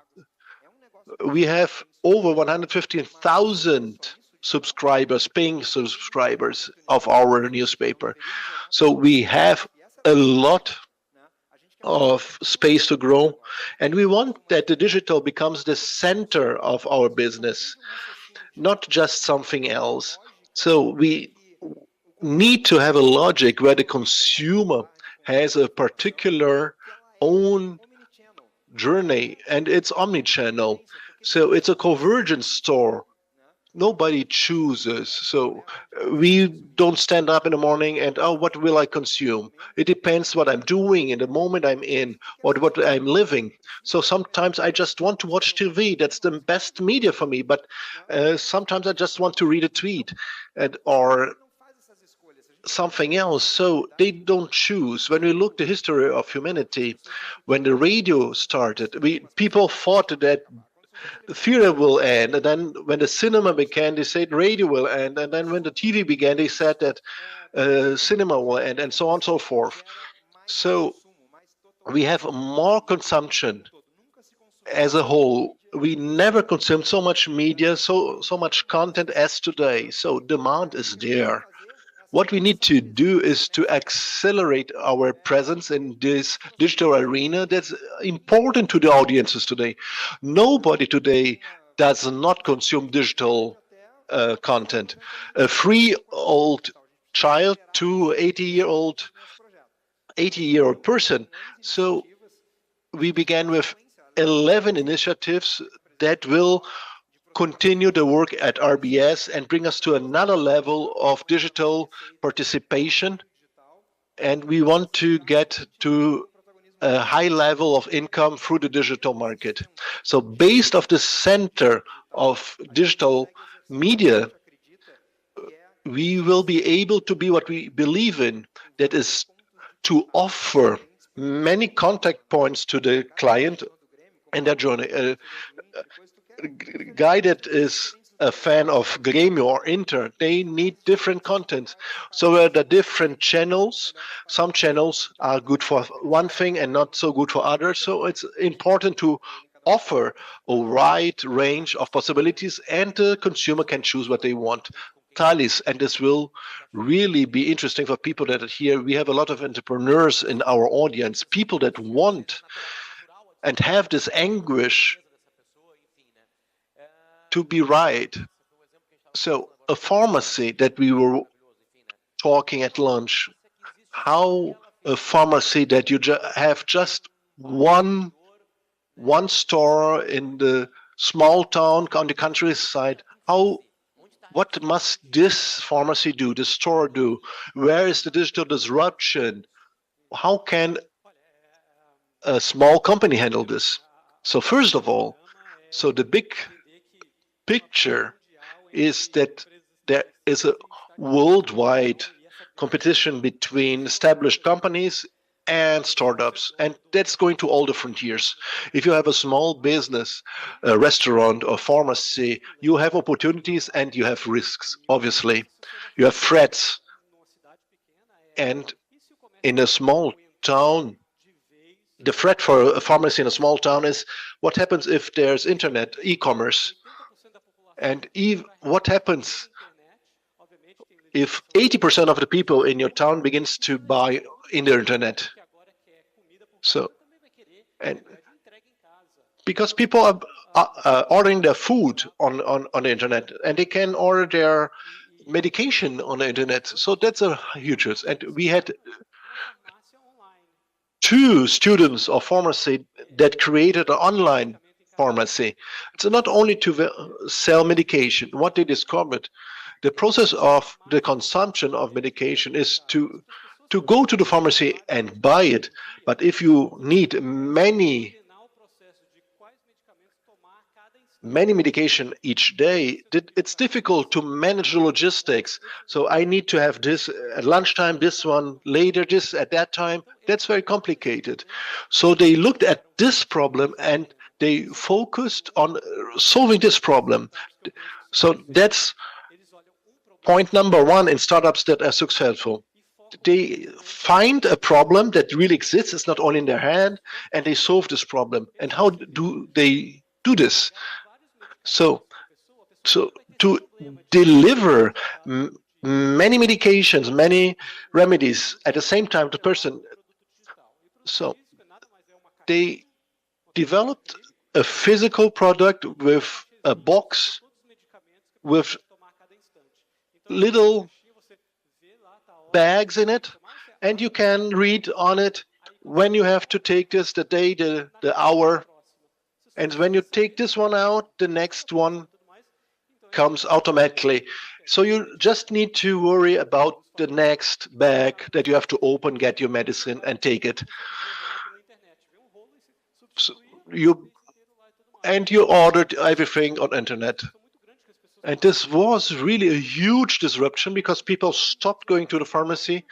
We have over 115,000 subscribers, paying subscribers of our newspaper. So we have a lot of space to grow, and we want that the digital becomes the center of our business, not just something else. So we need to have a logic where the consumer has a particular own journey, and it's omni-channel. So it's a convergence store. Nobody chooses. So we don't stand up in the morning and, oh, what will I consume? It depends what I'm doing in the moment I'm in, or what I'm living. So sometimes I just want to watch TV. That's the best media for me. But sometimes I just want to read a tweet or something else. So they don't choose. When we look the history of humanity, when the radio started, people thought that the theater will end, and then when the cinema began, they said radio will end, and then when the TV began, they said that cinema will end, and so on and so forth. So we have more consumption as a whole. We never consumed so much media, so much content as today. So demand is there. What we need to do is to accelerate our presence in this digital arena that's important to the audiences today. Nobody today does not consume digital content. A 3-year-old child to 80-year-old person. So we began with 11 initiatives that will continue the work at RBS and bring us to another level of digital participation. And we want to get to a high level of income through the digital market. So based off the center of digital media, we will be able to be what we believe in, that is to offer many contact points to the client in their journey. A guy that is a fan of Grêmio or Inter, they need different content. So the different channels, some channels are good for one thing and not so good for others. So it's important to offer a wide range of possibilities, and the consumer can choose what they want. Thalys, and this will really be interesting for people that are here. We have a lot of entrepreneurs in our audience, people that want and have this anguish to be right. So a pharmacy that we were talking at lunch, how a pharmacy that you have just one store in the small town on the countryside, what must this pharmacy do, the store do? Where is the digital disruption? How can a small company handle this? So first of all, so the big picture is that there is a worldwide competition between established companies and startups, and that's going to all the frontiers. If you have a small business, a restaurant or pharmacy, you have opportunities and you have risks, obviously. You have threats. And in a small town, the threat for a pharmacy in a small town is what happens if there's internet, e-commerce. And what happens if 80% of the people in your town begins to buy in the internet? So, and because people are ordering their food on the internet, and they can order their medication on the internet. So that's a huge risk. And we had 2 students of pharmacy that created an online pharmacy. It's not only to sell medication. What they discovered, the process of the consumption of medication is to go to the pharmacy and buy it. But if you need many medication each day, it's difficult to manage the logistics. So I need to have this at lunchtime, this one later, this at that time. That's very complicated. So they looked at this problem and they focused on solving this problem. So that's point number 1 in startups that are successful. They find a problem that really exists, it's not only in their hand, and they solve this problem. And how do they do this? So to deliver many medications, many remedies at the same time to person. So They developed a physical product with a box with little bags in it, and you can read on it when you have to take this, the day, the hour, and when you take this one out, the next one comes automatically. So you just need to worry about the next bag that you have to open, get your medicine, and take it. So you ordered everything on internet. And this was really a huge disruption because people stopped going to the pharmacy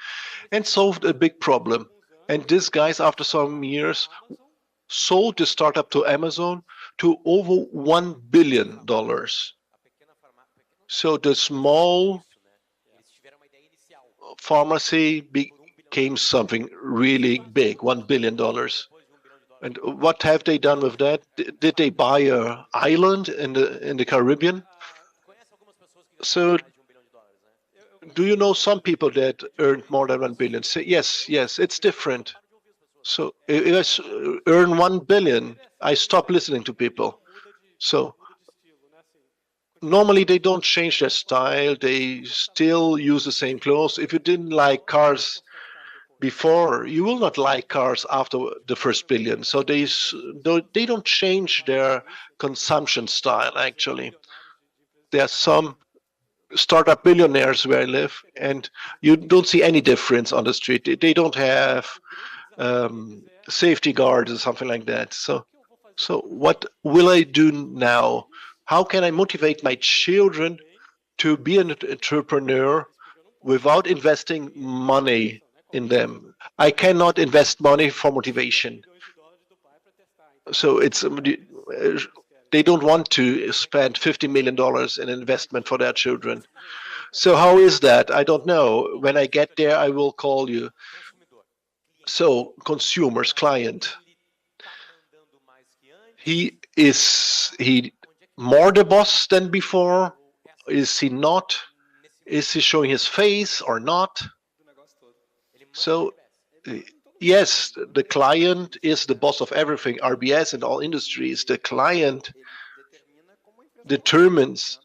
and solved a big problem. And these guys, after some years, sold the startup to Amazon to over $1 billion. So the small pharmacy became something really big, $1 billion. And what have they done with that? Did they buy an island in the Caribbean? So do you know some people that earned more than 1 billion? Say, yes, it's different. So if I earn 1 billion, I stop listening to people. So normally they don't change their style. They still use the same clothes. If you didn't like cars before, you will not like cars after the first billion. So they don't change their consumption style, actually. There are some startup billionaires where I live, and you don't see any difference on the street. They don't have safety guards or something like that. So what will I do now? How can I motivate my children to be an entrepreneur without investing money in them? I cannot invest money for motivation. So they don't want to spend $50 million in investment for their children. So how is that? I don't know. When I get there, I will call you. So consumers, client, is he more the boss than before? Is he not? Is he showing his face or not? So yes, the client is the boss of everything, RBS and all industries. The client determines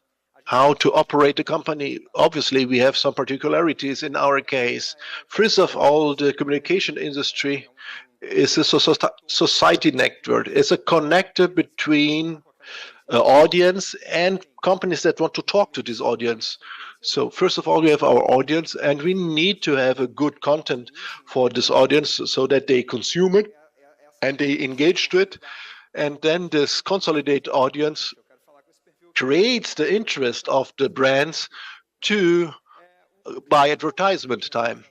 how to operate the company. Obviously, we have some particularities in our case. First of all, the communication industry is a society network. It's a connector between audience and companies that want to talk to this audience. So first of all, we have our audience, and we need to have a good content for this audience so that they consume it and they engage to it. And then this consolidated audience creates the interest of the brands to buy advertisement time.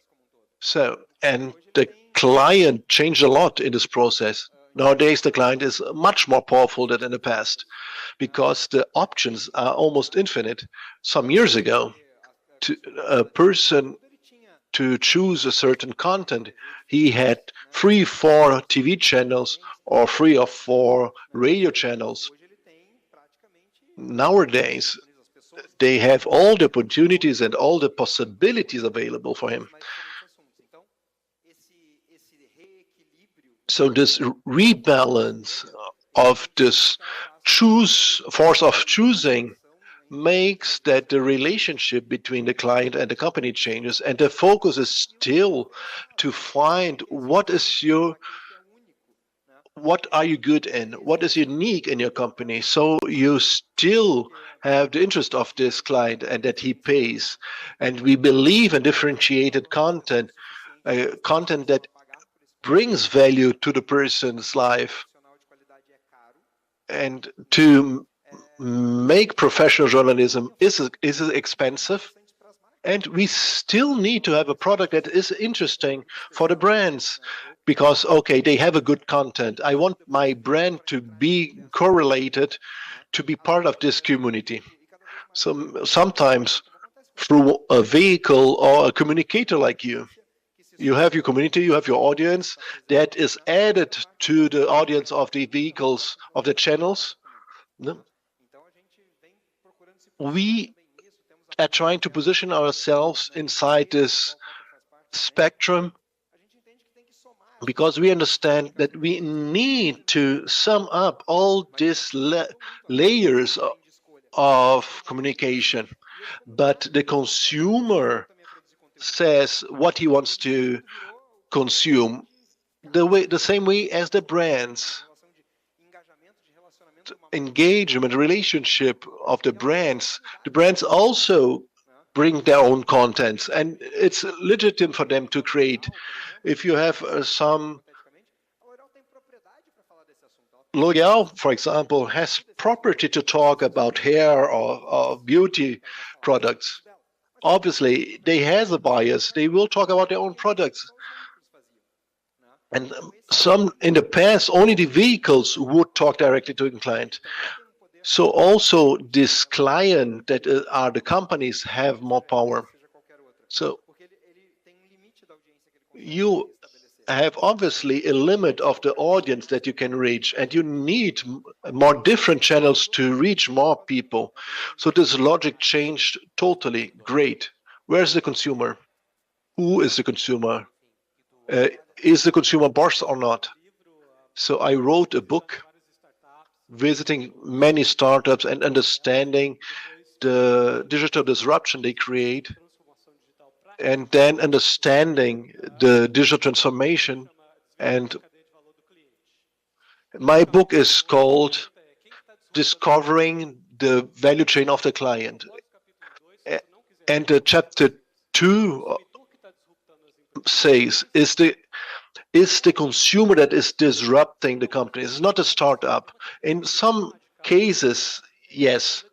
So, and the client changed a lot in this process. Nowadays, the client is much more powerful than in the past because the options are almost infinite. Some years ago, a person to choose a certain content, he had 3-4 TV channels or 3 or 4 radio channels. Nowadays, they have all the opportunities and all the possibilities available for him. So this rebalance of this force of choosing makes that the relationship between the client and the company changes, and the focus is still to find what are you good in, what is unique in your company, so you still have the interest of this client and that he pays. And we believe in differentiated content, content that brings value to the person's life. And to make professional journalism is expensive, and we still need to have a product that is interesting for the brands, because okay, they have a good content. I want my brand to be correlated, to be part of this community. So sometimes through a vehicle or a communicator like you have your community, you have your audience that is added to the audience of the vehicles, of the channels. We are trying to position ourselves inside this spectrum. because we understand that we need to sum up all these layers of communication. But the consumer says what he wants to consume the same way as the brands. Engagement, relationship of the brands also bring their own contents, and it's legitimate for them to create. If you have some L'Oreal, for example, has property to talk about hair or beauty products. Obviously, they have a bias. They will talk about their own products. And some in the past, only the vehicles would talk directly to the client. So also this client that are the companies have more power. So you have obviously a limit of the audience that you can reach, and you need more different channels to reach more people. So this logic changed totally. Great. Where's the consumer? Who is the consumer? Is the consumer boss or not? So I wrote a book visiting many startups and understanding the digital disruption they create, and then understanding the digital transformation. And my book is called Discovering the Value Chain of the Client. And chapter 2 says, is the consumer that is disrupting the company. It's not a startup. In some cases, yes.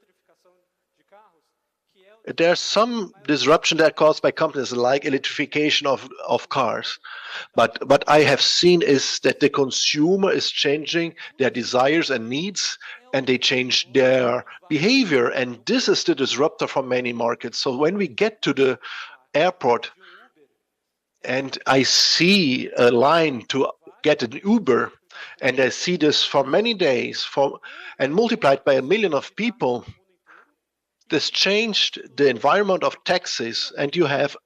There's some disruption that caused by companies like electrification of cars. But what I have seen is that the consumer is changing their desires and needs, and they change their behavior. And this is the disruptor for many markets. So when we get to the airport and I see a line to get an Uber, and I see this for many days and multiplied by 1 million of people, this changed the environment of taxis, and you have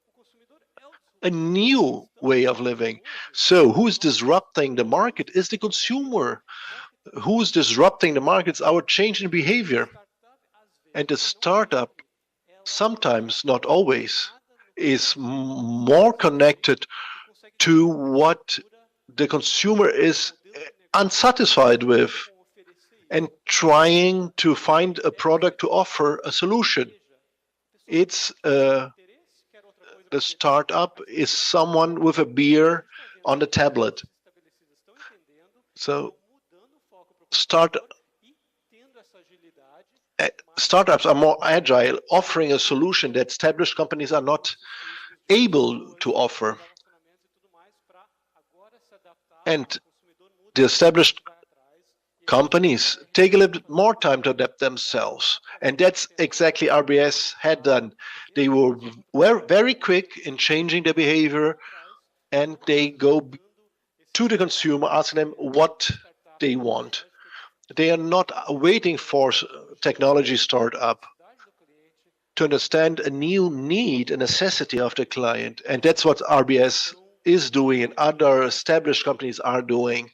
a new way of living. So who's disrupting the market is the consumer. Who's disrupting the market is our change in behavior. And the startup, sometimes, not always, is more connected to what the consumer is unsatisfied with, and trying to find a product to offer a solution. It's the startup is someone with a beer on the tablet. So startups are more agile, offering a solution that established companies are not able to offer. And the established companies take a little bit more time to adapt themselves. And that's exactly RBS had done. They were very quick in changing their behavior, and they go to the consumer, asking them what they want. They are not waiting for technology startup to understand a new need, a necessity of the client. And that's what RBS is doing and other established companies are doing.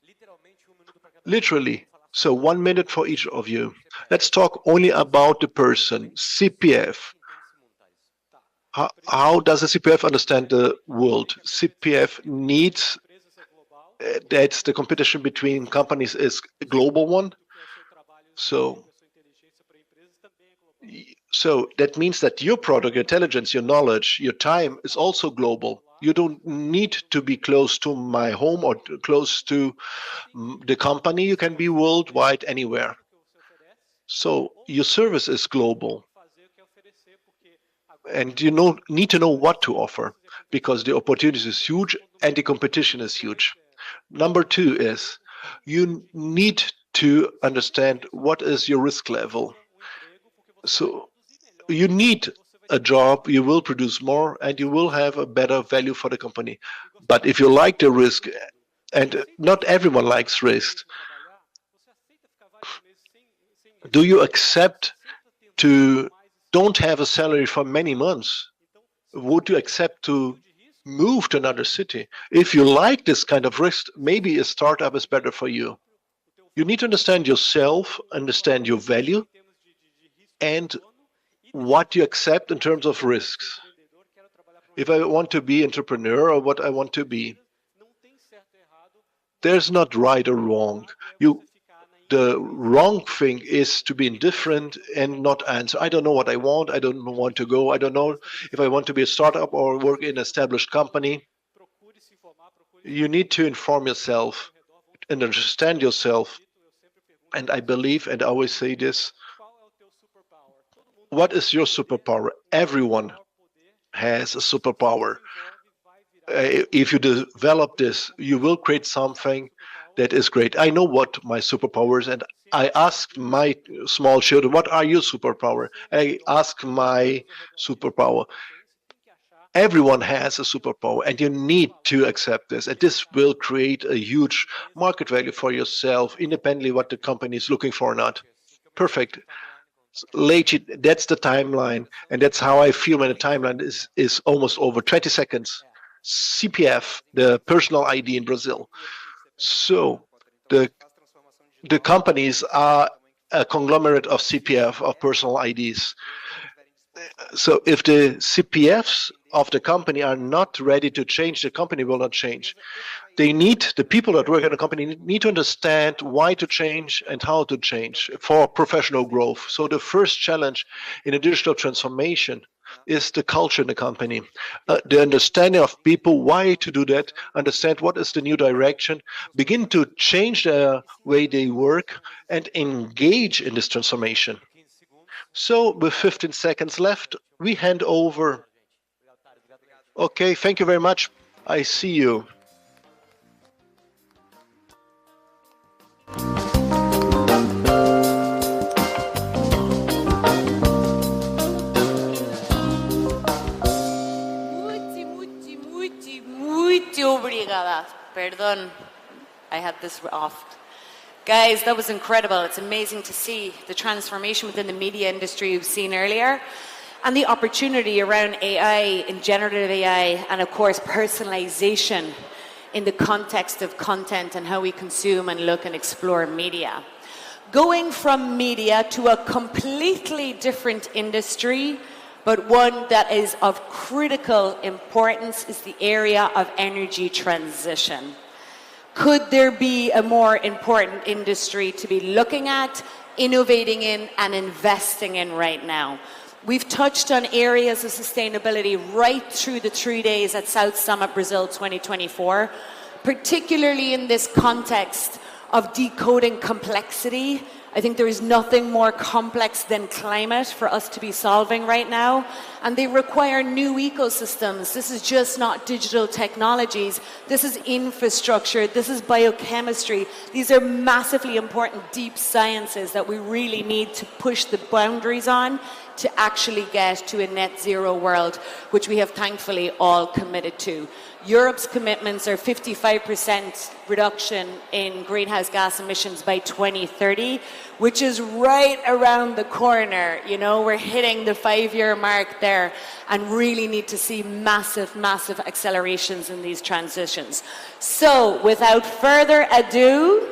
Literally. So 1 minute for each of you. Let's talk only about the person, CPF. How does a CPF understand the world? CPF needs, that's the competition between companies is a global one. So that means that your product, your intelligence, your knowledge, your time is also global. You don't need to be close to my home or close to the company. You can be worldwide anywhere. So your service is global. And you need to know what to offer, because the opportunity is huge and the competition is huge. Number 2 is you need to understand what is your risk level. So you need a job, you will produce more, and you will have a better value for the company. But if you like the risk, and not everyone likes risk, do you accept to don't have a salary for many months? Would you accept to move to another city. If you like this kind of risk, maybe a startup is better for you. You need to understand yourself, understand your value, and what you accept in terms of risks. If I want to be entrepreneur or what I want to be, there's not right or wrong. The wrong thing is to be indifferent and not answer. I don't know what I want. I don't want to go. I don't know if I want to be a startup or work in an established company. You need to inform yourself and understand yourself. And I believe, and I always say this, what is your superpower? Everyone has a superpower. If you develop this, you will create something that is great. I know what my superpower is, and I asked my small children, what are your superpower? I ask my superpower. Everyone has a superpower, and you need to accept this. And this will create a huge market value for yourself, independently what the company is looking for or not. Perfect. Late, that's the timeline, and that's how I feel when the timeline is almost over. 20 seconds. CPF, the personal ID in Brazil. So the companies are a conglomerate of CPF, of personal IDs. So if the CPFs of the company are not ready to change, the company will not change. The people that work in the company need to understand why to change and how to change for professional growth. So the first challenge in a digital transformation is the culture in the company, the understanding of people, why to do that, understand what is the new direction, begin to change the way they work and engage in this transformation. So with 15 seconds left, we hand over. Okay, thank you very much. I see you. Muito obrigada. Perdón, I had this off. Guys, that was incredible. It's amazing to see the transformation within the media industry you've seen earlier and the opportunity around AI and generative AI and, of course, personalization in the context of content and how we consume and look and explore media. Going from media to a completely different industry, but one that is of critical importance, is the area of energy transition. Could there be a more important industry to be looking at, innovating in, and investing in right now? We've touched on areas of sustainability right through the 3 days at South Summit Brazil 2024, particularly in this context of decoding complexity. I think there is nothing more complex than climate for us to be solving right now, and they require new ecosystems. This is just not digital technologies. This is infrastructure. This is biochemistry. These are massively important deep sciences that we really need to push the boundaries on to actually get to a net zero world, which we have thankfully all committed to. Europe's commitments are 55% reduction in greenhouse gas emissions by 2030, which is right around the corner. You know, we're hitting the 5-year mark there and really need to see massive, massive accelerations in these transitions. So without further ado,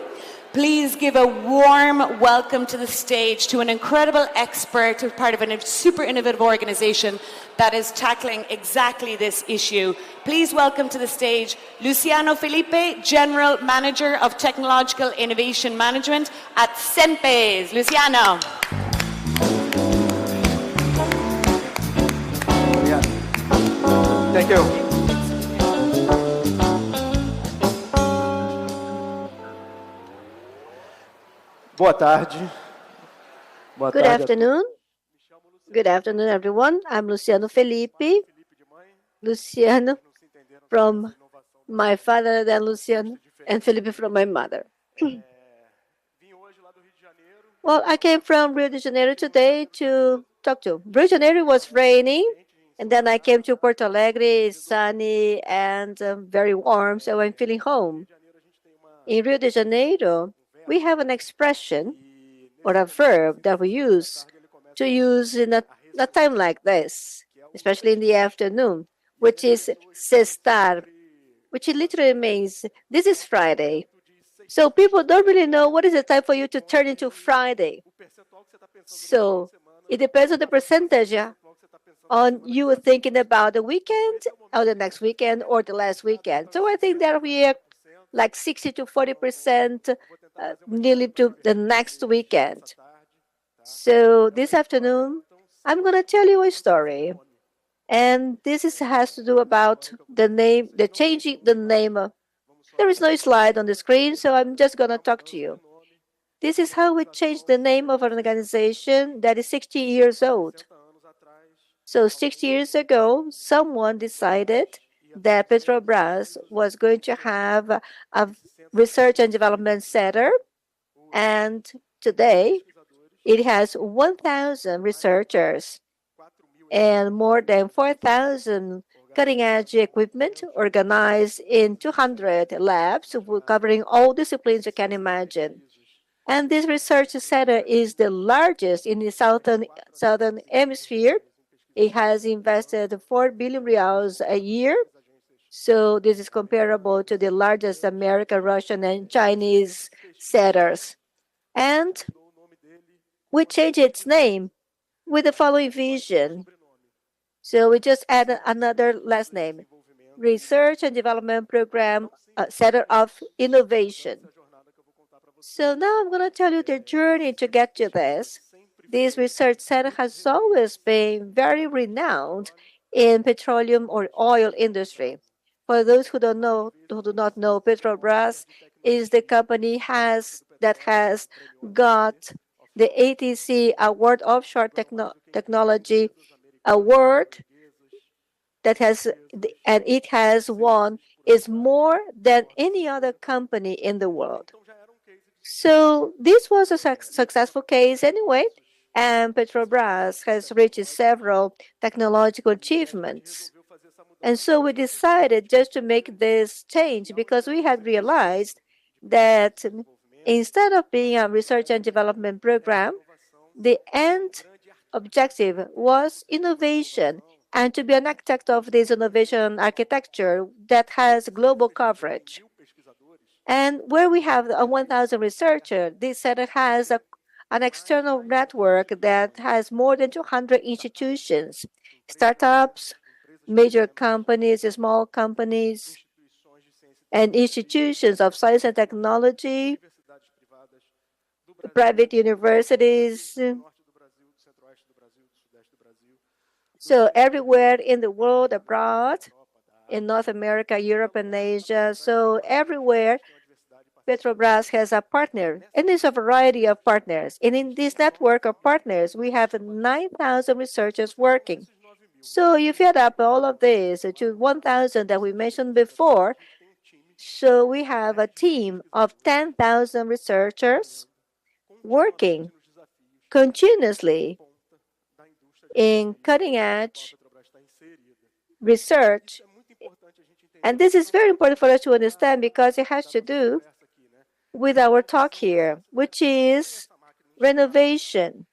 please give a warm welcome to the stage to an incredible expert who's part of a super innovative organization that is tackling exactly this issue. Please welcome to the stage Luciano Felipe, General Manager of Technological Innovation Management at Senpes. Luciano. Yeah. Thank you. Boa tarde. Boa Good tarde. afternoon. Good afternoon, everyone. I'm Luciano Felipe. Luciano from my father, then Luciano, and Felipe from my mother. Well, I came from Rio de Janeiro today to talk to. Rio de Janeiro was raining, and then I came to Porto Alegre. It's sunny and very warm, so I'm feeling home. In Rio de Janeiro, we have an expression or a verb that we use in a time like this, especially in the afternoon. which is sextar, which literally means this is Friday. So people don't really know what is the time for you to turn into Friday. So it depends on the percentage on you thinking about the weekend or the next weekend or the last weekend. So I think that we are like 60 to 40% nearly to the next weekend. So this afternoon, I'm going to tell you a story. And has to do about the name, the changing the name. There is no slide on the screen, so I'm just going to talk to you. This is how we changed the name of an organization that is 60 years old. So 60 years ago, someone decided that Petrobras was going to have a research and development center, and today it has 1,000 researchers and more than 4,000 cutting-edge equipment organized in 200 labs covering all disciplines you can imagine. And this research center is the largest in the southern hemisphere. It has invested 4 billion reals a year. So this is comparable to the largest American, Russian, and Chinese centers. And we changed its name with the following vision. So we just add another last name, Research and Development Program Center of Innovation. So now I'm going to tell you the journey to get to this. This research center has always been very renowned in petroleum or oil industry. For those who do not know, Petrobras is the company that has got the ATC Award Offshore Technology Award and it has won is more than any other company in the world. So this was a successful case anyway, and Petrobras has reached several technological achievements. And so we decided just to make this change because we had realized that instead of being a research and development program, the end objective was innovation and to be an architect of this innovation architecture that has global coverage. And where we have 1,000 researchers, this center has an external network that has more than 200 institutions, startups, major companies, small companies, and institutions of science and technology, private universities. So everywhere in the world, abroad, in North America, Europe, and Asia. So everywhere, Petrobras has a partner, and there's a variety of partners. And in this network of partners, we have 9,000 researchers working. So you add up all of this to 1,000 that we mentioned before. So we have a team of 10,000 researchers working continuously in cutting-edge research. And this is very important for us to understand because it has to do with our talk here, which is renovation.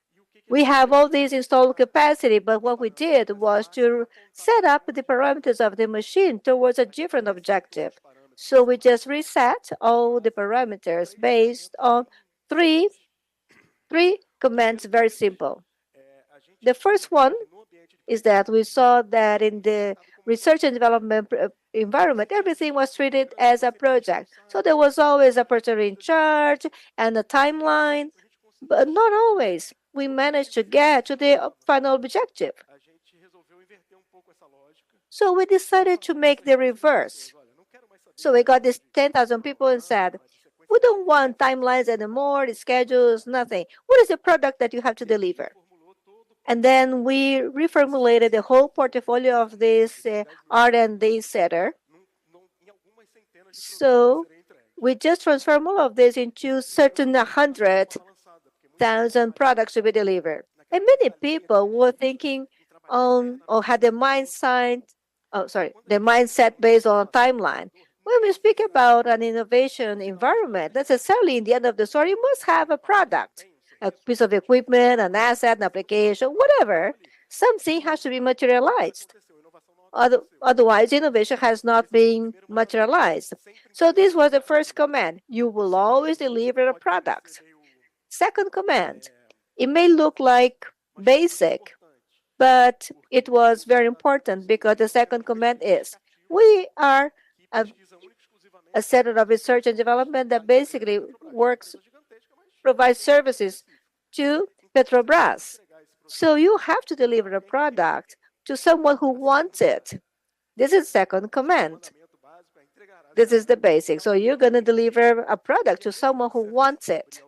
We have all these installed capacity, but what we did was to set up the parameters of the machine towards a different objective. So we just reset all the parameters based on three commands, very simple. The first one is that we saw that in the research and development environment, everything was treated as a project. So there was always a person in charge and a timeline, but not always. We managed to get to the final objective. So we decided to make the reverse. So we got these 10,000 people and said, we don't want timelines anymore, the schedules, nothing. What is the product that you have to deliver? And then we reformulated the whole portfolio of this R&D center. So we just transform all of this into certain 100,000 products to be delivered. And many people were thinking on or had the mindset based on a timeline. When we speak about an innovation environment, necessarily in the end of the story, you must have a product, a piece of equipment, an asset, an application, whatever. Something has to be materialized. Otherwise, innovation has not been materialized. So this was the first command. You will always deliver a product. Second command, it may look like basic, but it was very important because the second command is, we are a center of research and development that basically provides services to Petrobras. So you have to deliver a product to someone who wants it. This is second command. This is the basic. So you're going to deliver a product to someone who wants it.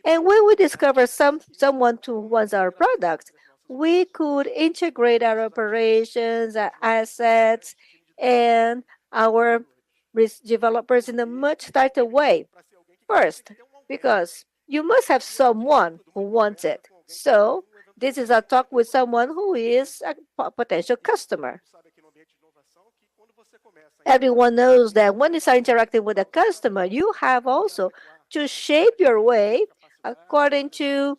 And when we discover someone who wants our product, we could integrate our operations, our assets, and our developers in a much tighter way. First, because you must have someone who wants it. So this is a talk with someone who is a potential customer. Everyone knows that when you start interacting with a customer, you have also to shape your way according to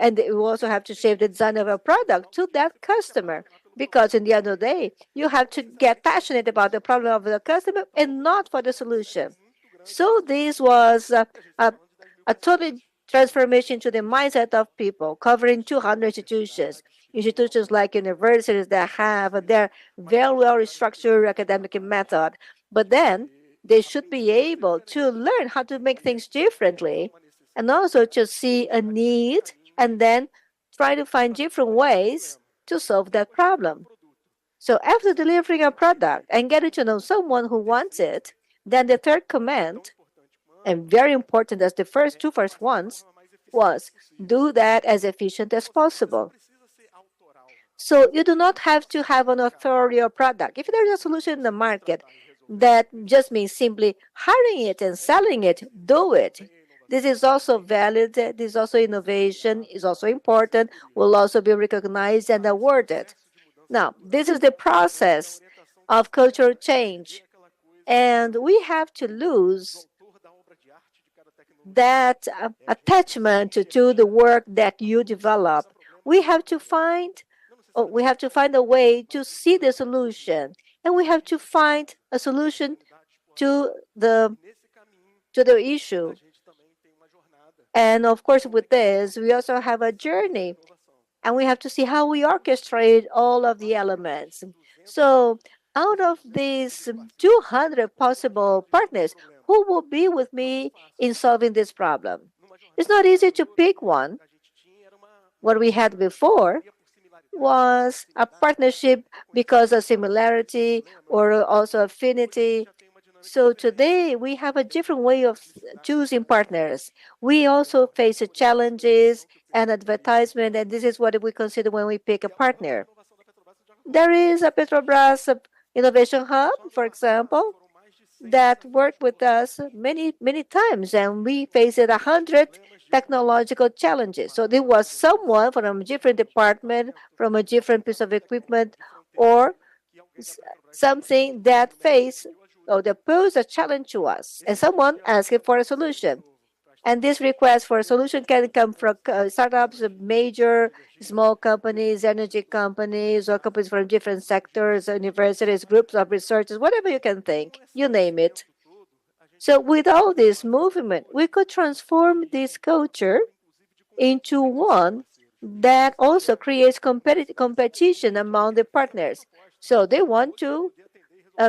and you also have to shape the design of a product to that customer. Because in the end of the day, you have to get passionate about the problem of the customer and not for the solution. So this was a total transformation to the mindset of people, covering 200 institutions. Institutions like universities that have their very well structured academic method, but then they should be able to learn how to make things differently and also to see a need and then try to find different ways to solve that problem. So after delivering a product and getting to know someone who wants it, then the third command, and very important as the two first ones, was do that as efficient as possible. So you do not have to have an authority or product. If there is a solution in the market that just means simply hiring it and selling it, do it. This is also valid. This is also innovation, is also important, will also be recognized and awarded. Now, this is the process of cultural change. And we have to lose that attachment to the work that you develop. We have to find a way to see the solution, and we have to find a solution to the issue. And of course, with this, we also have a journey, and we have to see how we orchestrate all of the elements. So out of these 200 possible partners, who will be with me in solving this problem? It's not easy to pick one. What we had before was a partnership because of similarity or also affinity. So today we have a different way of choosing partners. We also face challenges and advertisement, and this is what we consider when we pick a partner. There is a Petrobras Innovation Hub, for example, that worked with us many times, and we faced 100 technological challenges. So there was someone from a different department, from a different piece of equipment, or something that faced or that posed a challenge to us, and someone asking for a solution. And this request for a solution can come from startups, major, small companies, energy companies, or companies from different sectors, universities, groups of researchers, whatever you can think, you name it. So with all this movement, we could transform this culture into one that also creates competition among the partners. So they want to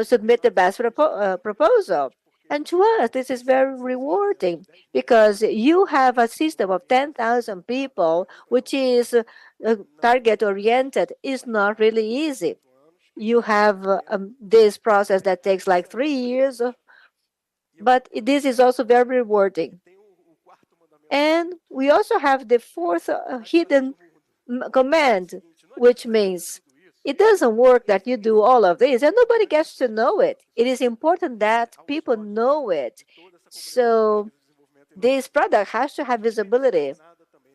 submit the best proposal. And to us, this is very rewarding because you have a system of 10,000 people, which is target oriented, is not really easy. You have this process that takes like 3 years, but this is also very rewarding. And we also have the fourth hidden command, which means it doesn't work that you do all of this and nobody gets to know it. It is important that people know it. So this product has to have visibility.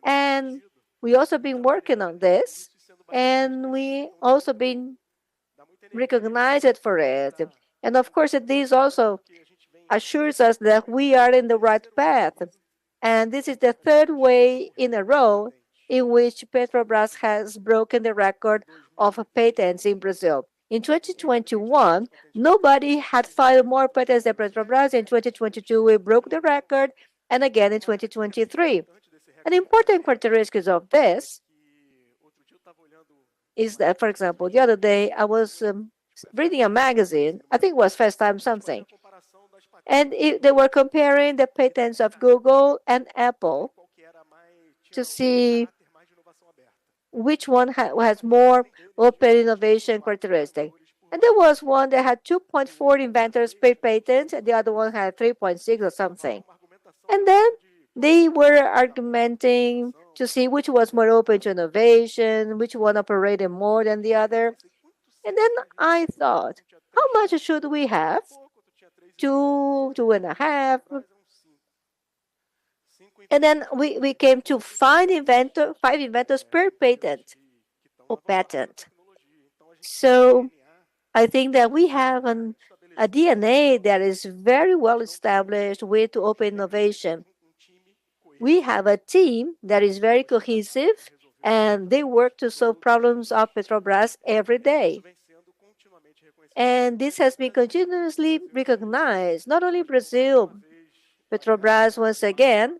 And we also been working on this, and we also been recognized for it. And of course, this also assures us that we are in the right path. And this is the third way in a row in which Petrobras has broken the record of patents in Brazil. In 2021, nobody had filed more patents than Petrobras. In 2022, we broke the record, and again in 2023. An important characteristic of this is that, for example, the other day I was reading a magazine, I think it was First Time something, and they were comparing the patents of Google and Apple to see which one has more open innovation characteristic. And there was one that had 2.4 inventors per patent, and the other one had 3.6 or something. And then they were argumenting to see which was more open to innovation, which one operated more than the other. And then I thought, how much should we have? 2.5. And then we came to five inventors per patent or patent. So I think that we have a DNA that is very well established with open innovation. We have a team that is very cohesive, and they work to solve problems of Petrobras every day. And this has been continuously recognized, not only Brazil. Petrobras, once again,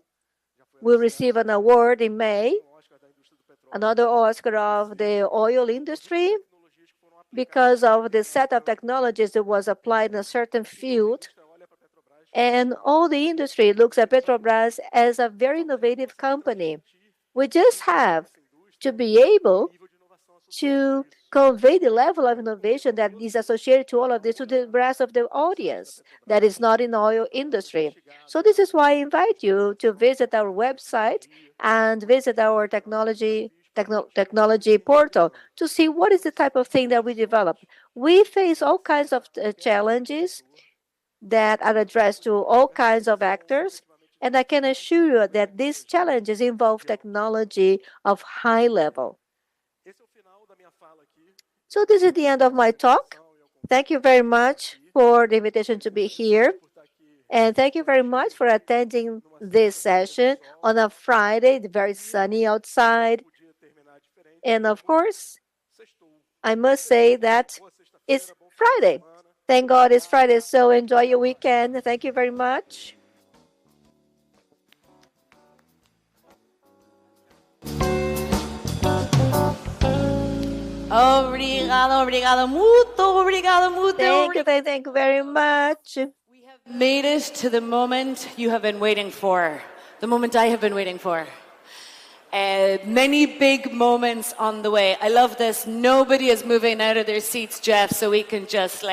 will receive an award in May, another Oscar of the oil industry, because of the set of technologies that was applied in a certain field. And all the industry looks at Petrobras as a very innovative company. We just have to be able to convey the level of innovation that is associated to all of this to the rest of the audience that is not in the oil industry. So this is why I invite you to visit our website and visit our technology portal to see what is the type of thing that we develop. We face all kinds of challenges that are addressed to all kinds of actors, and I can assure you that these challenges involve technology of high level. So this is the end of my talk. Thank you very much for the invitation to be here. And thank you very much for attending this session on a Friday, very sunny outside. And of course, I must say that it's Friday. Thank God it's Friday, so enjoy your weekend. Thank you very much. Thank you very much. We have made it to the moment you have been waiting for, the moment I have been waiting for. Many big moments on the way. I love this. Nobody is moving out of their seats, Jeff, so we can just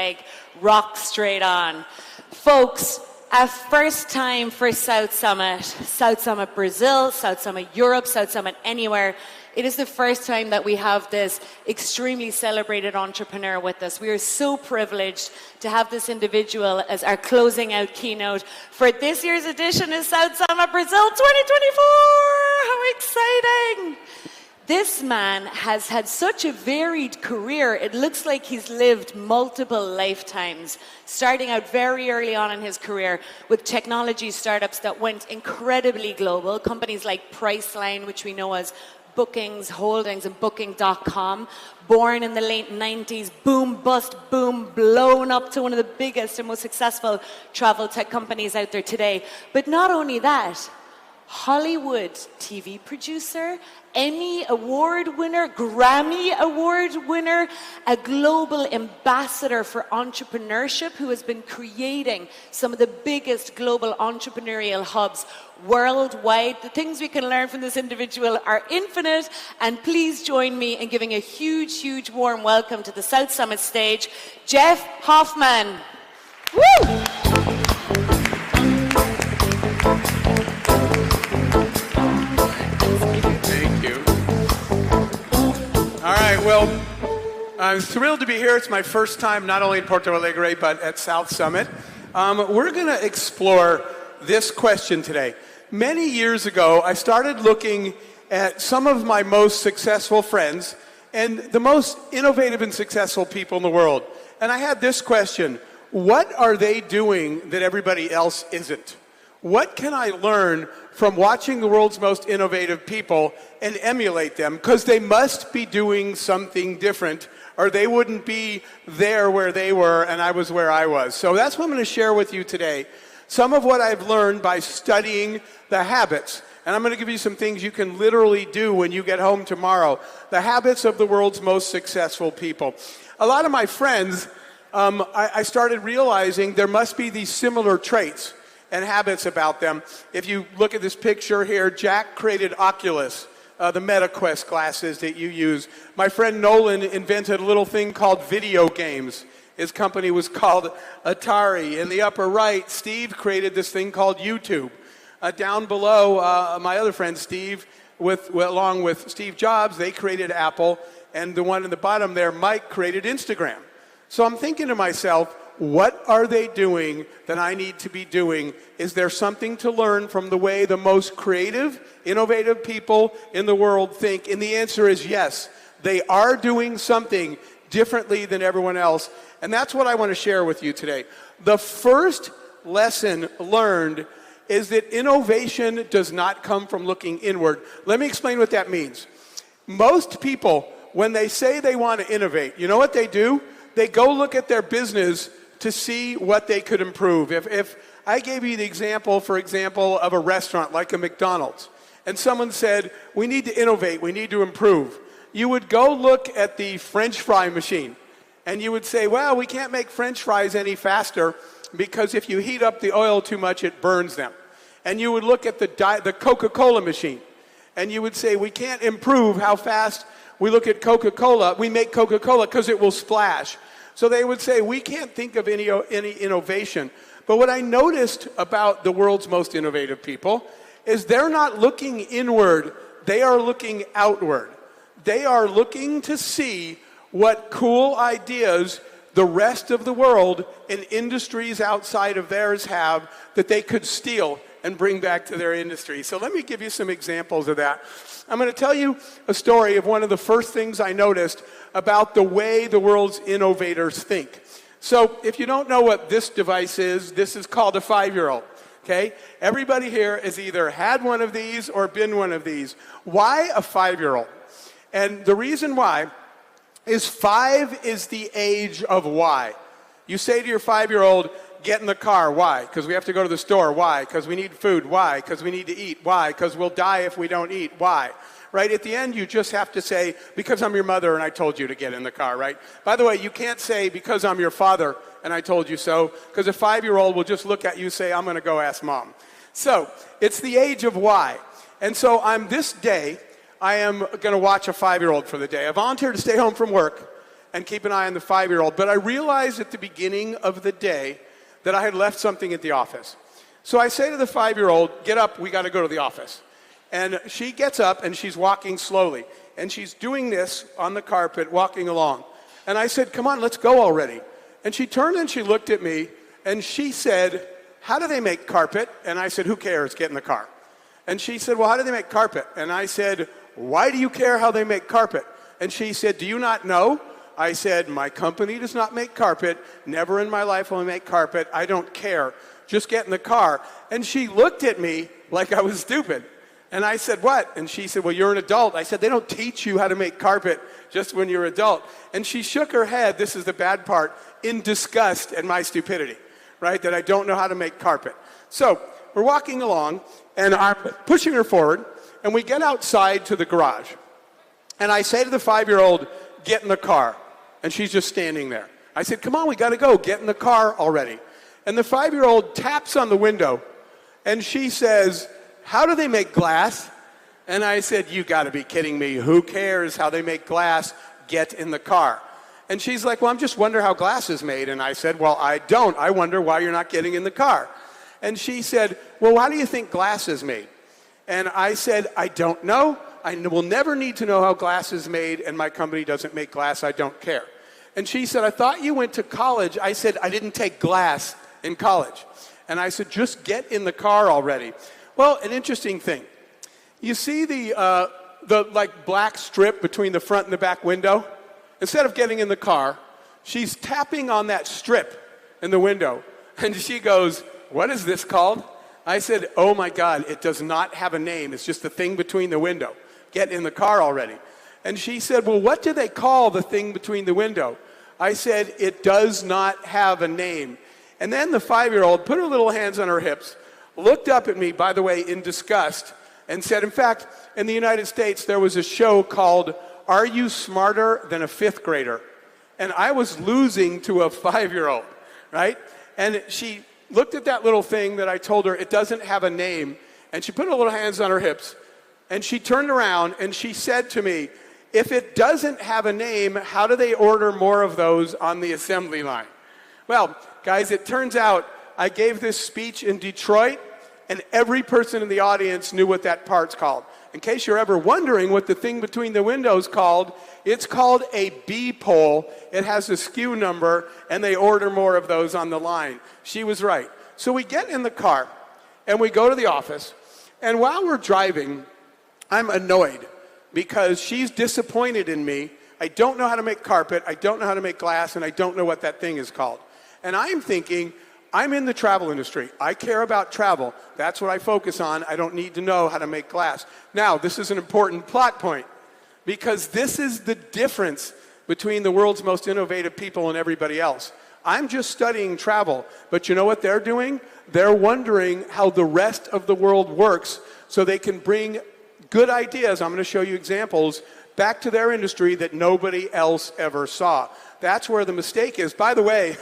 rock straight on. Folks, a first time for South Summit Brazil, South Summit Europe, South Summit anywhere. It is the first time that we have this extremely celebrated entrepreneur with us. We are so privileged to have this individual as our closing out keynote for this year's edition of South Summit Brazil 2024. How exciting! This man has had such a varied career. It looks like he's lived multiple lifetimes, starting out very early on in his career with technology startups that went incredibly global, companies like Priceline, which we know as Bookings Holdings and Booking.com, born in the late 90s, boom, bust, boom, blown up to one of the biggest and most successful travel tech companies out there today. But not only that, Hollywood TV producer, Emmy Award winner, Grammy Award winner, a global ambassador for entrepreneurship who has been creating some of the biggest global entrepreneurial hubs worldwide. The things we can learn from this individual are infinite, and please join me in giving a huge, huge warm welcome to the South Summit stage, Jeff Hoffman. Woo! All right, well, I'm thrilled to be here. It's my first time not only in Porto Alegre, but at South Summit. We're going to explore this question today. Many years ago, I started looking at some of my most successful friends and the most innovative and successful people in the world. And I had this question: what are they doing that everybody else isn't? What can I learn from watching the world's most innovative people and emulate them? Because they must be doing something different or they wouldn't be there where they were and I was where I was. So that's what I'm going to share with you today. Some of what I've learned by studying the habits. And I'm going to give you some things you can literally do when you get home tomorrow. The habits of the world's most successful people. A lot of my friends, I started realizing there must be these similar traits and habits about them. If you look at this picture here, Jack created Oculus, the MetaQuest glasses that you use. My friend Nolan invented a little thing called video games. His company was called Atari. In the upper right, Steve created this thing called YouTube. Down below, my other friend Steve, along with Steve Jobs, they created Apple. And the one in the bottom there, Mike, created Instagram. So I'm thinking to myself, what are they doing that I need to be doing? Is there something to learn from the way the most creative, innovative people in the world think? And the answer is yes. They are doing something differently than everyone else. And that's what I want to share with you today. The first lesson learned is that innovation does not come from looking inward. Let me explain what that means. Most people, when they say they want to innovate, you know what they do? They go look at their business to see what they could improve. If I gave you the example, for example, of a restaurant like a McDonald's, and someone said, we need to innovate, we need to improve, you would go look at the French fry machine, and you would say, well, we can't make French fries any faster because if you heat up the oil too much, it burns them. And you would look at the Coca-Cola machine, and you would say, we can't improve how fast we look at Coca-Cola, we make Coca-Cola because it will splash. So they would say, we can't think of any innovation. But what I noticed about the world's most innovative people is they're not looking inward, they are looking outward. They are looking to see what cool ideas the rest of the world and industries outside of theirs have that they could steal and bring back to their industry. So let me give you some examples of that. I'm going to tell you a story of one of the first things I noticed about the way the world's innovators think. So if you don't know what this device is, this is called a 5-year-old. Okay? Everybody here has either had one of these or been one of these. Why a 5-year-old? And the reason why is 5 is the age of why. You say to your 5-year-old, get in the car. Why? Because we have to go to the store. Why? Because we need food. Why? Because we need to eat. Why? Because we'll die if we don't eat. Why? Right? At the end, you just have to say, because I'm your mother and I told you to get in the car, right? By the way, you can't say, because I'm your father and I told you so, because a 5-year-old will just look at you and say, I'm going to go ask mom. So it's the age of why. And so this day, I am going to watch a 5-year-old for the day. I volunteered to stay home from work and keep an eye on the 5-year-old. But I realized at the beginning of the day that I had left something at the office. So I say to the 5-year-old, get up, we got to go to the office. And she gets up and she's walking slowly. And she's doing this on the carpet, walking along. And I said, come on, let's go already. And she turned and she looked at me and she said, how do they make carpet? And I said, who cares? Get in the car. And she said, well, how do they make carpet? And I said, why do you care how they make carpet? And she said, do you not know? I said, my company does not make carpet. Never in my life will I make carpet. I don't care. Just get in the car. And she looked at me like I was stupid. And I said, what? And she said, well, you're an adult. I said, they don't teach you how to make carpet just when you're an adult. And she shook her head, this is the bad part, in disgust at my stupidity, right? That I don't know how to make carpet. So we're walking along, and I'm pushing her forward, and we get outside to the garage. And I say to the 5-year-old, get in the car. And she's just standing there. I said, come on, we got to go. Get in the car already. And the 5-year-old taps on the window, and she says, how do they make glass? And I said, you got to be kidding me. Who cares how they make glass? Get in the car. And she's like, well, I'm just wondering how glass is made. And I said, well, I don't. I wonder why you're not getting in the car. And she said, well, how do you think glass is made? And I said, I don't know. I will never need to know how glass is made, and my company doesn't make glass. I don't care. And she said, I thought you went to college. I said, I didn't take glass in college. And I said, just get in the car already. Well, an interesting thing. You see the like black strip between the front and the back window? Instead of getting in the car, she's tapping on that strip in the window. And she goes, what is this called? I said, oh my God, it does not have a name. It's just the thing between the window. Get in the car already. And she said, well, what do they call the thing between the window? I said, it does not have a name. And then the 5-year-old put her little hands on her hips, looked up at me, by the way, in disgust, and said, in fact, in the United States, there was a show called Are You Smarter Than a Fifth Grader? And I was losing to a 5-year-old, right? And she looked at that little thing that I told her, it doesn't have a name, and she put her little hands on her hips, and she turned around and she said to me, if it doesn't have a name, how do they order more of those on the assembly line? Well, guys, it turns out I gave this speech in Detroit, and every person in the audience knew what that part's called. In case you're ever wondering what the thing between the windows called, it's called a B-pole. It has a SKU number, and they order more of those on the line. She was right. So we get in the car, and we go to the office, and while we're driving, I'm annoyed because she's disappointed in me. I don't know how to make carpet, I don't know how to make glass, and I don't know what that thing is called. And I'm thinking, I'm in the travel industry. I care about travel. That's what I focus on. I don't need to know how to make glass. Now, this is an important plot point because this is the difference between the world's most innovative people and everybody else. I'm just studying travel, but you know what they're doing? They're wondering how the rest of the world works so they can bring good ideas, I'm going to show you examples, back to their industry that nobody else ever saw. That's where the mistake is. By the way,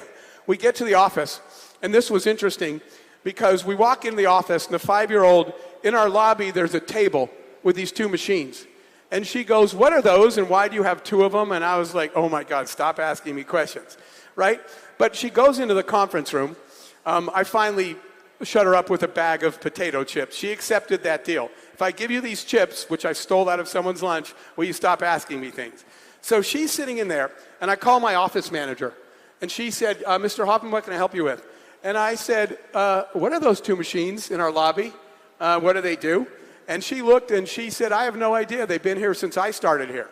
we get to the office, and this was interesting because we walk in the office, and the 5-year-old, in our lobby, there's a table with these 2 machines. And she goes, what are those, and why do you have 2 of them? And I was like, oh my God, stop asking me questions, right? But she goes into the conference room. I finally shut her up with a bag of potato chips. She accepted that deal. If I give you these chips, which I stole out of someone's lunch, will you stop asking me things? So she's sitting in there, and I call my office manager. And she said, Mr. Hoffman, what can I help you with? And I said, what are those 2 machines in our lobby? What do they do? And she looked and she said, I have no idea. They've been here since I started here.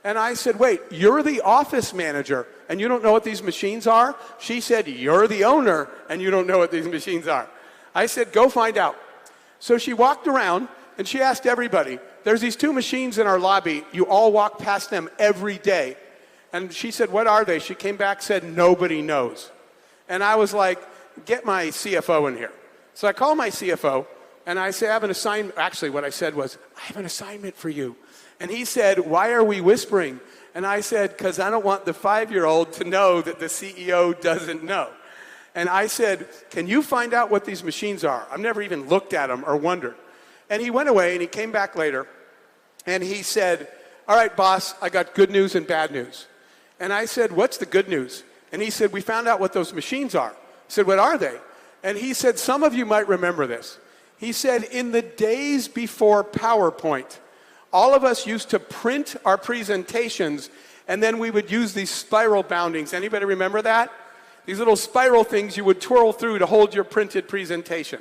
And I said, wait, you're the office manager and you don't know what these machines are? She said, you're the owner and you don't know what these machines are. I said, go find out. So she walked around and she asked everybody, there's these 2 machines in our lobby. You all walk past them every day. And she said, what are they? She came back, said, nobody knows. And I was like, get my CFO in here. So I call my CFO and I say, I have an assignment. Actually, what I said was, I have an assignment for you. And he said, why are we whispering? And I said, because I don't want the 5-year-old to know that the CEO doesn't know. And I said, can you find out what these machines are? I've never even looked at them or wondered. And he went away and he came back later and he said, all right, boss, I got good news and bad news. And I said, what's the good news? And he said, we found out what those machines are. I said, what are they? And he said, some of you might remember this. He said, in the days before PowerPoint, all of us used to print our presentations and then we would use these spiral boundings. Anybody remember that? These little spiral things you would twirl through to hold your printed presentation.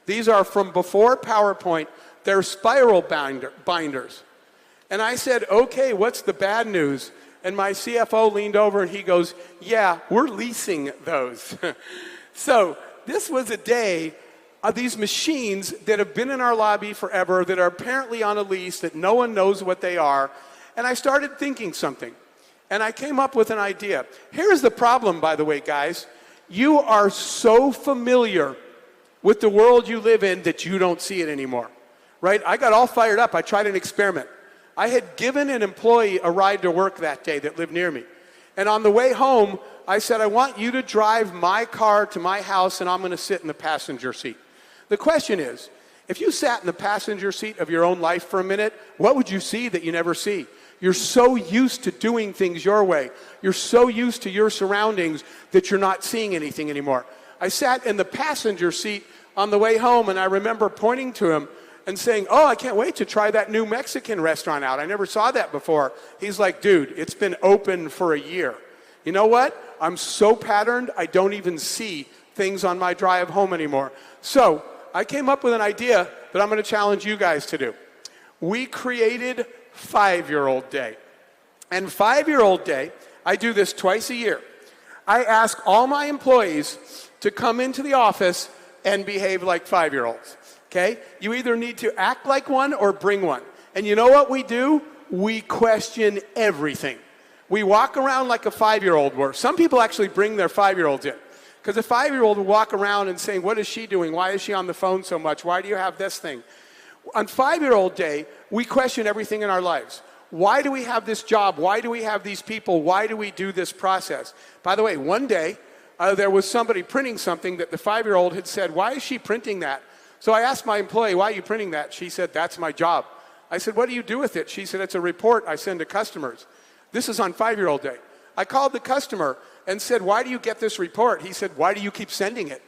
These are from before PowerPoint. They're spiral binders. And I said, okay, what's the bad news? And my CFO leaned over and he goes, yeah, we're leasing those. So this was a day of these machines that have been in our lobby forever, that are apparently on a lease, that no one knows what they are. And I started thinking something. And I came up with an idea. Here's the problem, by the way, guys. You are so familiar with the world you live in that you don't see it anymore, right? I got all fired up. I tried an experiment. I had given an employee a ride to work that day that lived near me. And on the way home, I said, I want you to drive my car to my house and I'm going to sit in the passenger seat. The question is, if you sat in the passenger seat of your own life for a minute, what would you see that you never see? You're so used to doing things your way. You're so used to your surroundings that you're not seeing anything anymore. I sat in the passenger seat on the way home and I remember pointing to him and saying, oh, I can't wait to try that new Mexican restaurant out. I never saw that before. He's like, dude, it's been open for a year. You know what? I'm so patterned, I don't even see things on my drive home anymore. So I came up with an idea that I'm going to challenge you guys to do. We created 5-year-old Day. And 5-year-old Day, I do this twice a year. I ask all my employees to come into the office and behave like 5-year-olds. Okay? You either need to act like one or bring one. And you know what we do? we question everything. We walk around like a 5-year-old were. Some people actually bring their 5-year-olds in. Because a 5-year-old will walk around and saying, what is she doing? Why is she on the phone so much? Why do you have this thing? On 5-year-old day, we question everything in our lives. Why do we have this job? Why do we have these people? Why do we do this process? By the way, one day, there was somebody printing something that the 5-year-old had said, why is she printing that? So I asked my employee, why are you printing that? She said, that's my job. I said, what do you do with it? She said, it's a report I send to customers. This is on 5-year-old day. I called the customer and said, why do you get this report? He said, why do you keep sending it?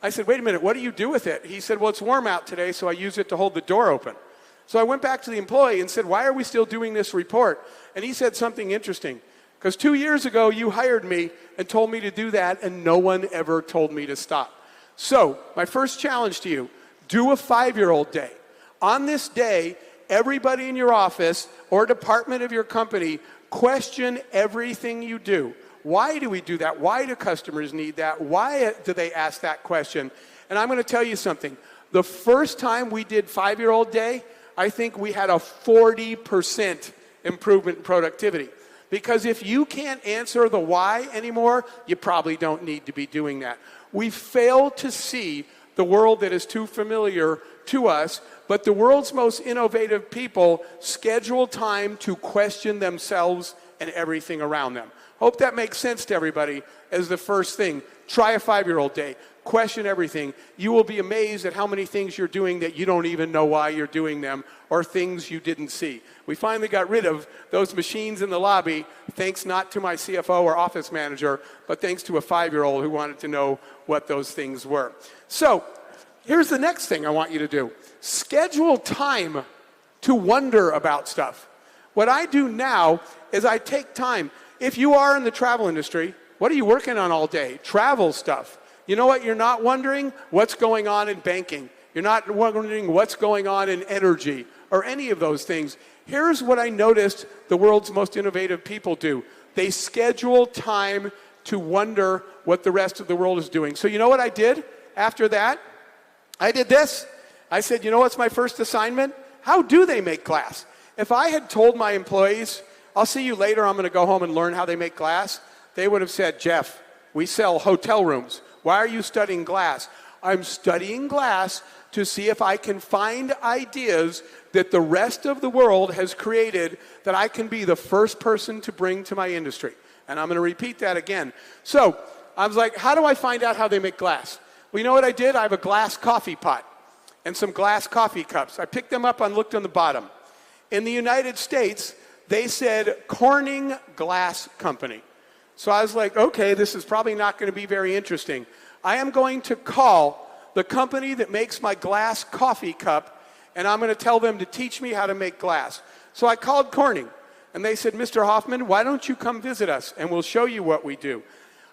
I said, wait a minute, what do you do with it? He said, well, it's warm out today, so I use it to hold the door open. So I went back to the employee and said, why are we still doing this report? And he said something interesting. Because 2 years ago, you hired me and told me to do that, and no one ever told me to stop. So my first challenge to you, do a 5-year-old day. On this day, everybody in your office or department of your company, question everything you do. Why do we do that? Why do customers need that? Why do they ask that question? And I'm going to tell you something. The first time we did 5-year-old day, I think we had a 40% improvement in productivity. Because if you can't answer the why anymore, you probably don't need to be doing that. We fail to see the world that is too familiar to us, but the world's most innovative people schedule time to question themselves and everything around them. Hope that makes sense to everybody as the first thing. Try a 5-year-old day. Question everything. You will be amazed at how many things you're doing that you don't even know why you're doing them, or things you didn't see. We finally got rid of those machines in the lobby, thanks not to my CFO or office manager, but thanks to a 5-year-old who wanted to know what those things were. So here's the next thing I want you to do. Schedule time to wonder about stuff. What I do now is I take time. If you are in the travel industry, what are you working on all day? Travel stuff. You know what you're not wondering? What's going on in banking. You're not wondering what's going on in energy or any of those things. Here's what I noticed the world's most innovative people do. They schedule time to wonder what the rest of the world is doing. So you know what I did after that? I did this. I said, you know what's my first assignment? How do they make glass? If I had told my employees, I'll see you later, I'm going to go home and learn how they make glass, they would have said, Jeff, we sell hotel rooms. Why are you studying glass? I'm studying glass to see if I can find ideas that the rest of the world has created that I can be the first person to bring to my industry. And I'm going to repeat that again. So I was like, how do I find out how they make glass? Well, you know what I did? I have a glass coffee pot and some glass coffee cups. I picked them up and looked on the bottom. In the United States, they said Corning Glass Company. So I was like, okay, this is probably not going to be very interesting. I am going to call the company that makes my glass coffee cup, and I'm going to tell them to teach me how to make glass. So I called Corning, and they said, Mr. Hoffman, why don't you come visit us, and we'll show you what we do.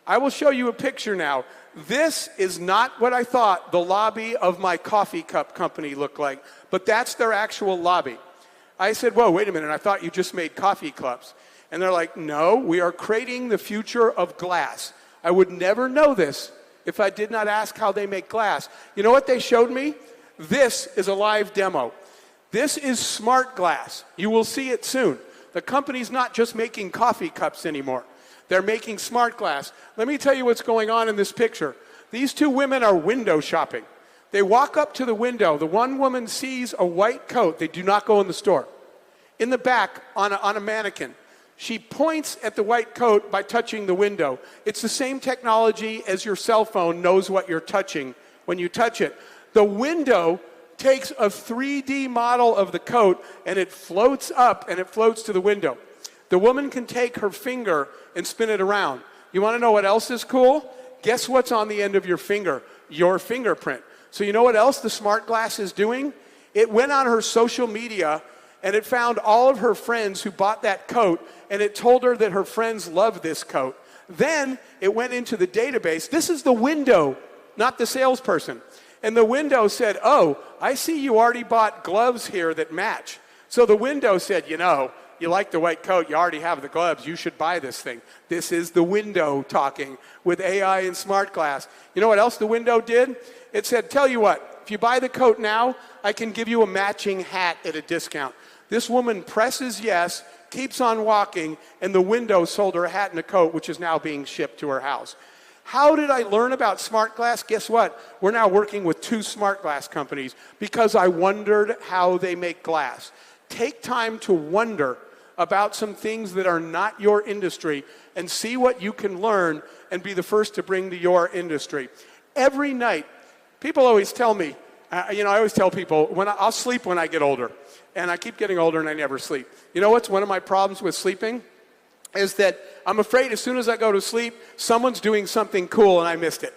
I will show you a picture now. This is not what I thought the lobby of my coffee cup company looked like, but that's their actual lobby. I said, whoa, wait a minute, I thought you just made coffee cups. And they're like, no, we are creating the future of glass. I would never know this if I did not ask how they make glass. You know what they showed me? This is a live demo. This is smart glass. You will see it soon. The company's not just making coffee cups anymore. They're making smart glass. Let me tell you what's going on in this picture. These two women are window shopping. They walk up to the window. The one woman sees a white coat. They do not go in the store. In the back, on a mannequin, she points at the white coat by touching the window. It's the same technology as your cell phone knows what you're touching when you touch it. The window takes a 3D model of the coat and it floats up and it floats to the window. The woman can take her finger and spin it around. You want to know what else is cool? Guess what's on the end of your finger? Your fingerprint. So you know what else the smart glass is doing? It went on her social media and it found all of her friends who bought that coat, and it told her that her friends love this coat. Then it went into the database. This is the window, not the salesperson. And the window said, oh, I see you already bought gloves here that match. So the window said, you know, you like the white coat, you already have the gloves, you should buy this thing. This is the window talking with AI and smart glass. You know what else the window did? It said, tell you what, if you buy the coat now, I can give you a matching hat at a discount. This woman presses yes, keeps on walking, and the window sold her a hat and a coat, which is now being shipped to her house. How did I learn about smart glass? Guess what? We're now working with 2 smart glass companies because I wondered how they make glass. Take time to wonder about some things that are not your industry and see what you can learn and be the first to bring to your industry. Every night, people always tell me, I always tell people, I'll sleep when I get older. And I keep getting older and I never sleep. You know what's one of my problems with sleeping? Is that I'm afraid as soon as I go to sleep, someone's doing something cool and I missed it.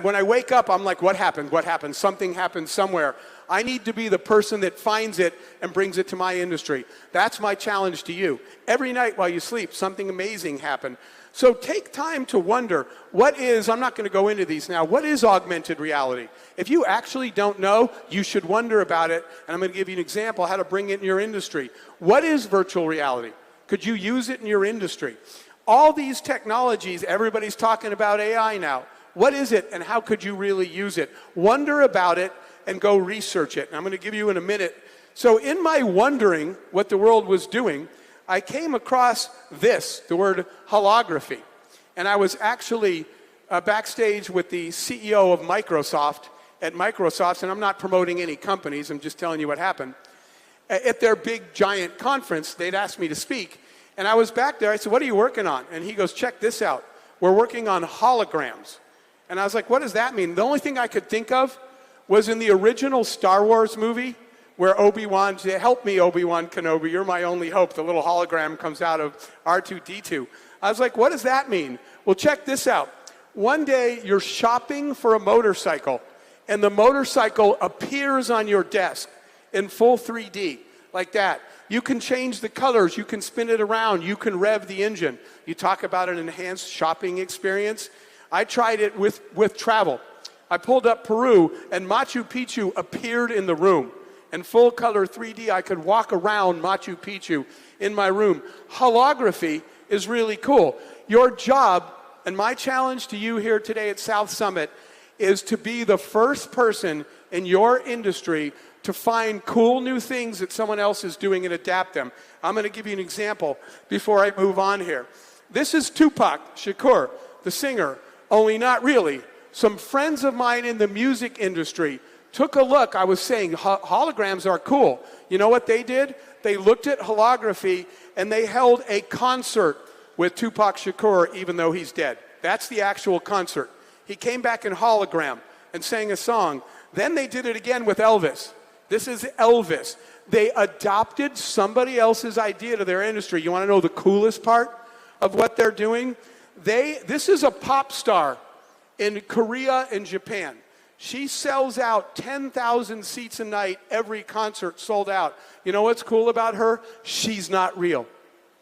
When I wake up, I'm like, what happened? What happened? Something happened somewhere. I need to be the person that finds it and brings it to my industry. That's my challenge to you. Every night while you sleep, something amazing happened. So take time to wonder, I'm not going to go into these now, what is augmented reality? If you actually don't know, you should wonder about it. And I'm going to give you an example how to bring it in your industry. What is virtual reality? Could you use it in your industry? All these technologies, everybody's talking about AI now. What is it and how could you really use it? Wonder about it and go research it. And I'm going to give you in a minute. So in my wondering what the world was doing, I came across this, the word holography. And I was actually backstage with the CEO of Microsoft at Microsoft, and I'm not promoting any companies, I'm just telling you what happened. At their big, giant conference, they'd asked me to speak, and I was back there. I said, what are you working on? And he goes, check this out. We're working on holograms. And I was like, what does that mean? The only thing I could think of was in the original Star Wars movie, where Obi-Wan said, help me, Obi-Wan Kenobi, you're my only hope. The little hologram comes out of R2-D2. I was like, what does that mean? Well, check this out. One day, you're shopping for a motorcycle, and the motorcycle appears on your desk in full 3D, like that. You can change the colors, you can spin it around, you can rev the engine. You talk about an enhanced shopping experience. I tried it with travel. I pulled up Peru, and Machu Picchu appeared in the room. In full color 3D, I could walk around Machu Picchu in my room. Holography is really cool. Your job, and my challenge to you here today at South Summit, is to be the first person in your industry to find cool new things that someone else is doing and adapt them. I'm going to give you an example before I move on here. This is Tupac Shakur, the singer, only not really. Some friends of mine in the music industry took a look. I was saying holograms are cool. You know what they did? They looked at holography and they held a concert with Tupac Shakur even though he's dead. That's the actual concert. He came back in hologram and sang a song. Then they did it again with Elvis. This is Elvis. They adopted somebody else's idea to their industry. You want to know the coolest part of what they're doing? This is a pop star in Korea and Japan. She sells out 10,000 seats a night, every concert sold out. You know what's cool about her? She's not real.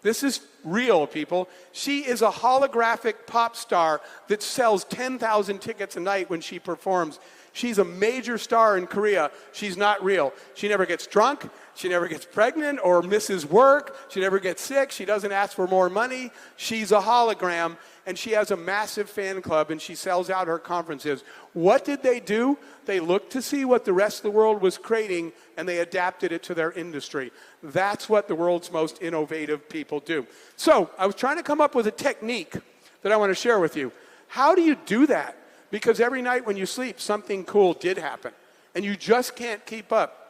This is real, people. She is a holographic pop star that sells 10,000 tickets a night when she performs. She's a major star in Korea. She's not real. She never gets drunk. She never gets pregnant or misses work. She never gets sick. She doesn't ask for more money. She's a hologram, and she has a massive fan club, and she sells out her conferences. What did they do? They looked to see what the rest of the world was creating, and they adapted it to their industry. That's what the world's most innovative people do. So I was trying to come up with a technique that I want to share with you. How do you do that? Because every night when you sleep, something cool did happen, and you just can't keep up.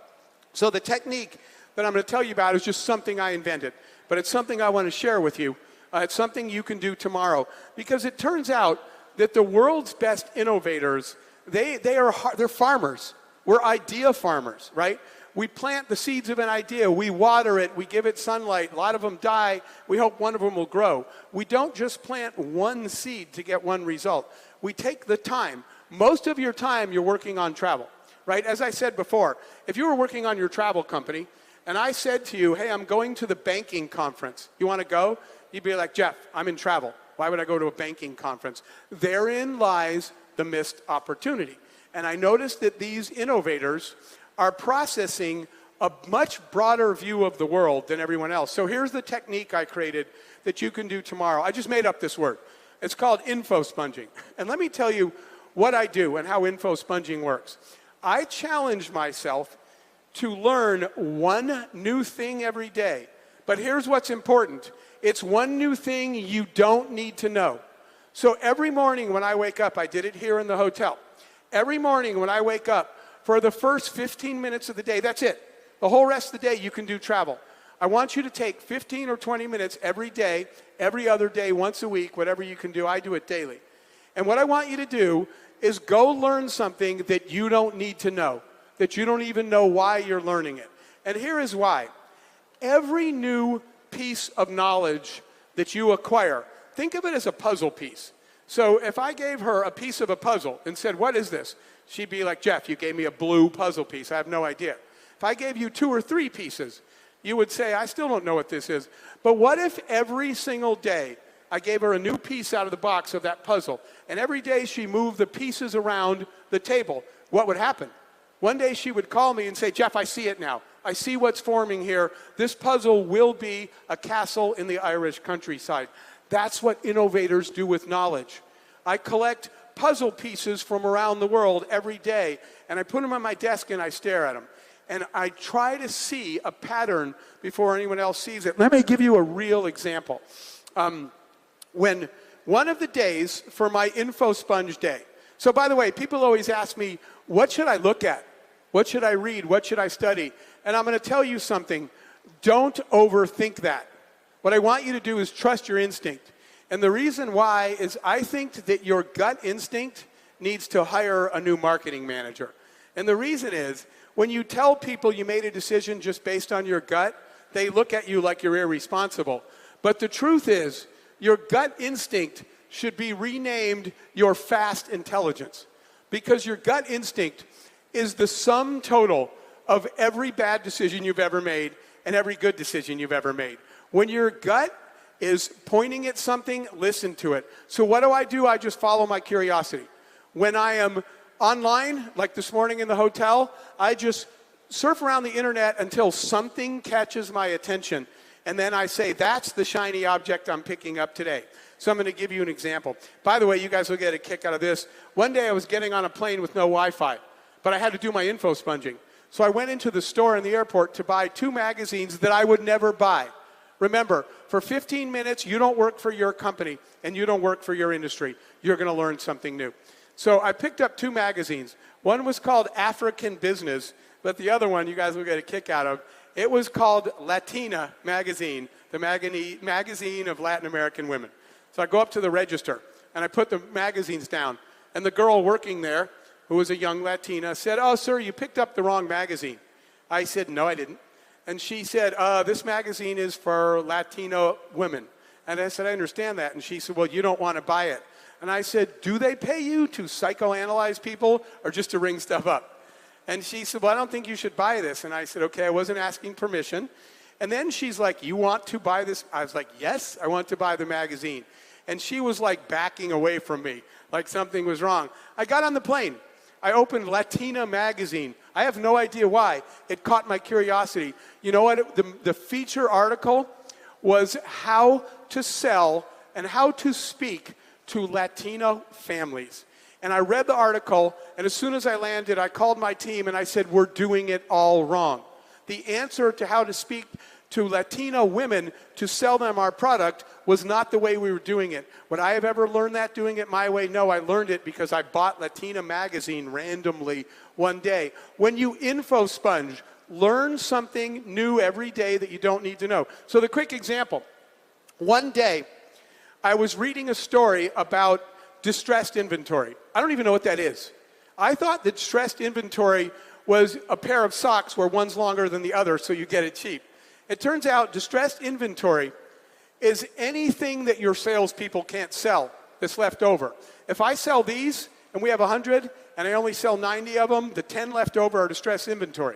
So the technique that I'm going to tell you about is just something I invented, but it's something I want to share with you. It's something you can do tomorrow, because it turns out that the world's best innovators, they're farmers. We're idea farmers, right? We plant the seeds of an idea, we water it, we give it sunlight, a lot of them die, we hope one of them will grow. We don't just plant one seed to get one result. We take the time. Most of your time you're working on travel, right? As I said before, if you were working on your travel company and I said to you, hey, I'm going to the banking conference, you want to go? You'd be like, Jeff, I'm in travel. Why would I go to a banking conference? Therein lies the missed opportunity. And I noticed that these innovators are processing a much broader view of the world than everyone else. So here's the technique I created that you can do tomorrow. I just made up this word. It's called info sponging. And let me tell you what I do and how info sponging works. I challenge myself to learn one new thing every day. But here's what's important. It's one new thing you don't need to know. So every morning when I wake up, I did it here in the hotel. Every morning when I wake up, for the first 15 minutes of the day, that's it. The whole rest of the day you can do travel. I want you to take 15 or 20 minutes every day, every other day, once a week, whatever you can do. I do it daily. And what I want you to do is go learn something that you don't need to know, that you don't even know why you're learning it. And here is why. Every new piece of knowledge that you acquire, think of it as a puzzle piece. So if I gave her a piece of a puzzle and said, what is this? She'd be like, Jeff, you gave me a blue puzzle piece. I have no idea. If I gave you 2 or 3 pieces, you would say, I still don't know what this is. But what if every single day I gave her a new piece out of the box of that puzzle, and every day she moved the pieces around the table? What would happen? One day she would call me and say, Jeff, I see it now. I see what's forming here. This puzzle will be a castle in the Irish countryside. That's what innovators do with knowledge. I collect puzzle pieces from around the world every day, and I put them on my desk and I stare at them. And I try to see a pattern before anyone else sees it. Let me give you a real example. When one of the days for my InfoSponge day, so by the way, people always ask me, what should I look at? What should I read? What should I study? And I'm going to tell you something. Don't overthink that. What I want you to do is trust your instinct. And the reason why is I think that your gut instinct needs to hire a new marketing manager. And the reason is, when you tell people you made a decision just based on your gut, they look at you like you're irresponsible. But the truth is, your gut instinct should be renamed your fast intelligence. Because your gut instinct is the sum total of every bad decision you've ever made and every good decision you've ever made. When your gut is pointing at something, listen to it. So what do? I just follow my curiosity. When I am online, like this morning in the hotel, I just surf around the internet until something catches my attention. And then I say, that's the shiny object I'm picking up today. So I'm going to give you an example. By the way, you guys will get a kick out of this. One day I was getting on a plane with no Wi-Fi, but I had to do my info sponging. So I went into the store in the airport to buy 2 magazines that I would never buy. Remember, for 15 minutes, you don't work for your company and you don't work for your industry. You're going to learn something new. So I picked up 2 magazines. One was called African Business, but the other one you guys will get a kick out of. It was called Latina Magazine, the magazine of Latin American women. So I go up to the register and I put the magazines down. And the girl working there, who was a young Latina, said, oh, sir, you picked up the wrong magazine. I said, no, I didn't. And she said, this magazine is for Latino women. And I said, I understand that. And she said, well, you don't want to buy it. And I said, do they pay you to psychoanalyze people or just to ring stuff up? And she said, well, I don't think you should buy this. And I said, okay, I wasn't asking permission. And then she's like, you want to buy this? I was like, yes, I want to buy the magazine. And she was like backing away from me, like something was wrong. I got on the plane. I opened Latina Magazine. I have no idea why. It caught my curiosity. You know what? The feature article was how to sell and how to speak to Latino families. And I read the article, and as soon as I landed, I called my team and I said, we're doing it all wrong. The answer to how to speak to Latino women to sell them our product was not the way we were doing it. Would I have ever learned that doing it my way? No, I learned it because I bought Latina Magazine randomly one day. When you info sponge, learn something new every day that you don't need to know. So the quick example, one day I was reading a story about distressed inventory. I don't even know what that is. I thought that distressed inventory was a pair of socks where one's longer than the other so you get it cheap. It turns out distressed inventory is anything that your salespeople can't sell that's left over. If I sell these and we have 100 and I only sell 90 of them, the 10 left over are distressed inventory.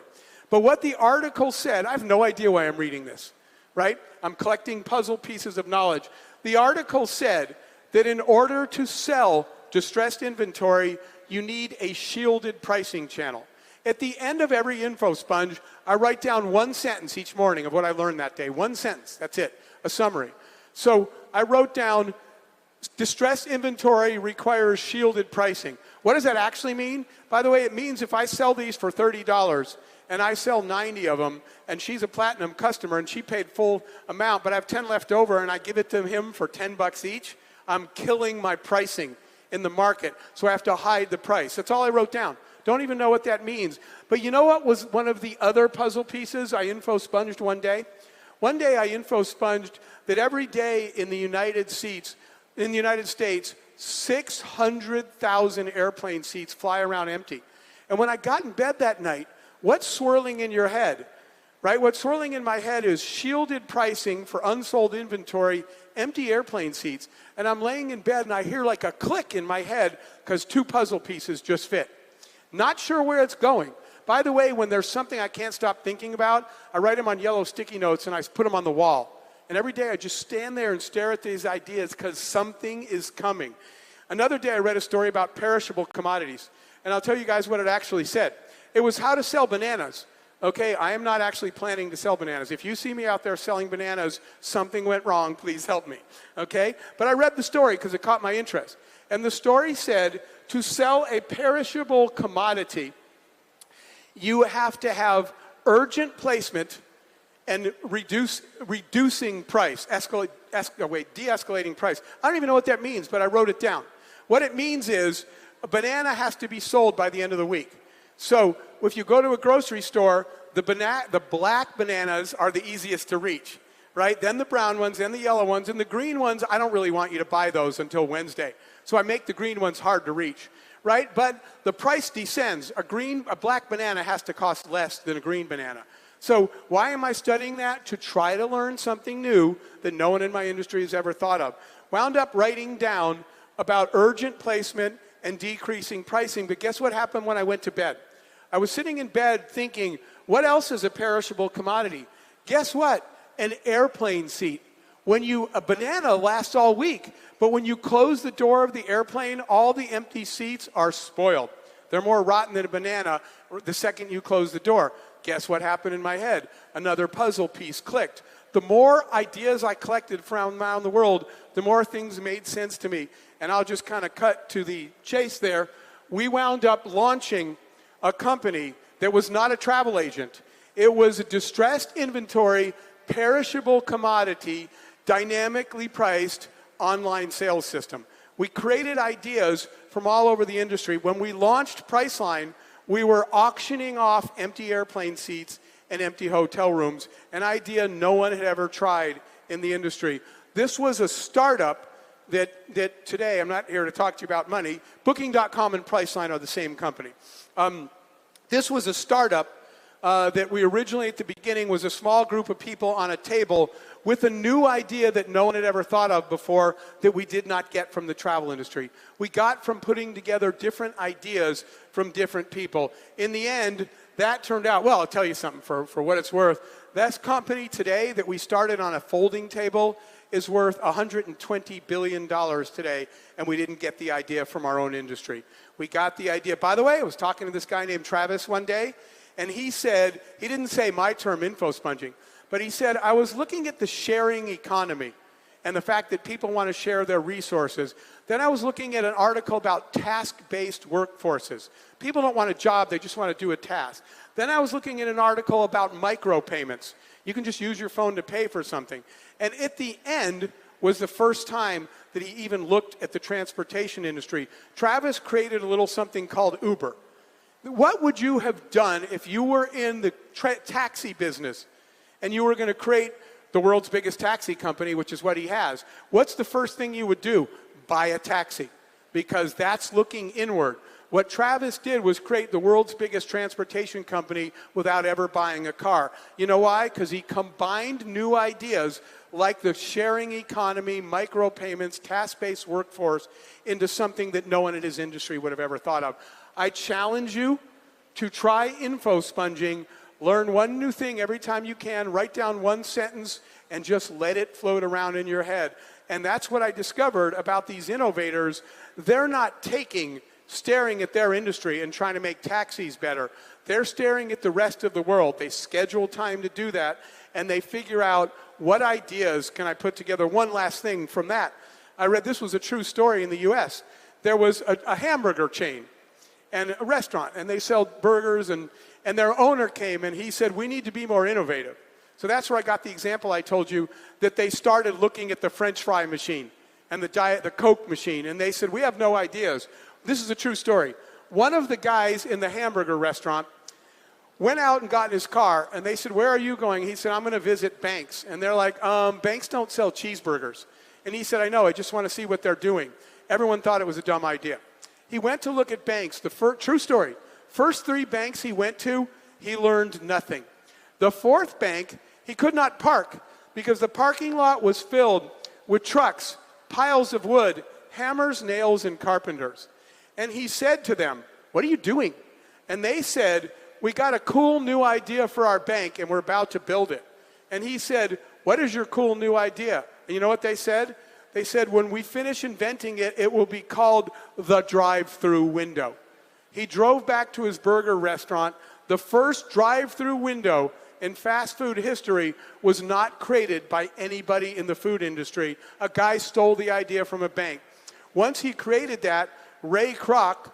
But what the article said, I have no idea why I'm reading this, right? I'm collecting puzzle pieces of knowledge. The article said that in order to sell distressed inventory, you need a shielded pricing channel. At the end of every info sponge, I write down one sentence each morning of what I learned that day. One sentence, that's it, a summary. So I wrote down, distressed inventory requires shielded pricing. What does that actually mean? By the way, it means if I sell these for $30 and I sell 90 of them, and she's a platinum customer and she paid full amount, but I have 10 left over and I give it to him for $10 each, I'm killing my pricing in the market, so I have to hide the price. That's all I wrote down. Don't even know what that means. But you know what was one of the other puzzle pieces I info-sponged one day? One day I info-sponged that every day in the United States, 600,000 airplane seats fly around empty. And when I got in bed that night, what's swirling in your head? Right? What's swirling in my head is shielded pricing for unsold inventory, empty airplane seats. And I'm laying in bed and I hear like a click in my head because 2 puzzle pieces just fit. Not sure where it's going. By the way, when there's something I can't stop thinking about, I write them on yellow sticky notes and I put them on the wall. And every day I just stand there and stare at these ideas because something is coming. Another day I read a story about perishable commodities. And I'll tell you guys what it actually said. It was how to sell bananas. Okay, I am not actually planning to sell bananas. If you see me out there selling bananas, something went wrong, please help me. Okay? But I read the story because it caught my interest. And the story said to sell a perishable commodity, you have to have urgent placement and reducing price, de-escalating price. I don't even know what that means, but I wrote it down. What it means is a banana has to be sold by the end of the week. So if you go to a grocery store, the black bananas are the easiest to reach, right? Then the brown ones, then the yellow ones, and the green ones, I don't really want you to buy those until Wednesday. So I make the green ones hard to reach, right? But the price descends. A black banana has to cost less than a green banana. So why am I studying that? To try to learn something new that no one in my industry has ever thought of. Wound up writing down about urgent placement and decreasing pricing, but guess what happened when I went to bed? I was sitting in bed thinking, what else is a perishable commodity? Guess what? An airplane seat. A banana lasts all week, but when you close the door of the airplane, all the empty seats are spoiled. They're more rotten than a banana the second you close the door. Guess what happened in my head? Another puzzle piece clicked. The more ideas I collected from around the world, the more things made sense to me. And I'll just kind of cut to the chase there. We wound up launching a company that was not a travel agent. It was a distressed inventory, perishable commodity, dynamically priced online sales system. We created ideas from all over the industry. When we launched Priceline, we were auctioning off empty airplane seats and empty hotel rooms, an idea no one had ever tried in the industry. This was a startup that today, I'm not here to talk to you about money, Booking.com and Priceline are the same company. This was a startup that we originally at the beginning was a small group of people on a table with a new idea that no one had ever thought of before that we did not get from the travel industry. We got from putting together different ideas from different people. In the end, that turned out, well, I'll tell you something for what it's worth. This company today that we started on a folding table is worth $120 billion today, and we didn't get the idea from our own industry. We got the idea. By the way, I was talking to this guy named Travis one day, and he said, he didn't say my term, info sponging, but he said, I was looking at the sharing economy and the fact that people want to share their resources. Then I was looking at an article about task-based workforces. People don't want a job, they just want to do a task. Then I was looking at an article about micropayments. You can just use your phone to pay for something. And at the end was the first time that he even looked at the transportation industry. Travis created a little something called Uber. What would you have done if you were in the taxi business and you were going to create the world's biggest taxi company, which is what he has? What's the first thing you would do? Buy a taxi, because that's looking inward. What Travis did was create the world's biggest transportation company without ever buying a car. You know why? Because he combined new ideas like the sharing economy, micropayments, task-based workforce into something that no one in his industry would have ever thought of. I challenge you to try info sponging. Learn one new thing every time you can. Write down one sentence and just let it float around in your head. And that's what I discovered about these innovators. They're not staring at their industry and trying to make taxis better. They're staring at the rest of the world. They schedule time to do that, and they figure out what ideas can I put together. One last thing from that. I read this was a true story in the U.S. there was a hamburger chain and a restaurant, and they sell burgers, and their owner came, and he said, we need to be more innovative. So that's where I got the example I told you, that they started looking at the French fry machine and the Coke machine, and they said, we have no ideas. This is a true story. One of the guys in the hamburger restaurant went out and got in his car, and they said, where are you going? He said, I'm going to visit Banks. And they're like, Banks don't sell cheeseburgers. And he said, I know, I just want to see what they're doing. Everyone thought it was a dumb idea. He went to look at Banks. True story. First 3 banks he went to, he learned nothing. The 4th bank, he could not park because the parking lot was filled with trucks, piles of wood, hammers, nails, and carpenters. And he said to them, what are you doing? And they said, we got a cool new idea for our bank and we're about to build it. And he said, what is your cool new idea? And you know what they said? They said, when we finish inventing it, it will be called the drive-through window. He drove back to his burger restaurant. The first drive-through window in fast food history was not created by anybody in the food industry. A guy stole the idea from a bank. Once he created that, Ray Kroc,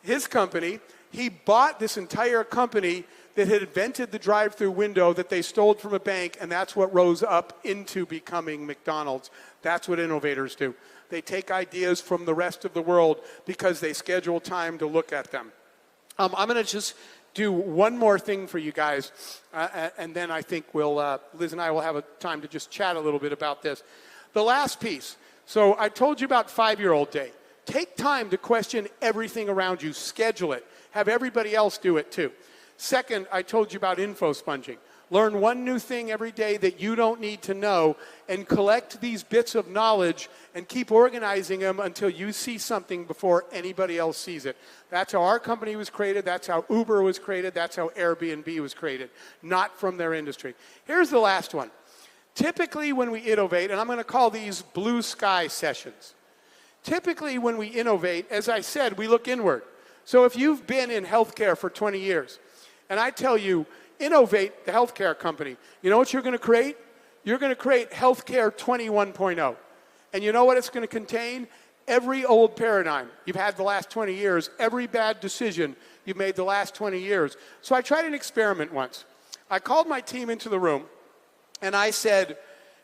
his company, he bought this entire company that had invented the drive-through window that they stole from a bank, and that's what rose up into becoming McDonald's. That's what innovators do. They take ideas from the rest of the world because they schedule time to look at them. I'm going to just do one more thing for you guys, and then I think Liz and I will have a time to just chat a little bit about this. The last piece. So I told you about 5-year-old day. Take time to question everything around you. Schedule it. Have everybody else do it too. Second, I told you about info sponging. Learn one new thing every day that you don't need to know and collect these bits of knowledge and keep organizing them until you see something before anybody else sees it. That's how our company was created. That's how Uber was created. That's how Airbnb was created, not from their industry. Here's the last one. Typically when we innovate, and I'm going to call these blue sky sessions. Typically when we innovate, as I said, we look inward. So if you've been in healthcare for 20 years, and I tell you, innovate the healthcare company, you know what you're going to create? You're going to create Healthcare 21.0. And you know what it's going to contain? Every old paradigm you've had the last 20 years, every bad decision you've made the last 20 years. So I tried an experiment once. I called my team into the room, and I said,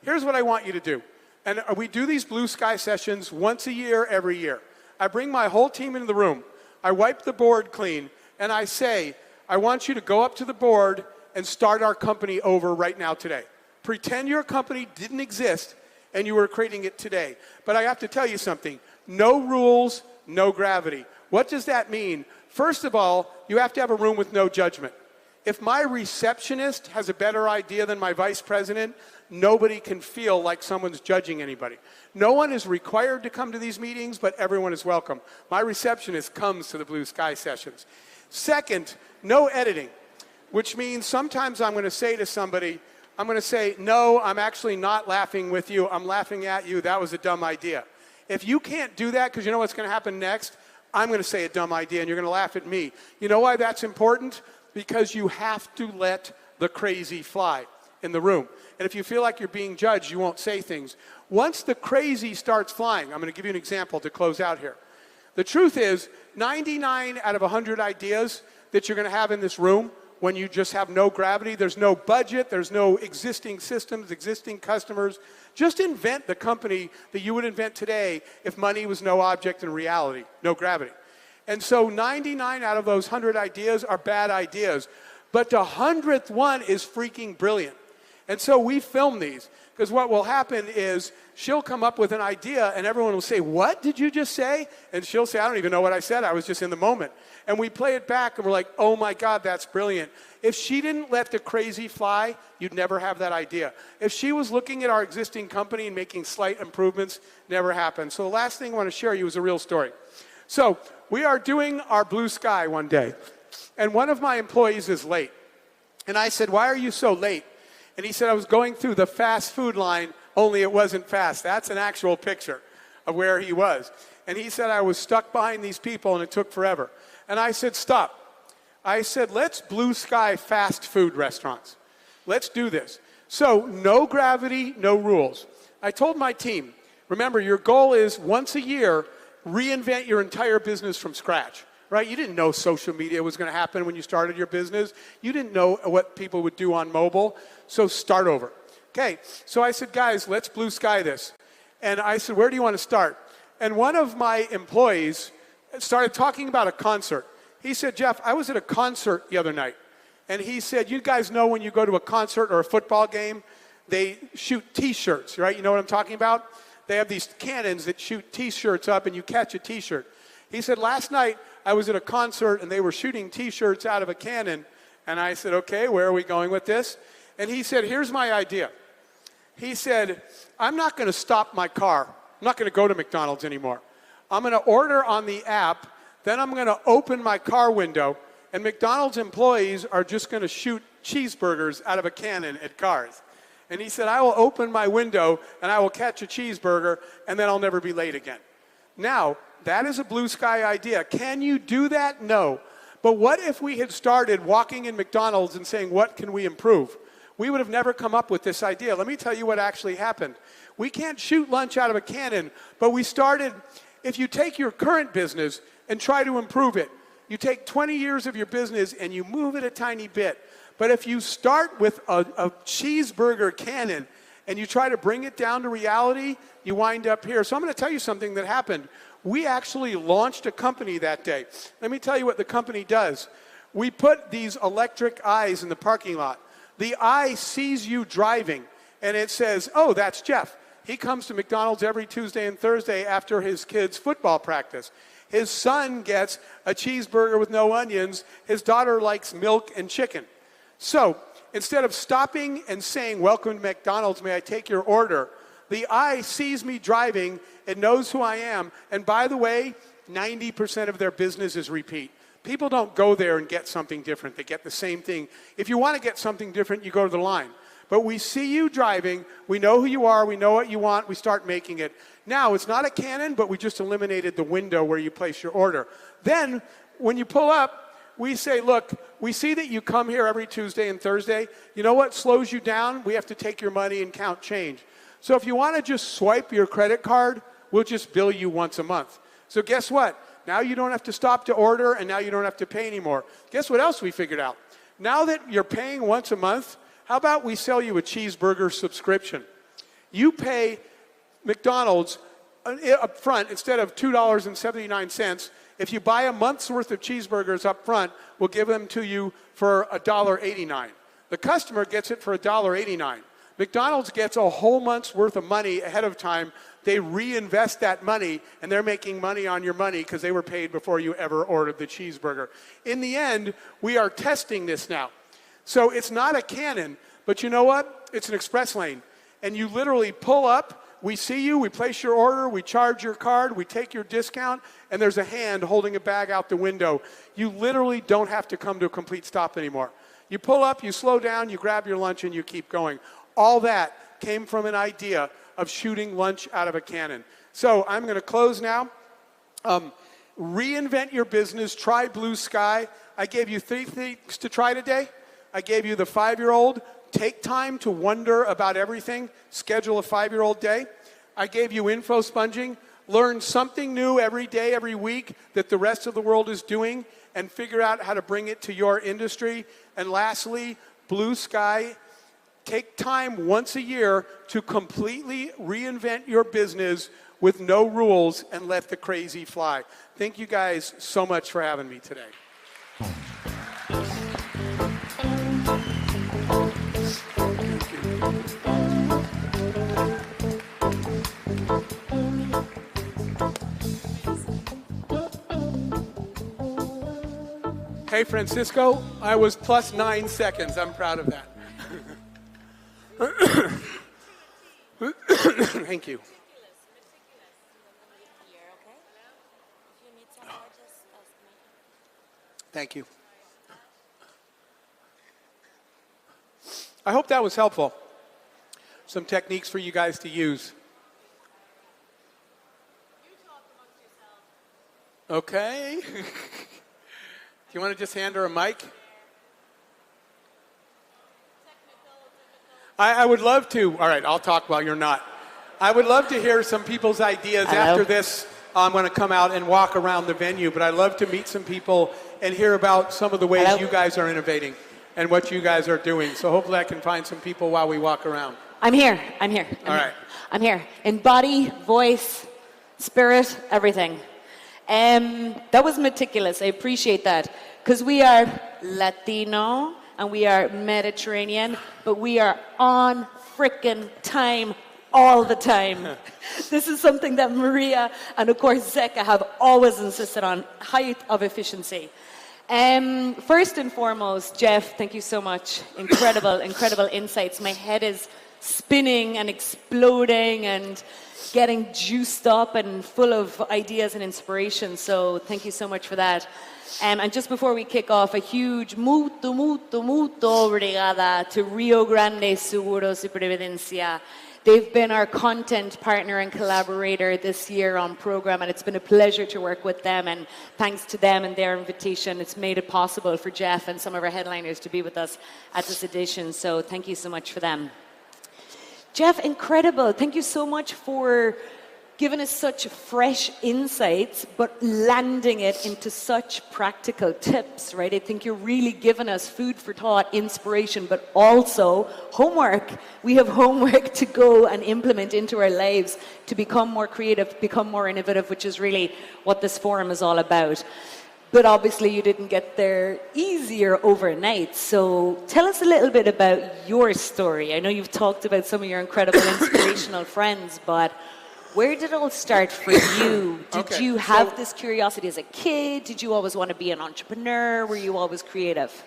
here's what I want you to do. And we do these blue sky sessions once a year, every year. I bring my whole team into the room. I wipe the board clean, and I say, I want you to go up to the board and start our company over right now today. Pretend your company didn't exist and you were creating it today. But I have to tell you something. No rules, no gravity. What does that mean? First of all, you have to have a room with no judgment. If my receptionist has a better idea than my vice president, nobody can feel like someone's judging anybody. No one is required to come to these meetings, but everyone is welcome. My receptionist comes to the blue sky sessions. Second, no editing, which means sometimes I'm going to say to somebody, I'm going to say, no, I'm actually not laughing with you. I'm laughing at you. That was a dumb idea. If you can't do that, because you know what's going to happen next? I'm going to say a dumb idea, and you're going to laugh at me. You know why that's important? Because you have to let the crazy fly in the room. And if you feel like you're being judged, you won't say things. Once the crazy starts flying, I'm going to give you an example to close out here. The truth is, 99 out of 100 ideas that you're going to have in this room, when you just have no gravity, there's no budget, there's no existing systems, existing customers. Just invent the company that you would invent today if money was no object in reality, no gravity. And so 99 out of those 100 ideas are bad ideas, but the 100th one is freaking brilliant. And so we film these, because what will happen is she'll come up with an idea and everyone will say, what did you just say? And she'll say, I don't even know what I said. I was just in the moment. And we play it back and we're like, oh my God, that's brilliant. If she didn't let the crazy fly, you'd never have that idea. If she was looking at our existing company and making slight improvements, never happened. So the last thing I want to share you is a real story. So we are doing our blue sky one day, and one of my employees is late. And I said, why are you so late? And he said, I was going through the fast food line, only it wasn't fast. That's an actual picture of where he was. And he said, I was stuck behind these people and it took forever. And I said, stop. I said, let's blue sky fast food restaurants. Let's do this. So no gravity, no rules. I told my team, remember, your goal is once a year, reinvent your entire business from scratch, right? You didn't know social media was going to happen when you started your business. You didn't know what people would do on mobile, so start over. Okay, so I said, guys, let's blue sky this. And I said, where do you want to start? And one of my employees started talking about a concert. He said, Jeff, I was at a concert the other night. And he said, you guys know when you go to a concert or a football game, they shoot T-shirts, right? You know what I'm talking about? They have these cannons that shoot T-shirts up and you catch a T-shirt. He said, last night I was at a concert and they were shooting T-shirts out of a cannon. And I said, okay, where are we going with this? And he said, here's my idea. He said, I'm not going to stop my car. I'm not going to go to McDonald's anymore. I'm going to order on the app, then I'm going to open my car window, and McDonald's employees are just going to shoot cheeseburgers out of a cannon at cars. And he said, I will open my window, and I will catch a cheeseburger, and then I'll never be late again. Now, that is a blue sky idea. Can you do that? No. But what if we had started walking in McDonald's and saying, what can we improve? We would have never come up with this idea. Let me tell you what actually happened. We can't shoot lunch out of a cannon, but we started, if you take your current business and try to improve it, you take 20 years of your business and you move it a tiny bit. But if you start with a cheeseburger cannon and you try to bring it down to reality, you wind up here. So I'm going to tell you something that happened. We actually launched a company that day. Let me tell you what the company does. We put these electric eyes in the parking lot. The eye sees you driving, and it says, oh, that's Jeff. He comes to McDonald's every Tuesday and Thursday after his kids' football practice. His son gets a cheeseburger with no onions. His daughter likes milk and chicken. So instead of stopping and saying, welcome to McDonald's, may I take your order? The eye sees me driving. It knows who I am. And by the way, 90% of their business is repeat. People don't go there and get something different. They get the same thing. If you want to get something different, you go to the line. But we see you driving. We know who you are. We know what you want. We start making it. Now, it's not a cannon, but we just eliminated the window where you place your order. Then, when you pull up, we say, look, we see that you come here every Tuesday and Thursday. You know what slows you down? We have to take your money and count change. So if you want to just swipe your credit card, we'll just bill you once a month. So guess what? Now you don't have to stop to order, and now you don't have to pay anymore. Guess what else we figured out? Now that you're paying once a month, how about we sell you a cheeseburger subscription? You pay McDonald's up front instead of $2.79. If you buy a month's worth of cheeseburgers up front, we'll give them to you for $1.89. The customer gets it for $1.89. McDonald's gets a whole month's worth of money ahead of time. They reinvest that money, and they're making money on your money because they were paid before you ever ordered the cheeseburger. In the end, we are testing this now. So it's not a cannon, but you know what? It's an express lane. And you literally pull up, we see you, we place your order, we charge your card, we take your discount, and there's a hand holding a bag out the window. You literally don't have to come to a complete stop anymore. You pull up, you slow down, you grab your lunch, and you keep going. All that came from an idea of shooting lunch out of a cannon. So I'm going to close now. Reinvent your business. Try blue sky. I gave you 3 things to try today. I gave you the 5-year-old. Take time to wonder about everything. Schedule a 5-year-old day. I gave you info sponging. Learn something new every day, every week that the rest of the world is doing, and figure out how to bring it to your industry. And lastly, blue sky. Take time once a year to completely reinvent your business with no rules and let the crazy fly. Thank you guys so much for having me today. Hey, Francisco, I was plus 9 seconds. I'm proud of that. Thank you. Thank you. I hope that was helpful. Some techniques for you guys to use. Okay. Do you want to just hand her a mic? I would love to. All right, I'll talk while you're not. I would love to hear some people's ideas after this I'm going to come out and walk around the venue, but I'd love to meet some people and hear about some of the ways you guys are innovating and what you guys are doing. So hopefully I can find some people while we walk around. I'm here. All right. I'm here. In body, voice, spirit, everything. That was meticulous. I appreciate that. Because we are Latino and we are Mediterranean, but we are on frickin' time all the time. This is something that Maria and of course Zeka have always insisted on, height of efficiency. First and foremost, Jeff, thank you so much. Incredible, incredible insights. My head is spinning and exploding and getting juiced up and full of ideas and inspiration. So thank you so much for that. And just before we kick off, a huge muito obrigada to Rio Grande Seguros y Previdencia. They've been our content partner and collaborator this year on program, and it's been a pleasure to work with them. And thanks to them and their invitation, it's made it possible for Jeff and some of our headliners to be with us at this edition. So thank you so much for them. Jeff, incredible. Thank you so much for giving us such fresh insights, but landing it into such practical tips, right? I think you're really giving us food for thought, inspiration, but also homework. We have homework to go and implement into our lives to become more creative, become more innovative, which is really what this forum is all about. But obviously you didn't get there easier overnight. So tell us a little bit about your story. I know you've talked about some of your incredible inspirational friends, but where did it all start for you? Did you have this curiosity as a kid? Did you always want to be an entrepreneur? Were you always creative?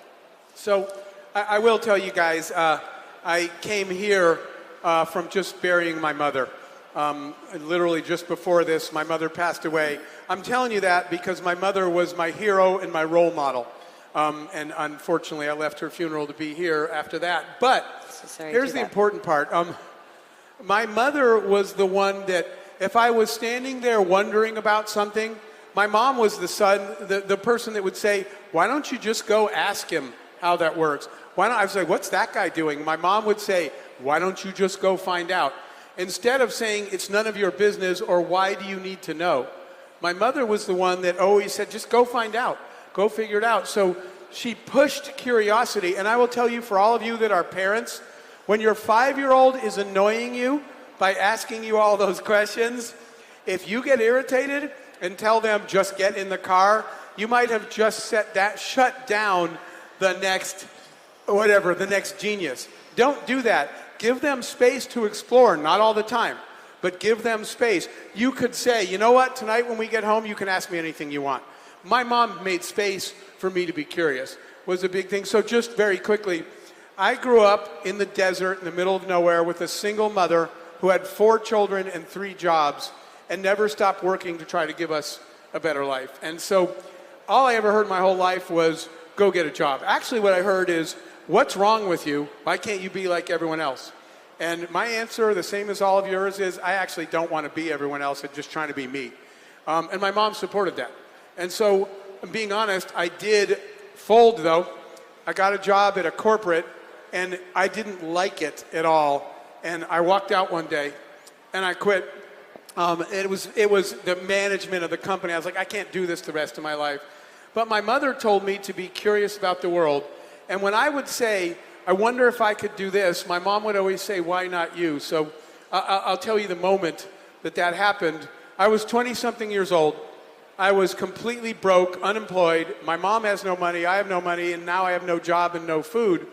So I will tell you guys, I came here from just burying my mother. Literally just before this, my mother passed away. I'm telling you that because my mother was my hero and my role model. And unfortunately, I left her funeral to be here after that. But here's the important part. My mother was the one that, if I was standing there wondering about something, my mom was the person that would say, why don't you just go ask him how that works? I was like, what's that guy doing? My mom would say, why don't you just go find out? Instead of saying, it's none of your business or why do you need to know? My mother was the one that always said, just go find out, go figure it out. So she pushed curiosity. And I will tell you, for all of you that are parents, when your 5-year-old is annoying you by asking you all those questions, if you get irritated and tell them just get in the car, you might have just shut down the next genius. Don't do that. Give them space to explore, not all the time, but give them space. You could say, you know what, tonight when we get home, you can ask me anything you want. My mom made space for me to be curious, was a big thing. So just very quickly, I grew up in the desert in the middle of nowhere with a single mother who had 4 children and 3 jobs and never stopped working to try to give us a better life. And so all I ever heard my whole life was, go get a job. Actually, what I heard is, what's wrong with you? Why can't you be like everyone else? And my answer, the same as all of yours, is I actually don't want to be everyone else. I'm just trying to be me. And my mom supported that. And so, being honest, I did fold, though. I got a job at a corporate, and I didn't like it at all. And I walked out one day, and I quit. It was the management of the company. I was like, I can't do this the rest of my life. But my mother told me to be curious about the world. And when I would say, I wonder if I could do this, my mom would always say, why not you? So I'll tell you the moment that happened. I was 20-something years old. I was completely broke, unemployed. My mom has no money, I have no money, and now I have no job and no food.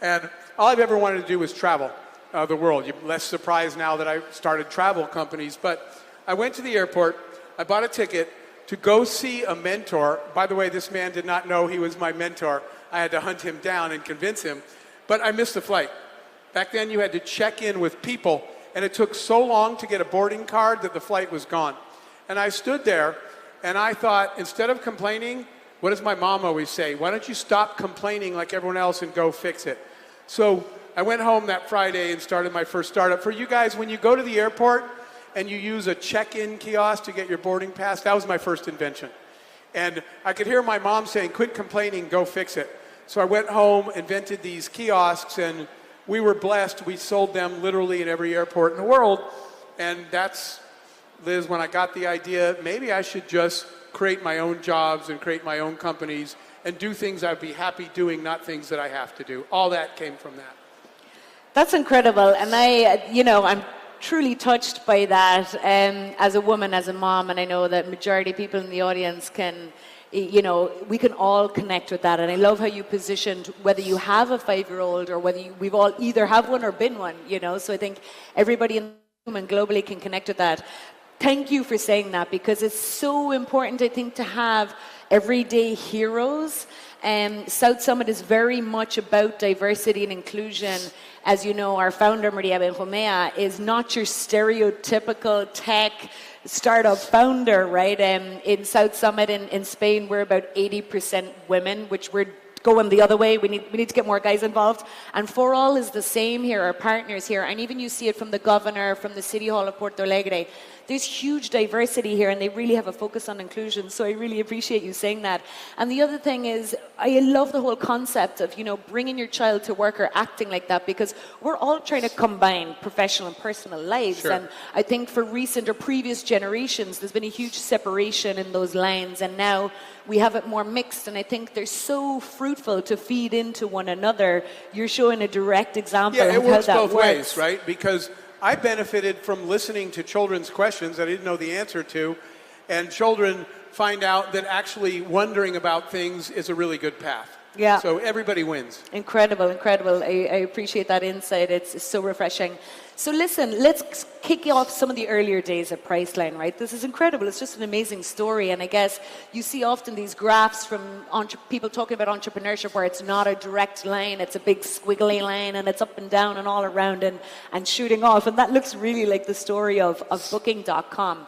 And all I've ever wanted to do was travel the world. You're less surprised now that I started travel companies. But I went to the airport, I bought a ticket to go see a mentor. By the way, this man did not know he was my mentor. I had to hunt him down and convince him. But I missed the flight. Back then you had to check in with people, and it took so long to get a boarding card that the flight was gone. And I stood there, and I thought, instead of complaining, what does my mom always say? Why don't you stop complaining like everyone else and go fix it? So I went home that Friday and started my first startup. For you guys, when you go to the airport and you use a check-in kiosk to get your boarding pass, that was my first invention. And I could hear my mom saying, quit complaining, go fix it. So I went home, invented these kiosks, and we were blessed. We sold them literally in every airport in the world. And that's Liz, when I got the idea, maybe I should just create my own jobs and create my own companies and do things I'd be happy doing, not things that I have to do. All that came from that. That's incredible. And I'm truly touched by that as a woman, as a mom, and I know that majority of people in the audience can, we can all connect with that. And I love how you positioned whether you have a 5-year-old or whether we've all either have one or been one, so I think everybody in the room and globally can connect with that. Thank you for saying that, because it's so important, I think, to have everyday heroes. South Summit is very much about diversity and inclusion. As you know, our founder, Maria Benjumea, is not your stereotypical tech startup founder, right? In South Summit in Spain, we're about 80% women, which we're going the other way. We need to get more guys involved. And For All is the same here, our partners here. And even you see it from the governor, from the City Hall of Porto Alegre. There's huge diversity here, and they really have a focus on inclusion. So I really appreciate you saying that. And the other thing is, I love the whole concept of, bringing your child to work or acting like that, because we're all trying to combine professional and personal lives. Sure. And I think for recent or previous generations, there's been a huge separation in those lines. And now we have it more mixed. And I think they're so fruitful to feed into one another. You're showing a direct example of how that works. Yeah, it works both ways, right? Because I benefited from listening to children's questions that I didn't know the answer to, and children find out that actually wondering about things is a really good path. Yeah. So everybody wins. Incredible, incredible. I appreciate that insight. It's so refreshing. So listen, let's kick off some of the earlier days at Priceline, right? This is incredible. It's just an amazing story. And I guess you see often these graphs from people talking about entrepreneurship where it's not a direct line, it's a big squiggly line, and it's up and down and all around and shooting off. And that looks really like the story of Booking.com.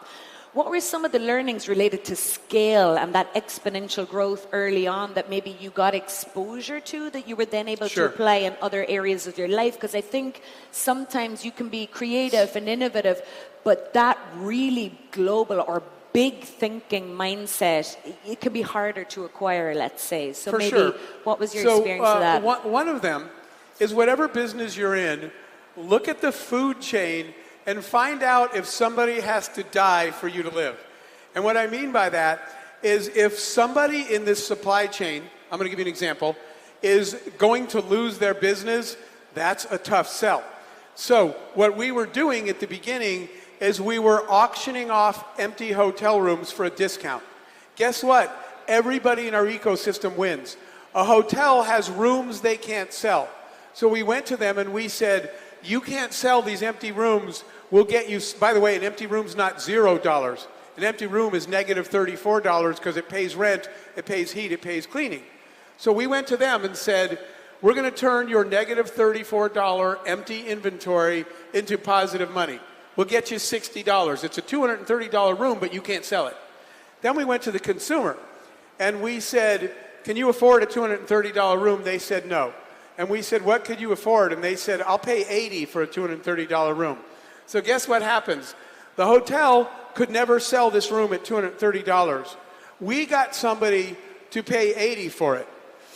What were some of the learnings related to scale and that exponential growth early on that maybe you got exposure to that you were then able to apply in other areas of your life? Because I think sometimes you can be creative and innovative, but that really global or big thinking mindset, it can be harder to acquire, let's say. So maybe what was your experience of that? One of them is whatever business you're in, look at the food chain and find out if somebody has to die for you to live. And what I mean by that is if somebody in this supply chain, I'm going to give you an example, is going to lose their business, that's a tough sell. So what we were doing at the beginning is we were auctioning off empty hotel rooms for a discount. Guess what? Everybody in our ecosystem wins. A hotel has rooms they can't sell. So we went to them and we said, you can't sell these empty rooms. We'll get you, by the way, an empty room's not $0. An empty room is negative $34 because it pays rent, it pays heat, it pays cleaning. So we went to them and said, we're going to turn your negative $34 empty inventory into positive money. We'll get you $60. It's a $230 room, but you can't sell it. Then we went to the consumer and we said, can you afford a $230 room? They said no. And we said, what could you afford? And they said, I'll pay $80 for a $230 room. So guess what happens? The hotel could never sell this room at $230. We got somebody to pay $80 for it.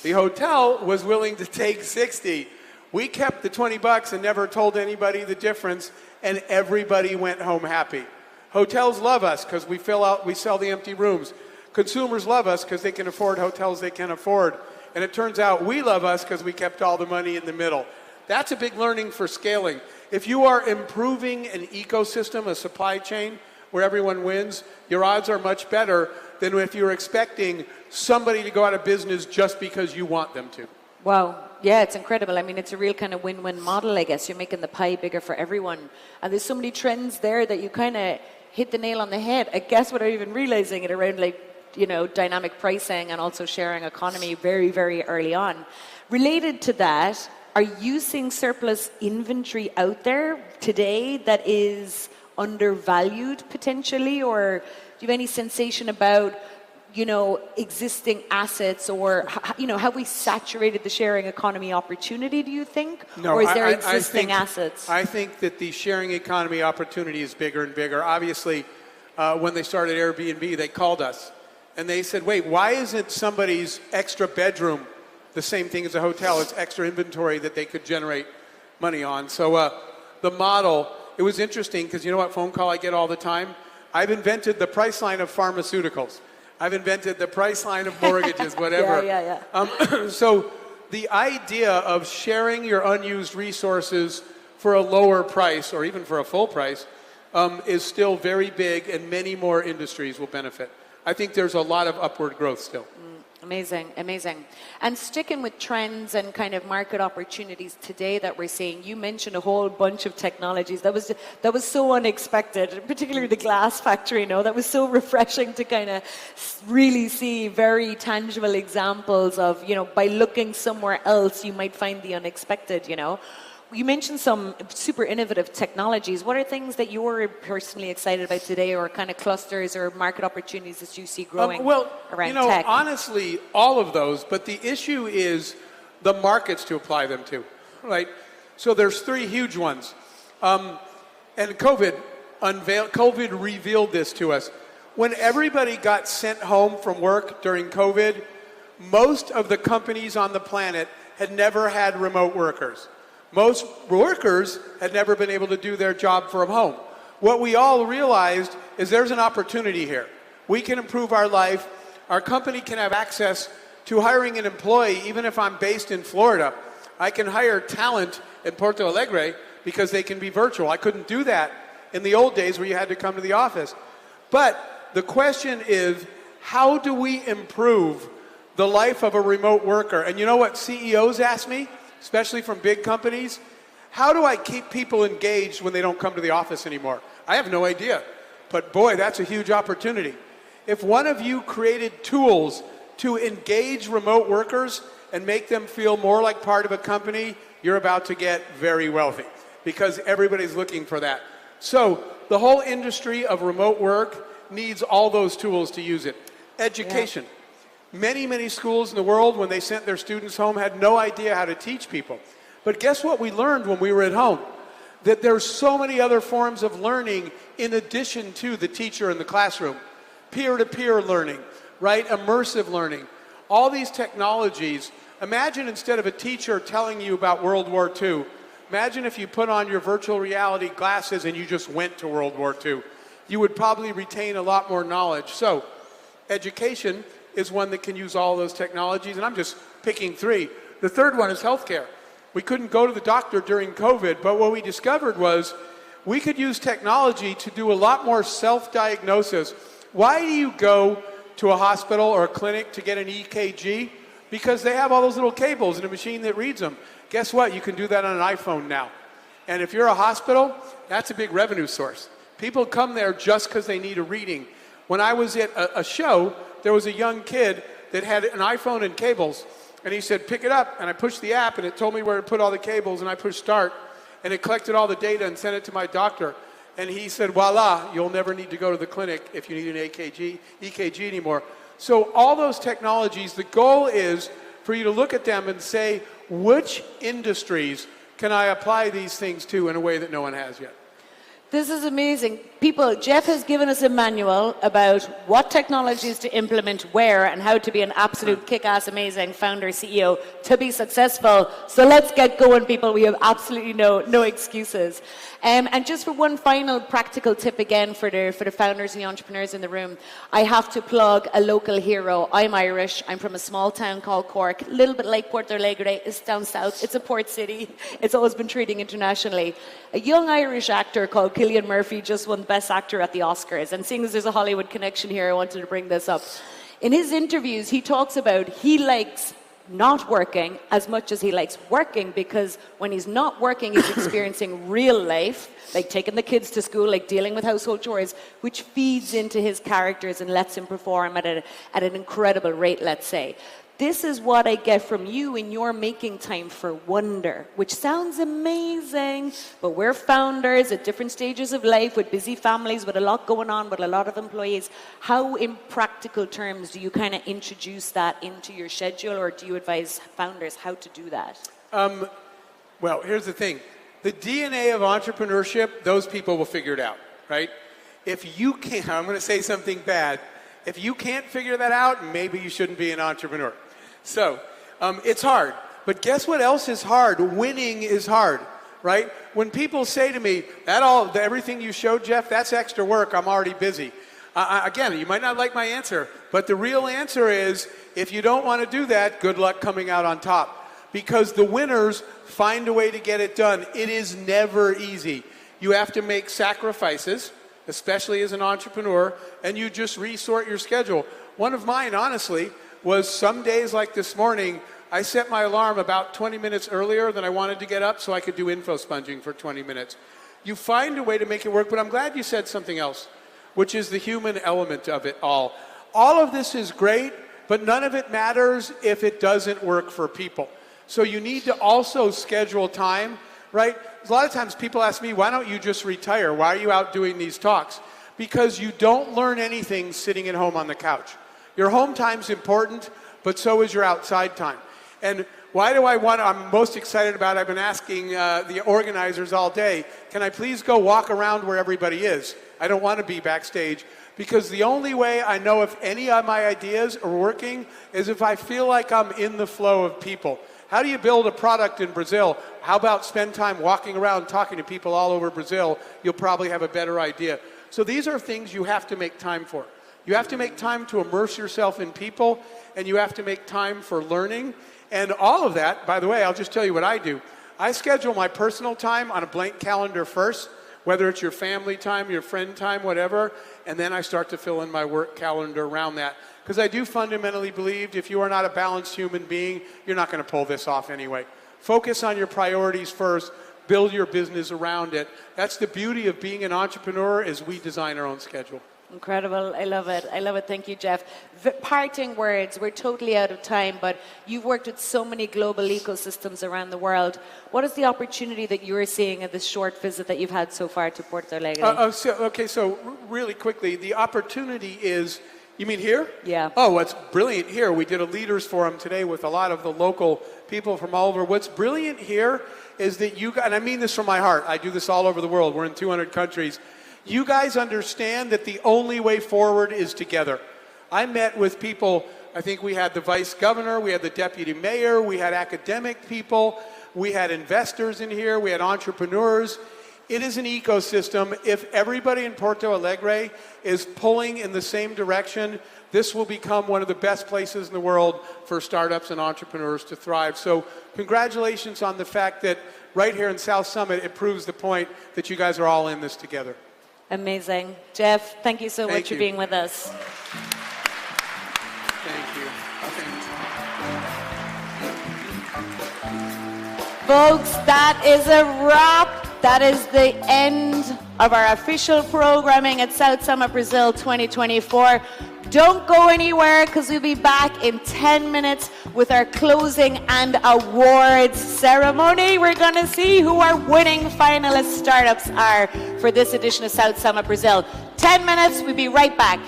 The hotel was willing to take $60. We kept the $20 and never told anybody the difference, and everybody went home happy. Hotels love us because we sell the empty rooms. Consumers love us because they can afford hotels they can afford. And it turns out we love us because we kept all the money in the middle. That's a big learning for scaling. If you are improving an ecosystem, a supply chain, where everyone wins, your odds are much better than if you're expecting somebody to go out of business just because you want them to. Wow. Yeah, it's incredible. I mean, it's a real kind of win-win model, I guess. You're making the pie bigger for everyone. And there's so many trends there that you kind of hit the nail on the head. I guess without even realizing it around dynamic pricing and also sharing economy very, very early on. Related to that, are you seeing surplus inventory out there today that is undervalued potentially, or do you have any sensation about, existing assets, or, have we saturated the sharing economy opportunity, do you think? No, or is there existing assets? I think that the sharing economy opportunity is bigger and bigger. Obviously, when they started Airbnb, they called us and they said, wait, why isn't somebody's extra bedroom the same thing as a hotel? It's extra inventory that they could generate money on. So the model, it was interesting because you know what phone call I get all the time? I've invented the price line of pharmaceuticals. I've invented the price line of mortgages, whatever. So the idea of sharing your unused resources for a lower price or even for a full price is still very big, and many more industries will benefit. I think there's a lot of upward growth still. Amazing, amazing. And sticking with trends and kind of market opportunities today that we're seeing, you mentioned a whole bunch of technologies. That was so unexpected, particularly the glass factory, you know, that was so refreshing to kind of really see very tangible examples of, you know, by looking somewhere else, you might find the unexpected, you know. You mentioned some super innovative technologies. What are things that you're personally excited about today, or kind of clusters or market opportunities that you see growing around tech? Honestly, all of those, but the issue is the markets to apply them to, right? So there's three huge ones. And COVID revealed this to us. When everybody got sent home from work during COVID, most of the companies on the planet had never had remote workers. Most workers had never been able to do their job from home. What we all realized is there's an opportunity here. We can improve our life. Our company can have access to hiring an employee, even if I'm based in Florida. I can hire talent in Porto Alegre because they can be virtual. I couldn't do that in the old days where you had to come to the office. But the question is, how do we improve the life of a remote worker? And you know what CEOs ask me? Especially from big companies, how do I keep people engaged when they don't come to the office anymore? I have no idea, but boy, that's a huge opportunity. If one of you created tools to engage remote workers and make them feel more like part of a company, you're about to get very wealthy, because everybody's looking for that. So the whole industry of remote work needs all those tools to use it. Education. Many, many schools in the world, when they sent their students home, had no idea how to teach people. But guess what we learned when we were at home? That there's so many other forms of learning in addition to the teacher in the classroom. Peer-to-peer learning, right? Immersive learning. All these technologies. Imagine instead of a teacher telling you about World War II, imagine if you put on your virtual reality glasses and you just went to World War II. You would probably retain a lot more knowledge. So, education is one that can use all those technologies, and I'm just picking three. The third one is healthcare. We couldn't go to the doctor during COVID, but what we discovered was we could use technology to do a lot more self-diagnosis. Why do you go to a hospital or a clinic to get an EKG? Because they have all those little cables and a machine that reads them. Guess what? You can do that on an iPhone now. And if you're a hospital, that's a big revenue source. People come there just because they need a reading. When I was at a show, there was a young kid that had an iPhone and cables, and he said, pick it up, and I pushed the app, and it told me where to put all the cables, and I pushed start, and it collected all the data and sent it to my doctor, and he said, voila, you'll never need to go to the clinic if you need an EKG anymore. So all those technologies, the goal is for you to look at them and say, which industries can I apply these things to in a way that no one has yet? This is amazing. People, Jeff has given us a manual about what technologies to implement where and how to be an absolute kick-ass amazing founder, CEO to be successful. So let's get going, people. We have absolutely no excuses. And just for one final practical tip again for the founders and the entrepreneurs in the room, I have to plug a local hero. I'm Irish. I'm from a small town called Cork, a little bit like Porto Alegre. It's down south. It's a port city. It's always been trading internationally. A young Irish actor called Cillian Murphy just won Best Actor at the Oscars. And seeing as there's a Hollywood connection here, I wanted to bring this up. In his interviews, he talks about he likes not working as much as he likes working, because when he's not working, he's experiencing real life, like taking the kids to school, like dealing with household chores, which feeds into his characters and lets him perform at an incredible rate, let's say. This is what I get from you in your making time for wonder, which sounds amazing, but we're founders at different stages of life with busy families, with a lot going on, with a lot of employees. How, in practical terms, do you kind of introduce that into your schedule, or do you advise founders how to do that? Well, here's the thing. The DNA of entrepreneurship, those people will figure it out, right? If you can't, I'm going to say something bad. If you can't figure that out, maybe you shouldn't be an entrepreneur. So, it's hard. But guess what else is hard? Winning is hard. right? When people say to me, everything you showed, Jeff, that's extra work, I'm already busy. Again, you might not like my answer, but the real answer is, if you don't want to do that, good luck coming out on top. Because the winners find a way to get it done. It is never easy. You have to make sacrifices, especially as an entrepreneur, and you just resort your schedule. One of mine, honestly, was some days like this morning, I set my alarm about 20 minutes earlier than I wanted to get up so I could do info sponging for 20 minutes. You find a way to make it work, but I'm glad you said something else, which is the human element of it all. All of this is great, but none of it matters if it doesn't work for people. So you need to also schedule time, right? A lot of times people ask me, why don't you just retire? Why are you out doing these talks? Because you don't learn anything sitting at home on the couch. Your home time's important, but so is your outside time. And why do I'm most excited about, I've been asking the organizers all day, can I please go walk around where everybody is? I don't want to be backstage, because the only way I know if any of my ideas are working is if I feel like I'm in the flow of people. How do you build a product in Brazil? How about spend time walking around talking to people all over Brazil? You'll probably have a better idea. So these are things you have to make time for. You have to make time to immerse yourself in people, and you have to make time for learning. And all of that, by the way, I'll just tell you what I do. I schedule my personal time on a blank calendar first, whether it's your family time, your friend time, whatever, and then I start to fill in my work calendar around that. Because I do fundamentally believe if you are not a balanced human being, you're not going to pull this off anyway. Focus on your priorities first. Build your business around it. That's the beauty of being an entrepreneur, is we design our own schedule. Incredible. I love it. I love it. Thank you, Jeff. Parting words. We're totally out of time, but you've worked with so many global ecosystems around the world. What is the opportunity that you're seeing at this short visit that you've had so far to Porto Alegre? So really quickly, the opportunity is, you mean here? Yeah. Oh, what's brilliant here, we did a leaders forum today with a lot of the local people from all over. What's brilliant here is that and I mean this from my heart, I do this all over the world, we're in 200 countries. You guys understand that the only way forward is together. I met with people, I think we had the vice governor, we had the deputy mayor, we had academic people, we had investors in here, we had entrepreneurs. It is an ecosystem. If everybody in Porto Alegre is pulling in the same direction, this will become one of the best places in the world for startups and entrepreneurs to thrive. So congratulations on the fact that right here in South Summit, it proves the point that you guys are all in this together. Amazing. Jeff, thank you so much for being with us. Thank you. Folks, that is a wrap. That is the end of our official programming at South Summit Brazil 2024. Don't go anywhere, because we'll be back in 10 minutes with our closing and awards ceremony. We're going to see who our winning finalist startups are for this edition of South Summit Brazil. 10 minutes, we'll be right back.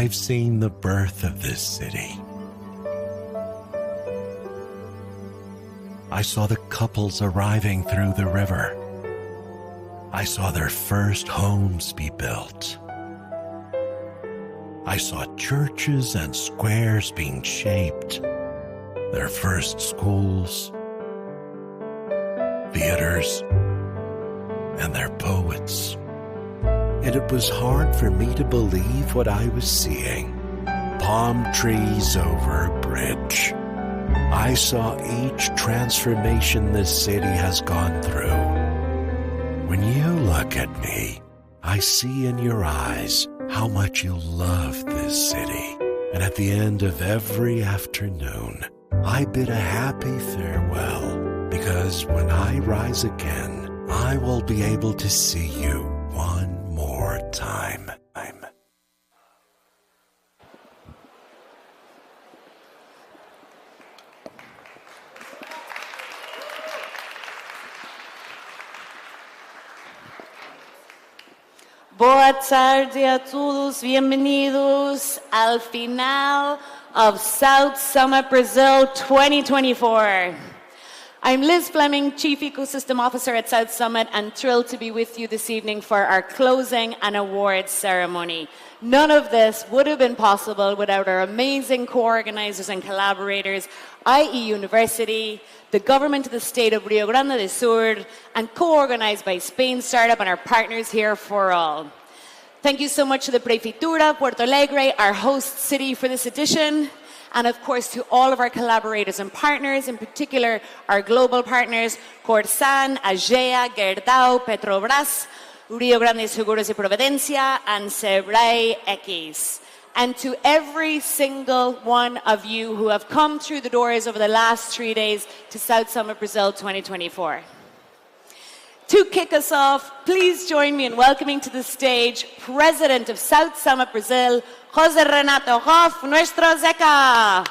I've seen the birth of this city. I saw the couples arriving through the river. I saw their first homes be built. I saw churches and squares being shaped, their first schools, theaters, and their poets. And it was hard for me to believe what I was seeing. Palm trees over a bridge. I saw each transformation this city has gone through. When you look at me, I see in your eyes how much you love this city. And at the end of every afternoon, I bid a happy farewell, because when I rise again, I will be able to see you one more time. Boa tarde a todos, bienvenidos al final of South Summit Brazil 2024. I'm Liz Fleming, Chief Ecosystem Officer at South Summit, and thrilled to be with you this evening for our closing and awards ceremony. None of this would have been possible without our amazing co-organizers and collaborators, IE University, the government of the state of Rio Grande do Sul, and co-organized by Spain Startup and our partners here for all. Thank you so much to the Prefeitura, Porto Alegre, our host city for this edition. And of course, to all of our collaborators and partners, in particular our global partners, Corsan, Agea, Gerdau, Petrobras, Rio Grande Seguros y Providencia, and Sebray X. And to every single one of you who have come through the doors over the last 3 days to South Summit Brazil 2024. To kick us off, please join me in welcoming to the stage President of South Summit Brazil, José Renato Hoff, nuestro Zeca.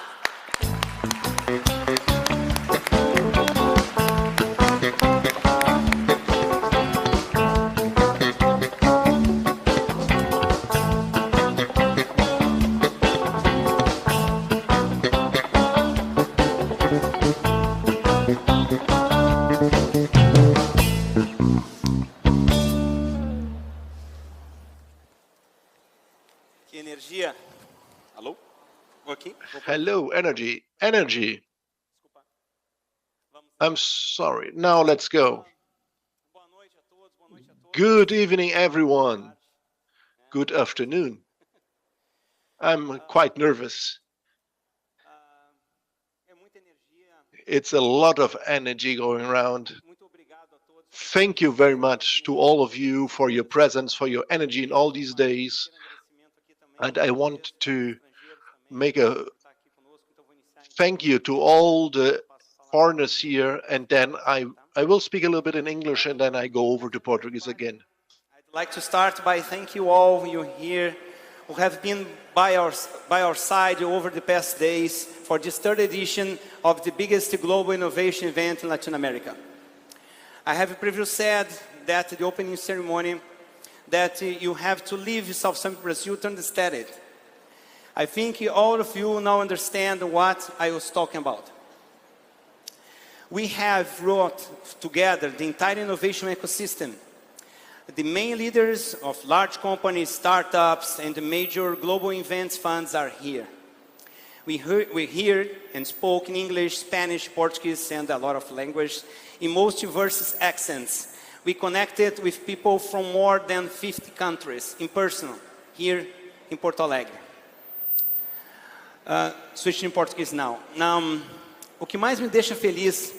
Hello, energy. Energy. I'm sorry. Now let's go. Good evening, everyone. Good afternoon. I'm quite nervous. It's a lot of energy going around. Thank you very much to all of you for your presence, for your energy in all these days. And I want to make a thank you to all the foreigners here, and then I will speak a little bit in English, and then I go over to Portuguese again. I'd like to start by thank you all you here who have been by our side over the past days for this third edition of the biggest global innovation event in Latin America. I have previously said that at the opening ceremony that you have to leave South Summit Brazil to understand it. I think all of you now understand what I was talking about. We have brought together the entire innovation ecosystem. The main leaders of large companies, startups, and the major global events funds are here. We heard and spoke in English, Spanish, Portuguese, and a lot of language in most diverse accents. We connected with people from more than 50 countries in person here in Porto Alegre. Switching in Portuguese now. O que mais me deixa feliz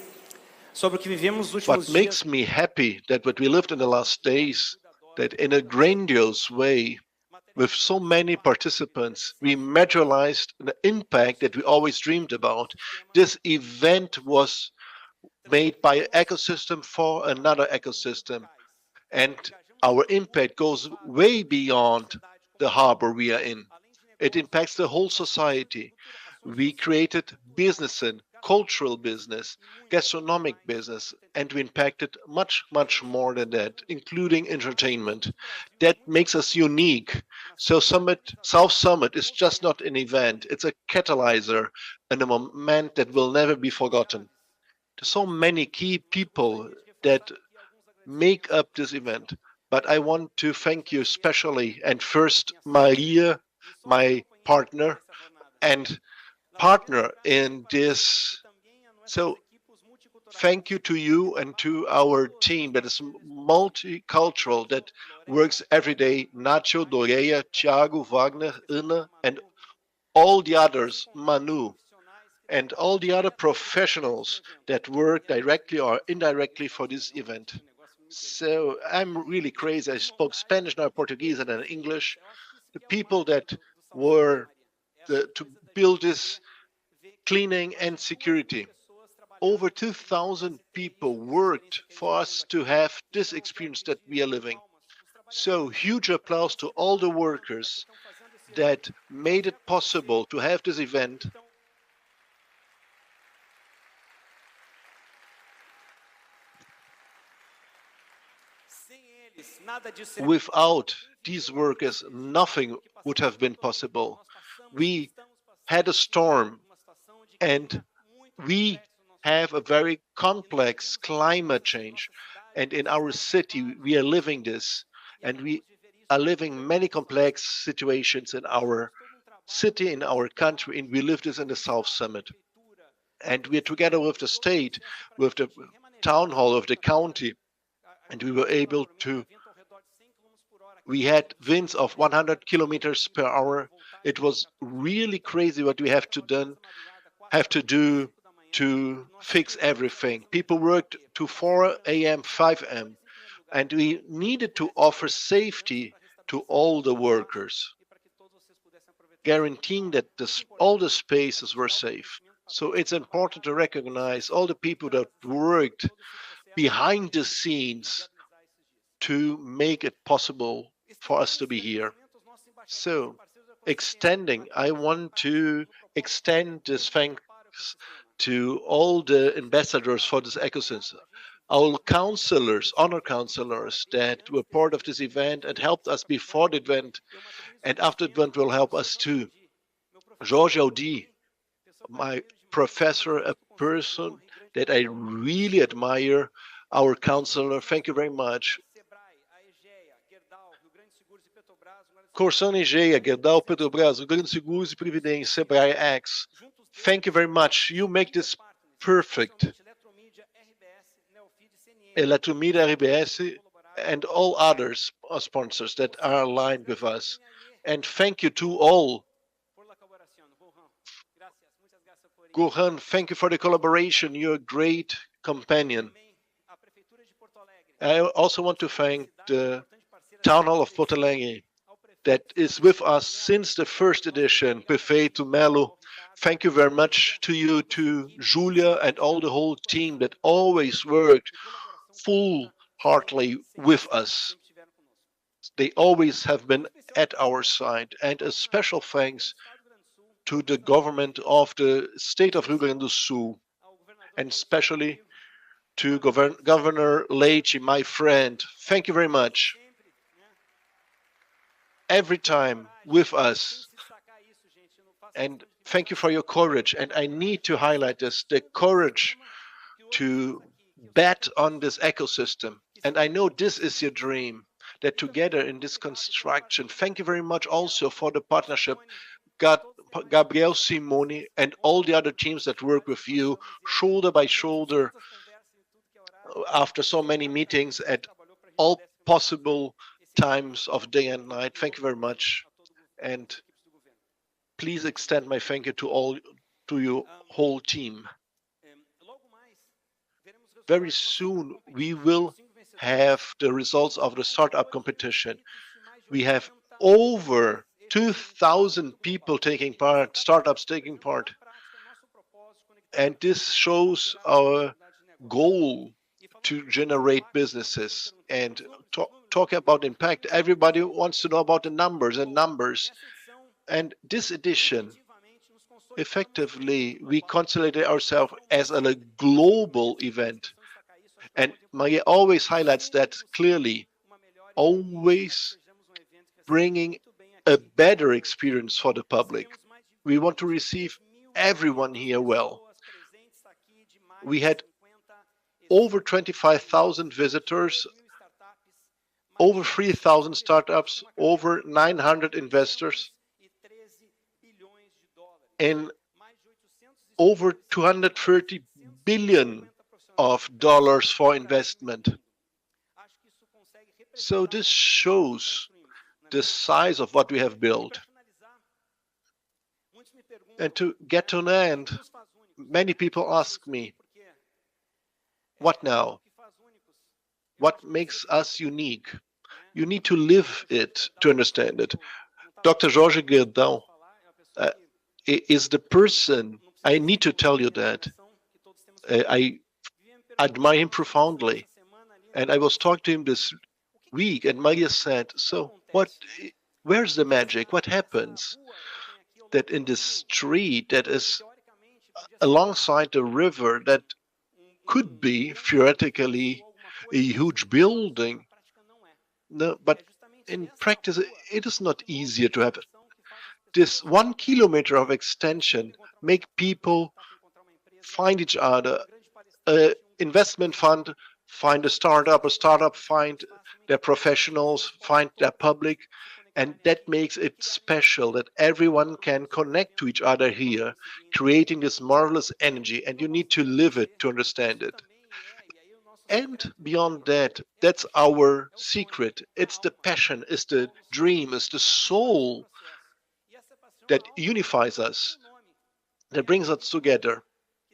sobre o que vivemos nos últimos dias. What makes me happy that what we lived in the last days, that in a grandiose way, with so many participants, we materialized the impact that we always dreamed about. This event was made by an ecosystem for another ecosystem, and our impact goes way beyond the harbor we are in. It impacts the whole society. We created business and cultural business, gastronomic business, and we impacted much, much more than that, including entertainment. That makes us unique. So South Summit is just not an event. It's a catalyzer and a moment that will never be forgotten. There's so many key people that make up this event. But I want to thank you especially, and first Maria, my partner in this. So thank you to you and to our team that is multicultural, that works every day. Nacho, Doreia, Thiago, Wagner, Ana, and all the others, Manu, and all the other professionals that work directly or indirectly for this event. So I'm really crazy. I spoke Spanish, now Portuguese, and then English. The people that were to build this cleaning and security. Over 2,000 people worked for us to have this experience that we are living. So huge applause to all the workers that made it possible to have this event. Without these workers, nothing would have been possible. We had a storm, and we have a very complex climate change. And in our city, we are living this, and we are living many complex situations in our city, in our country, and we live this in the South Summit. And we are together with the state, with the town hall of the county, and we were able to, we had winds of 100 kilometers per hour, It was really crazy what we have to do to fix everything. People worked to 4 a.m., 5 a.m., and we needed to offer safety to all the workers, guaranteeing that all the spaces were safe. So it's important to recognize all the people that worked behind the scenes to make it possible for us to be here. So, I want to extend this thanks to all the ambassadors for this ecosystem, our counselors, honor counselors that were part of this event and helped us before the event, and after the event will help us too. George Audi, my professor, a person that I really admire, our counselor, thank you very much. Corsan Egeia, Gerdau, Petrobras, Rio Grande Seguros e Previdência, Sebrae X. Thank you very much. You make this perfect. Eletromedia, RBS, and all others sponsors that are aligned with us. And thank you to all. Gohan, thank you for the collaboration. You're a great companion. I also want to thank the Town Hall of Porto Alegre that is with us since the first edition. Prefeito Melo, thank you very much to you, to Julia and all the whole team that always worked full-heartedly with us. They always have been at our side. And a special thanks to the government of the state of Rio Grande do Sul, and especially to Governor Leite, my friend. Thank you very much. Every time with us. And thank you for your courage. And I need to highlight this, the courage to bet on this ecosystem. And I know this is your dream, that together in this construction, thank you very much also for the partnership, Gabriel Simoni and all the other teams that work with you, shoulder by shoulder, after so many meetings at all possible times of day and night. Thank you very much. And please extend my thank you to your whole team. Very soon, we will have the results of the startup competition. We have over 2,000 people taking part, startups taking part. And this shows our goal to generate businesses and talk about impact. Everybody wants to know about the numbers and numbers. And this edition, effectively, we consolidated ourselves as a global event. And Maria always highlights that clearly, always bringing a better experience for the public. We want to receive everyone here well. We had over 25,000 visitors, over 3,000 startups, over 900 investors, and over 230 billion of dollars for investment. So this shows the size of what we have built. And to get to an end, many people ask me, what now? What makes us unique? You need to live it to understand it. Dr. Jorge Gerdau is the person, I need to tell you that. I admire him profoundly. And I was talking to him this week, and Maria said, so where's the magic? What happens that in this street that is alongside the river that could be theoretically a huge building? No, but in practice, it is not easier to have this 1 kilometer of extension, make people find each other. An investment fund find a startup find their professionals, find their public, and that makes it special that everyone can connect to each other here, creating this marvelous energy, and you need to live it to understand it. And beyond that, that's our secret. It's the passion, it's the dream, it's the soul that unifies us, that brings us together.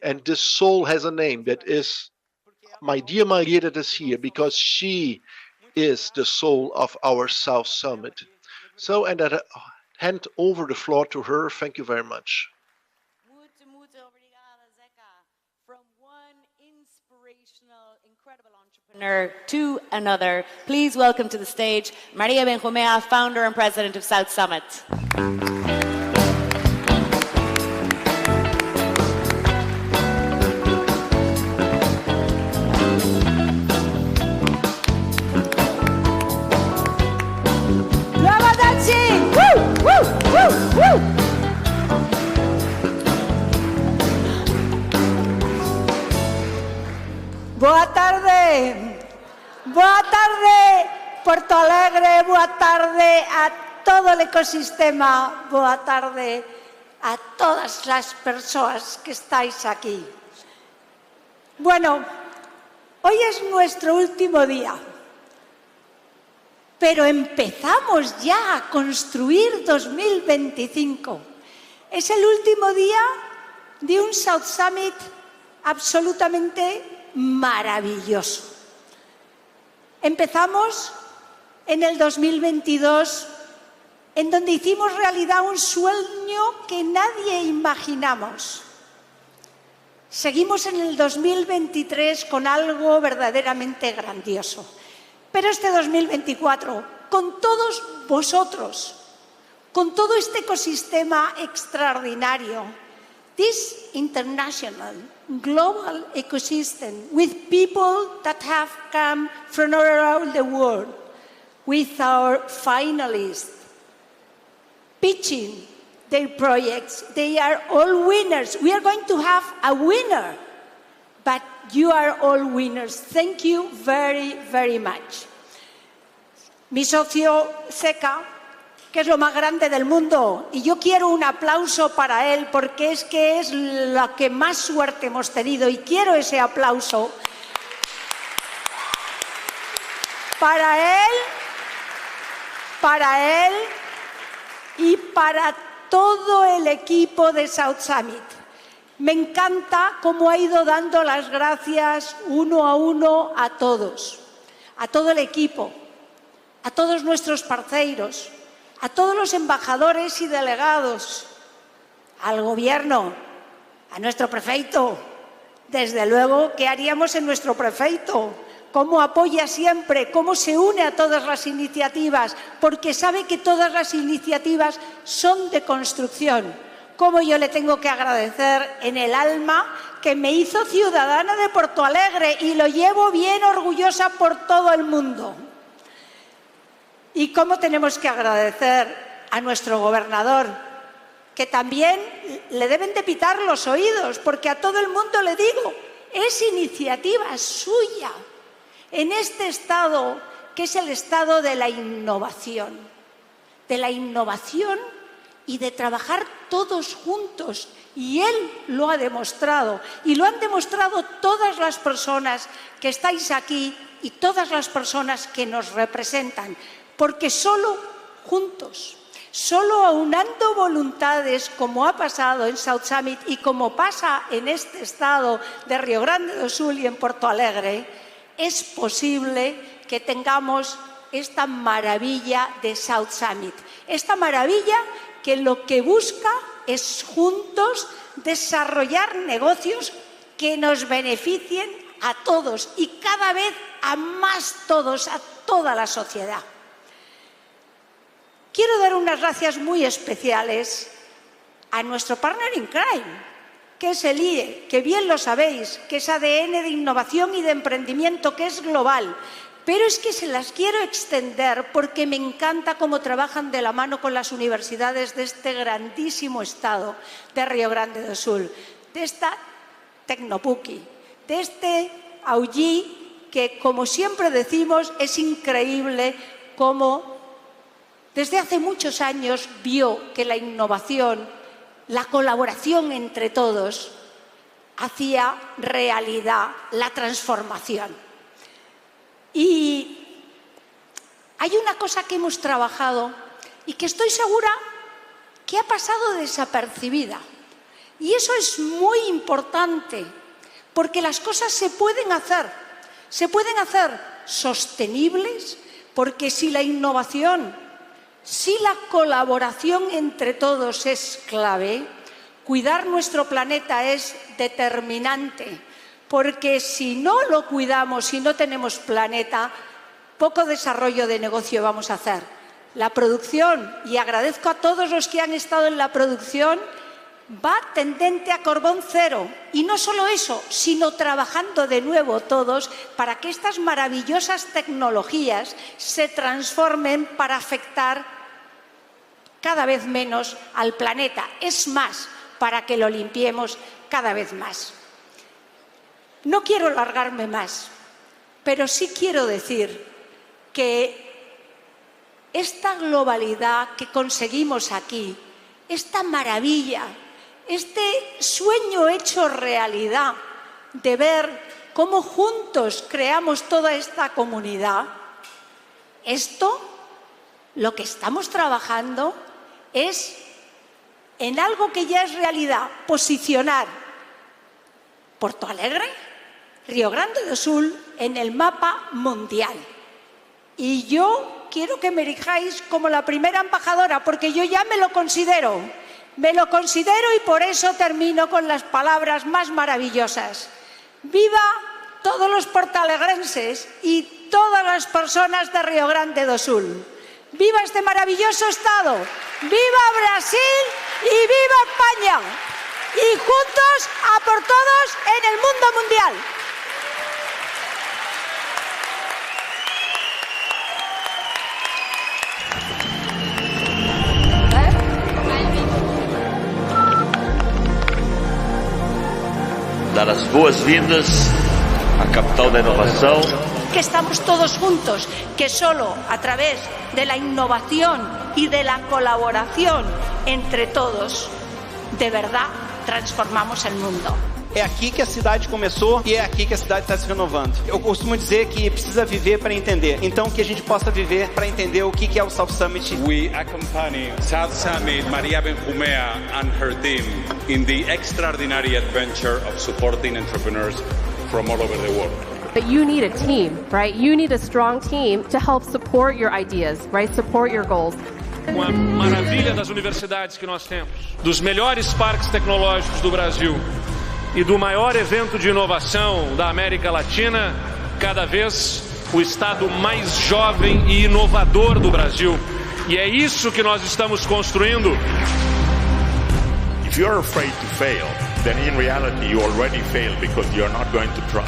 And this soul has a name that is my dear Maria that is here, because she is the soul of our South Summit. So, and I hand over the floor to her. Thank you very much. To another, please welcome to the stage Maria Benjumea, founder and president of South Summit. Brava dancing! Woo! Woo! Woo! Woo! Boa tarde. Boa tarde, Porto Alegre. Boa tarde a todo el ecosistema. Boa tarde a todas las personas que estáis aquí. Bueno, hoy es nuestro último día. Pero empezamos ya a construir 2025. Es el último día de un South Summit absolutamente maravilloso. Empezamos en el 2022, en donde hicimos realidad un sueño que nadie imaginamos. Seguimos en el 2023 con algo verdaderamente grandioso. Pero este 2024, con todos vosotros, con todo este ecosistema extraordinario, this international, global ecosystem with people that have come from all around the world, with our finalists pitching their projects. They are all winners. We are going to have a winner, but you are all winners. Thank you very, very much. Mi socio Seca, que es lo más grande del mundo, y yo quiero un aplauso para él porque es que es la que más suerte hemos tenido y quiero ese aplauso para él y para todo el equipo de South Summit. Me encanta cómo ha ido dando las gracias uno a uno a todos, a todo el equipo, a todos nuestros parceiros, a todos los embajadores y delegados, al gobierno, a nuestro prefeito. Desde luego, ¿qué haríamos en nuestro prefeito? Cómo apoya siempre, cómo se une a todas las iniciativas, porque sabe que todas las iniciativas son de construcción. Cómo yo le tengo que agradecer en el alma que me hizo ciudadana de Porto Alegre y lo llevo bien orgullosa por todo el mundo. Y cómo tenemos que agradecer a nuestro gobernador, que también le deben de pitar los oídos, porque a todo el mundo le digo, es iniciativa suya, en este estado, que es el estado de la innovación y de trabajar todos juntos. Y él lo ha demostrado, y lo han demostrado todas las personas que estáis aquí y todas las personas que nos representan, porque solo juntos, solo aunando voluntades, como ha pasado en South Summit y como pasa en este estado de Río Grande do Sul y en Porto Alegre, es posible que tengamos esta maravilla de South Summit. Esta maravilla que lo que busca es juntos desarrollar negocios que nos beneficien a todos y cada vez a más todos, a toda la sociedad. Quiero dar unas gracias muy especiales a nuestro partner in crime, que es el IE, que bien lo sabéis, que es ADN de innovación y de emprendimiento, que es global. Pero es que se las quiero extender porque me encanta cómo trabajan de la mano con las universidades de este grandísimo estado de Río Grande do Sul, de esta Tecnopuki, de este AUGI, que como siempre decimos es increíble cómo desde hace muchos años vio que la innovación, la colaboración entre todos, hacía realidad la transformación. Y hay una cosa que hemos trabajado y que estoy segura que ha pasado desapercibida. Y eso es muy importante, porque las cosas se pueden hacer sostenibles, porque si la innovación, si la colaboración entre todos es clave, cuidar nuestro planeta es determinante, porque si no lo cuidamos, si no tenemos planeta, poco desarrollo de negocio vamos a hacer. La producción, y agradezco a todos los que han estado en la producción, va tendente a carbón cero. Y no solo eso, sino trabajando de nuevo todos para que estas maravillosas tecnologías se transformen para afectar cada vez menos al planeta. Es más, para que lo limpiemos cada vez más. No quiero alargarme más, pero sí quiero decir que esta globalidad que conseguimos aquí, esta maravilla, este sueño hecho realidad de ver cómo juntos creamos toda esta comunidad, esto, lo que estamos trabajando es en algo que ya es realidad, posicionar Porto Alegre, Río Grande do Sul en el mapa mundial. Y yo quiero que me elijáis como la primera embajadora, porque yo ya me lo considero y por eso termino con las palabras más maravillosas. ¡Viva todos los portalegrenses y todas las personas de Río Grande do Sul! ¡Viva este maravilloso Estado! ¡Viva Brasil y viva España! Y juntos a por todos en el mundo mundial. Dar as boas-vindas à capital da inovação. Que estamos todos juntos, que solo a través de la innovación y de la colaboración entre todos, de verdad, transformamos el mundo. É aqui que a cidade começou e é aqui que a cidade está se renovando. Eu costumo dizer que precisa viver para entender. Então, que a gente possa viver para entender o que é o South Summit. We accompany South Summit Maria Benjumea and her team in the extraordinary adventure of supporting entrepreneurs from all over the world. But you need a team, right? You need a strong team to help support your ideas, right? Support your goals. Com a maravilha das universidades que nós temos, dos melhores parques tecnológicos do Brasil e do maior evento de inovação da América Latina, cada vez o estado mais jovem e inovador do Brasil. E é isso que nós estamos construindo. If you're afraid to fail, then in reality you already failed because you're not going to try.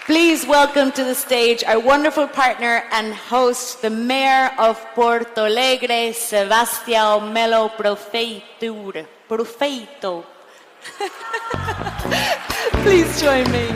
Please welcome to the stage our wonderful partner and host, the Mayor of Porto Alegre, Sebastião Melo Prefeito. Please join me.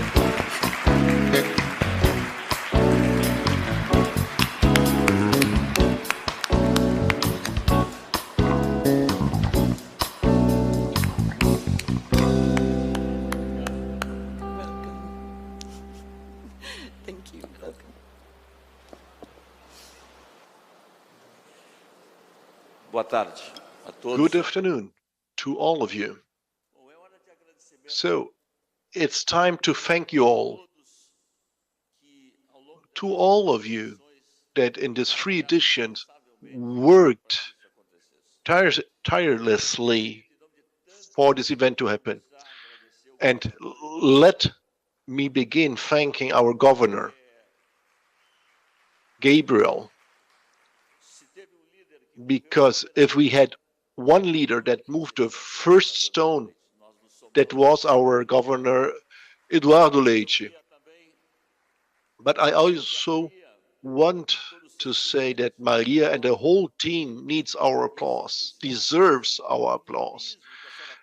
Boa tarde a todos. Good afternoon to all of you. So it's time to thank you all. To all of you that in these 3 editions worked tirelessly for this event to happen. And let me begin thanking our governor, Gabriel, because if we had one leader that moved the first stone, that was our governor, Eduardo Leite. But I also want to say that Maria and the whole team needs our applause, deserves our applause.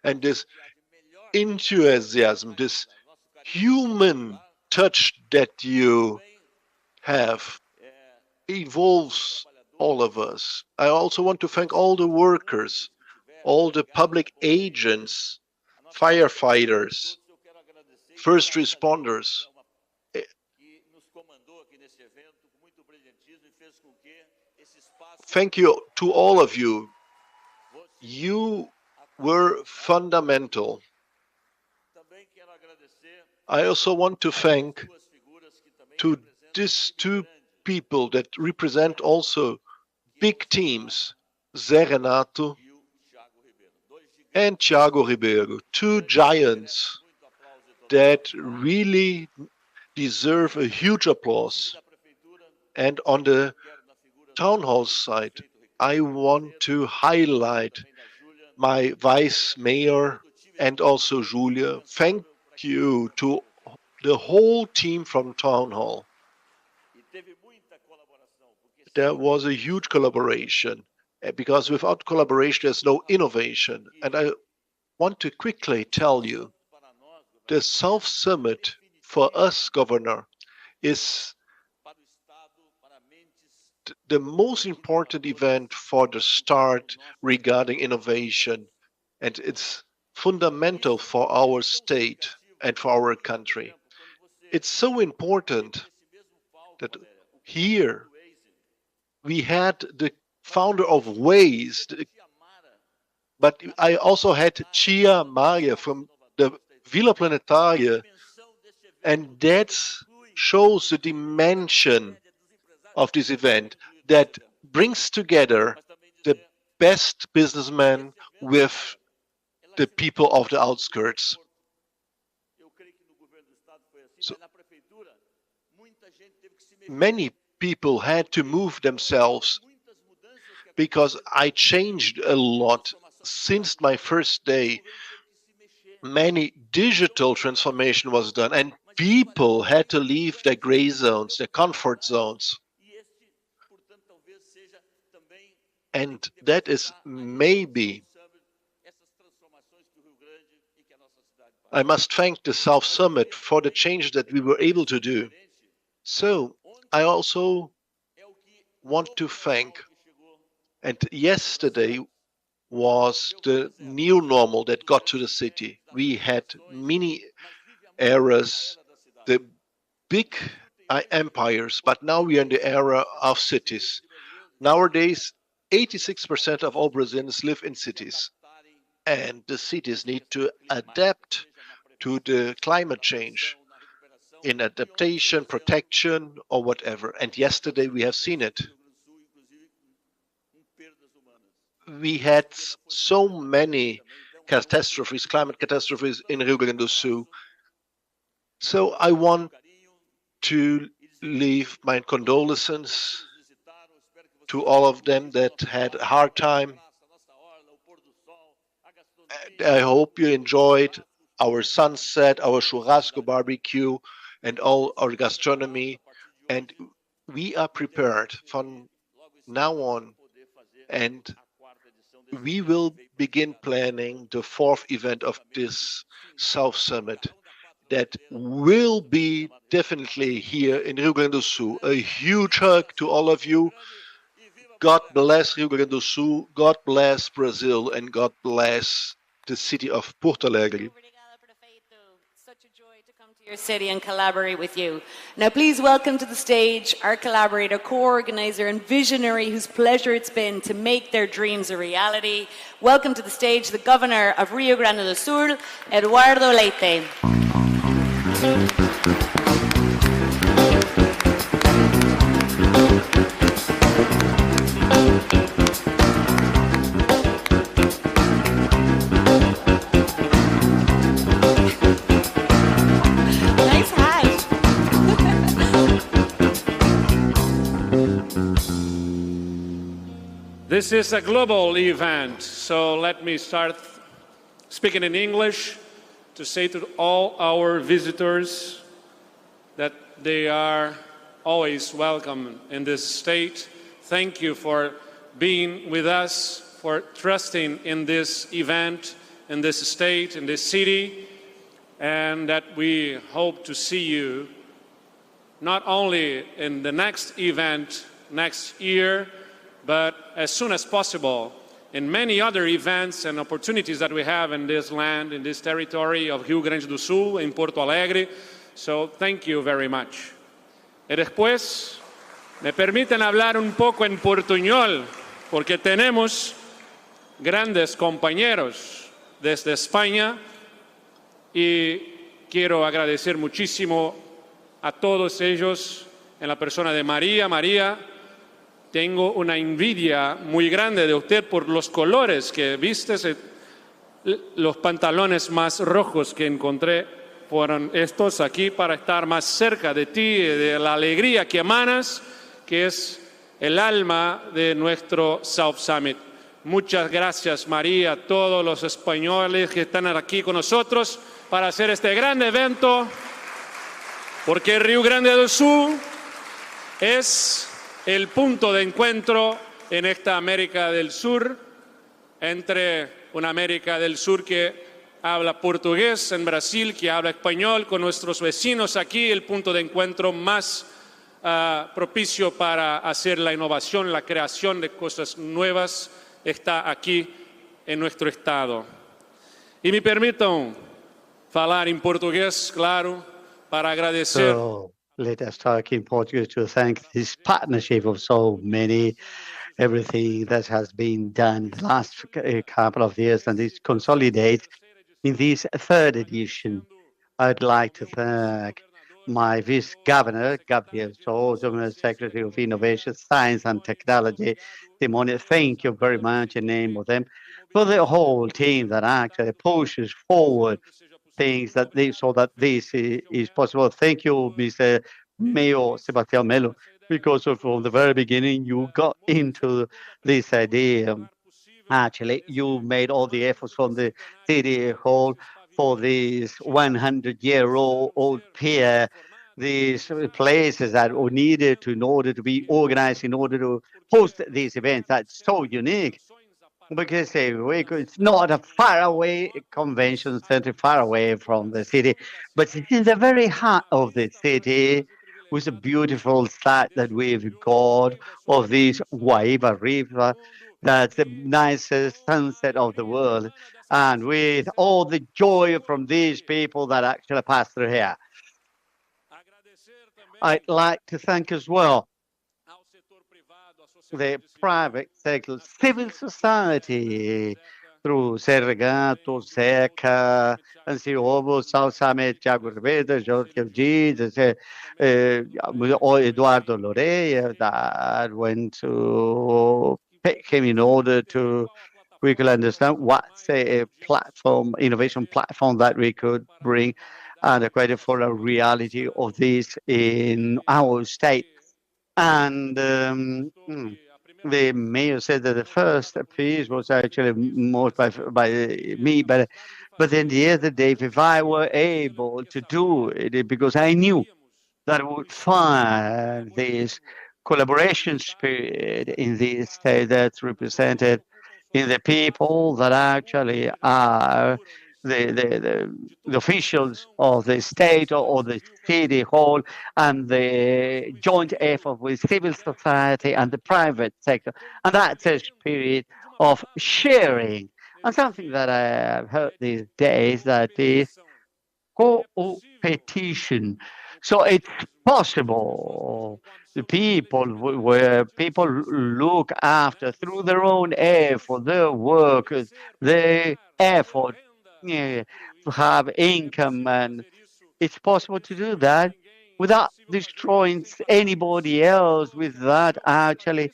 And this enthusiasm, this human touch that you have involves all of us. I also want to thank all the workers, all the public agents, firefighters, first responders. Thank you to all of you. You were fundamental. I also want to thank to these 2 people that represent also big teams, Zé Renato and Thiago Ribeiro, 2 giants that really deserve a huge applause. And on the town hall side, I want to highlight my vice mayor and also Julia. Thank you to the whole team from town hall. There was a huge collaboration, because without collaboration there's no innovation. And I want to quickly tell you, the South Summit for us, Governor, is the most important event for the start regarding innovation, and it's fundamental for our state and for our country. It's so important that here we had the founder of Waze, but I also had Tia Maria from the Villa Planetaria, and that shows the dimension of this event that brings together the best businessmen with the people of the outskirts. So many people had to move themselves because I changed a lot since my first day. Many digital transformation was done, and people had to leave their gray zones, their comfort zones. And that is maybe, I must thank the South Summit for the change that we were able to do. So I also want to thank, and yesterday was the new normal that got to the city. We had many eras, the big empires, but now we are in the era of cities. Nowadays, 86% of all Brazilians live in cities, and the cities need to adapt to the climate change in adaptation, protection, or whatever. And yesterday we have seen it. We had so many catastrophes, climate catastrophes in Rio Grande do Sul. So I want to leave my condolences to all of them that had a hard time. I hope you enjoyed our sunset, our churrasco barbecue, and all our gastronomy. And we are prepared from now on, and we will begin planning the 4th event of this South Summit that will be definitely here in Rio Grande do Sul. A huge hug to all of you. God bless Rio Grande do Sul, God bless Brazil, and God bless the city of Porto Alegre. your city and collaborate with you. Now please welcome to the stage our collaborator, co-organizer and visionary whose pleasure it's been to make their dreams a reality. Welcome to the stage the Governor of Rio Grande do Sul, Eduardo Leite. Nice hat. This is a global event, so let me start speaking in English to say to all our visitors that they are always welcome in this state. Thank you for being with us, for trusting in this event, in this state, in this city, and that we hope to see you not only in the next event next year, but as soon as possible in many other events and opportunities that we have in this land, in this territory of Rio Grande do Sul, in Porto Alegre. So thank you very much. Y después, me permiten hablar un poco en portuñol, porque tenemos grandes compañeros desde España y quiero agradecer muchísimo a todos ellos en la persona de María. María, tengo una envidia muy grande de usted por los colores que vistes. Los pantalones más rojos que encontré fueron estos aquí para estar más cerca de ti, de la alegría que emanas, que es el alma de nuestro South Summit. Muchas gracias, María, a todos los españoles que están aquí con nosotros para hacer este gran evento, porque Rio Grande do Sul es el punto de encuentro en esta América del Sur, entre una América del Sur que habla portugués, en Brasil que habla español, con nuestros vecinos aquí, el punto de encuentro más propicio para hacer la innovación, la creación de cosas nuevas, está aquí en nuestro estado. Y me permitam falar em português, claro, para agradecer. So let us talk in Portuguese to thank this partnership of so many, everything that has been done the last couple of years, and this consolidates in this third edition. I'd like to thank my Vice-Governor, Gabriel Souza, Secretary of Innovation, Science and Technology, Simone. Thank you very much in name of them, for the whole team that actually pushes forward things that so that this is possible. Thank you, Mr. Mayor Sebastián Melo, because from the very beginning you got into this idea. Actually, you made all the efforts from the city hall for this 100-year-old pier, these places that were needed in order to be organized, in order to host these events. That's so unique. Because it's not a faraway convention center, far away from the city, but it's in the very heart of the city, with a beautiful site that we've got of this Guaíba River, that's the nicest sunset of the world, and with all the joy from these people that actually pass through here. I'd like to thank as well the private sector, civil society, through Sergato, SECA, and Ciobo, South Summit, Thiago Ribeiro, Jorge G, Eduardo Loreia, that went to pick him in order to we could understand what's a platform, innovation platform that we could bring and create for a reality of this in our state. And the mayor said that the first piece was actually most by me, but in the end of the day, if I were able to do it, because I knew that I would find this collaboration spirit in the state that's represented in the people that actually are the officials of the state or the city hall, and the joint effort with civil society and the private sector. And that's a spirit of sharing. And something that I have heard these days that is co-petition. So it's possible. The people where people look after through their own effort, their work, their effort, yeah, to have income, and it's possible to do that without destroying anybody else, without actually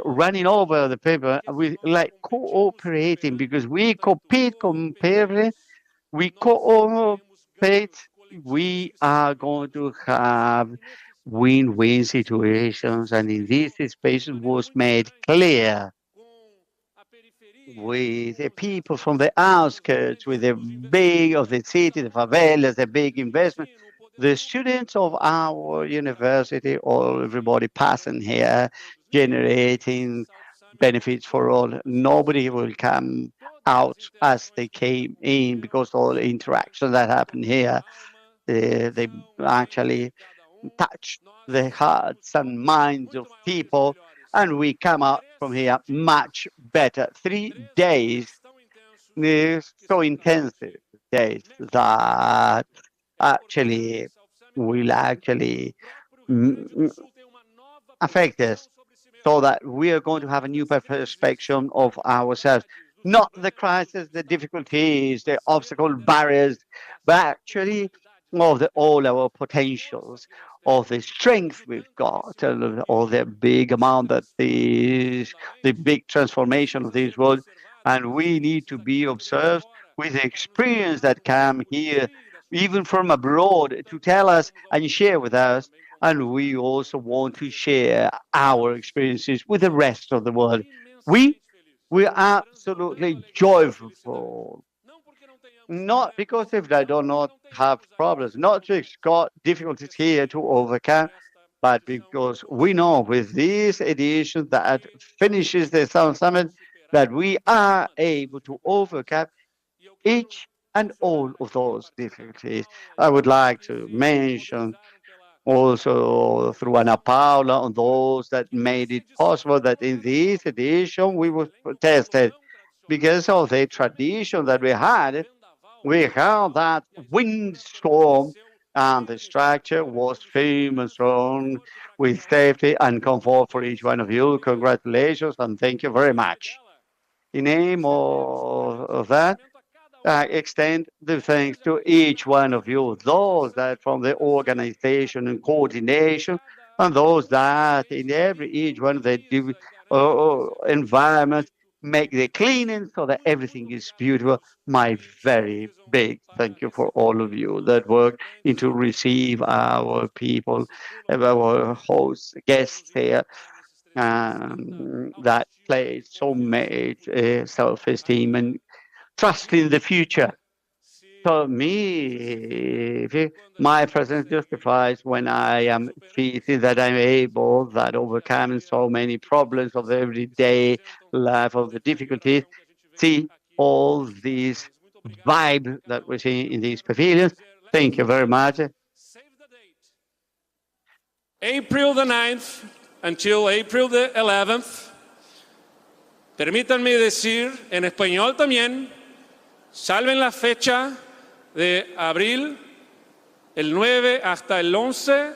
running over the people, with like cooperating, because we compete, compare, we cooperate, we are going to have win-win situations. And in this space, it was made clear with the people from the outskirts, with the big of the city, the favelas, the big investment, the students of our university, or everybody passing here, generating benefits for all. Nobody will come out as they came in, because all the interaction that happened here, they actually touch the hearts and minds of people, and we come out from here much better. 3 days, so intensive days, that actually will actually affect us, so that we are going to have a new perspective of ourselves. Not the crisis, the difficulties, the obstacle barriers, but actually of all our potentials, of the strength we've got, and all the big amount that the big transformation of this world. And we need to be observed with the experience that come here, even from abroad, to tell us and share with us. And we also want to share our experiences with the rest of the world. We are absolutely joyful, not because if they do not have problems, not just got difficulties here to overcome, but because we know with this edition that finishes the South Summit, that we are able to overcome each and all of those difficulties. I would like to mention also through Ana Paula on those that made it possible that in this edition we were tested, because of the tradition that we had. We had that windstorm, and the structure was firm and strong, with safety and comfort for each one of you. Congratulations and thank you very much. In name of that, I extend the thanks to each one of you, those that from the organization and coordination, and those that in each one of the environments make the cleaning so that everything is beautiful. My very big thank you for all of you that work into receive our people, our hosts, guests here, that plays so much self-esteem and trust in the future. For me, my presence justifies when I am feeling that I'm able, that overcoming so many problems of the everyday life, of the difficulties, see all these vibe that we see in these pavilions. Thank you very much. April the 9th until April the 11th. Permítanme decir en español también, salven la fecha de abril, el 9 hasta el 11,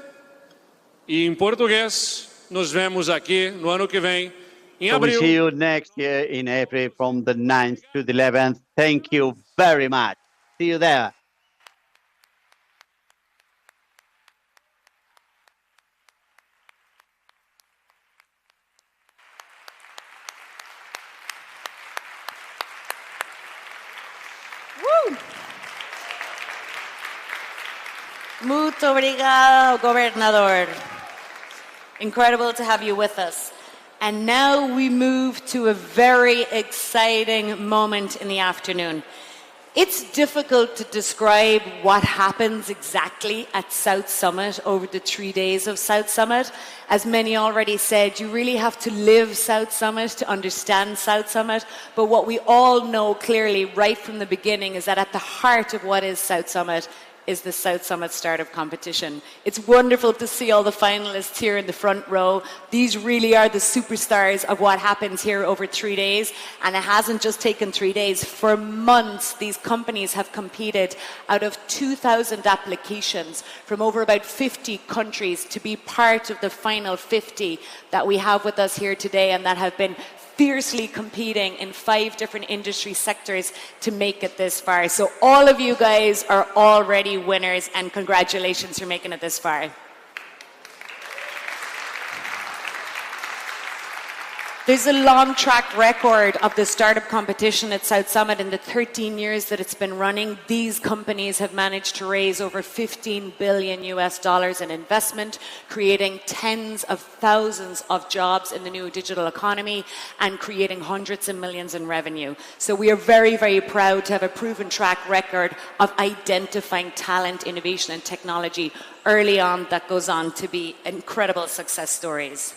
y en portugués nos vemos aquí no ano que vem, em So we abril. see you next year in April from the 9th to the 11th. Thank you very much. See you there. Woo! Muito obrigado, Gobernador. Incredible to have you with us. And now we move to a very exciting moment in the afternoon. It's difficult to describe what happens exactly at South Summit over the 3 days of South Summit. As many already said, you really have to live South Summit to understand South Summit. But what we all know clearly right from the beginning is that at the heart of what is South Summit is the South Summit Startup Competition. It's wonderful to see all the finalists here in the front row. These really are the superstars of what happens here over 3 days. And it hasn't just taken 3 days. For months, these companies have competed out of 2,000 applications from over about 50 countries to be part of the final 50 that we have with us here today, and that have been fiercely competing in 5 different industry sectors to make it this far. So all of you guys are already winners, and congratulations for making it this far. There's a long track record of the startup competition at South Summit. In the 13 years that it's been running, these companies have managed to raise over $15 billion in investment, creating tens of thousands of jobs in the new digital economy and creating hundreds of millions in revenue. So we are very, very proud to have a proven track record of identifying talent, innovation and technology early on that goes on to be incredible success stories.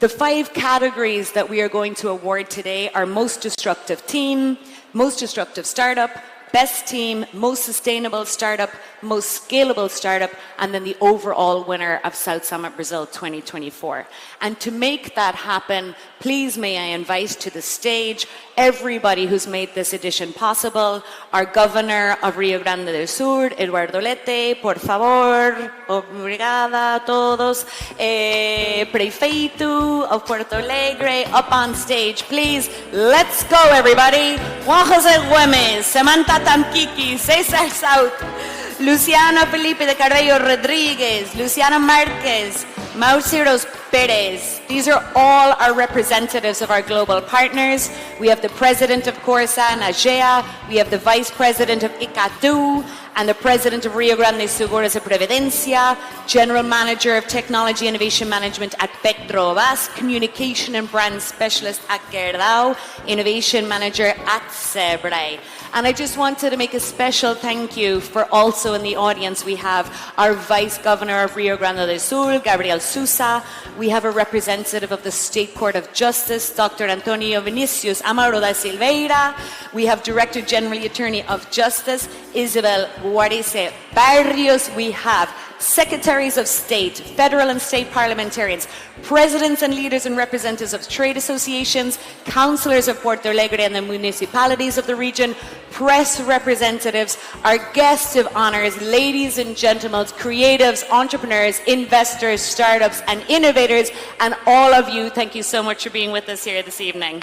The 5 categories that we are going to award today are Most Disruptive Team, Most Disruptive Startup, Best Team, Most Sustainable Startup, Most Scalable Startup, and then the overall winner of South Summit Brazil 2024. And to make that happen, please may I invite to the stage everybody who's made this edition possible. Our Governor of Rio Grande do Sul, Eduardo Leite, por favor. Obrigada a todos. Prefeito of Porto Alegre, up on stage, please. Let's go, everybody. Juan José Güemes, Samantha Tamkiki, Cesar South, Luciano Felipe de Carrillo Rodriguez, Luciano Marquez, Mauricio Perez. These are all our representatives of our global partners. We have the president of Corsan, Agea. We have the vice president of Icatu and the president of Rio Grande Seguros y Previdencia, general manager of technology innovation management at Petrobras, communication and brand specialist at Gerdau, innovation manager at Sebrae. And I just wanted to make a special thank you for also in the audience we have our Vice Governor of Rio Grande do Sul, Gabriel Sousa. We have a representative of the State Court of Justice, Dr. Antonio Vinicius Amaro da Silveira. We have Director General Attorney of Justice, Isabel Guarice Barrios. We have Secretaries of State, federal and state parliamentarians, presidents and leaders and representatives of trade associations, councillors of Porto Alegre and the municipalities of the region, press representatives, our guests of honors, ladies and gentlemen, creatives, entrepreneurs, investors, startups, and innovators, and all of you, thank you so much for being with us here this evening.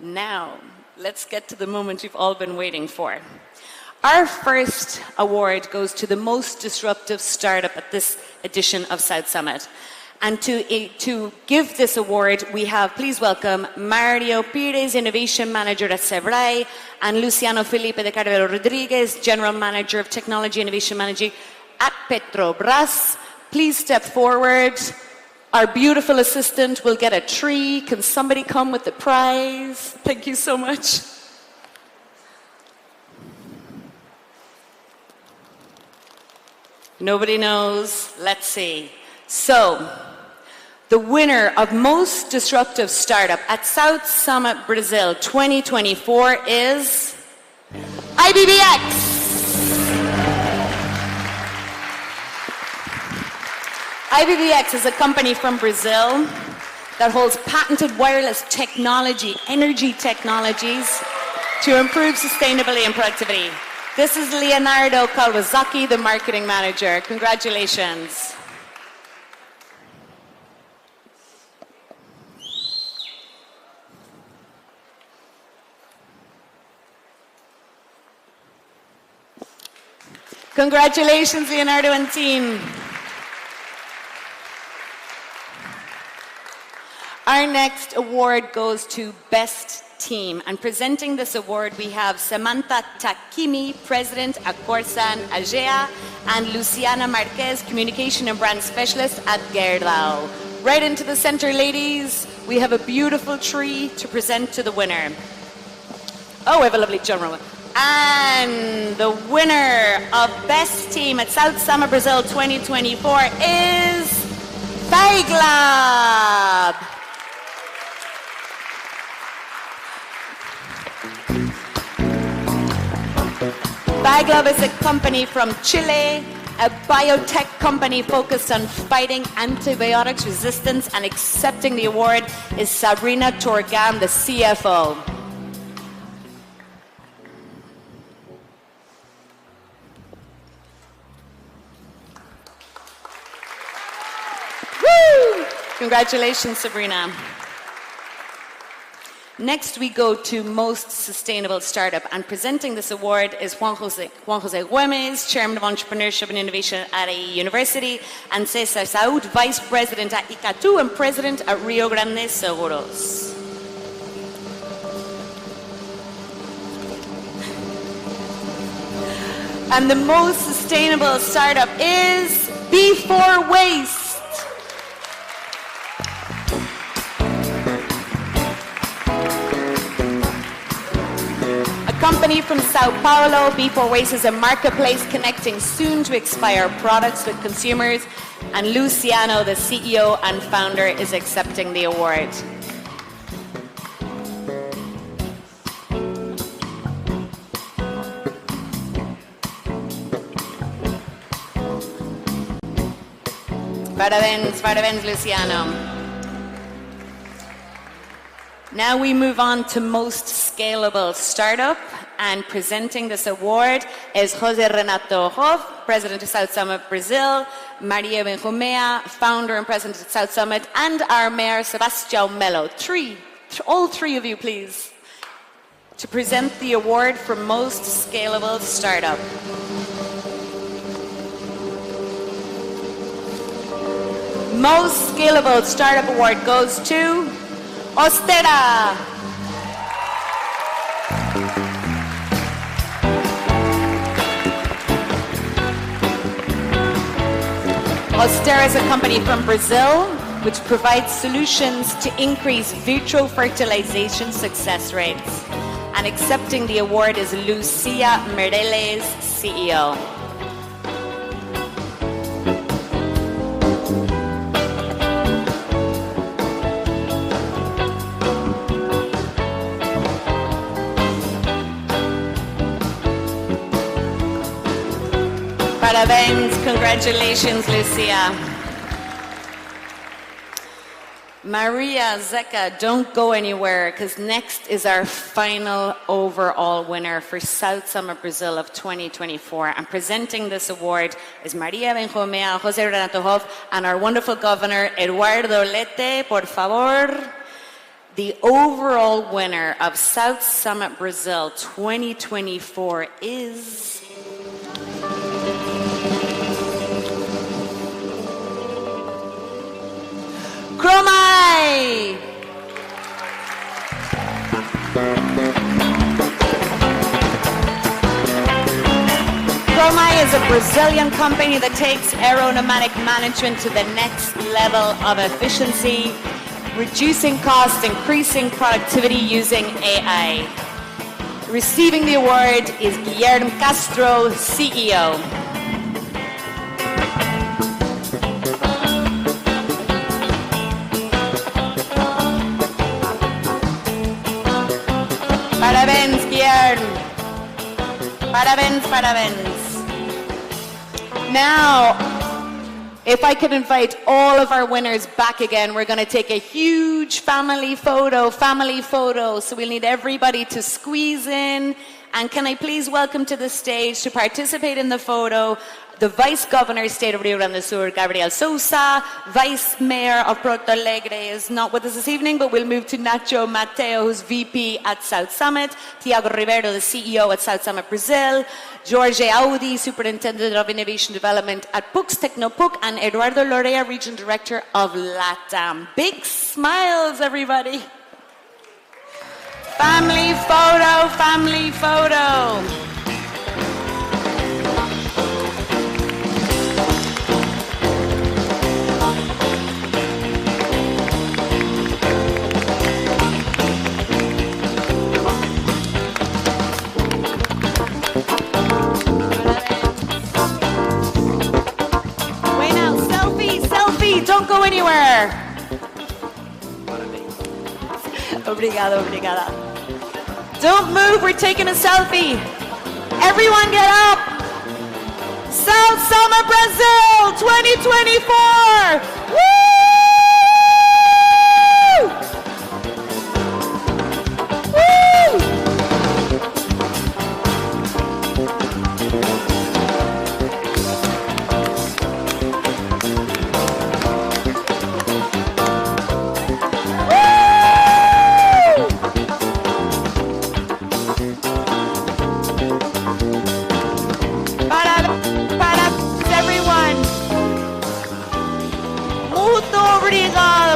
Now, let's get to the moment you've all been waiting for. Our first award goes to the most disruptive startup at this edition of South Summit. And to give this award, we have, please welcome, Mario Pires, Innovation Manager at Sebrae, and Luciano Felipe de Carvalho Rodriguez, General Manager of Technology Innovation Manager at Petrobras. Please step forward. Our beautiful assistant will get a tree. Can somebody come with the prize? Thank you so much. Nobody knows. Let's see. So, the winner of Most Disruptive Startup at South Summit Brazil 2024 is IBBX. IBBX is a company from Brazil that holds patented wireless technology, energy technologies to improve sustainability and productivity. This is Leonardo Kawasaki, the marketing manager. Congratulations. Congratulations, Leonardo and team. Our next award goes to Best Team. And presenting this award, we have Samantha Takimi, President at Corsan Agea, and Luciana Marquez, Communication and Brand Specialist at Gerdau. Right into the center, ladies. We have a beautiful tree to present to the winner. Oh, we have a lovely general. And the winner of Best Team at South Summit Brazil 2024 is Taiglab. Baglove is a company from Chile, a biotech company focused on fighting antibiotics resistance, and accepting the award is Sabrina Torgan, the CFO. Woo! Congratulations, Sabrina. Next, we go to Most Sustainable Startup, and presenting this award is Juan Jose Güemes, Chairman of Entrepreneurship and Innovation at a university, and César Saúd, Vice President at ICATU and President at Rio Grande Seguros. And the most sustainable startup is Before Waste. Company from Sao Paulo, Before Waste is a marketplace connecting soon-to-expire products with consumers, and Luciano, the CEO and founder, is accepting the award. Parabéns, Luciano. Now we move on to Most Scalable Startup, and presenting this award is José Renato Hoff, President of South Summit Brazil, Maria Benjumea, Founder and President of South Summit, and our Mayor Sebastião Melo. All three of you, please, to present the award for Most Scalable Startup. Most Scalable Startup Award goes to Ostera. Ostera is a company from Brazil which provides solutions to increase vitro fertilization success rates. And accepting the award is Lucia Mireles, CEO. Parabéns, congratulations, Lucia. Maria Zeca, don't go anywhere, because next is our final overall winner for South Summit Brazil of 2024. And presenting this award is Maria Benjumea, José Renato Hoff, and our wonderful governor, Eduardo Leite, por favor. The overall winner of South Summit Brazil 2024 is... Cromai! Cromai is a Brazilian company that takes aeronautic management to the next level of efficiency, reducing costs, increasing productivity using AI. Receiving the award is Guilherme Castro, CEO. Parabéns, Guilherme. Parabéns. Now, if I could invite all of our winners back again, we're going to take a huge family photo. So we'll need everybody to squeeze in. And can I please welcome to the stage to participate in the photo the Vice Governor, State of Rio Grande do Sul, Gabriel Sousa. Vice Mayor of Porto Alegre is not with us this evening, but we'll move to Nacho Mateo, who's VP at South Summit. Tiago Ribeiro, the CEO at South Summit Brazil. Jorge Audi, Superintendent of Innovation Development at PUCS Tecnopuc. And Eduardo Lorea, Region Director of LATAM. Big smiles, everybody. Family photo. Don't go anywhere. Obrigada. Don't move, we're taking a selfie. Everyone get up. South Summer Brazil 2024. Woo!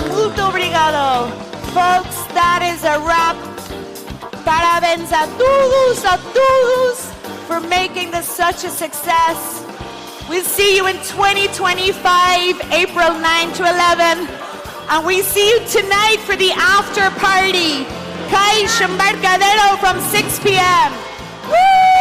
Muito obrigado. Folks, that is a wrap. Parabéns a todos for making this such a success. We'll see you in 2025, April 9 to 11. And we see you tonight for the after party. Caixa Embarcadero from 6 p.m. Woo!